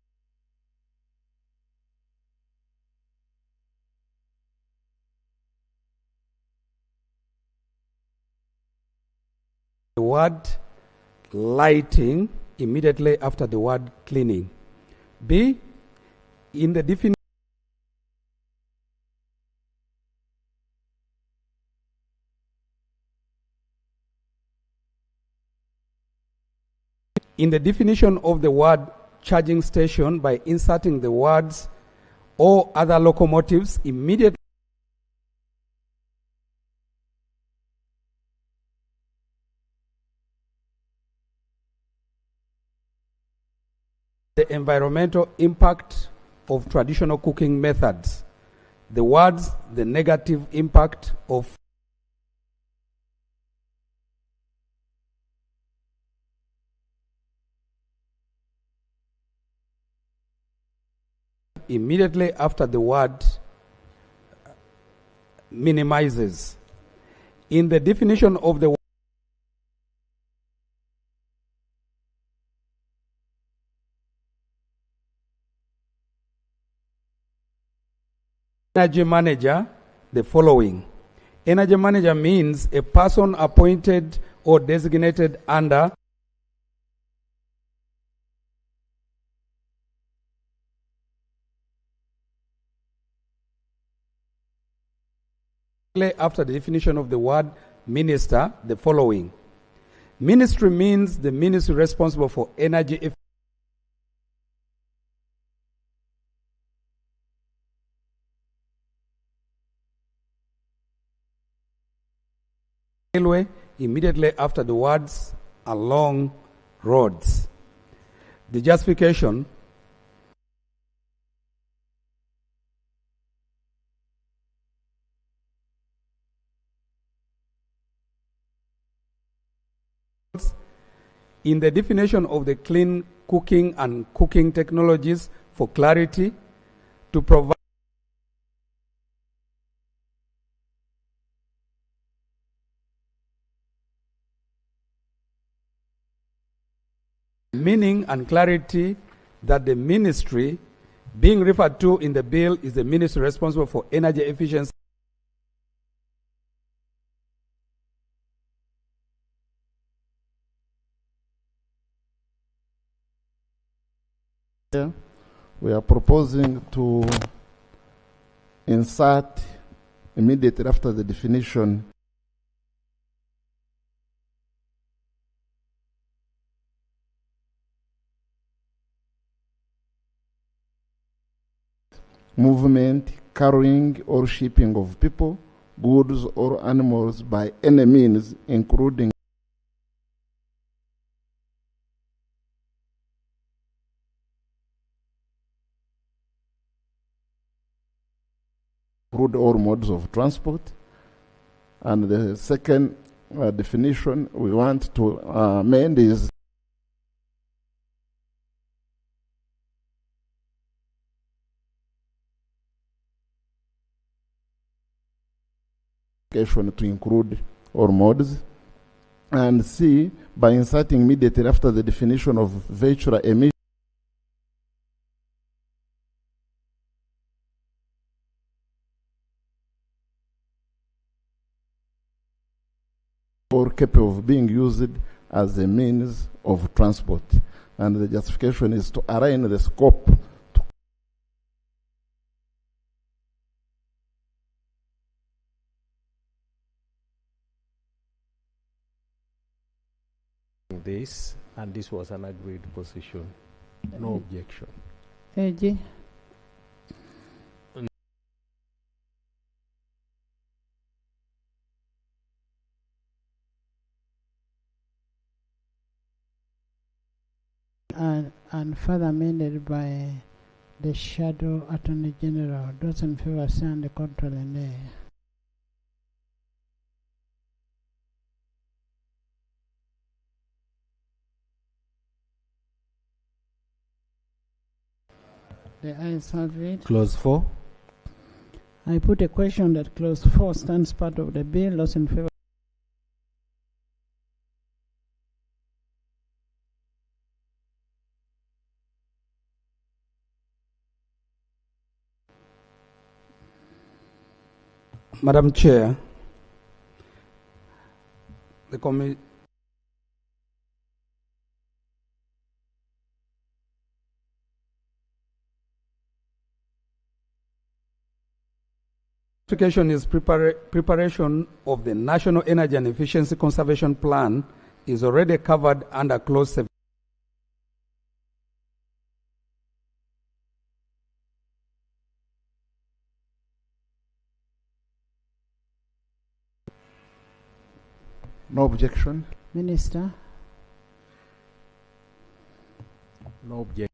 the word lighting immediately after the word cleaning. B, in the definition of the word charging station by inserting the words or other locomotives immediately the environmental impact of traditional cooking methods. The words, the negative impact of immediately after the word minimizes. In the definition of the energy manager, the following. Energy manager means a person appointed or designated under after the definition of the word minister, the following. Ministry means the ministry responsible for energy efficiency. Railway immediately after the words along roads. The justification in the definition of the clean cooking and cooking technologies for clarity to provide meaning and clarity that the ministry being referred to in the bill is the ministry responsible for energy efficiency we are proposing to insert immediately after the definition movement, carrying or shipping of people, goods or animals by any means, including crude or modes of transport. And the second definition we want to amend is to include or modes. And C, by inserting immediately after the definition of virtual emission or capable of being used as a means of transport. And the justification is to align the scope this, and this was an agreed position. No objection. AG. And further amended by the Shadow Attorney General. Those in favor say and the contrary nay. The ayes have it. Clause 4. I put a question that clause 4 stands part of the bill. Those in favor. Madam Chair, the committee. Notification is preparation of the National Energy and Efficiency Conservation Plan is already covered under Clause 7. No objection. Minister. No objection.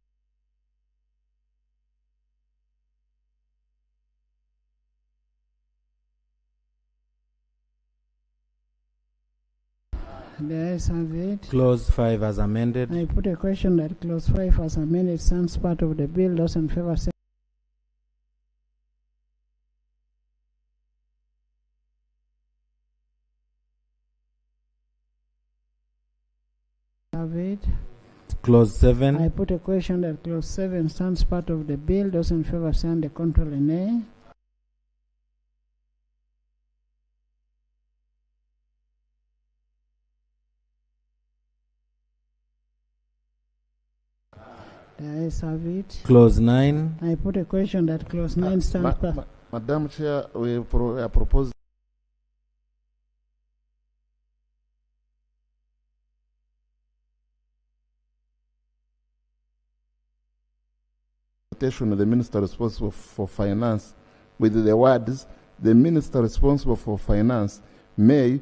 The ayes have it. Clause 5 as amended. I put a question that clause 5 as amended stands part of the bill. Those in favor say. Have it. Clause 7. I put a question that clause 7 stands part of the bill. Those in favor say and the contrary nay. The ayes have it. Clause 9. I put a question that clause 9 stands part. Madam Chair, we propose the minister responsible for finance with the words, the minister responsible for finance may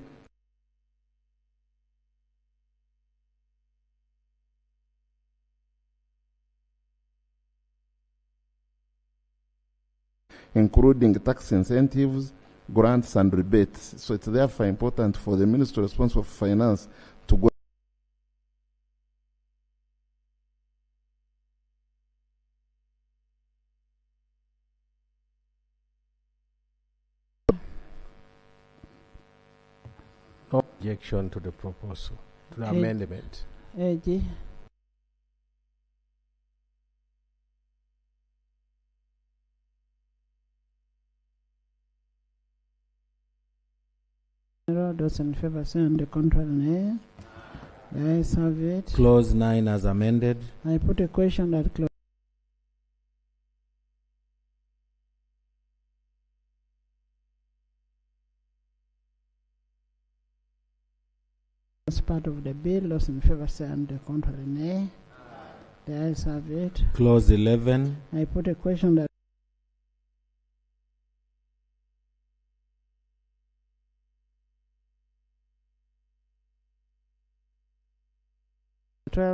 including tax incentives, grants and rebates. So it's therefore important for the minister responsible for finance to go No objection to the proposal, to the amendment. AG. Those in favor say on the contrary nay. The ayes have it. Clause 9 as amended. I put a question that clause as part of the bill. Those in favor say on the contrary nay. The ayes have it. Clause 11. I put a question that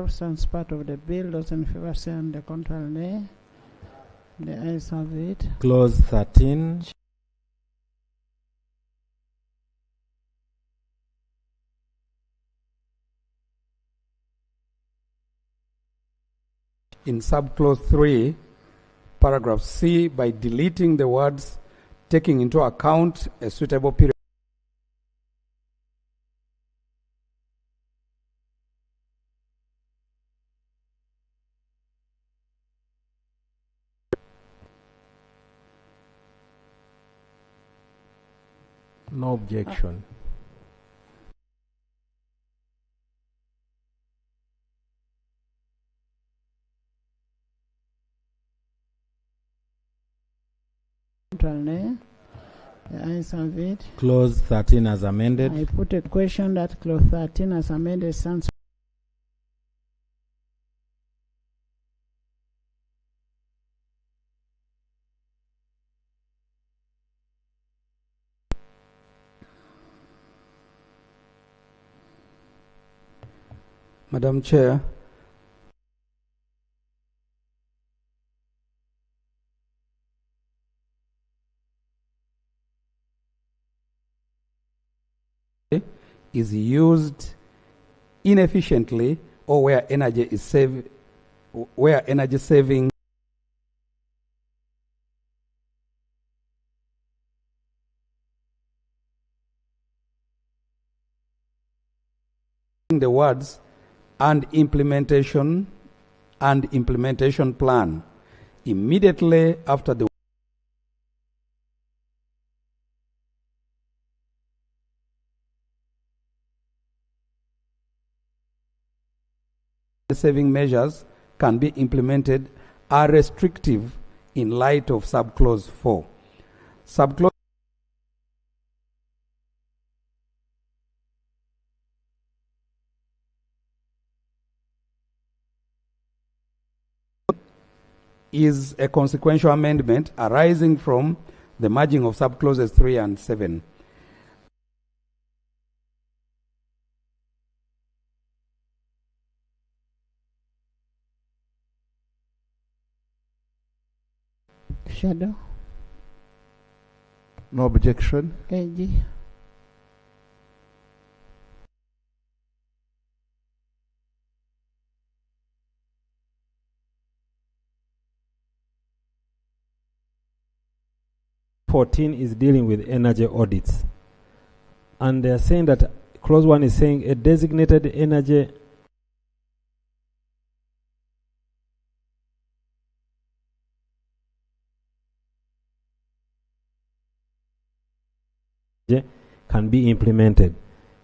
stands part of the bill. Those in favor say on the contrary nay. The ayes have it. Clause 13. In subclause 3, paragraph C, by deleting the words taking into account a suitable period. No objection. The ayes have it. Clause 13 as amended. I put a question that clause 13 as amended stands Madam Chair, is used inefficiently or where energy is saved, where energy saving the words and implementation plan immediately after the saving measures can be implemented are restrictive in light of subclause 4. Subclause is a consequential amendment arising from the merging of subclauses 3 and 7. Shadow. No objection. KG. Is dealing with energy audits, and they are saying that clause 1 is saying a designated energy can be implemented.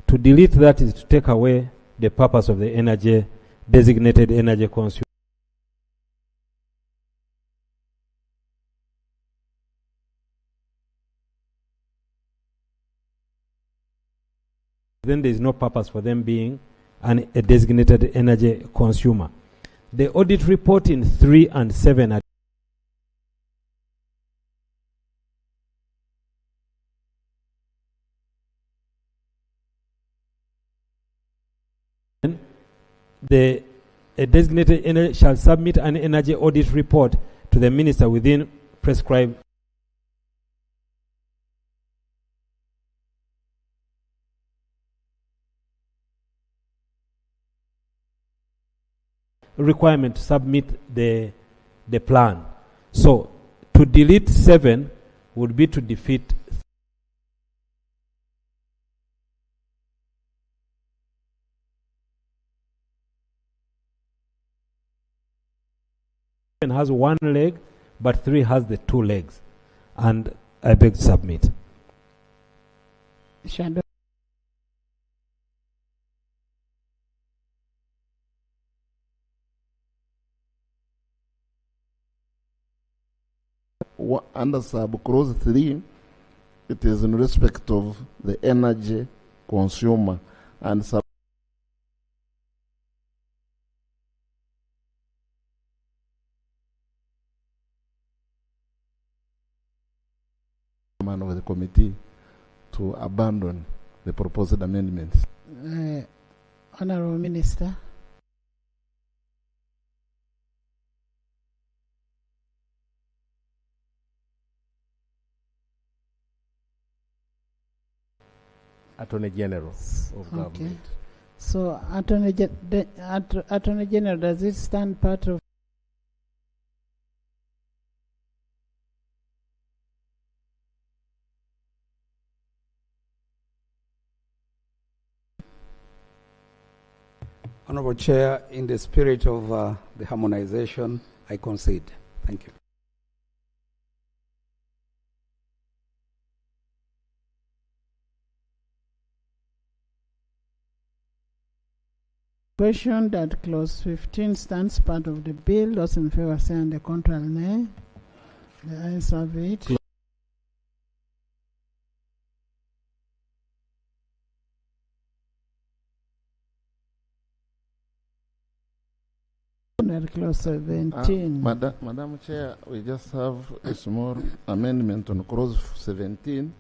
To delete that is to take away the purpose of the energy designated energy consumer. Then there is no purpose for them being a designated energy consumer. The audit report in 3 and 7 are a designated energy shall submit an energy audit report to the minister within prescribed requirement to submit the plan. So to delete 7 would be to defeat has 1 leg, but 3 has the 2 legs, and I beg to submit. Shadow. Under sub-clause 3, it is in respect of the energy consumer, and of the committee to abandon the proposed amendments. Honorable Minister. Attorney General of Government. So, Attorney General, does it stand part of Honorable Chair, in the spirit of the harmonization, I concede. Thank you. question that clause 15 stands part of the bill? Those in favor say and the contrary nay. The ayes have it. Clause 17. Madam Chair, we just have a small amendment on clause 17.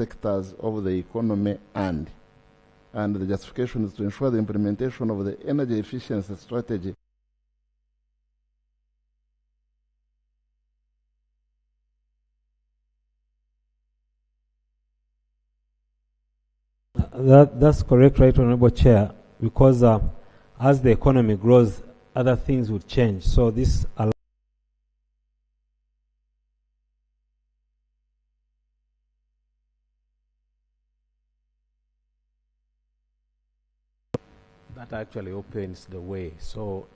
sectors of the economy and the justification is to ensure the implementation of the energy efficiency strategy That's correct, Right Honorable Chair, because as the economy grows, other things would change. So this allows that actually opens the way. So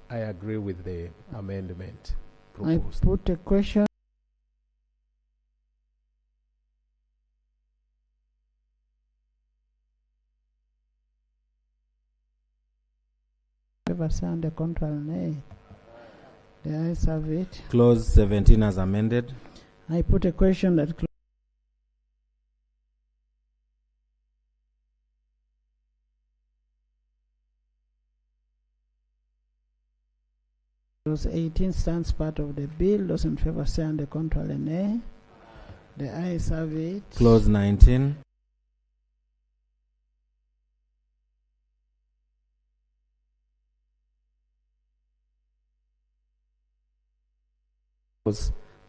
I agree with the amendment proposed. I put a question. Favor say on the contrary, nay. The ayes have it. Clause 17 as amended. I put a question that Clause 18 stands part of the bill. Those in favor say on the contrary, nay. The ayes have it. Clause 19.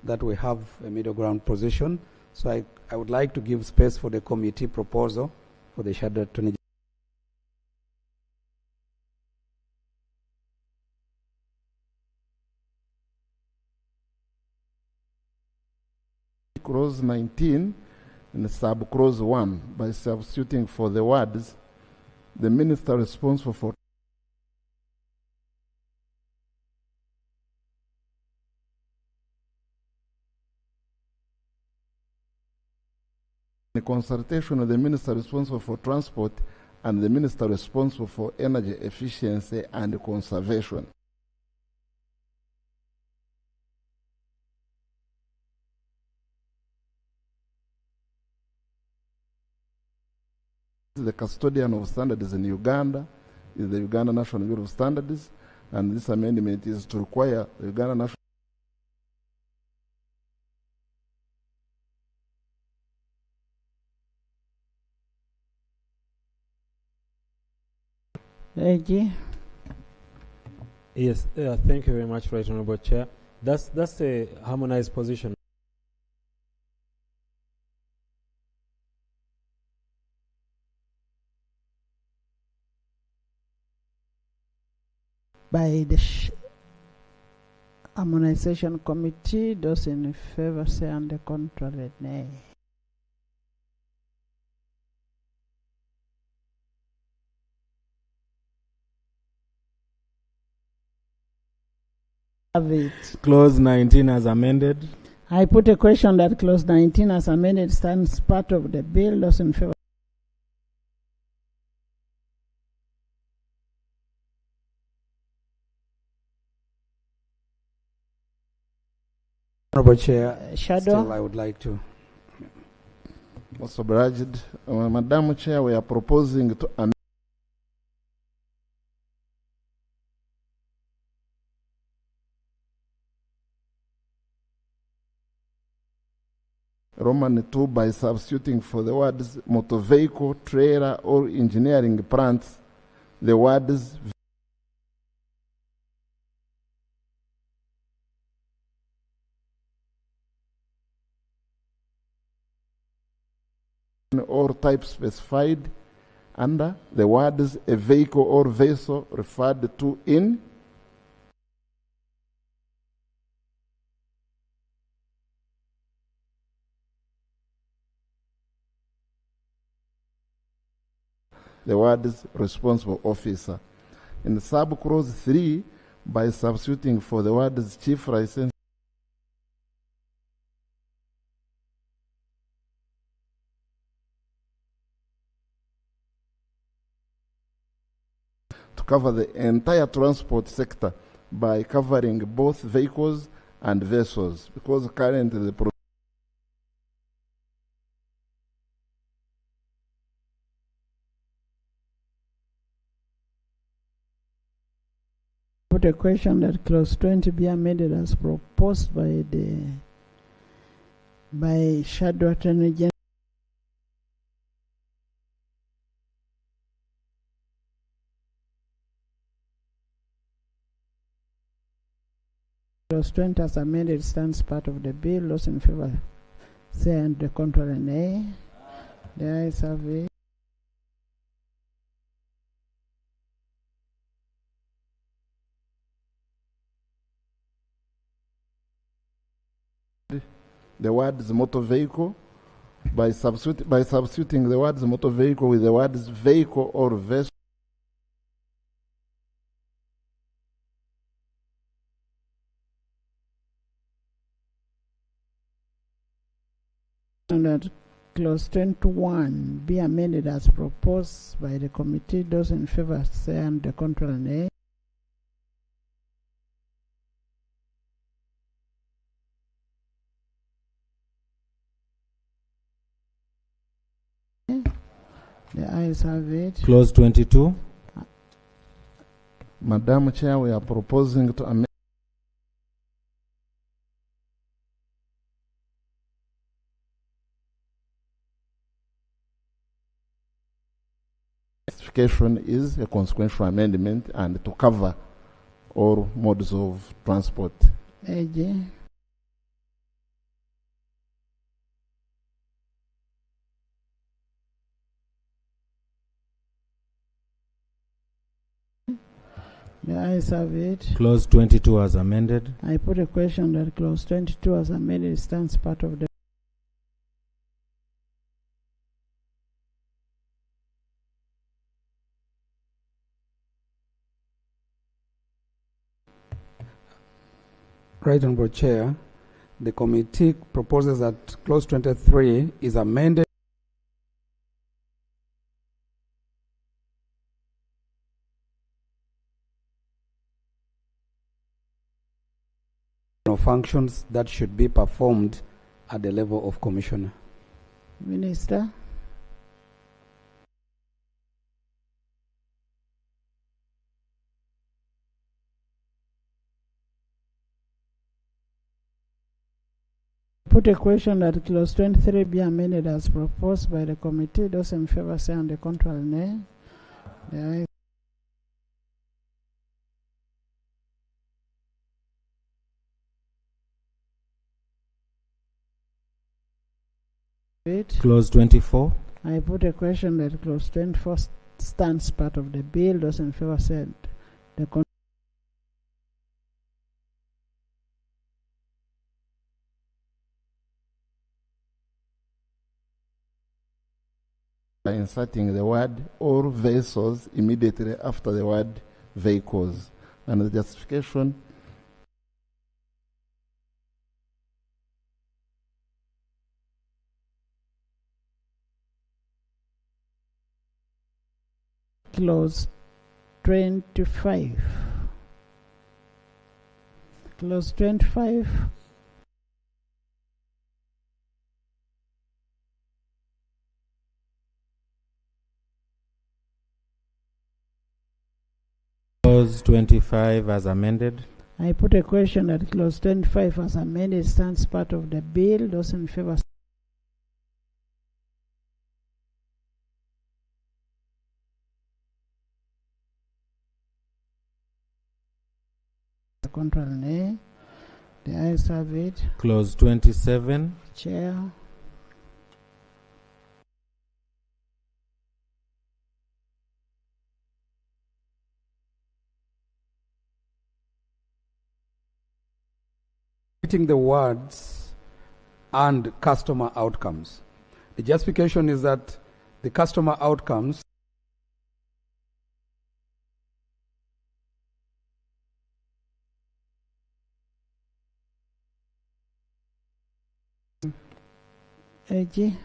That we have a middle ground position. So I would like to give space for the committee proposal for the Shadow Attorney. Clause 19 in sub-clause 1 by substituting for the words the minister responsible for the consultation of the minister responsible for transport and the minister responsible for energy efficiency and conservation. The custodian of standards in Uganda is the Uganda National Bureau of Standards, and this amendment is to require the Uganda National AG. Yes, thank you very much, Right Honorable Chair. That's a harmonized position. By the Harmonization Committee, those in favor say on the contrary, nay. Have it. Clause 19 as amended. I put a question that clause 19 as amended stands part of the bill. Those in favor. Honorable Chair, Shadow. still I would like to. Also obliged, Madam Chair, we are proposing to amend Roman 2 by substituting for the words motor vehicle, trailer, or engineering plants, the words or type specified under the words a vehicle or vessel referred to in the words responsible officer. In sub-clause 3, by substituting for the words chief license to cover the entire transport sector by covering both vehicles and vessels, because currently the Put a question that clause 20 be amended as proposed by Shadow Attorney General. Clause 20 as amended stands part of the bill. Those in favor say and the contrary nay. The ayes have it. The words motor vehicle by substituting the words motor vehicle with the words vehicle or vessel. And that clause 21 be amended as proposed by the committee. Those in favor say and the contrary nay. The ayes have it. Clause 22. Madam Chair, we are proposing to amend justification is a consequential amendment and to cover all modes of transport. AG. The ayes have it. Clause 22 as amended. I put a question that clause 22 as amended stands part of the Right, Honorable Chair, the committee proposes that clause 23 is amended functions that should be performed at the level of commissioner. Minister. Put a question that clause 23 be amended as proposed by the committee. Those in favor say on the contrary nay. The ayes. Clause 24. I put a question that clause 24 stands part of the bill. Those in favor said the by inserting the word or vessels immediately after the word vehicles. And the justification clause 25. Clause 25. Clause 25 as amended. I put a question that clause 25 as amended stands part of the bill. Those in favor. Contrary nay. The ayes have it. Clause 27. Chair. Repeating the words and customer outcomes. The justification is that the customer outcomes AG.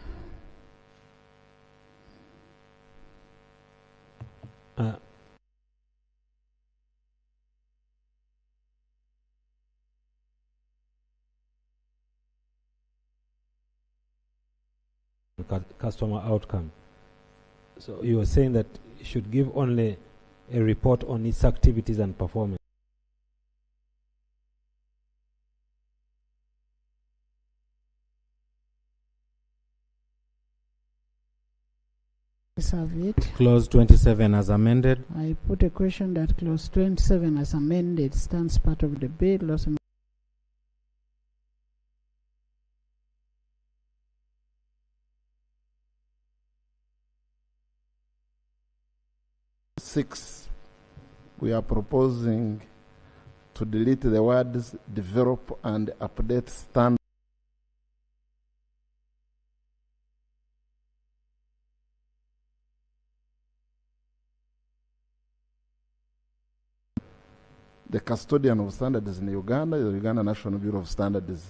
Customer outcome. So you were saying that it should give only a report on its activities and performance. Have it. Clause 27 as amended. I put a question that clause 27 as amended stands part of the bill. 6, we are proposing to delete the words develop and update standards. The custodian of standards in Uganda is the Uganda National Bureau of Standards.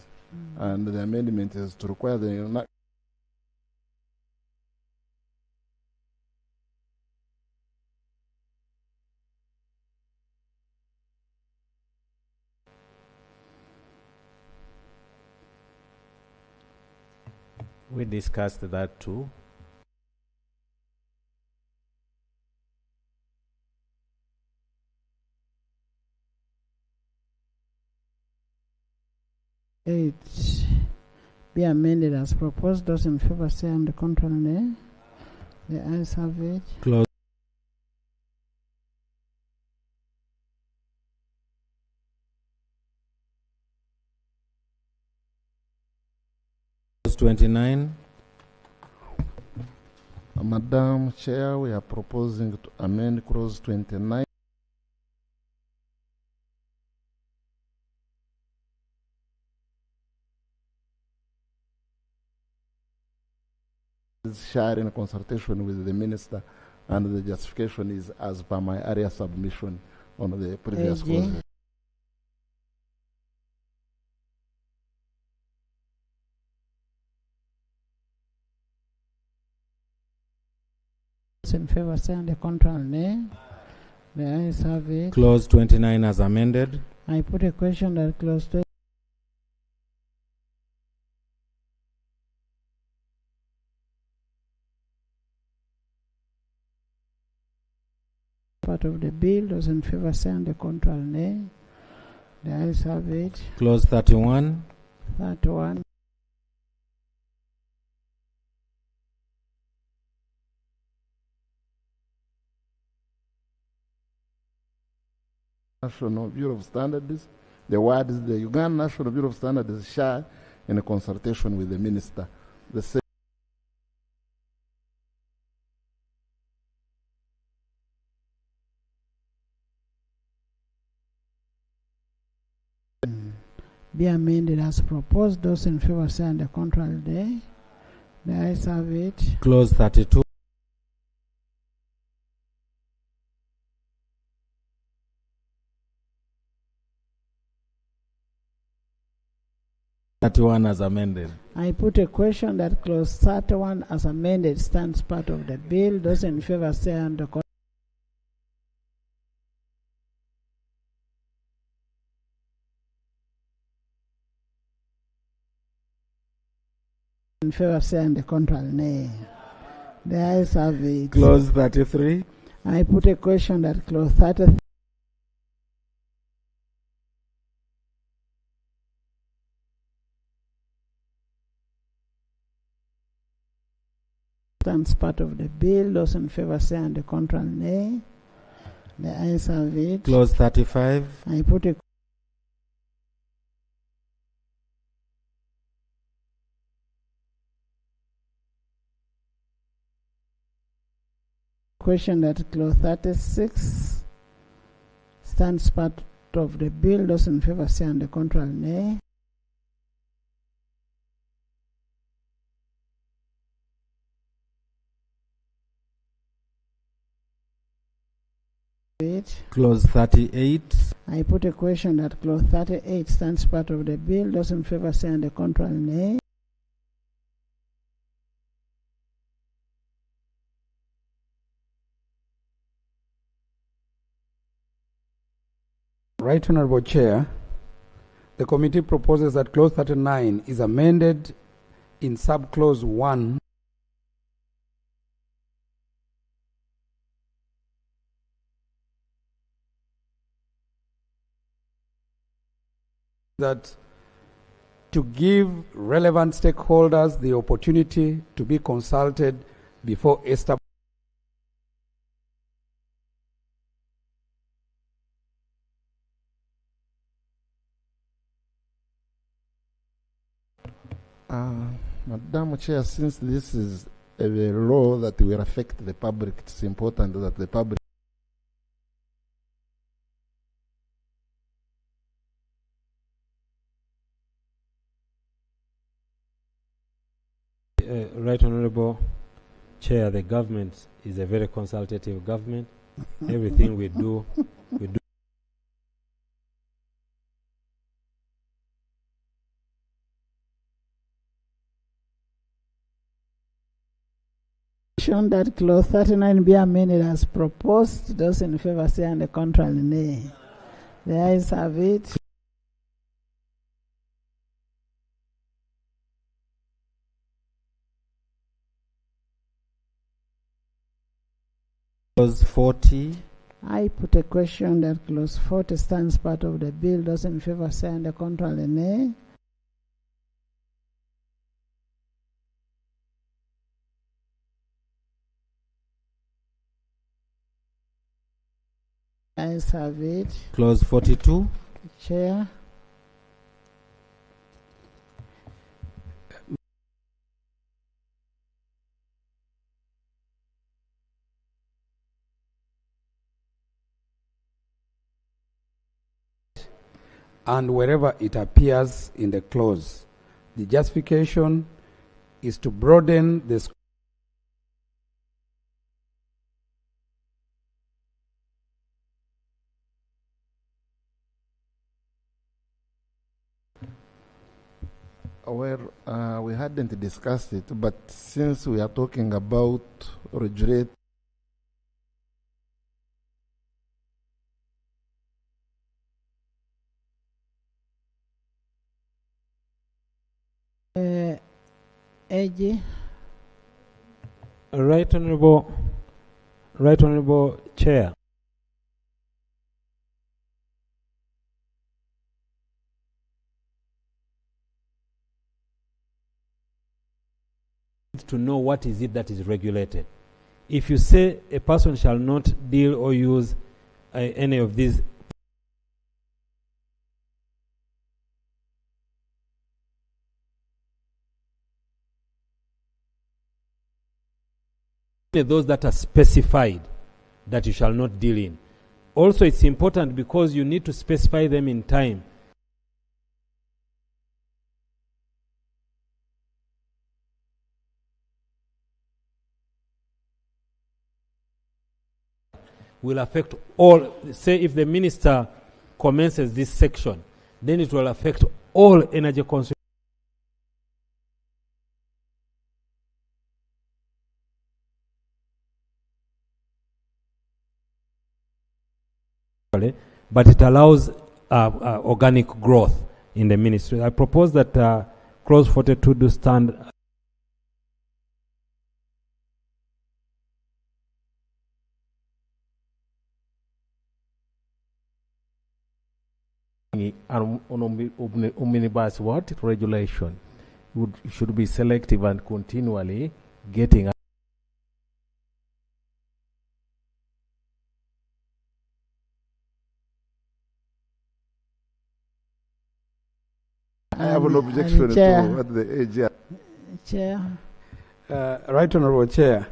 And the amendment is to require the We discussed that too. Eight be amended as proposed. Those in favor say on the contrary nay. The ayes have it. Close. Clause 29. Madam Chair, we are proposing to amend clause 29. Share in consultation with the minister, and the justification is as per my area submission on the previous clause. In favor say on the contrary nay. The ayes have it. Clause 29 as amended. I put a question that clause 20 part of the bill. Those in favor say on the contrary nay. The ayes have it. Clause 31. 31. National Bureau of Standards. The word is the Uganda National Bureau of Standards share in a consultation with the minister. The same be amended as proposed. Those in favor say on the contrary nay. The ayes have it. Clause 32. As amended. I put a question that clause 31 as amended stands part of the bill. Those in favor say on the contrary. In favor say on the contrary nay. The ayes have it. Clause 33. I put a question that clause 33 stands part of the bill. Those in favor say on the contrary nay. The ayes have it. Clause 35. I put a question that clause 36 stands part of the bill. Those in favor say on the contrary nay. Clause 38. I put a question that clause 38 stands part of the bill. Those in favor say on the contrary nay. Right Honorable Chair, the committee proposes that clause 39 is amended in subclause 1 that to give relevant stakeholders the opportunity to be consulted before establishing Madam Chair, since this is a law that will affect the public, it's important that the public Right Honorable Chair, the government is a very consultative government. Everything we do. Shown that clause 39 be amended as proposed. Those in favor say and the contrary nay. The ayes have it. Clause 40. I put a question that clause 40 stands part of the bill. Those in favor say and the contrary nay. Ayes have it. Clause 42. Chair. And wherever it appears in the clause, the justification is to broaden the scope Well, we hadn't discussed it, but since we are talking about regret, AG. Right Honorable Chair. To know what is it that is regulated. If you say a person shall not deal or use any of these those that are specified that you shall not deal in. Also, it's important because you need to specify them in time. Will affect all. Say if the minister commences this section, then it will affect all energy consumers. But it allows organic growth in the ministry. I propose that clause 42 do stand. Omnibus what? Regulation. Should be selective and continually getting I have an objection to what the AG. Chair. Right Honorable Chair.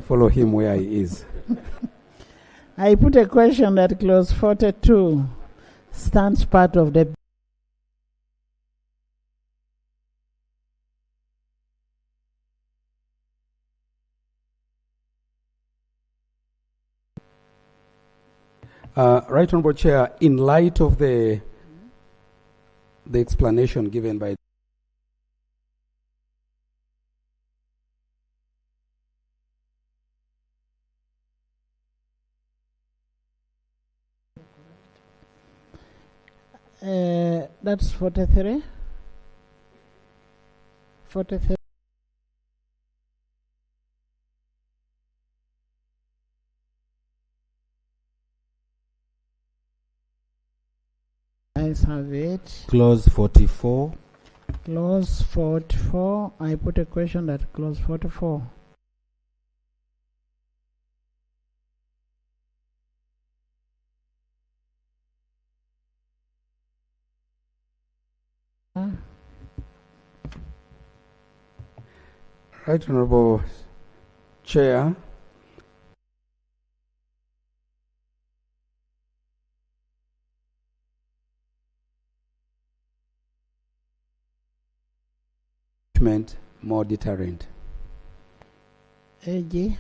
Follow him where he is. I put a question that clause 42 stands part of the Right Honorable Chair, in light of the explanation given by that's 43. 43. Ayes have it. Clause 44. Clause 44. I put a question that clause 44. Right Honorable Chair, more deterrent. AG.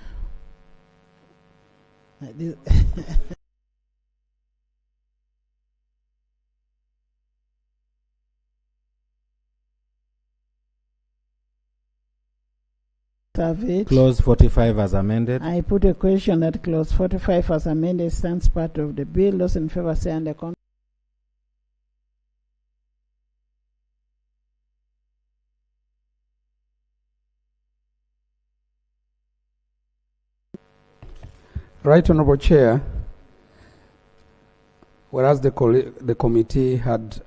Clause 45 as amended. I put a question that clause 45 as amended stands part of the bill. Those in favor say under contrary. Right Honorable Chair, whereas the committee had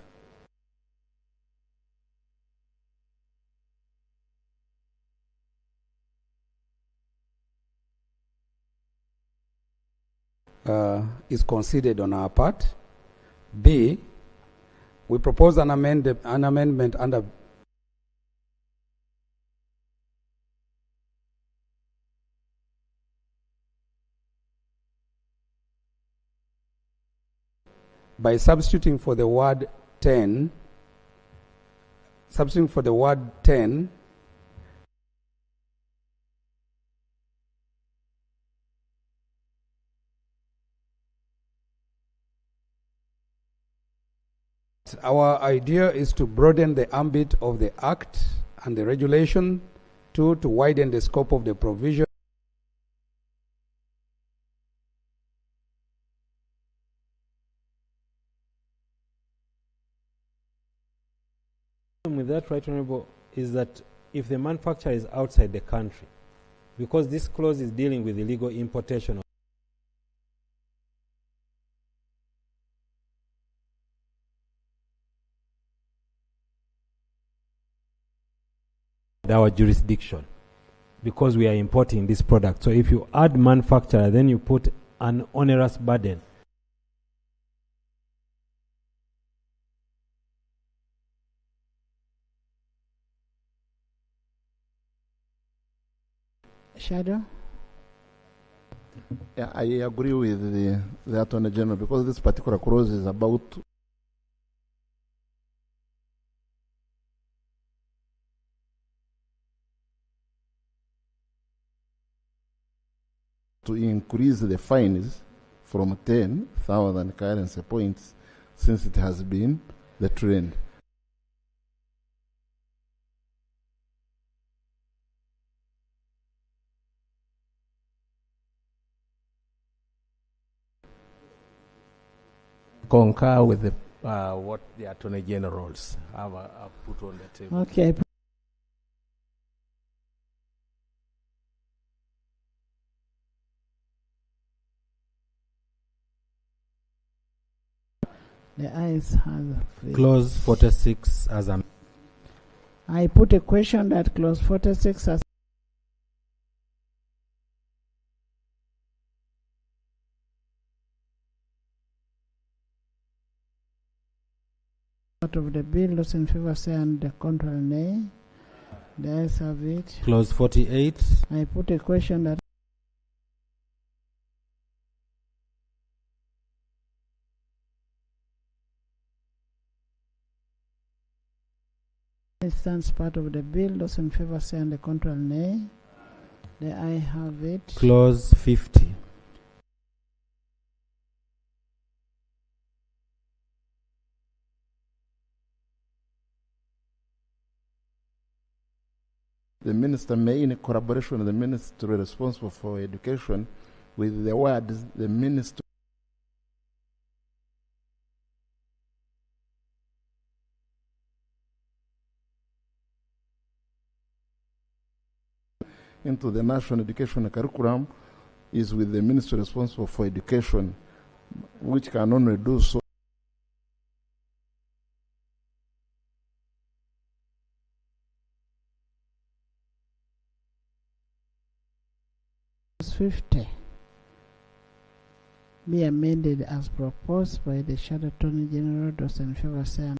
is considered on our part. B, we propose an amendment under by substituting for the word 10, our idea is to broaden the ambit of the Act and the regulation, to widen the scope of the provision. With that, Right Honourable, is that if the manufacturer is outside the country, because this clause is dealing with illegal importation of our jurisdiction, because we are importing this product. So if you add manufacturer, then you put an onerous burden. Shadow? Yeah, I agree with the Attorney General, because this particular clause is about to increase the fines from 10,000 currency points, since it has been the trend. Concur with the, what the Attorney Generals have put on the table. Okay. The ayes have it. Clause 46 as amended. I put a question that clause 46 as part of the bill. Those in favor say and the contrary nay. The ayes have it. Clause 48. I put a question that it stands part of the bill. Those in favor say and the contrary nay. The ayes have it. Clause 50. The minister may, in collaboration with the ministry responsible for education, with the words the minister into the national education curriculum is with the ministry responsible for education, which can only do so 50 be amended as proposed by the Shadow Attorney General. Those in favor say aye.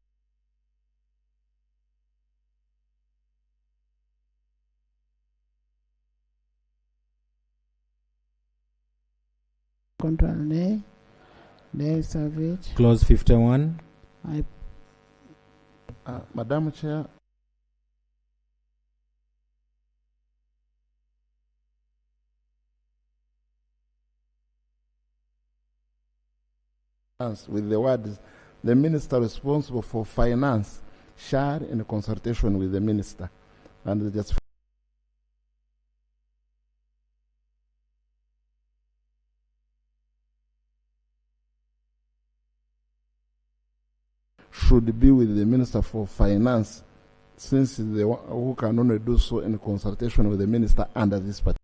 Contrary nay. The ayes have it. Clause 51. Madam Chair, with the words, the minister responsible for finance shall, in consultation with the minister, and just should be with the minister for finance, since the one who can only do so in consultation with the minister under this particular.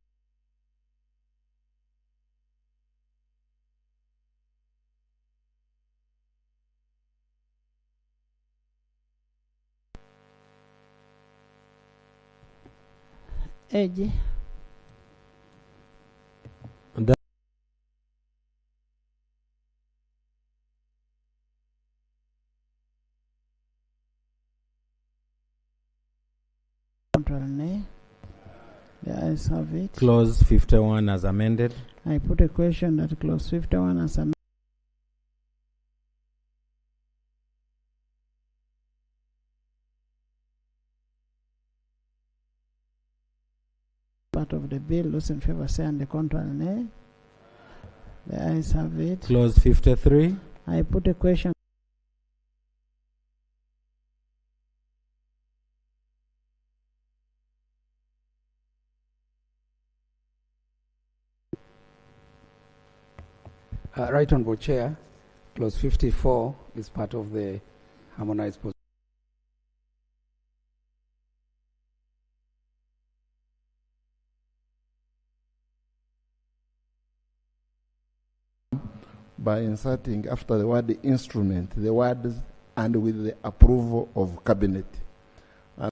Eji. Control nay. The ayes have it. Clause 51 as amended. I put a question that clause 51 as amended. Part of the bill, those in favor say and the contrary nay. The ayes have it. Clause 53. I put a question. Right Honourable Chair, clause 54 is part of the harmonized position. By inserting after the word instrument, the words and with the approval of cabinet. And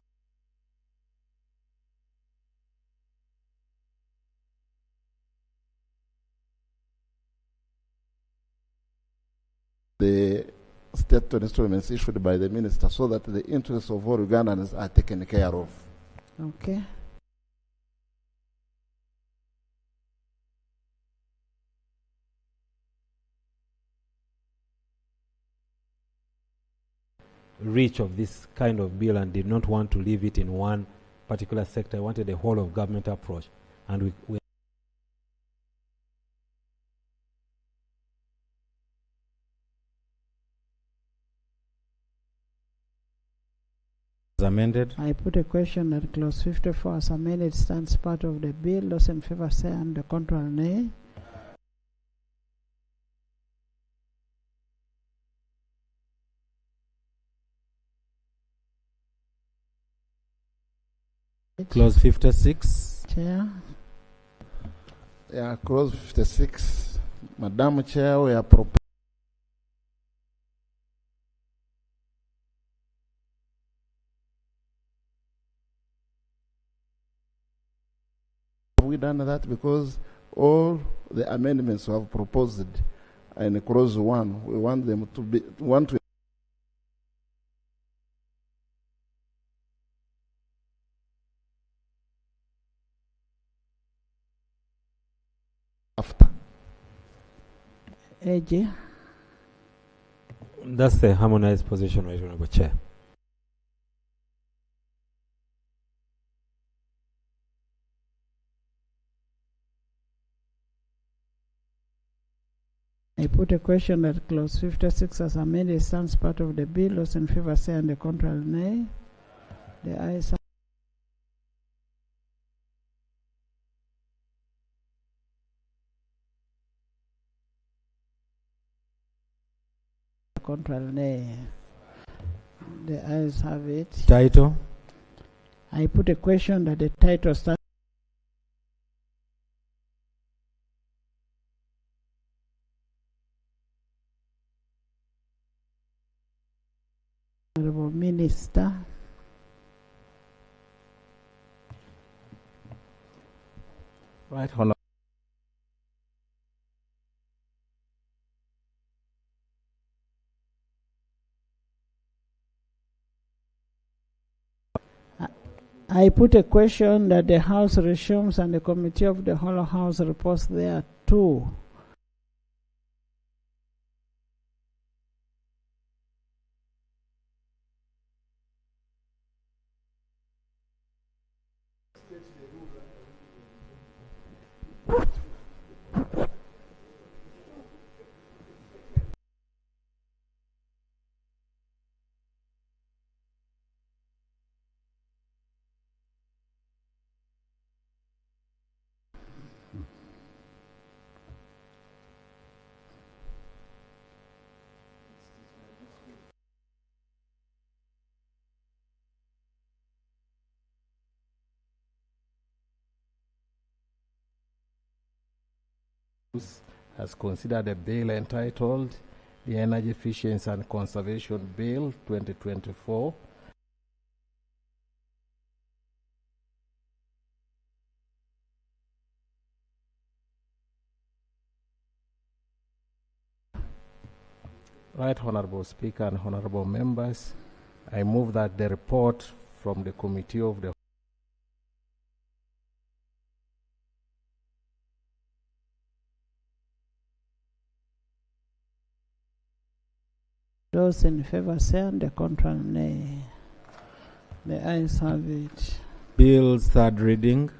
the state instruments issued by the minister, so that the interests of all Ugandans are taken care of. Okay. Reach of this kind of bill and did not want to leave it in one particular sector. I wanted a whole of government approach, and we amended. I put a question that clause 54 as amended stands part of the bill. Those in favor say and the contrary nay. Clause 56. Chair. Yeah, clause 56. Madam Chair, we are proposing. We done that because all the amendments we have proposed in clause 1, we want them to be after. AG. That's the harmonized position, Right Honourable Chair. I put a question that clause 56 as amended stands part of the bill. Those in favor say and the contrary nay. The ayes have contrary nay. The ayes have it. Title. I put a question that the title stands Honourable Minister. Right Honourable. I put a question that the House resumes and the Committee of the whole House reports there too. has considered a bill entitled the Energy Efficiency and Conservation Bill 2024. Right, Honorable Speaker and Honorable Members, I move that the report from the Committee of the Those in favor say and the contrary nay. The ayes have it. Bill's third reading.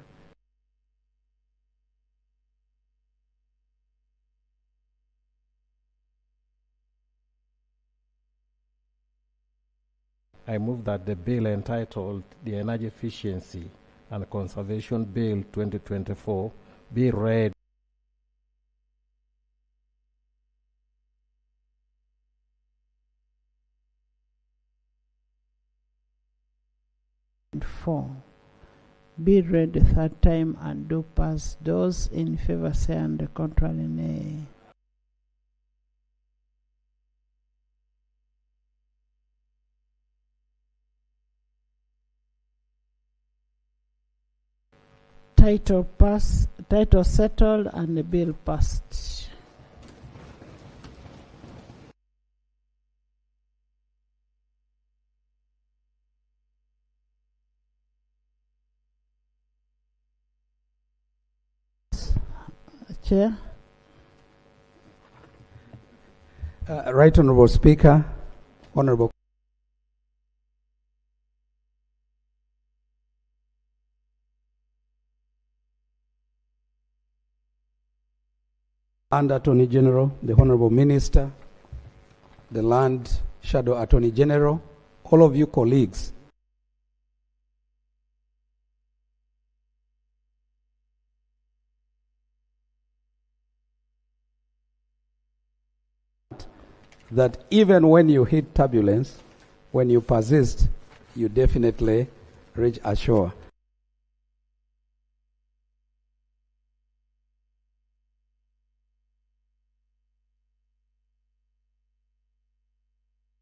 I move that the bill entitled the Energy Efficiency and Conservation Bill 2024 be read. Four. Be read the third time and do pass. Those in favor say and the contrary nay. Title settled and the bill passed. Chair. Right Honorable Speaker, Honorable and Attorney General, the Honorable Minister, the Land Shadow Attorney General, all of you colleagues. That even when you hit turbulence, when you persist, you definitely reach ashore.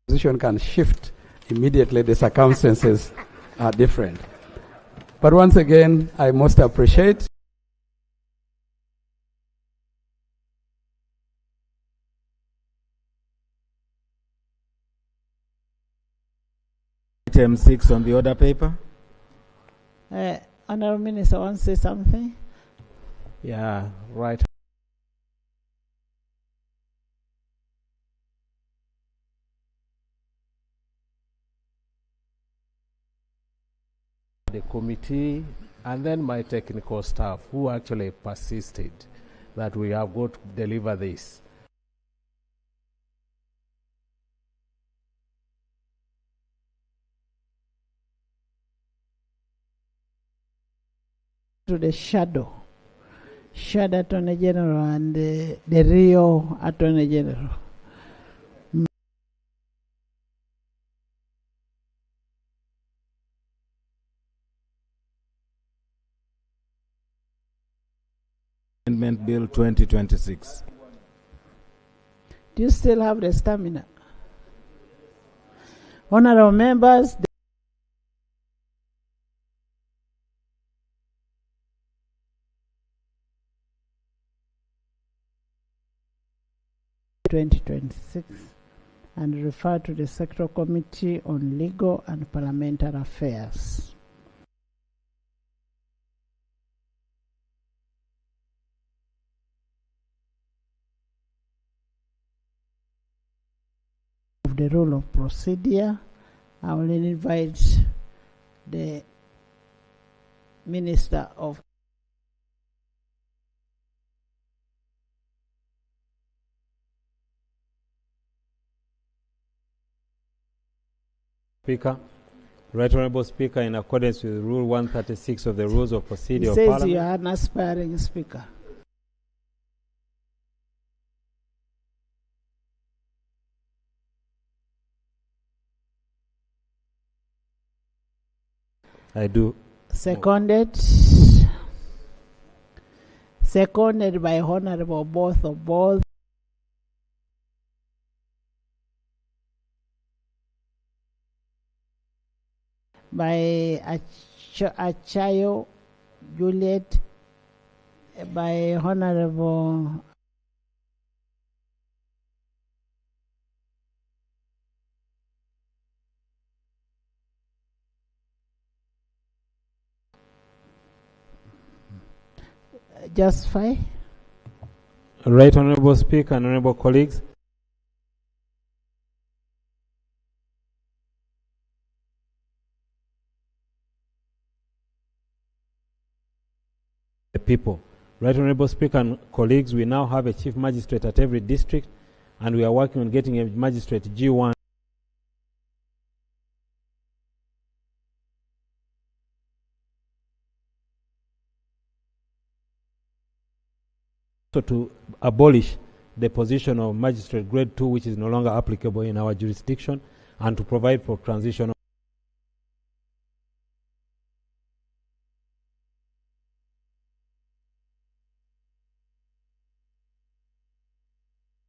Position can shift immediately, the circumstances are different. But once again, I most appreciate Item 6 on the order paper. Honorable Minister wants to say something? Yeah, right. The committee and then my technical staff who actually persisted that we have got to deliver this. To the shadow Attorney General and the real Attorney General. Amendment Bill 2026. Do you still have the stamina? Honorable members, the 2026 and refer to the Sectoral Committee on Legal and Parliamentary Affairs. Of the rule of procedure, I will invite the Minister of Speaker, Right Honourable Speaker, in accordance with Rule 136 of the Rules of Procedure of says Parliament. you are an aspiring speaker. I do. Seconded. Seconded by Honorable both of both. By Achayo Juliet, by Honorable Justify. Right, Honorable Speaker and Honorable colleagues. The people. Right, Honorable Speaker and colleagues, we now have a chief magistrate at every district, and we are working on getting a magistrate G1. So to abolish the position of magistrate grade 2, which is no longer applicable in our jurisdiction, and to provide for transition.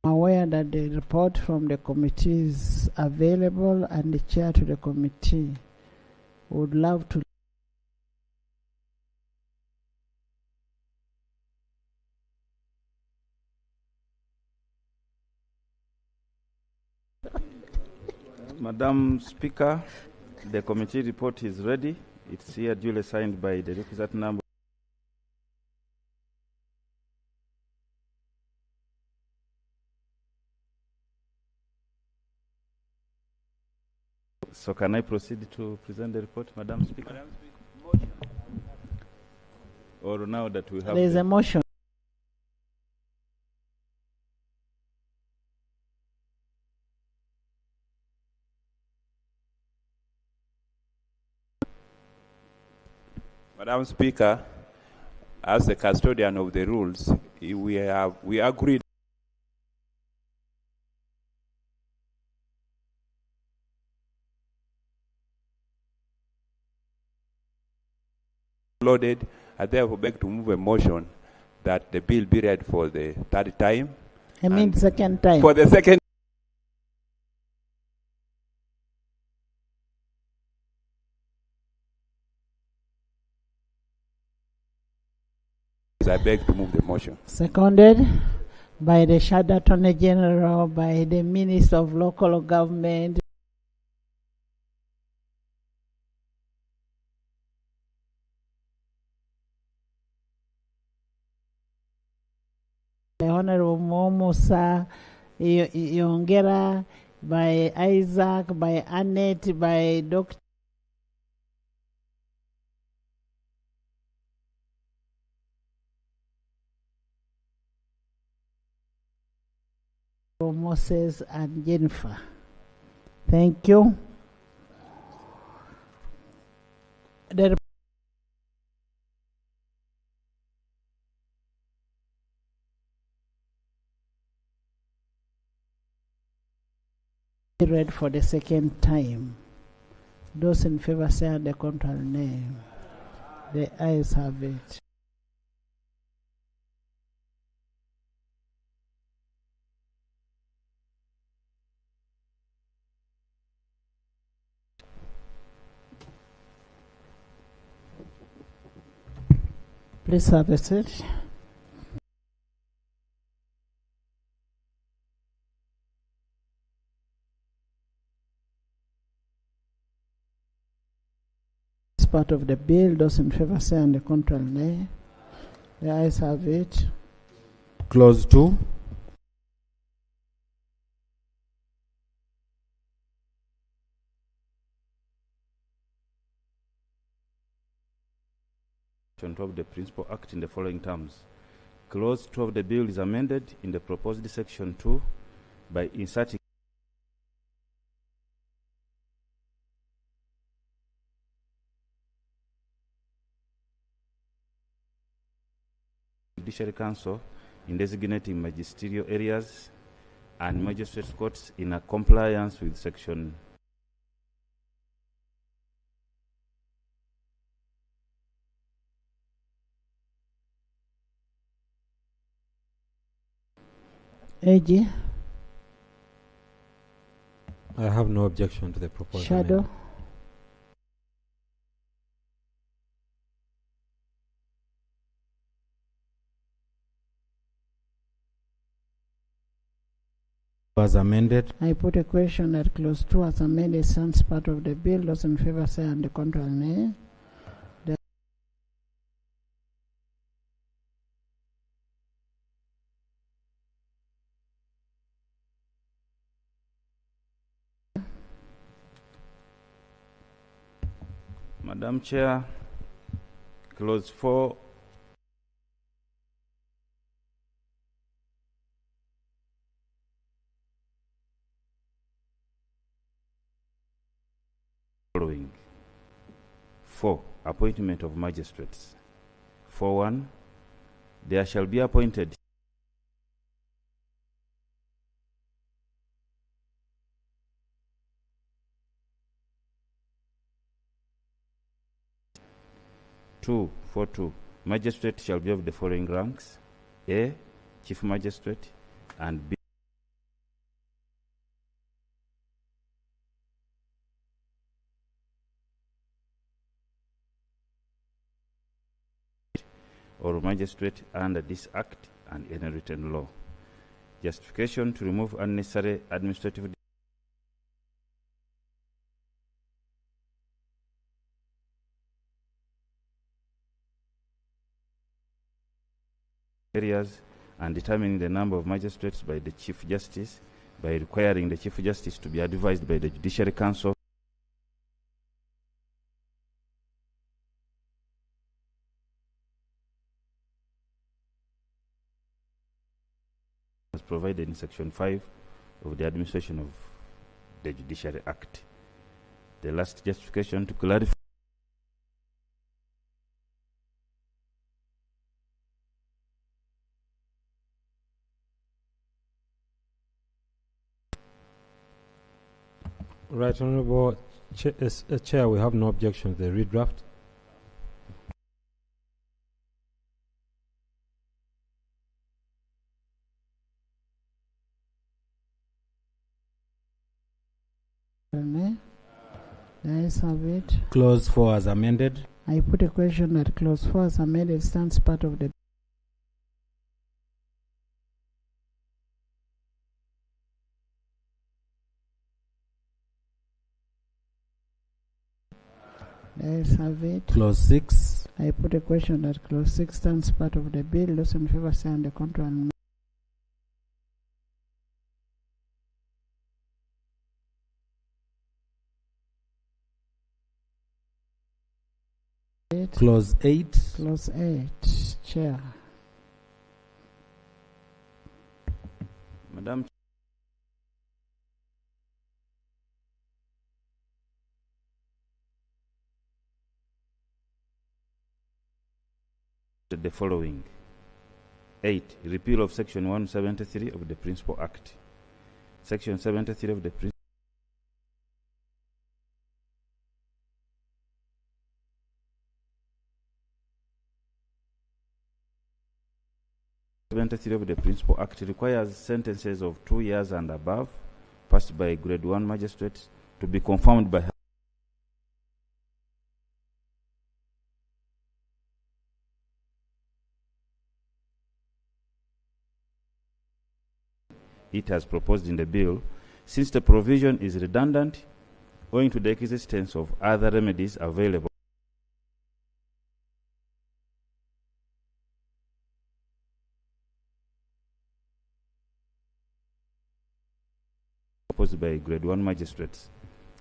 I'm aware that the report from the committee is available, and the chair to the committee would love to. Madam Speaker, the committee report is ready. It's here duly signed by the requisite number. So can I proceed to present the report, Madam Speaker? Or now that we have... There is a motion. Madam Speaker, as the custodian of the rules, we agreed loaded. I therefore beg to move a motion that the bill be read for the third time. I mean second time. For the second. I beg to move the motion. Seconded by the Shadow Attorney General, by the Minister of Local Government. By Honorable Momusa Yongera, by Isaac, by Annette, by Dr. Moses and Jennifer. Thank you. The read for the second time. Those in favor say the contrary name. The ayes have it. Please have a seat. This part of the bill, those in favor say and the contrary nay. The ayes have it. Clause 2. Of the Principal Act in the following terms. Clause 2 of the bill is amended in the proposed section 2 by inserting Judiciary Council in designating magisterial areas and magistrates courts in compliance with section AG. I have no objection to the proposal. Shadow. As amended. I put a question that clause 2 as amended stands part of the bill. Those in favor say and the contrary nay. Madam Chair, clause 4 following. 4. Appointment of magistrates. 4.1. There shall be appointed Two, 4.2. Magistrate shall be of the following ranks: A. Chief Magistrate, and B. Or magistrate under this act and any written law. Justification to remove unnecessary administrative areas and determining the number of magistrates by the Chief Justice by requiring the Chief Justice to be advised by the Judiciary Council as provided in Section 5 of the Administration of the Judiciary Act. The last justification to clarify Right, Honorable Chair, we have no objection to the redraft. The ayes have it. Clause 4 as amended. I put a question that clause 4 as amended stands part of the the ayes have it. Clause 6. I put a question that clause 6 stands part of the bill. Those in favor say and the contrary. Clause 8. Clause 8. Chair. Madam the following. 8. Repeal of Section 173 of the Principal Act. Section 73 of the of the Principal Act requires sentences of 2 years and above passed by Grade 1 magistrates to be confirmed by it has proposed in the bill, since the provision is redundant owing to the existence of other remedies available. Proposed by Grade 1 magistrates.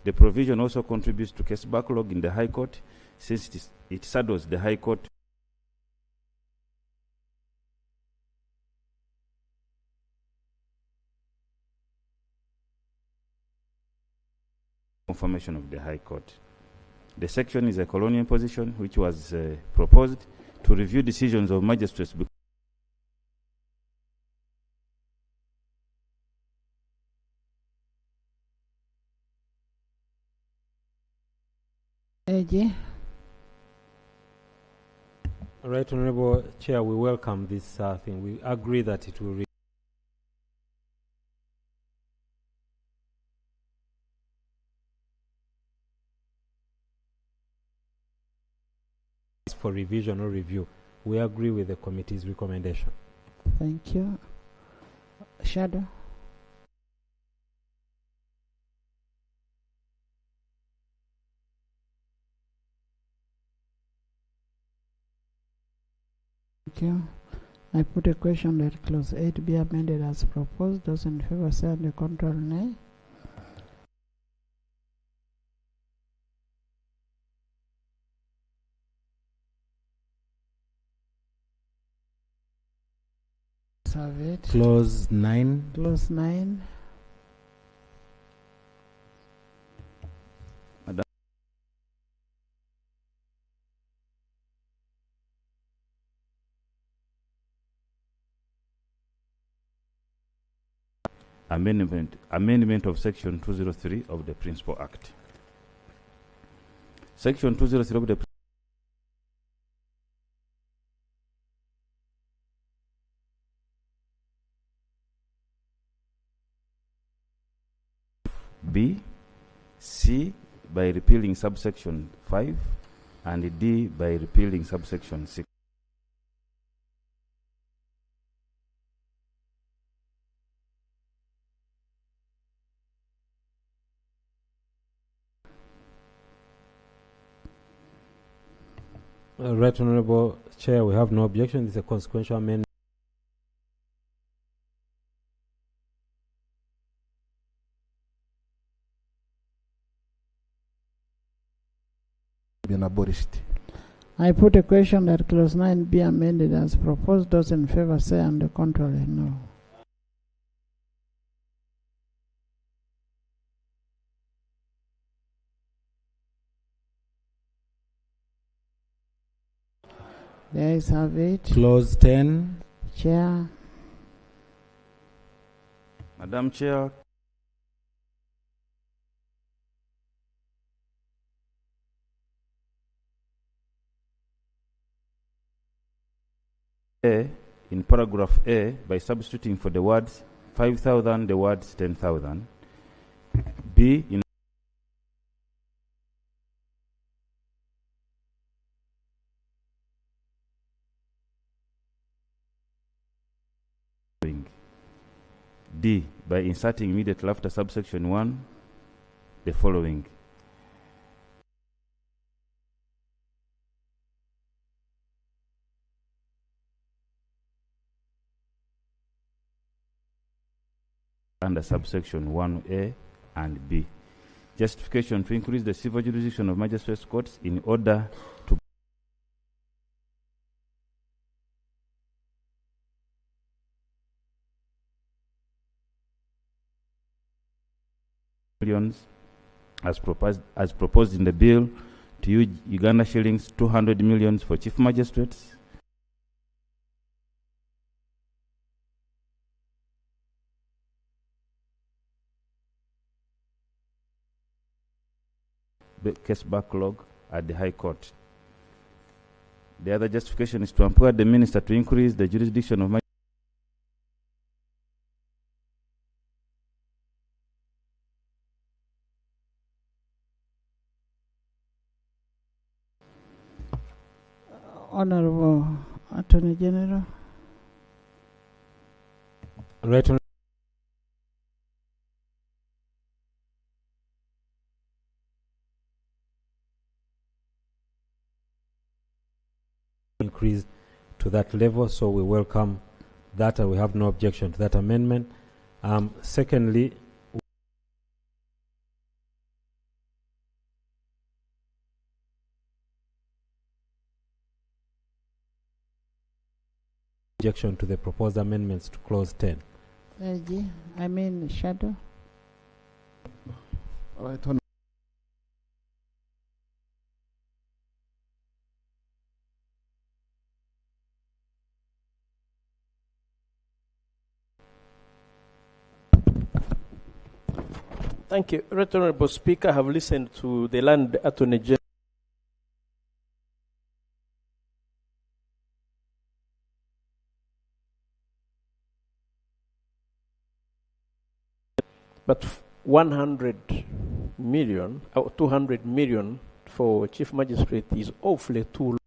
The provision also contributes to case backlog in the High Court, since it saddles the High Court confirmation of the High Court. The section is a colonial position which was proposed to review decisions of magistrates AG. Right, Honorable Chair, we welcome this thing. We agree that it will for revision or review. We agree with the committee's recommendation. Thank you. Shadow. Thank you. I put a question that clause 8 be amended as proposed. Those in favor say on the contrary, nay. Have it. Clause 9. Clause 9. Madam. Amendment of Section 203 of the Principal Act. Section 203 of the B, C by repealing subsection 5, and D by repealing subsection 6. Right Honorable Chair, we have no objection. This is a consequential amendment. Been abolished. I put a question that clause 9 be amended as proposed. Those in favor say on the contrary, no. The ayes have it. Clause 10. Chair. Madam Chair, A, in paragraph A, by substituting for the words 5,000 the words 10,000. B, in D, by inserting immediately after subsection 1 the following. Under subsection 1A and B. Justification to increase the civil jurisdiction of magistrates courts in order to millions as proposed in the bill to use Uganda shillings 200 million for chief magistrates, case backlog at the High Court. The other justification is to empower the minister to increase the jurisdiction of Honorable Attorney General. Right. Increased to that level, so we welcome that and we have no objection to that amendment. Secondly, objection to the proposed amendments to clause 10. I mean Shadow. All right. Thank you. Right Honorable Speaker, I have listened to the Land Attorney General. But 100 million or 200 million for chief magistrate is awfully too low.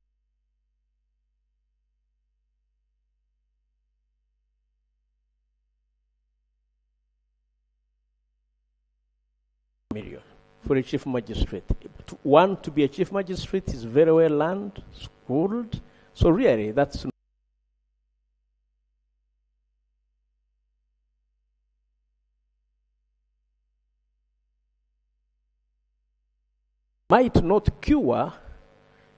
million for a chief magistrate. One, to be a chief magistrate is very well learned, schooled. So really, that's might not cure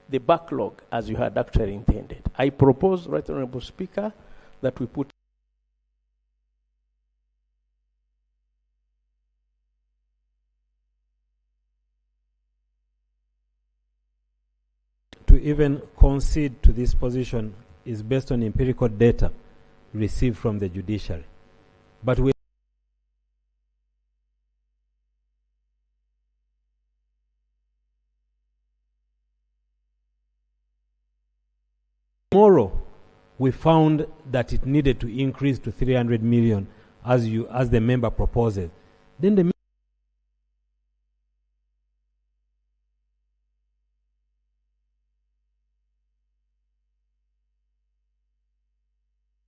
the backlog as you had actually intended. I propose, Right Honorable Speaker, that we put to even concede to this position is based on empirical data received from the judiciary. But we tomorrow we found that it needed to increase to 300 million as the member proposes. Then the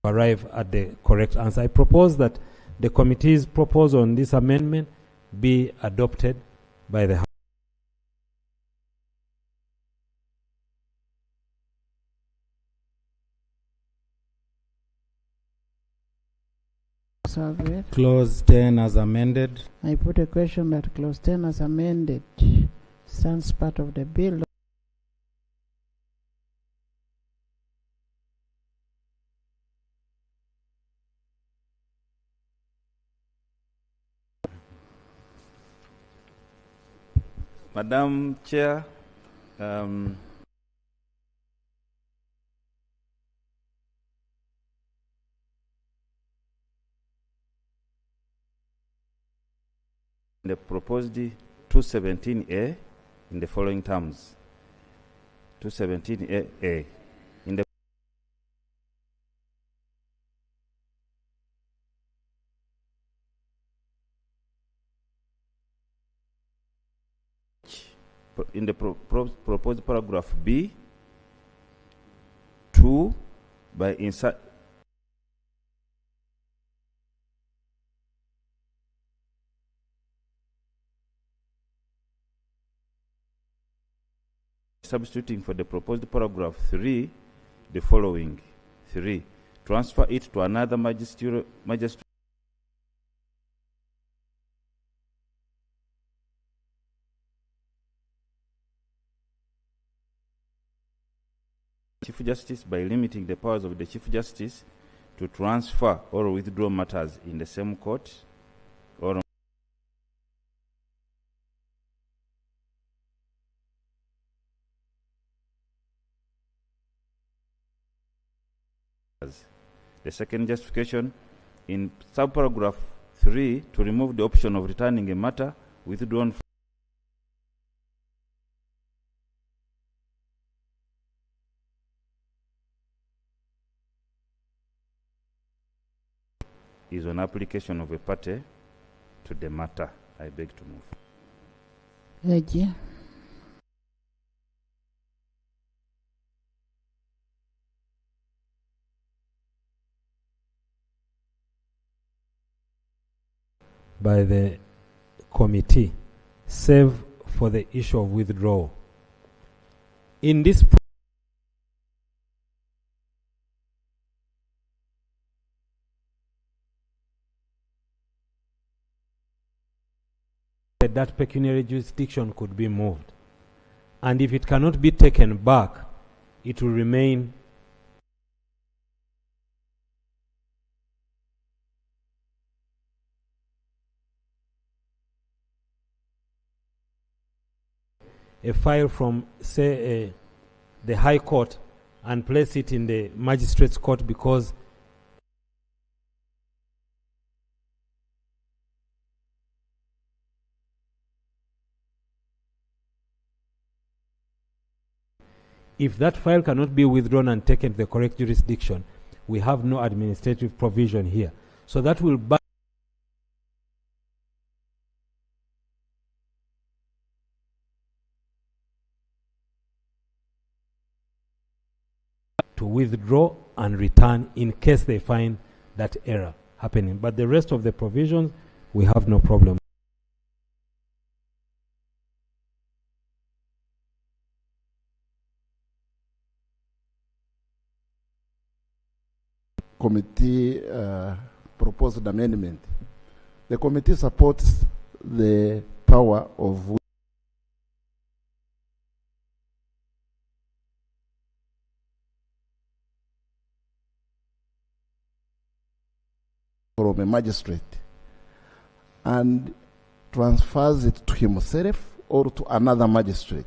arrive at the correct answer. I propose that the committee's proposal on this amendment be adopted by the House. Clause 10 as amended. I put a question that clause 10 as amended stands part of the bill. Madam Chair, the proposed 217A in the following terms. 217A in the proposed paragraph B, 2 by insert substituting for the proposed paragraph 3 the following. 3. Transfer it to another magistrate Chief Justice by limiting the powers of the Chief Justice to transfer or withdraw matters in the same court or the second justification in subparagraph 3 to remove the option of returning a matter withdrawn is on application of a party to the matter. I beg to move. Thank you. By the committee, save for the issue of withdrawal. In this that pecuniary jurisdiction could be moved, and if it cannot be taken back, it will remain a file from, say, the High Court and place it in the Magistrates Court, because if that file cannot be withdrawn and taken to the correct jurisdiction, we have no administrative provision here. So that will to withdraw and return in case they find that error happening. But the rest of the provisions, we have no problem. committee proposed amendment. The committee supports the power of from a magistrate and transfers it to himself or to another magistrate.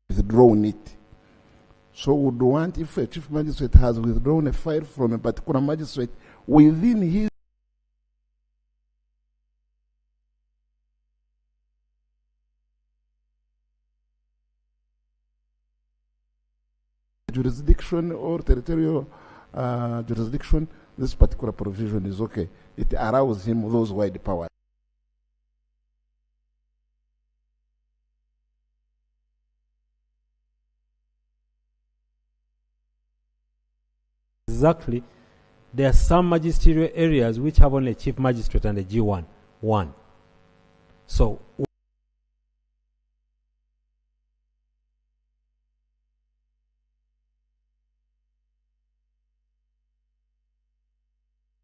Withdrawn it. So would want, if a chief magistrate has withdrawn a file from a particular magistrate within his jurisdiction or territorial jurisdiction, this particular provision is okay. It allows him those wide powers. Exactly. There are some magisterial areas which have only a chief magistrate and a G1. So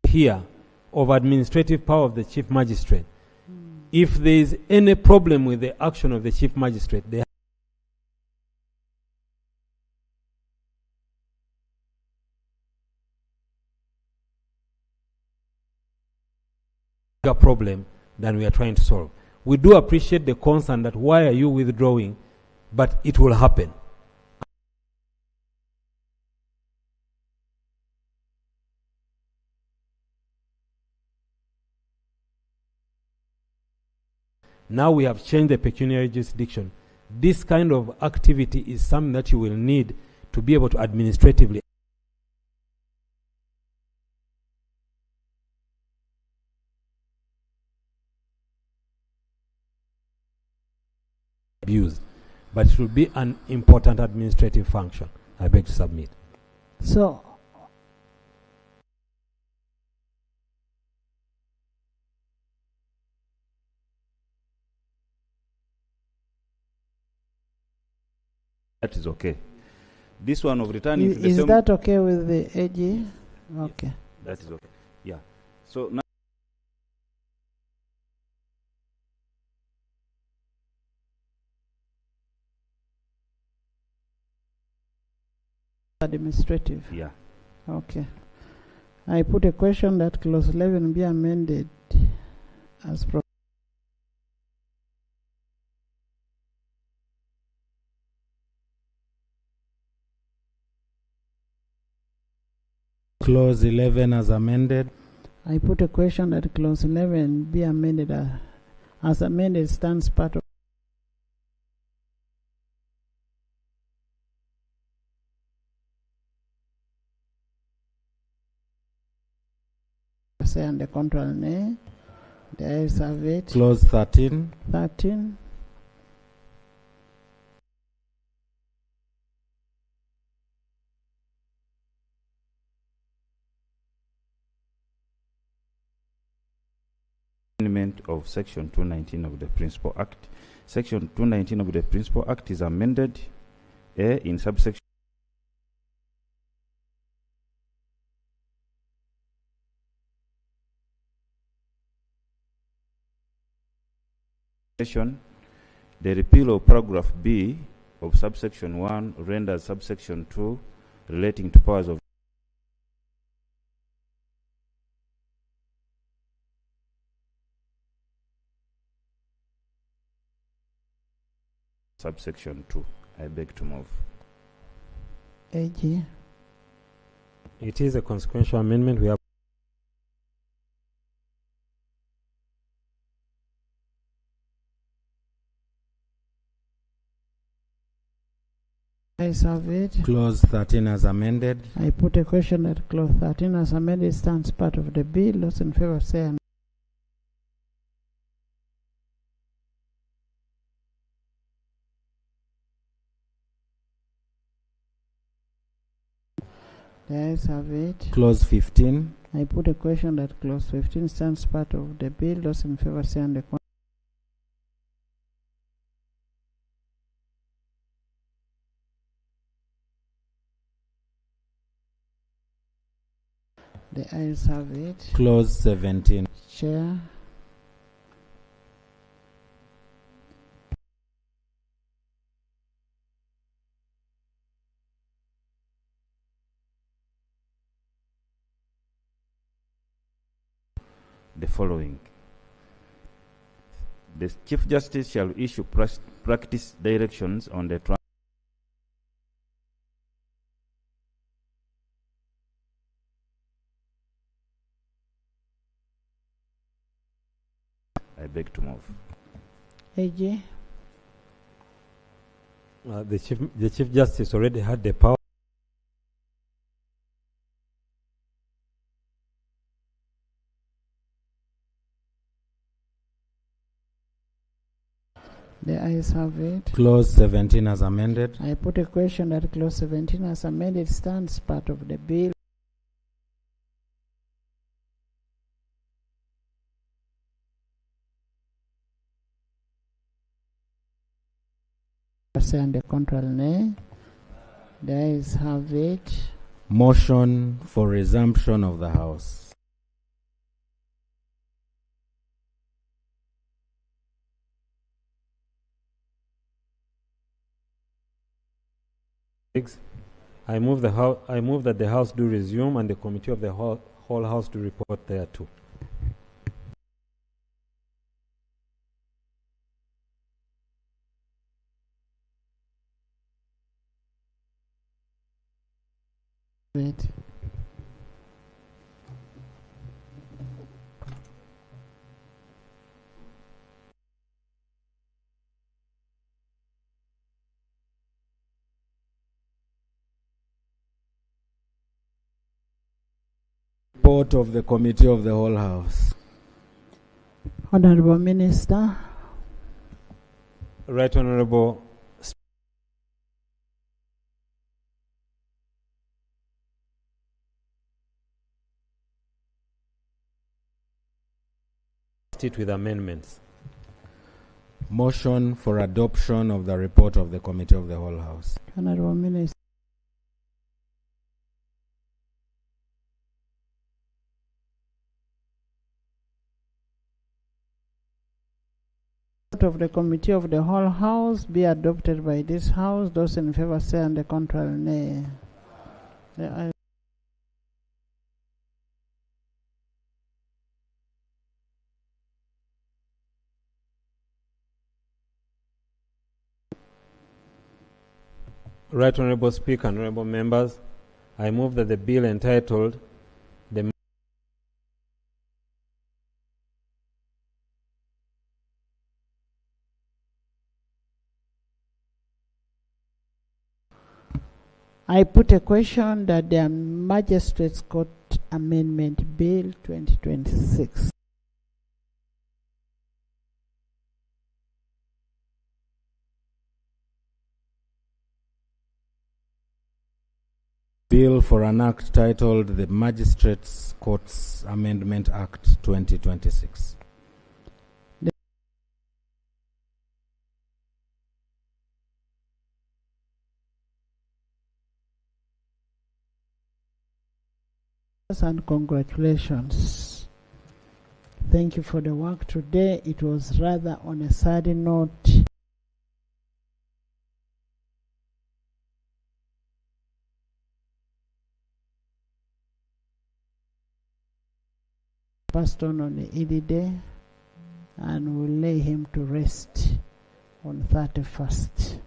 here of administrative power of the chief magistrate. If there is any problem with the action of the chief magistrate, they have a problem than we are trying to solve. We do appreciate the concern that why are you withdrawing, but it will happen. Now we have changed the pecuniary jurisdiction. This kind of activity is something that you will need to be able to administratively abuse, but it will be an important administrative function. I beg to submit. So, that is okay. This one of returning to the is same, that okay with the AG? Okay. that is okay. Yeah. So now Administrative. yeah. Okay. I put a question that clause 11 be amended as Clause 11 as amended. I put a question that clause 11 be amended as amended stands part of say and the control nay. The ayes have it. Clause 13. 13. Amendment of Section 219 of the Principal Act. Section 219 of the Principal Act is amended in subsection the repeal of paragraph B of subsection 1 renders subsection 2 relating to powers of subsection 2. I beg to move. AG. It is a consequential amendment. We have Ayes have it. Clause 13 as amended. I put a question that clause 13 as amended stands part of the bill. Those in favor say aye. The ayes have it. Clause 15. I put a question that clause 15 stands part of the bill. Those in favor say aye. The ayes have it. Clause 17. Chair. The following. The Chief Justice shall issue practice directions on the I beg to move. AJ. The Chief Justice already had the power. The ayes have it. Clause 17 as amended. I put a question that clause 17 as amended stands part of the bill. And the contrary nay. The ayes have it. Motion for resumption of the House. I move that the House do resume and the committee of the whole House do report thereto. Wait. Report of the Committee of the Whole House. Honorable Minister. Right Honorable it with amendments. Motion for adoption of the report of the Committee of the Whole House. Honorable Minister. Of the Committee of the Whole House be adopted by this House. Those in favor say, and the contrary nay. Right Honorable Speaker, honorable members, I move that the bill entitled the I put a question that the Magistrates Court Amendment Bill 2026 Bill for an act titled the Magistrates Courts Amendment Act 2026. and congratulations. Thank you for the work today. It was rather on a sad note. Passed on the Idi day, and we'll lay him to rest on 31st.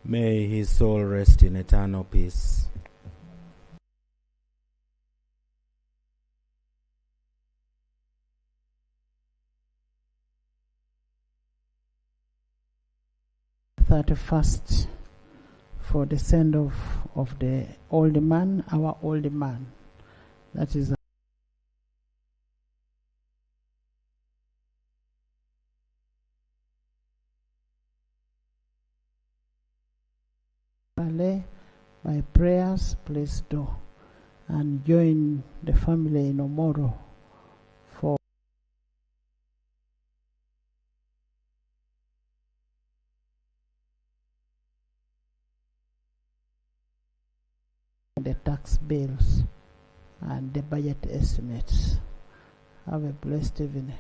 May his soul rest in eternal peace. '31st for the send-off of the old man, our old man. That is by prayers, please do, and join the family in Omoro bills and the budget estimates. Have a blessed evening.